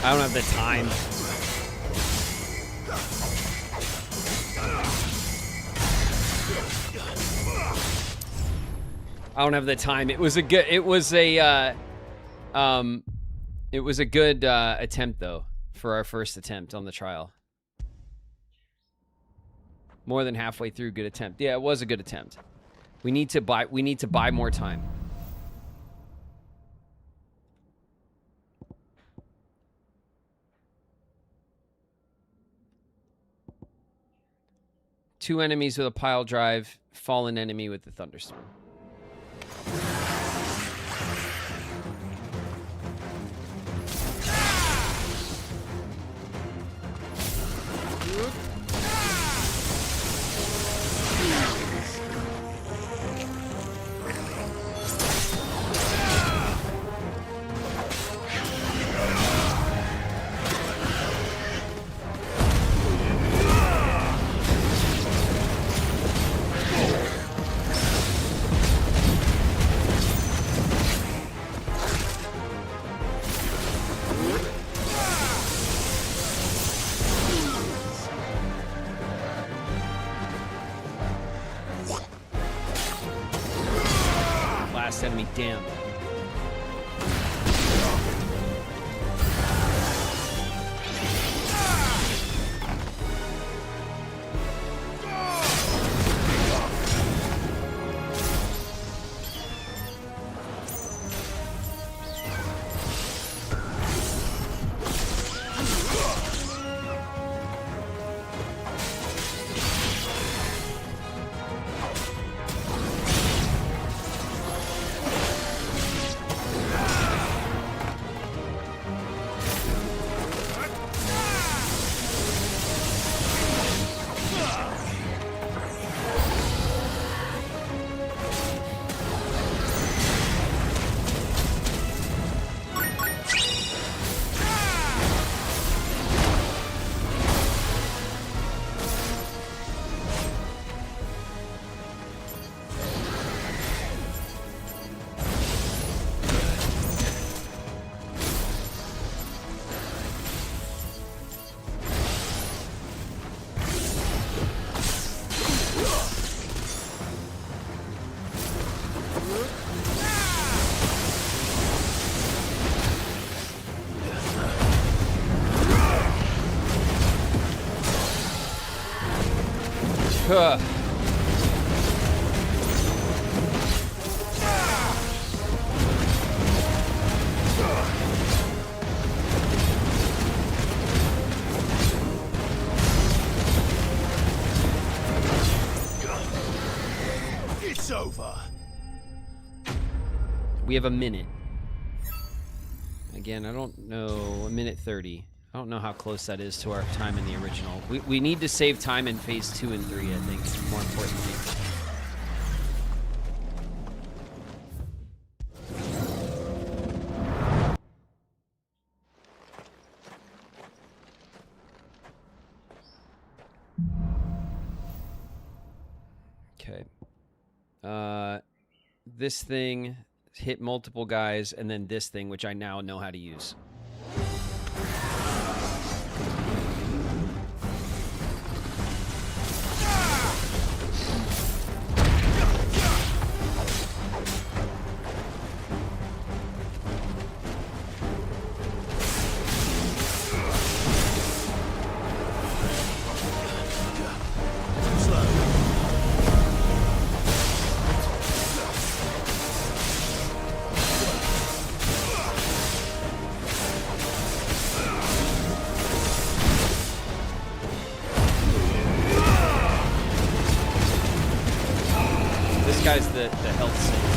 I don't have the time. I don't have the time. It was a good attempt though for our first attempt on the trial. More than halfway through, good attempt. Yeah, it was a good attempt. We need to buy more time. Two enemies with a pile drive, fallen enemy with the thunderstorm. damn. Huh. It's over. We have a minute. Again, I don't know, a minute 30. I don't know how close that is to our time in the original. We need to save time in phase 2 and 3, I think, more importantly. Okay. This thing hit multiple guys, and then this thing, which I now know how to use. Guy's the health save.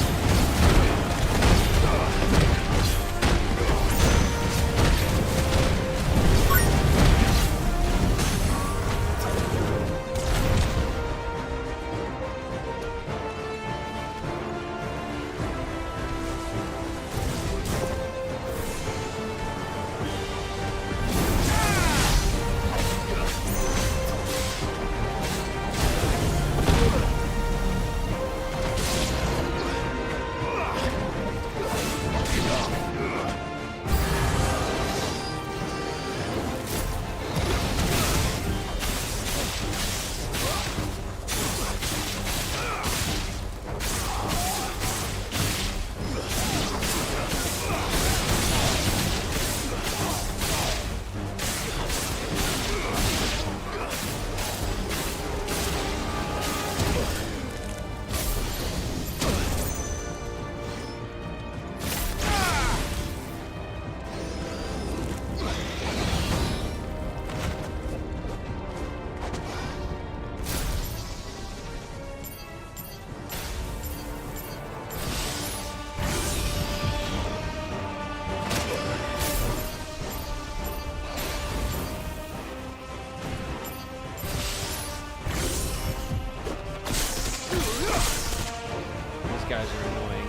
Guys are annoying,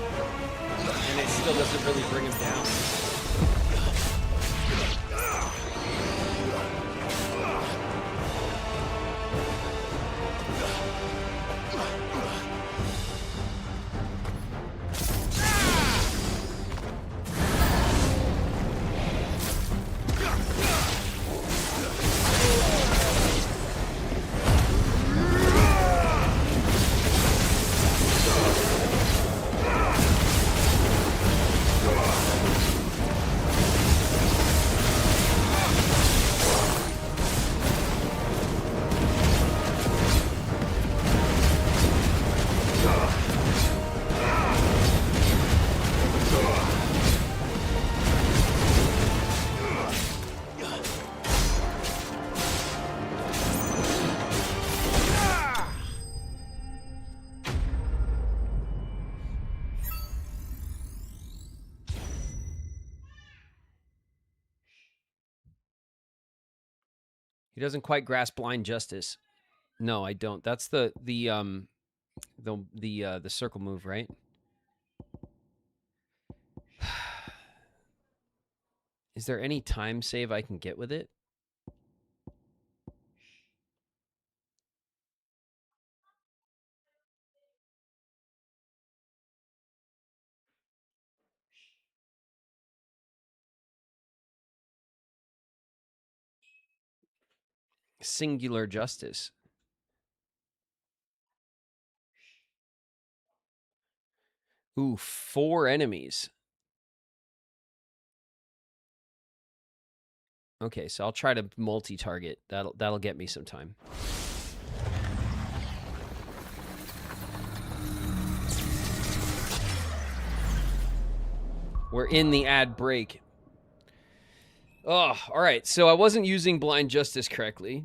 and it still doesn't really bring him down. He doesn't quite grasp blind justice. No, I don't. That's the circle move, right? Is there any time save I can get with it? Singular justice. Ooh, 4 enemies. Okay, so I'll try to multi-target. That'll get me some time. We're in the ad break. Oh, all right. So I wasn't using blind justice correctly,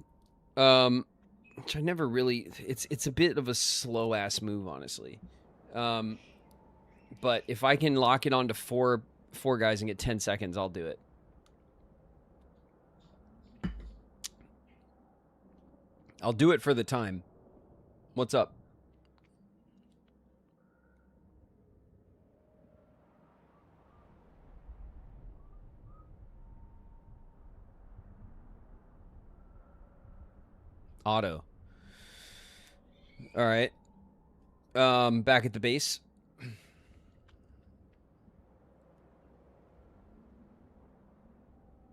which I never really. It's a bit of a slow ass move, honestly. But if I can lock it onto four guys and get 10 seconds, I'll do it. I'll do it for the time. What's up? Auto. All right. Back at the base.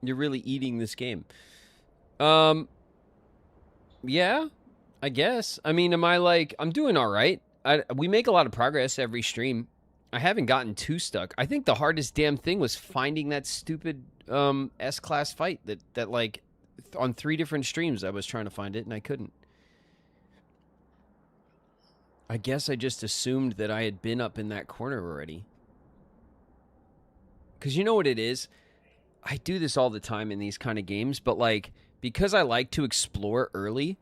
You're really eating this game. Yeah, I guess. I mean, am I like, I'm doing all right. We make a lot of progress every stream. I haven't gotten too stuck. I think the hardest damn thing was finding that stupid S-class fight that like on 3 different streams I was trying to find it and I couldn't. I guess I just assumed that I had been up in that corner already. Because you know what it is? I do this all the time in these kind of games, but like, because I like to explore early,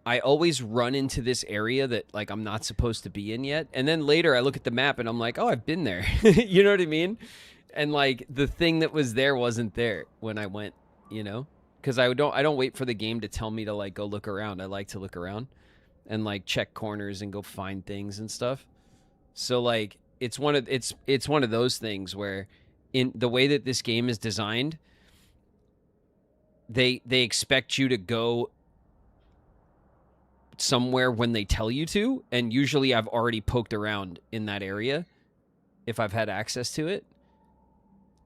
I always run into this area that like I'm not supposed to be in yet. And then later I look at the map and I'm like, oh, I've been there. You know what I mean? And like the thing that was there wasn't there when I went, you know? Because I don't wait for the game to tell me to like go look around. I like to look around and like check corners and go find things and stuff. So like it's one of those things where in the way that this game is designed, they expect you to go somewhere when they tell you to, and usually I've already poked around in that area if I've had access to it.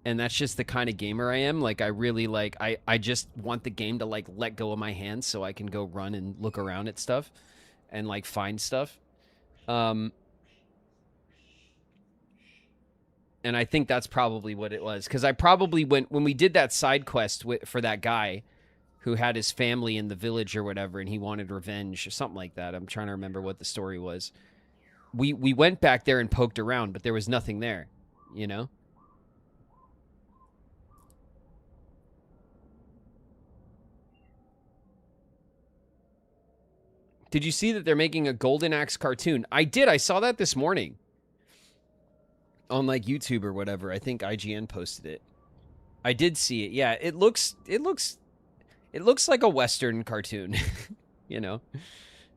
And that's just the kind of gamer I am. Like I really like I just want the game to like let go of my hands so I can go run and look around at stuff and like find stuff. And I think that's probably what it was. Because I probably went, when we did that side quest for that guy who had his family in the village or whatever, and he wanted revenge or something like that. I'm trying to remember what the story was. We went back there and poked around, but there was nothing there, you know? Did you see that they're making a Golden Axe cartoon? I did. I saw that this morning. On like YouTube or whatever. I think IGN posted it. I did see it. Yeah, it looks like a Western cartoon, you know,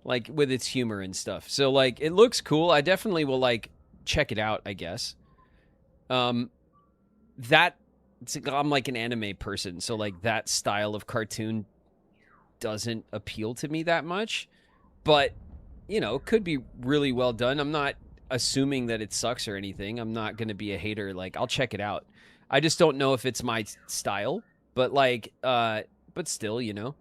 like with its humor and stuff. So like it looks cool. I definitely will like check it out, I guess. I'm like an anime person, so like that style of cartoon doesn't appeal to me that much, but you know, could be really well done. I'm not assuming that it sucks or anything. I'm not going to be a hater. Like, I'll check it out. I just don't know if it's my style, but like, but still, you know.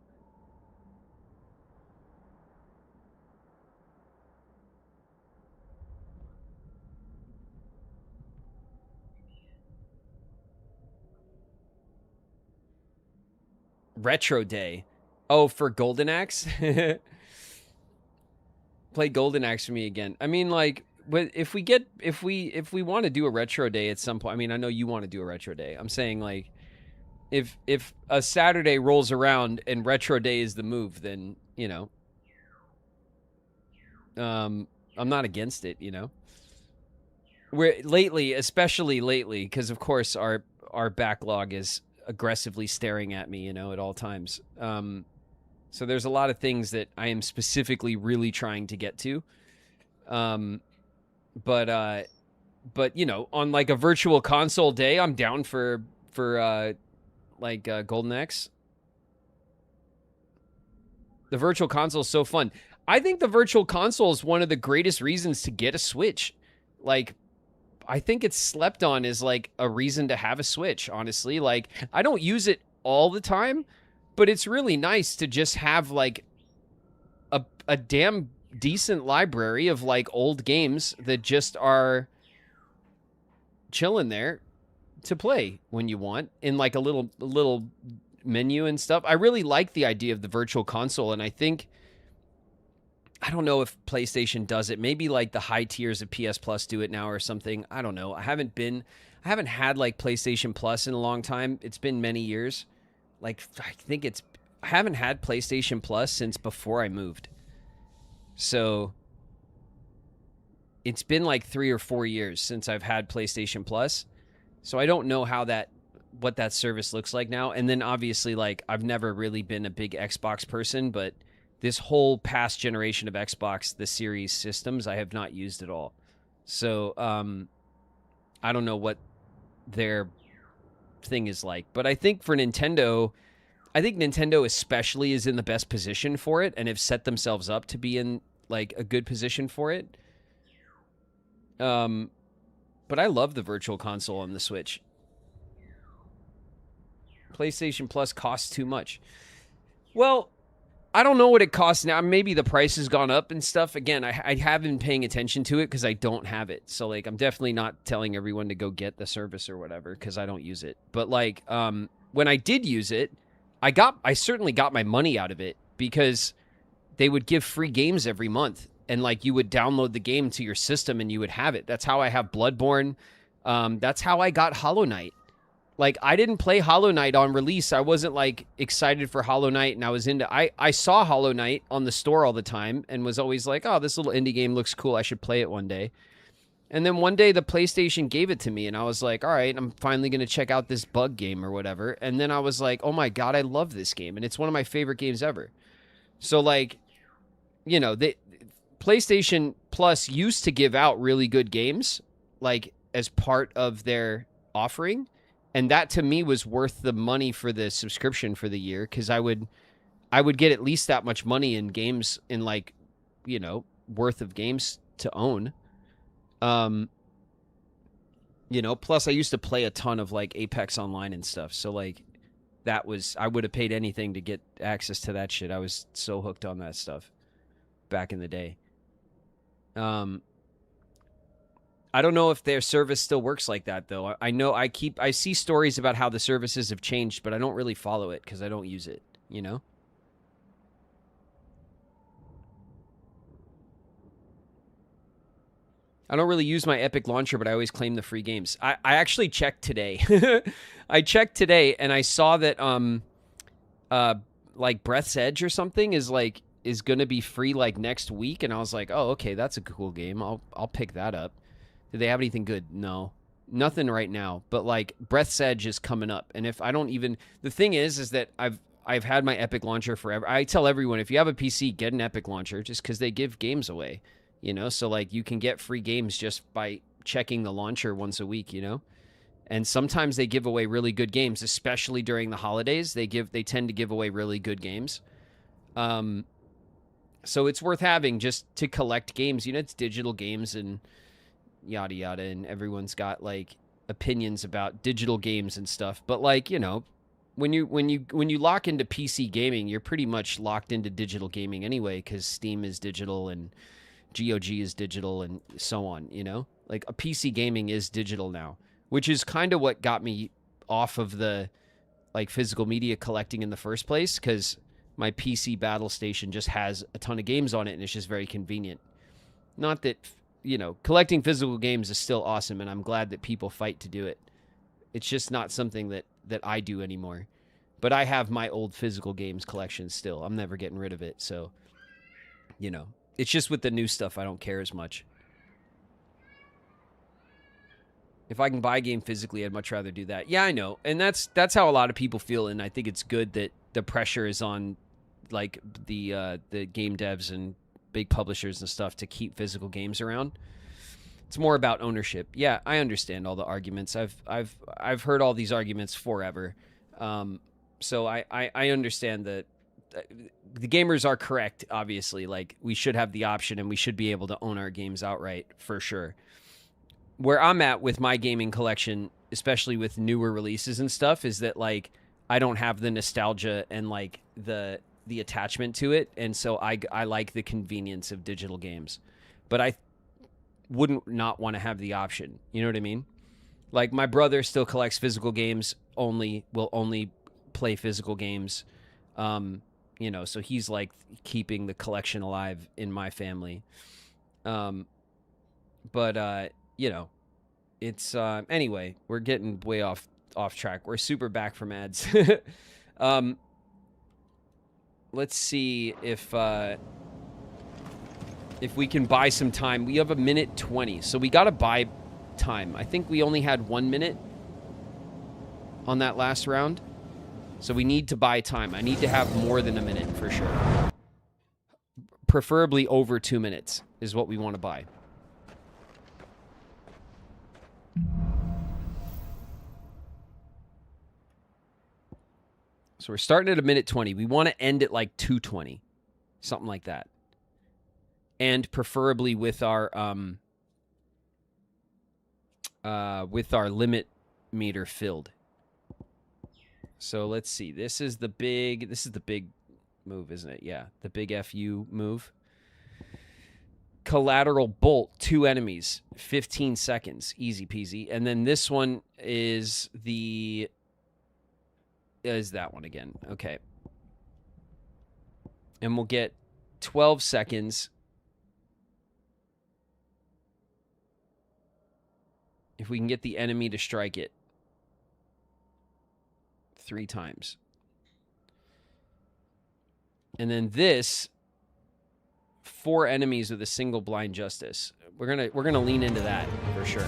Retro Day. Oh, for Golden Axe? Play Golden Axe for me again. I mean, like, if we want to do a retro day at some point, I mean, I know you want to do a retro day. I'm saying like, if a Saturday rolls around and retro day is the move, then you know, I'm not against it. You know, especially lately, because of course our backlog is aggressively staring at me, you know, at all times. So there's a lot of things that I am specifically really trying to get to. But you know, on like a virtual console day, I'm down for Golden Axe. The virtual console is so fun. I think the virtual console is one of the greatest reasons to get a Switch. Like, I think it's slept on as like a reason to have a Switch, honestly. Like, I don't use it all the time, but it's really nice to just have like a damn decent library of like old games that just are chilling there to play when you want in like a little menu and stuff. I really like the idea of the virtual console, and I don't know if PlayStation does it. Maybe like the high tiers of PS Plus do it now or something. I don't know. I haven't had like PlayStation Plus in a long time. It's been many years. Like, I haven't had PlayStation Plus since before I moved. So it's been like 3 or 4 years since I've had PlayStation Plus. So I don't know what that service looks like now. And then obviously, like, I've never really been a big Xbox person, but this whole past generation of Xbox, the Series systems, I have not used at all. So I don't know what their thing is like. But I think for Nintendo, Nintendo especially is in the best position for it and have set themselves up to be in like a good position for it. But I love the virtual console on the Switch. PlayStation Plus costs too much. Well, I don't know what it costs now. Maybe the price has gone up and stuff. Again, I have been paying attention to it because I don't have it. So, like, I'm definitely not telling everyone to go get the service or whatever because I don't use it. But, like, when I did use it, I certainly got my money out of it because they would give free games every month. And, like, you would download the game to your system and you would have it. That's how I have Bloodborne. That's how I got Hollow Knight. Like, I didn't play Hollow Knight on release. I wasn't, like, excited for Hollow Knight, and I was into... I saw Hollow Knight on the store all the time and was always like, oh, this little indie game looks cool. I should play it one day. And then one day the PlayStation gave it to me, and I was like, all right, I'm finally going to check out this bug game or whatever. And then I was like, oh, my God, I love this game, and it's one of my favorite games ever. So, like, you know, PlayStation Plus used to give out really good games, like, as part of their offering. And that, to me, was worth the money for the subscription for the year because I would get at least that much money in games, in, like, you know, worth of games to own. You know, plus I used to play a ton of, like, Apex Online and stuff. So, like, I would have paid anything to get access to that shit. I was so hooked on that stuff back in the day. I don't know if their service still works like that, though. I know I see stories about how the services have changed, but I don't really follow it because I don't use it, you know? I don't really use my Epic Launcher, but I always claim the free games. I actually checked today. I checked today, and I saw that, like, Breath's Edge or something is going to be free, like, next week, and I was like, oh, okay, that's a cool game. I'll pick that up. Do they have anything good? No. Nothing right now. But, like, Breath's Edge is coming up. And if I don't even... The thing is that I've had my Epic Launcher forever. I tell everyone, if you have a PC, get an Epic Launcher just because they give games away, you know? So, like, you can get free games just by checking the launcher once a week, you know? And sometimes they give away really good games, especially during the holidays. They tend to give away really good games. So it's worth having just to collect games. You know, it's digital games and... yada yada, and everyone's got, like, opinions about digital games and stuff, but, like, you know, when you lock into PC gaming, you're pretty much locked into digital gaming anyway, because Steam is digital and GOG is digital and so on, you know? Like, a PC gaming is digital now, which is kind of what got me off of the, like, physical media collecting in the first place, because my PC battle station just has a ton of games on it, and it's just very convenient. Not that... you know, collecting physical games is still awesome, and I'm glad that people fight to do it. It's just not something that I do anymore. But I have my old physical games collection still. I'm never getting rid of it, so, you know. It's just with the new stuff, I don't care as much. If I can buy a game physically, I'd much rather do that. Yeah, I know. And that's how a lot of people feel, and I think it's good that the pressure is on like the game devs and big publishers and stuff to keep physical games around. It's more about ownership. Yeah, I understand all the arguments. I've heard all these arguments forever. So I understand that the gamers are correct, obviously. Like, we should have the option and we should be able to own our games outright, for sure. Where I'm at with my gaming collection, especially with newer releases and stuff, is that, like, I don't have the nostalgia and, like, the attachment to it. And so I like the convenience of digital games. But I wouldn't not want to have the option. You know what I mean? Like, my brother still collects physical games, will only play physical games. You know, so he's like keeping the collection alive in my family. But you know, it's anyway, we're getting way off track. We're super back from ads. Let's see if we can buy some time. We have 1:20, so we got to buy time. I think we only had 1 minute on that last round. So we need to buy time. I need to have more than a minute for sure. Preferably over 2 minutes is what we want to buy. So we're starting at 1:20. We want to end at like 2:20. Something like that. And preferably with our limit meter filled. So let's see. This is the big move, isn't it? Yeah, the big FU move. Collateral bolt, 2 enemies, 15 seconds, easy peasy. And then this one is that one again. Okay. And we'll get 12 seconds if we can get the enemy to strike it 3 times. And then this, 4 enemies with a single blind justice. We're gonna lean into that for sure.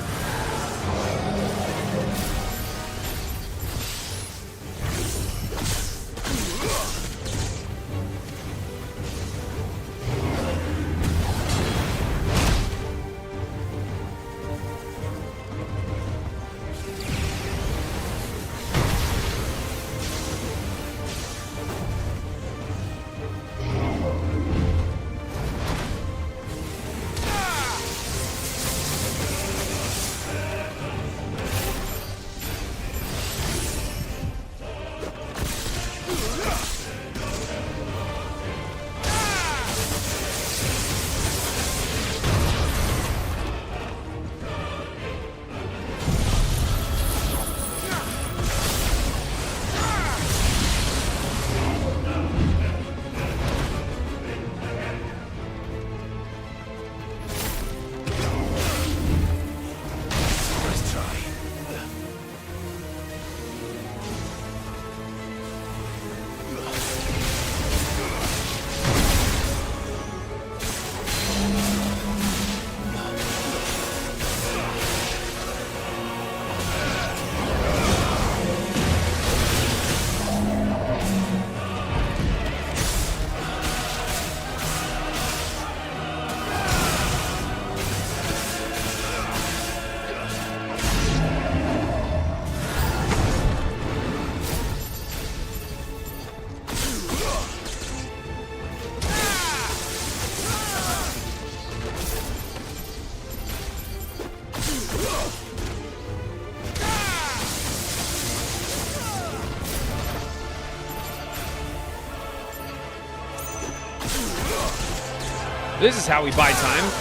This is how we buy time.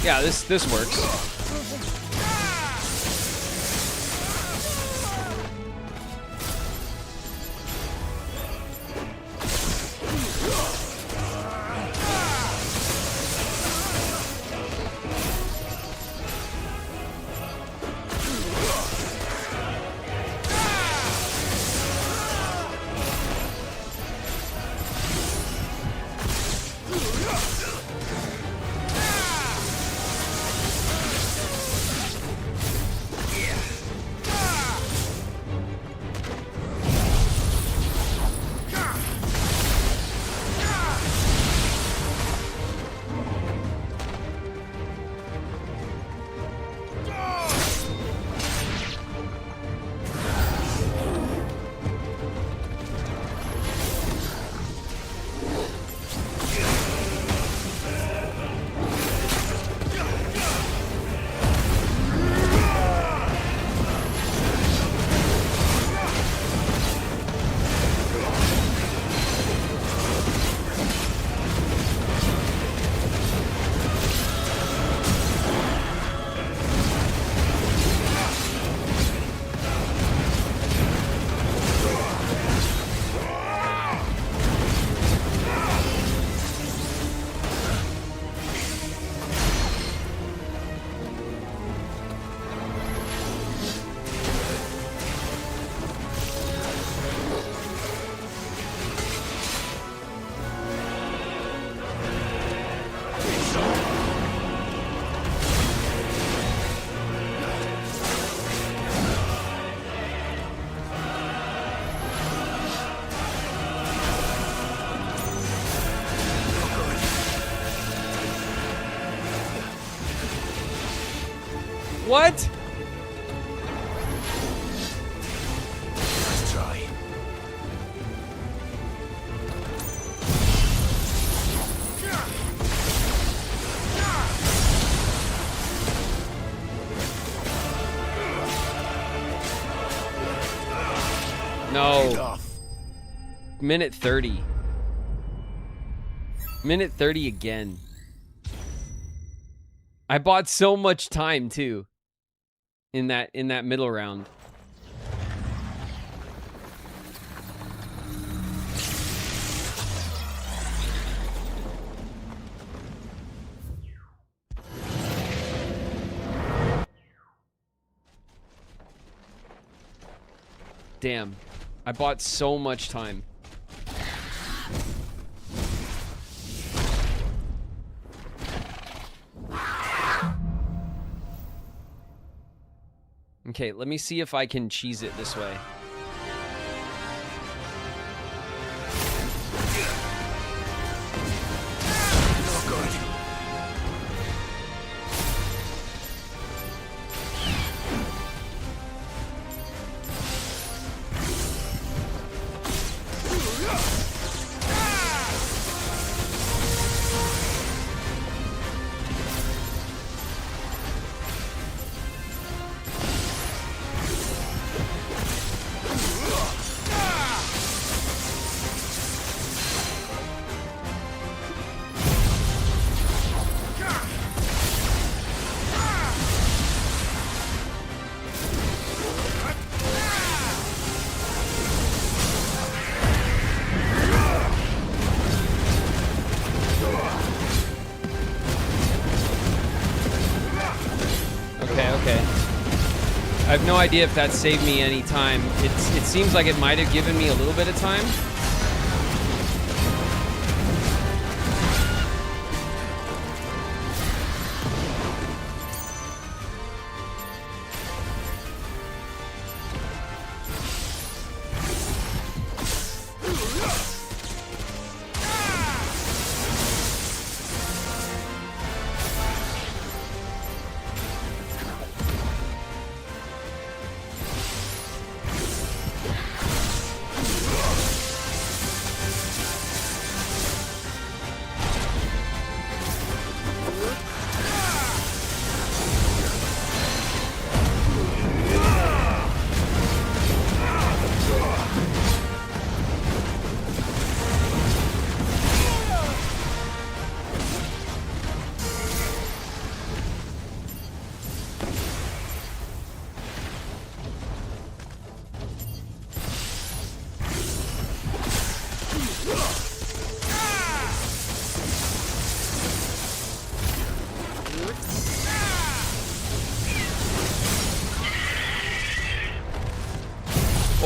Yeah, this works. What? Let's try. No. Minute 30. Minute 30 again. I bought so much time too. In that middle round. Damn. I bought so much time. Okay, let me see if I can cheese it this way. I have no idea if that saved me any time. It seems like it might have given me a little bit of time.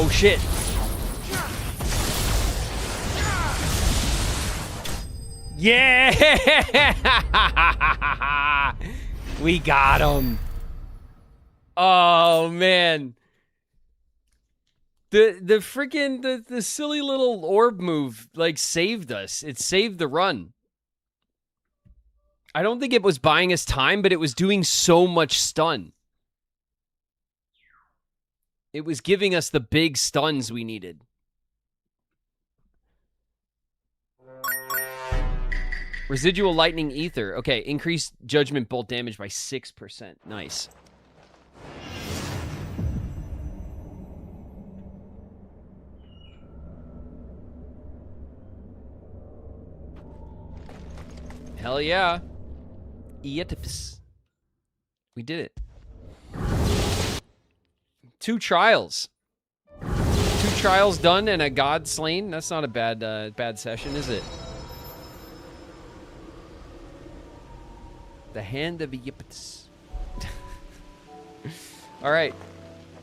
Oh shit. Yeah! We got him. Oh man. The freaking the silly little orb move like saved us. It saved the run. I don't think it was buying us time, but it was doing so much stun. It was giving us the big stuns we needed. Residual lightning ether. Okay, increased judgment bolt damage by 6%. Nice. Hell yeah. Eetips. We did it. 2 trials. 2 trials done and a god slain. That's not a bad session, is it? The hand of Eetips. All right.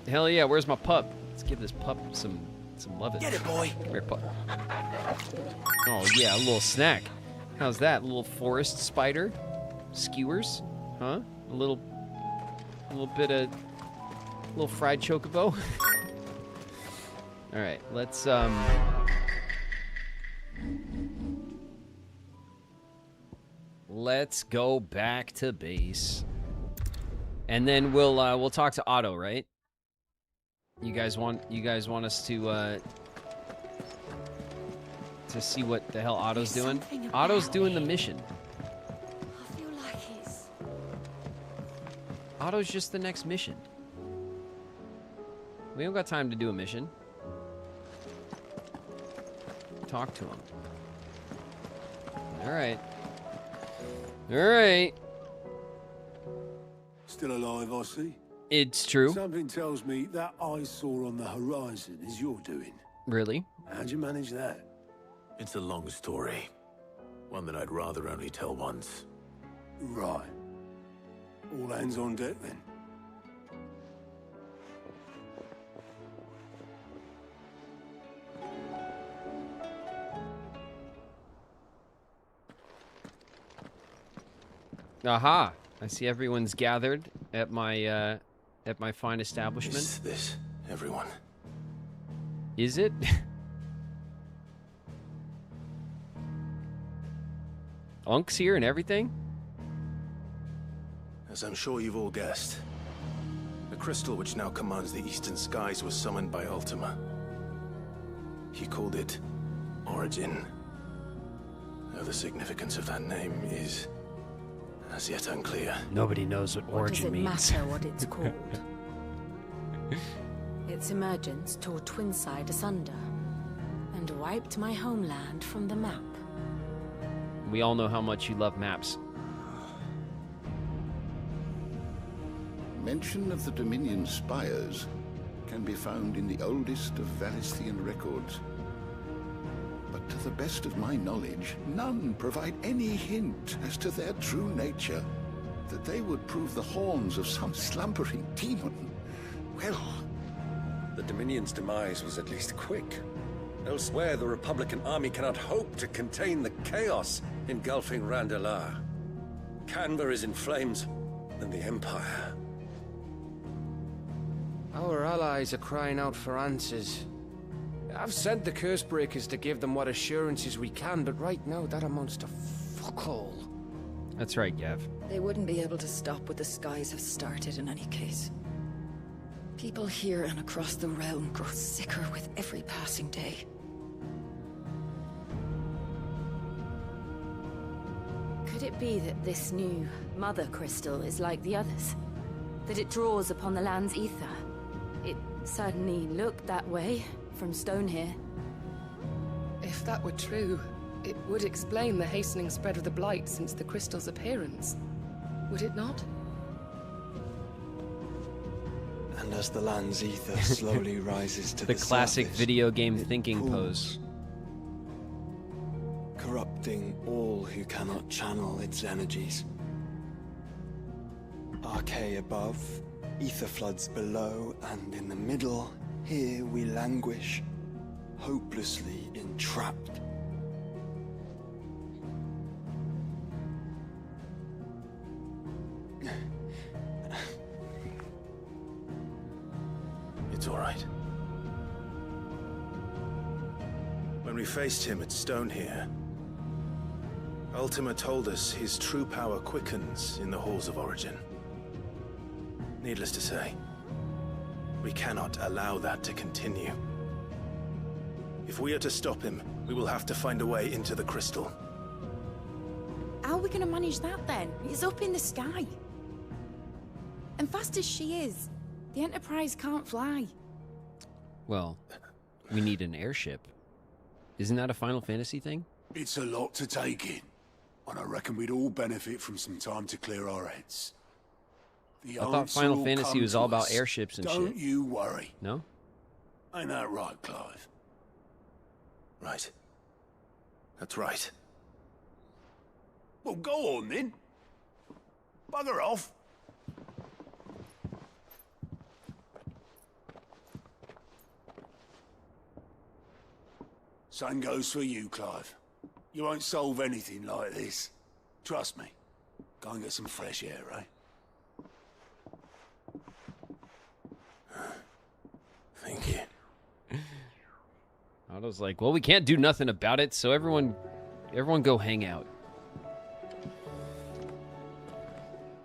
Hell yeah. Where's my pup? Let's give this pup some loving. Get it, boy. Come here, pup. Oh yeah, a little snack. How's that? A little forest spider? Skewers? Huh? A little bit of little fried chocobo. All right, let's go back to base. And then we'll talk to Otto, right? You guys want us to see what the hell Otto's doing? Otto's doing the mission. I feel like it's... Otto's just the next mission. We don't got time to do a mission. Talk to him. All right. All right. Still alive, I see. It's true. Something tells me that eyesore on the horizon is your doing. Really? How'd you manage that? It's a long story. One that I'd rather only tell once. Right. All hands on deck, then. Aha! I see everyone's gathered at my fine establishment. Is this everyone? Is it? Unk's here and everything? As I'm sure you've all guessed, the crystal which now commands the eastern skies was summoned by Ultima. He called it Origin. Though the significance of that name is as yet unclear. Nobody knows what origin means. Does it matter what it's called? Its emergence tore Twinside asunder and wiped my homeland from the map. We all know how much you love maps. Mention of the Dominion spires can be found in the oldest of Valisthian records. But to the best of my knowledge, none provide any hint as to their true nature. That they would prove the horns of some slumbering demon. Well, the Dominion's demise was at least quick. Elsewhere, the Republican army cannot hope to contain the chaos engulfing Randalar. Canva is in flames, and the Empire. Our allies are crying out for answers. I've sent the Cursebreakers to give them what assurances we can, but right now that amounts to fuck all. That's right, Gav. They wouldn't be able to stop what the skies have started in any case. People here and across the realm grow sicker with every passing day. Could it be that this new Mother Crystal is like the others? That it draws upon the land's ether? It certainly looked that way from stone here. If that were true, it would explain the hastening spread of the Blight since the crystal's appearance. Would it not? And as the land's ether slowly rises to the classic surface, video game thinking pose. Corrupting all who cannot channel its energies. Archay above, ether floods below, and in the middle, here we languish, hopelessly entrapped. It's all right. When we faced him at Stone here, Ultima told us his true power quickens in the halls of Origin. Needless to say, we cannot allow that to continue. If we are to stop him, we will have to find a way into the crystal. How are we going to manage that then? It's up in the sky. And fast as she is, the Enterprise can't fly. Well, we need an airship. Isn't that a Final Fantasy thing? It's a lot to take in, and I reckon we'd all benefit from some time to clear our heads. The I thought answer Final will Fantasy come was to all about us. airships and Don't shit. you worry. No? Ain't that right, Clive? Right. That's right. Well, go on then. Bugger off. Same goes for you, Clive. You won't solve anything like this. Trust me. Go and get some fresh air, eh? Thank you. I was like, well, we can't do nothing about it, so everyone go hang out.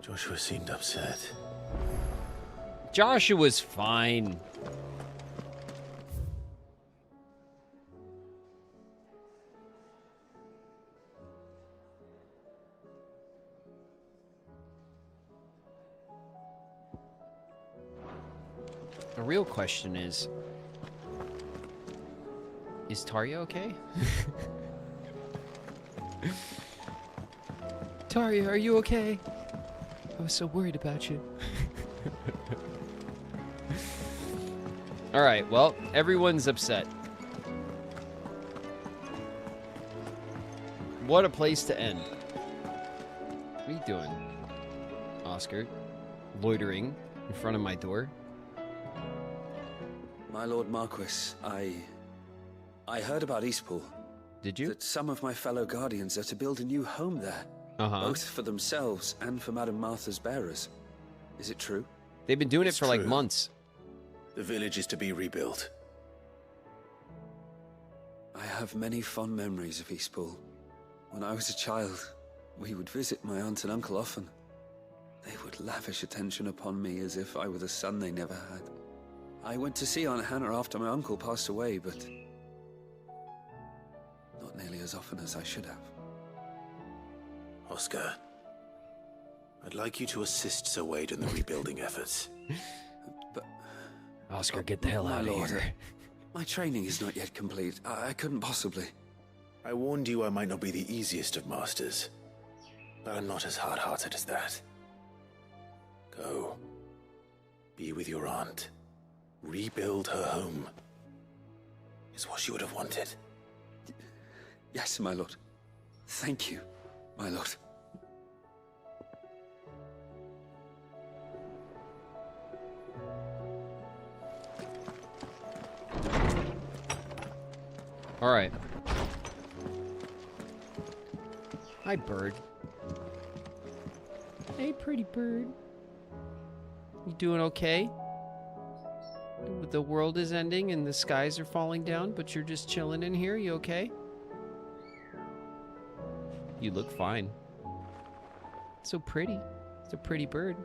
Joshua seemed upset. Joshua's fine. The real question is Tarya okay? Tarya, are you okay? I was so worried about you. Alright, well, everyone's upset. What a place to end. What are you doing, Oscar? Loitering in front of my door? My Lord Marquis, I heard about Eastpool. Did you? That some of my fellow Guardians are to build a new home there. Both for themselves and for Madame Martha's bearers. Is it true? They've been doing it for like months. The village is to be rebuilt. I have many fond memories of Eastpool. When I was a child, we would visit my aunt and uncle often. They would lavish attention upon me as if I were the son they never had. I went to see Aunt Hannah after my uncle passed away, but not nearly as often as I should have. Oscar, I'd like you to assist Sir Wade in the rebuilding efforts. But Oscar, get the hell out of here. My training is not yet complete. I couldn't possibly. I warned you I might not be the easiest of masters, but I'm not as hard-hearted as that. Go. Be with your aunt. Rebuild her home. Is what she would have wanted. Yes, my lord. Thank you, my lord. All right. Hi, bird. Hey, pretty bird. You doing okay? The world is ending and the skies are falling down, but you're just chilling in here. You okay? You look fine. So pretty. It's a pretty bird.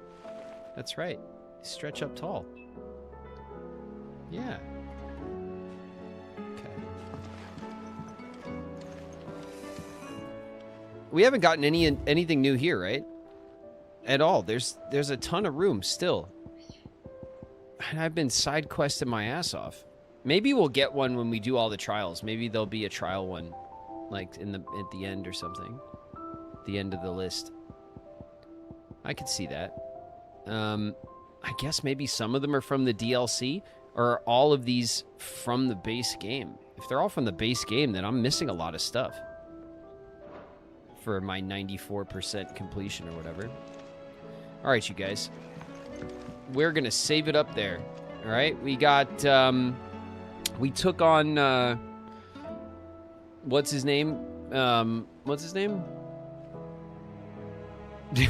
That's right. Stretch up tall. Yeah. Okay. We haven't gotten anything new here, right? At all. There's a ton of room still. And I've been side questing my ass off. Maybe we'll get one when we do all the trials. Maybe there'll be a trial one, like at the end or something. The end of the list. I could see that. I guess maybe some of them are from the DLC, or are all of these from the base game? If they're all from the base game, then I'm missing a lot of stuff for my 94% completion or whatever. All right, you guys. We're going to save it up there. All right? We got, we took on, what's his name? What's his name? This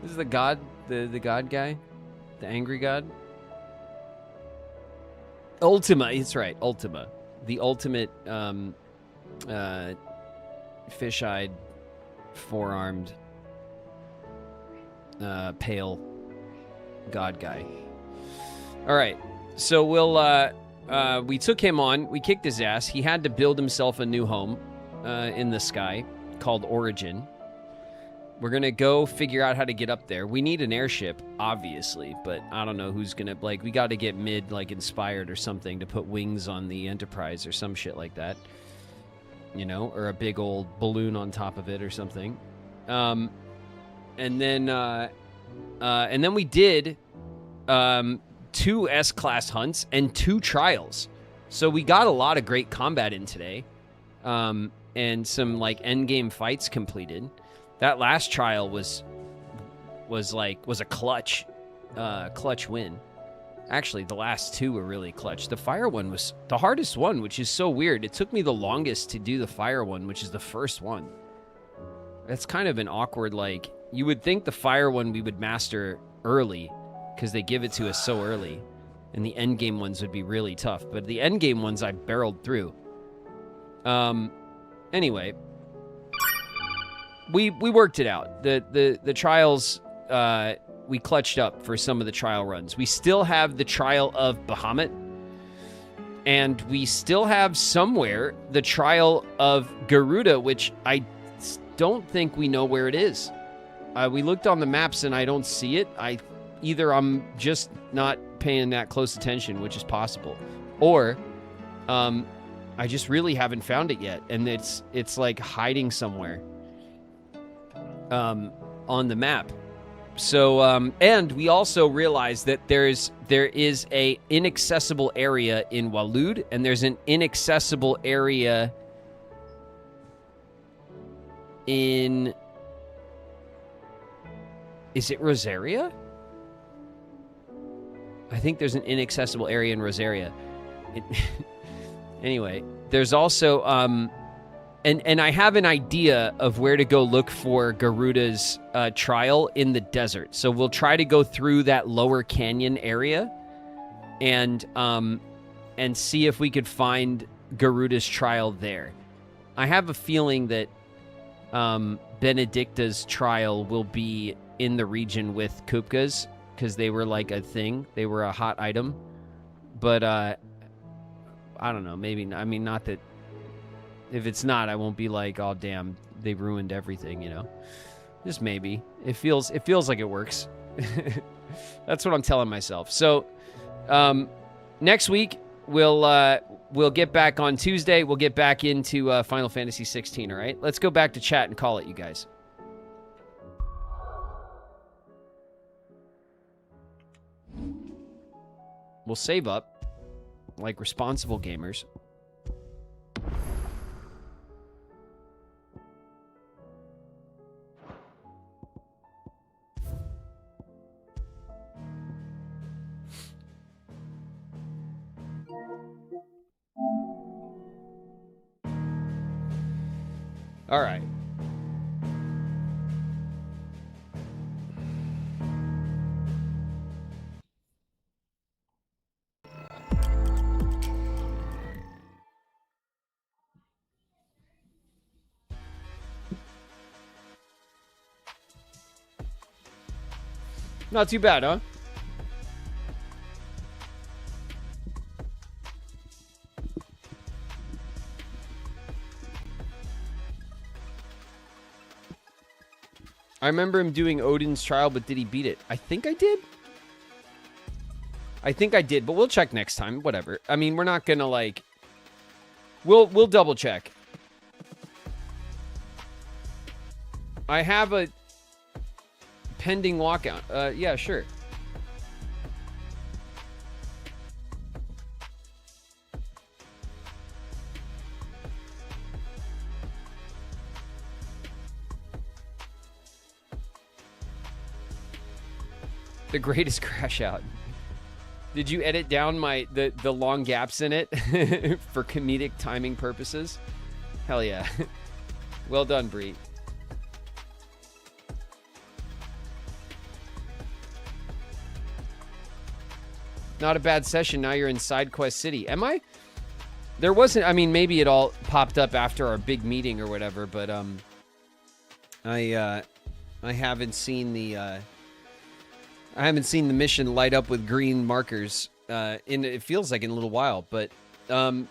is the god, the god guy? The angry god? Ultima, it's right, Ultima. The ultimate, fish-eyed, four-armed, pale god guy. All right, so we took him on. We kicked his ass. He had to build himself a new home in the sky called Origin. We're gonna go figure out how to get up there. We need an airship, obviously, but I don't know who's gonna, like, we got to get inspired or something to put wings on the Enterprise or some shit like that, you know, or a big old balloon on top of it or something. And then we did 2 S-class hunts and 2 trials. So we got a lot of great combat in today. And some like endgame fights completed. That last trial was a clutch win. Actually, the last 2 were really clutch. The fire one was the hardest one, which is so weird. It took me the longest to do the fire one, which is the first one. That's kind of an awkward, like, you would think the fire one we would master early because they give it to us so early, and the end game ones would be really tough. But the end game ones I barreled through. Anyway, we worked it out. The trials we clutched up for some of the trial runs. We still have the trial of Bahamut, and we still have somewhere the trial of Garuda, which I don't think we know where it is. We looked on the maps and I don't see it. Either I'm just not paying that close attention, which is possible, or I just really haven't found it yet, and it's like hiding somewhere on the map. So and we also realized that there is a inaccessible area in Walud, and there's an inaccessible area in, is it Rosaria? I think there's an inaccessible area in Rosaria. Anyway, there's also and I have an idea of where to go look for Garuda's trial in the desert. So we'll try to go through that lower canyon area and see if we could find Garuda's trial there. I have a feeling that Benedicta's trial will be in the region with Kupka's, because they were like a thing. They were a hot item. But I don't know. Maybe, I mean, not that, if it's not, I won't be like, oh damn, they ruined everything, you know. Just maybe. It feels like it works. That's what I'm telling myself. So next week we'll get back on Tuesday. We'll get back into Final Fantasy 16, all right? Let's go back to chat and call it, you guys. We'll save up like responsible gamers. All right. Not too bad, huh? I remember him doing Odin's trial, but did he beat it? I think I did. I think I did, but we'll check next time. Whatever. I mean, we're not gonna like. We'll double check. I have a pending walkout. Yeah, sure. The greatest crash out. Did you edit down the long gaps in it for comedic timing purposes? Hell yeah. Well done, Bree. Not a bad session. Now you're in Side Quest City. Am I? There wasn't, I mean, maybe it all popped up after our big meeting or whatever, but I haven't seen the mission light up with green markers it feels like in a little while, but the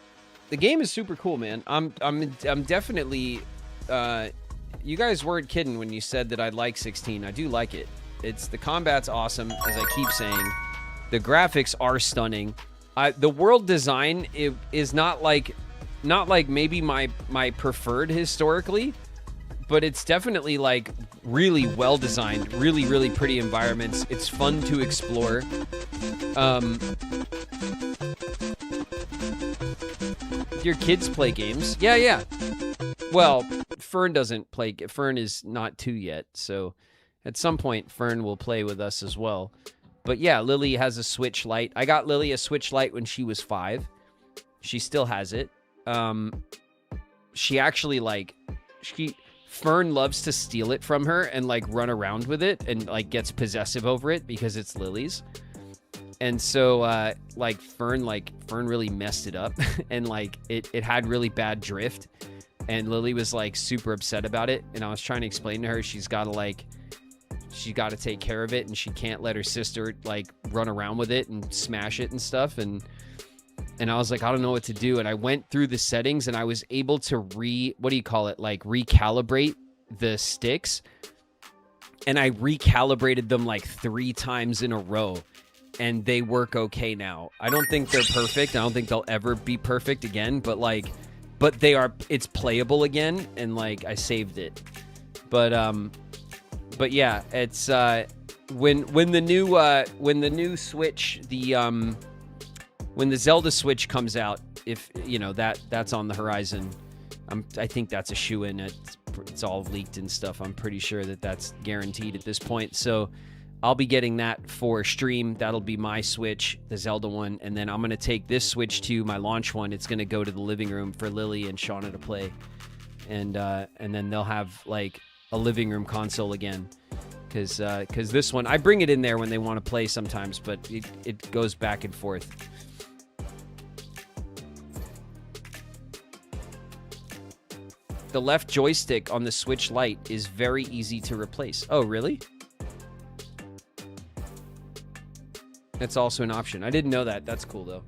game is super cool, man. I'm definitely you guys weren't kidding when you said that I'd like 16. I do like it. The combat's awesome, as I keep saying. The graphics are stunning. The world design is not like maybe my preferred historically, but it's definitely like really well designed, really pretty environments. It's fun to explore. Your kids play games? Yeah. Well, Fern doesn't play. Fern is not 2 yet, so at some point Fern will play with us as well. But yeah, Lily has a Switch Lite. I got Lily a Switch Lite when she was 5. She still has it. She actually Fern loves to steal it from her and like run around with it and like gets possessive over it because it's Lily's. And so Fern really messed it up and like it had really bad drift, and Lily was like super upset about it, and I was trying to explain to her she's got to like she got to take care of it, and she can't let her sister like run around with it and smash it and stuff. And I was like, I don't know what to do. And I went through the settings, and I was able to recalibrate the sticks. And I recalibrated them like 3 times in a row, and they work okay now. I don't think they're perfect. I don't think they'll ever be perfect again, but it's playable again, and like I saved it. But yeah, it's when the new Switch, when the Zelda Switch comes out, if you know that's on the horizon, I think that's a shoo-in. It's all leaked and stuff. I'm pretty sure that's guaranteed at this point. So I'll be getting that for stream. That'll be my Switch, the Zelda one, and then I'm gonna take this Switch to my launch one. It's gonna go to the living room for Lily and Shauna to play, and then they'll have like a living room console again. Because this one, I bring it in there when they want to play sometimes, but it goes back and forth. The left joystick on the Switch Lite is very easy to replace. Oh, really? That's also an option. I didn't know that. That's cool, though.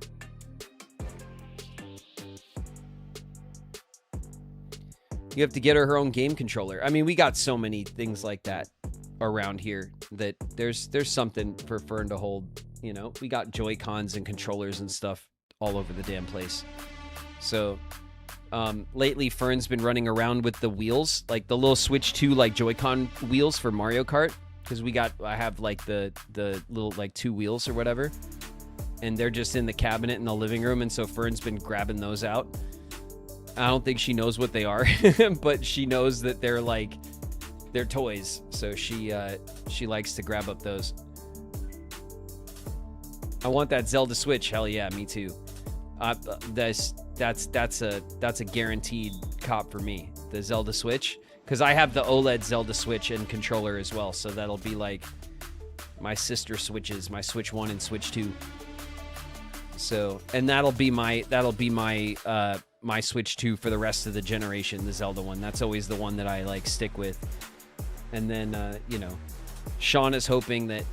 You have to get her own game controller. I mean, we got so many things like that around here that there's something for Fern to hold. You know, we got Joy-Cons and controllers and stuff all over the damn place. So lately Fern's been running around with the wheels, like the little Switch 2 like Joy-Con wheels for Mario Kart, because I have like the little like 2 wheels or whatever, and they're just in the cabinet in the living room, and so Fern's been grabbing those out. I don't think she knows what they are, but she knows that they're toys, so she likes to grab up those. I want that Zelda Switch. Hell yeah, me too. That's a guaranteed cop for me, the Zelda Switch, because I have the OLED Zelda Switch and controller as well, so that'll be like my sister Switches, my Switch 1 and Switch 2. So, and that'll be my Switch 2 for the rest of the generation, the Zelda one. That's always the one that I like stick with. And then Sean is hoping that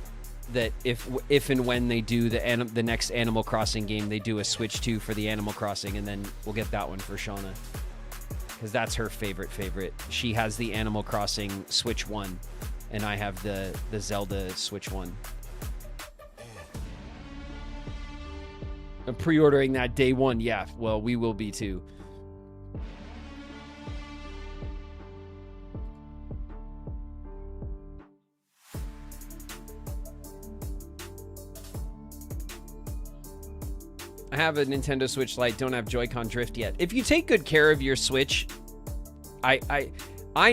if and when they do the next Animal Crossing game, they do a Switch 2 for the Animal Crossing, and then we'll get that one for Shauna, because that's her favorite. She has the Animal Crossing Switch 1, and I have the Zelda Switch 1. I'm pre-ordering that day one. Yeah, well, we will be too. I have a Nintendo Switch Lite, don't have Joy-Con drift yet. If you take good care of your Switch, I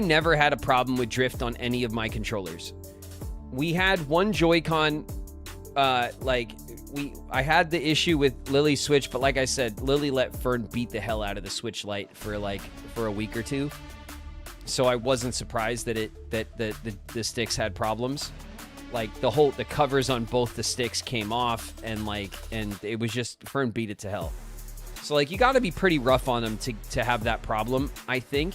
never had a problem with drift on any of my controllers. We had one Joy-Con, I had the issue with Lily's Switch, but like I said, Lily let Fern beat the hell out of the Switch Lite for a week or two. So I wasn't surprised that the sticks had problems. Like the covers on both the sticks came off, and it was just, Fern beat it to hell. So like you got to be pretty rough on them to have that problem, I think.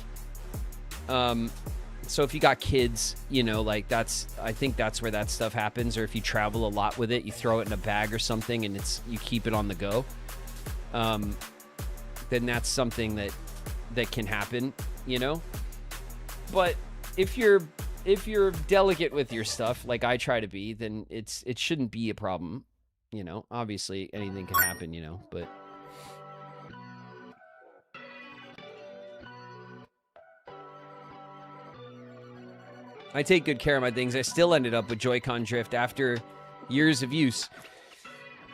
So if you got kids, I think that's where that stuff happens. Or if you travel a lot with it, you throw it in a bag or something, and you keep it on the go. Then that's something that can happen, But if you're delicate with your stuff, like I try to be, then it shouldn't be a problem, Obviously anything can happen, but. I take good care of my things. I still ended up with Joy-Con drift after years of use.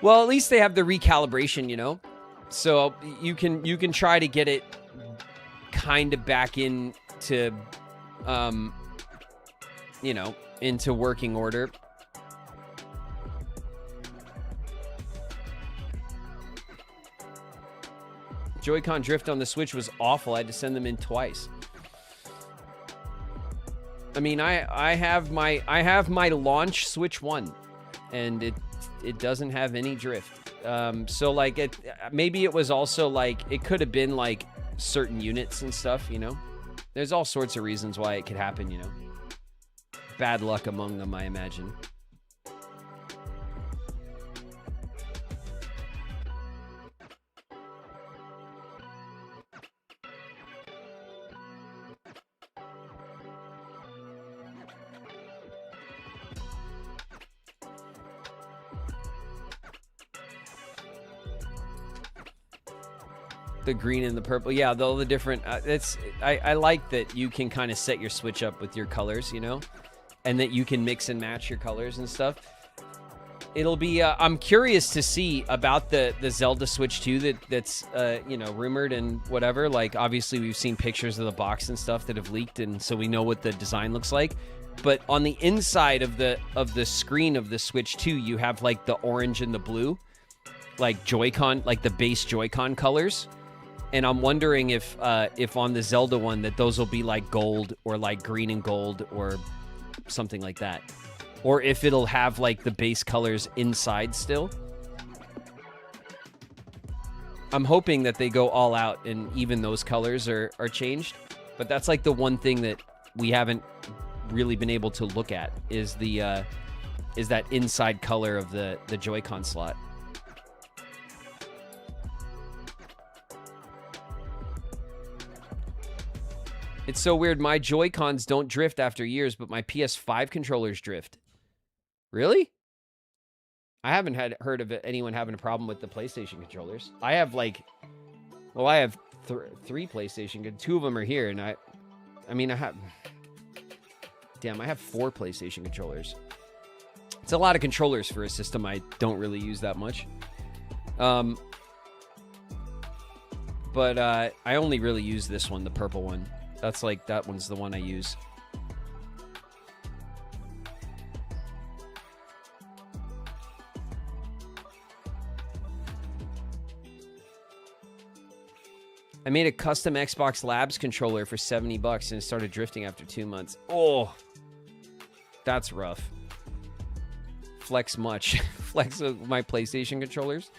Well, at least they have the recalibration, So you can try to get it kind of back into, into working order. Joy-Con drift on the Switch was awful. I had to send them in twice. I mean, I have my launch Switch 1, and it doesn't have any drift. So like maybe it was also like it could have been like certain units and stuff, There's all sorts of reasons why it could happen, bad luck among them, I imagine. The green and the purple, yeah, all the different. I like that you can kind of set your Switch up with your colors, you know, and that you can mix and match your colors and stuff. It'll be. I'm curious to see about the Zelda Switch 2 that's you know, rumored and whatever. Like, obviously we've seen pictures of the box and stuff that have leaked, and so we know what the design looks like. But on the inside of the screen of the Switch 2, you have like the orange and the blue, like Joy-Con, like the base Joy-Con colors. And I'm wondering if on the Zelda one that those will be like gold or like green and gold or something like that. Or if it'll have like the base colors inside still. I'm hoping that they go all out and even those colors are changed. But that's like the one thing that we haven't really been able to look at is the is that inside color of the Joy-Con slot. It's so weird. My Joy-Cons don't drift after years, but my PS5 controllers drift. Really? I haven't heard of anyone having a problem with the PlayStation controllers. I have like, well, I have three PlayStation. 2 of them are here, and I have. Damn, I have 4 PlayStation controllers. It's a lot of controllers for a system I don't really use that much. But I only really use this one, the purple one. That's like, that one's the one I use. I made a custom Xbox Labs controller for $70 and it started drifting after 2 months. Oh, that's rough. Flex much. Flex of my PlayStation controllers.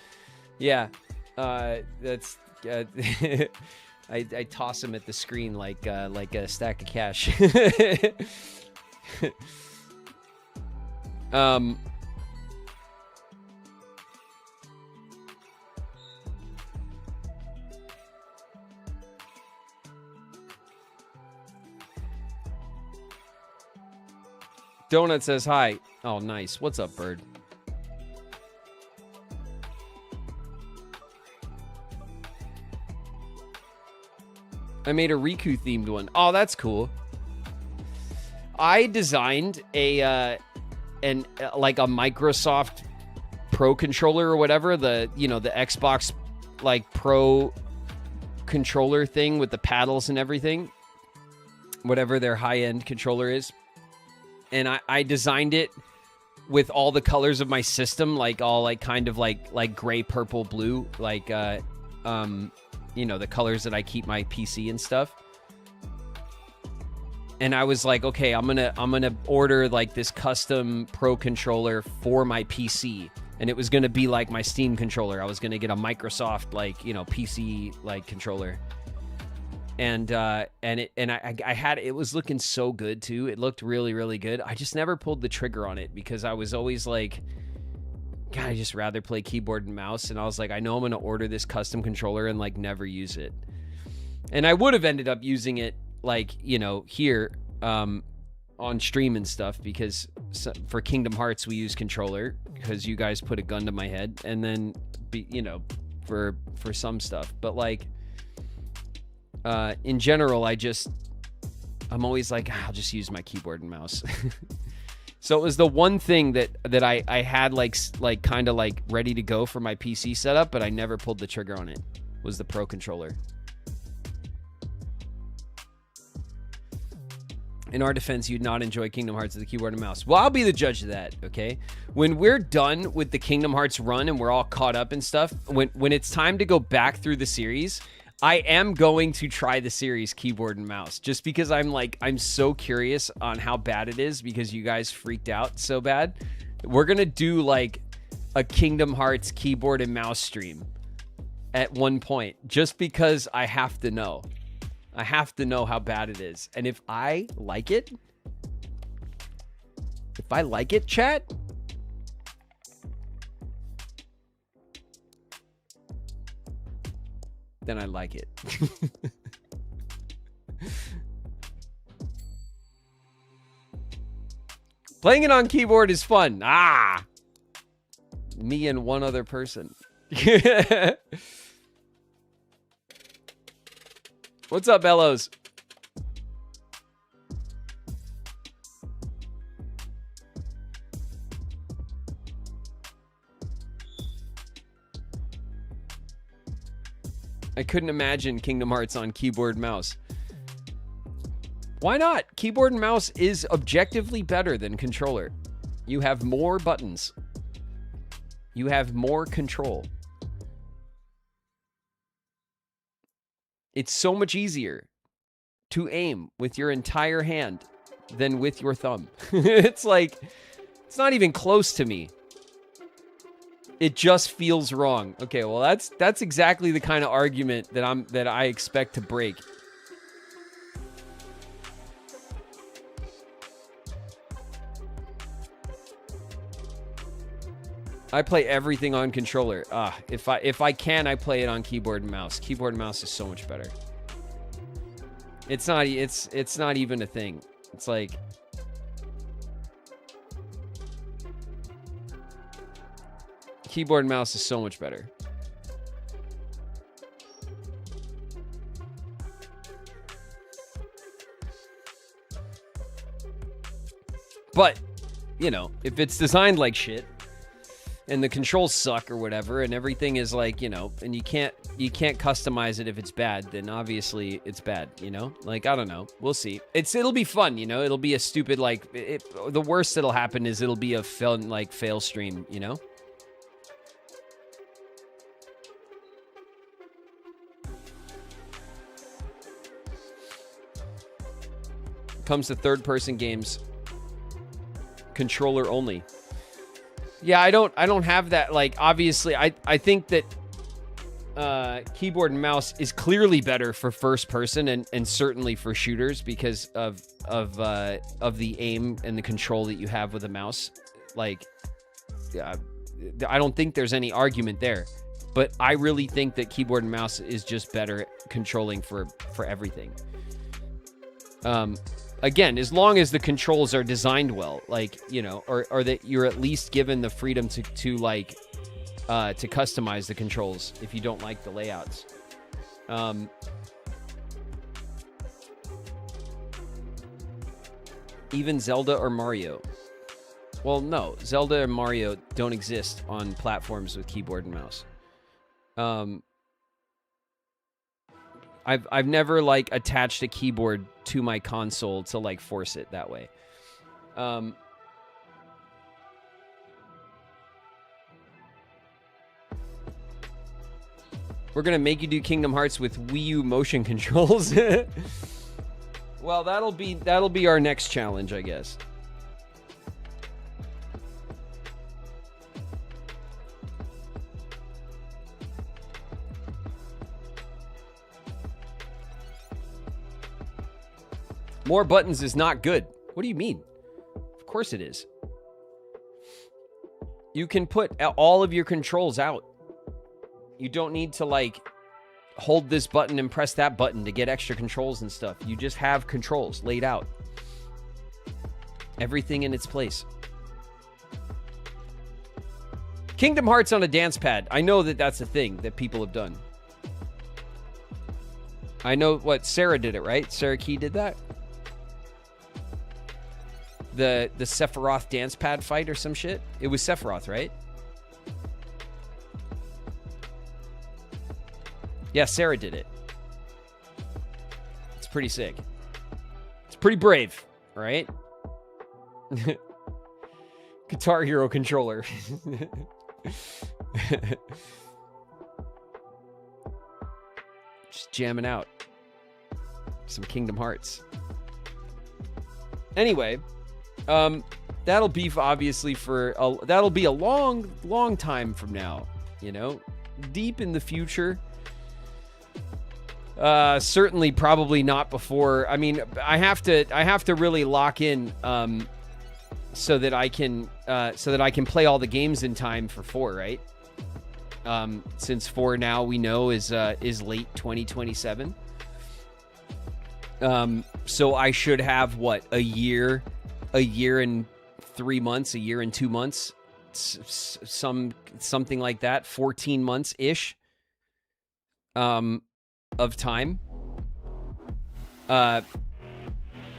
Yeah, that's... I toss them at the screen like a stack of cash. Donut says hi. Oh, nice. What's up, bird? I made a Riku themed one. Oh, that's cool. I designed like a Microsoft Pro controller or whatever, the Xbox like Pro controller thing with the paddles and everything, whatever their high-end controller is. And I designed it with all the colors of my system, like all like kind of like gray, purple, blue, like you know, the colors that I keep my PC and stuff. And I was like, okay, I'm gonna order like this custom Pro controller for my PC, and it was gonna be like my Steam controller. I was gonna get a Microsoft like, you know, PC like controller. And I had, it was looking so good too. It looked really, really good. I just never pulled the trigger on it because I was always like, God, I just rather play keyboard and mouse. And I was like, I know I'm going to order this custom controller and like never use it. And I would have ended up using it like, you know, here on stream and stuff, because for Kingdom Hearts, we use controller because you guys put a gun to my head, and then, you know, for some stuff. But like, in general, I'm always like, I'll just use my keyboard and mouse. So it was the one thing that I had like kind of like ready to go for my PC setup, but I never pulled the trigger on it, was the Pro controller. In our defense, you'd not enjoy Kingdom Hearts with the keyboard and mouse. Well, I'll be the judge of that, okay? When we're done with the Kingdom Hearts run and we're all caught up and stuff, when it's time to go back through the series, I am going to try the series keyboard and mouse, just because I'm so curious on how bad it is, because you guys freaked out so bad. We're going to do like a Kingdom Hearts keyboard and mouse stream at one point, just because I have to know. I have to know how bad it is. And if I like it, If I like it, chat, then I like it. Playing it on keyboard is fun. Ah! Me and one other person. What's up, Bellows? I couldn't imagine Kingdom Hearts on keyboard and mouse. Why not? Keyboard and mouse is objectively better than controller. You have more buttons. You have more control. It's so much easier to aim with your entire hand than with your thumb. It's like, it's not even close to me. It just feels wrong. Okay, well that's exactly the kind of argument that I expect to break. I play everything on controller. If I can, I play it on keyboard and mouse. Keyboard and mouse is so much better. It's not even a thing. It's like, keyboard and mouse is so much better. But, you know, if it's designed like shit and the controls suck or whatever and everything is like, you know, and you can't customize it if it's bad, then obviously it's bad, you know? Like, I don't know. We'll see. It'll be fun, you know? It'll be a stupid, like, the worst that'll happen is it'll be a fail stream, you know? Comes to third-person games, controller only. Yeah, I don't have that. Like, obviously, I think that keyboard and mouse is clearly better for first person and certainly for shooters because of the aim and the control that you have with a mouse. Like, yeah, I don't think there's any argument there. But I really think that keyboard and mouse is just better at controlling for everything. Again, as long as the controls are designed well, like, you know, or that you're at least given the freedom to customize the controls if you don't like the layouts. Even Zelda or Mario. Well, no, Zelda and Mario don't exist on platforms with keyboard and mouse. I've never, like, attached a keyboard to my console to, like, force it that way. We're gonna make you do Kingdom Hearts with Wii U motion controls. Well, that'll be our next challenge, I guess. More buttons is not good. What do you mean? Of course it is. You can put all of your controls out. You don't need to, like, hold this button and press that button to get extra controls and stuff. You just have controls laid out. Everything in its place. Kingdom Hearts on a dance pad. I know that that's a thing that people have done. I know what Sarah did it, right? Sarah Key did that. The Sephiroth dance pad fight or some shit. It was Sephiroth, right? Yeah, Sarah did it. It's pretty sick. It's pretty brave, right? Guitar Hero controller. Just jamming out. Some Kingdom Hearts. Anyway, that'll be obviously that'll be a long time from now, you know, deep in the future. Certainly probably not before. I mean, I have to really lock in so that I can play all the games in time for 4, right? Since 4 now we know is late 2027. So I should have what, a year and 3 months, a year and 2 months, something like that, 14 months ish, of time.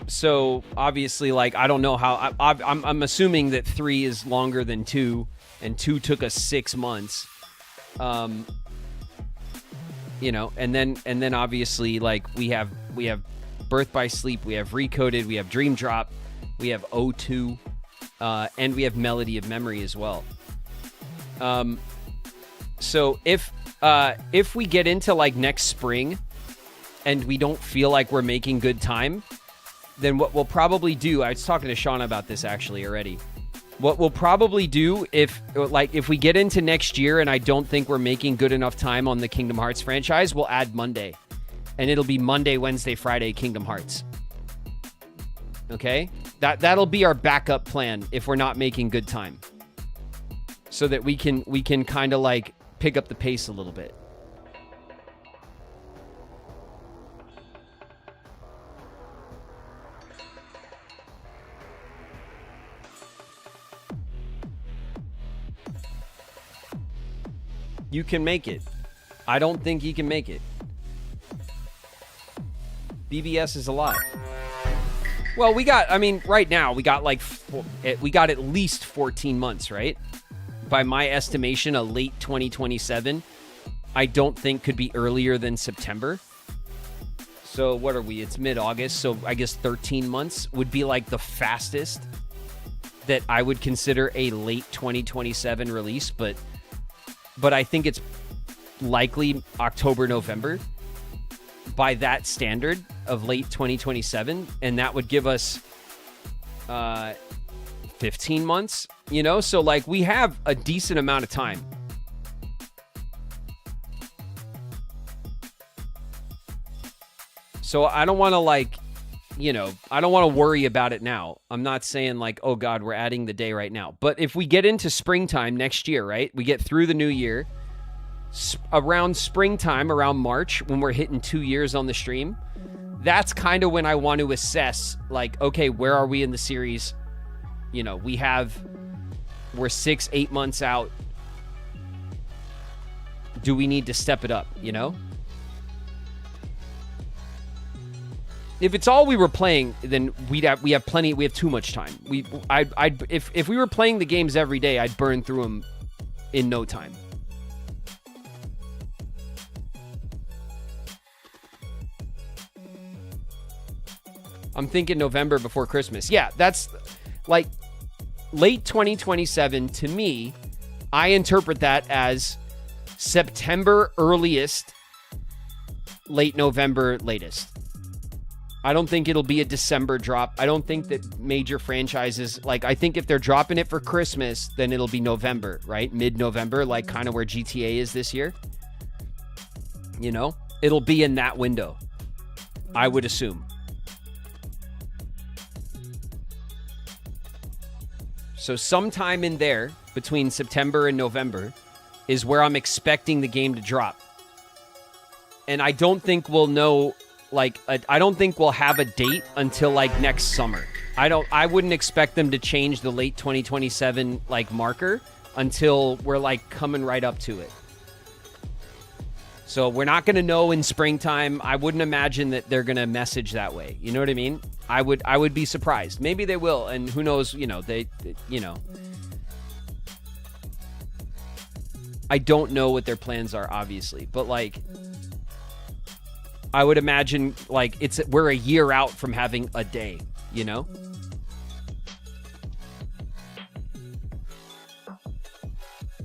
So obviously, like, I don't know how. I'm assuming that 3 is longer than 2, and 2 took us 6 months. You know, and then obviously, like, we have Birth by Sleep, we have Recoded, we have Dream Drop, we have O2, and we have Melody of Memory as well. So if we get into like next spring and we don't feel like we're making good time, then what we'll probably do, I was talking to Shauna about this actually already. What we'll probably do if we get into next year and I don't think we're making good enough time on the Kingdom Hearts franchise, we'll add Monday. And it'll be Monday, Wednesday, Friday, Kingdom Hearts. Okay? That'll be our backup plan if we're not making good time. So that we can kind of like pick up the pace a little bit. You can make it. I don't think you can make it. BBS is a lot. Well, right now, we got at least 14 months, right? By my estimation, a late 2027, I don't think could be earlier than September. So what are we? It's mid-August, so I guess 13 months would be like the fastest that I would consider a late 2027 release, but I think it's likely October, November by that standard of late 2027, and that would give us 15 months, you know? So, like, we have a decent amount of time. So I don't want to, like, you know, I don't want to worry about it now. I'm not saying, like, oh, God, we're adding the day right now. But if we get into springtime next year, right, we get through the new year, around springtime, around March, when we're hitting 2 years on the stream, that's kind of when I want to assess, like, okay, where are we in the series? You know, we're 6-8 months out. Do we need to step it up, you know? If it's all we were playing, then we have too much time. If we were playing the games every day, I'd burn through them in no time. I'm thinking November before Christmas. Yeah, that's like late 2027 to me. I interpret that as September earliest, late November latest. I don't think it'll be a December drop. I don't think that major franchises, like, I think if they're dropping it for Christmas, then it'll be November, right? Mid-November, like kind of where GTA is this year. You know? It'll be in that window, I would assume. So sometime in there, between September and November, is where I'm expecting the game to drop. And I don't think we'll know, like, I don't think we'll have a date until, like, next summer. I wouldn't expect them to change the late 2027, like, marker until we're, like, coming right up to it. So we're not going to know in springtime. I wouldn't imagine that they're going to message that way. You know what I mean? I would be surprised. Maybe they will, and who knows, you know, you know. I don't know what their plans are, obviously, but, like, I would imagine, like, we're a year out from having a day, you know?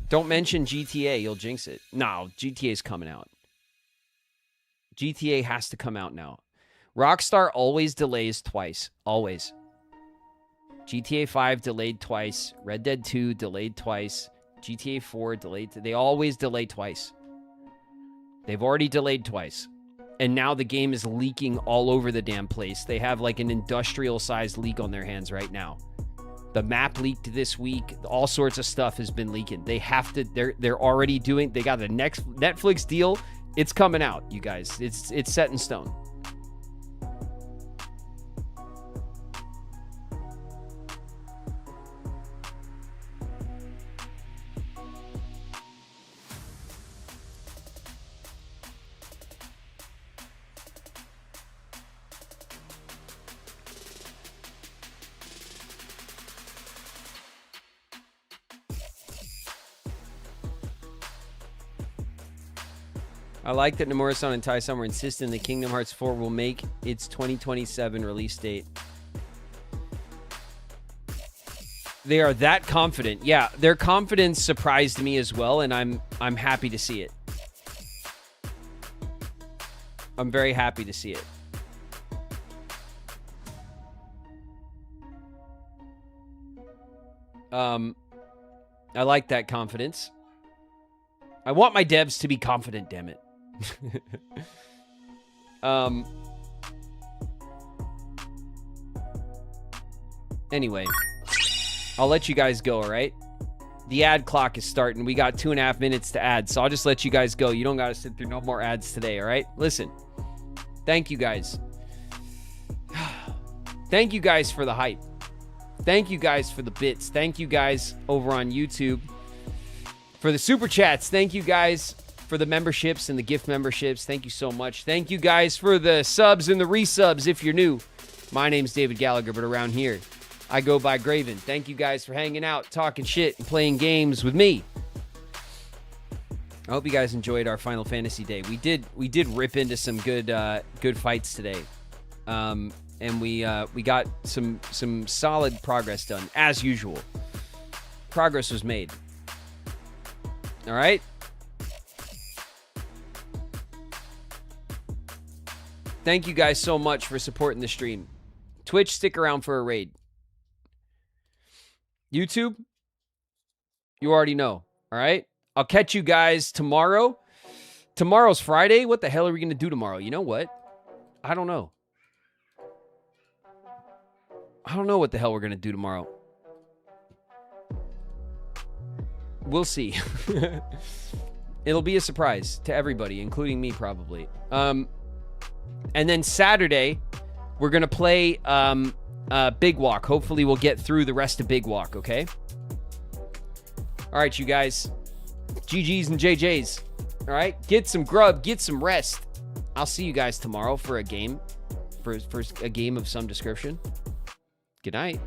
Don't mention GTA, you'll jinx it. No, GTA's coming out. GTA has to come out now. Rockstar always delays twice. Always. GTA 5 delayed twice. Red Dead 2 delayed twice. GTA 4 delayed. They always delay twice. They've already delayed twice. And now the game is leaking all over the damn place. They have like an industrial-sized leak on their hands right now. The map leaked this week. All sorts of stuff has been leaking. They have to. They're already doing. They got the next Netflix deal. It's coming out, you guys. It's set in stone. I like that Nomura-san and Tai-san were insisting that Kingdom Hearts 4 will make its 2027 release date. They are that confident. Yeah, their confidence surprised me as well, and I'm happy to see it. I'm very happy to see it. I like that confidence. I want my devs to be confident, damn it. Anyway, I'll let you guys go, all right? The ad clock is starting. We got 2.5 minutes to add, so I'll just let you guys go. You don't got to sit through no more ads today, all right? Listen, thank you guys. Thank you guys for the hype. Thank you guys for the bits. Thank you guys over on YouTube for the super chats. Thank you guys for the memberships and the gift memberships. Thank you so much. Thank you guys for the subs and the resubs if you're new. My name's David Gallagher, but around here, I go by Graven. Thank you guys for hanging out, talking shit, and playing games with me. I hope you guys enjoyed our Final Fantasy day. We did rip into some good fights today. And we got some solid progress done, as usual. Progress was made. All right? Thank you guys so much for supporting the stream. Twitch, stick around for a raid. YouTube, you already know. All right? I'll catch you guys tomorrow. Tomorrow's Friday. What the hell are we going to do tomorrow? You know what? I don't know. I don't know what the hell we're going to do tomorrow. We'll see. It'll be a surprise to everybody, including me probably. And then Saturday, we're going to play Big Walk. Hopefully we'll get through the rest of Big Walk, okay? All right, you guys. GGs and JJs. All right? Get some grub. Get some rest. I'll see you guys tomorrow for a game. For a game of some description. Good night.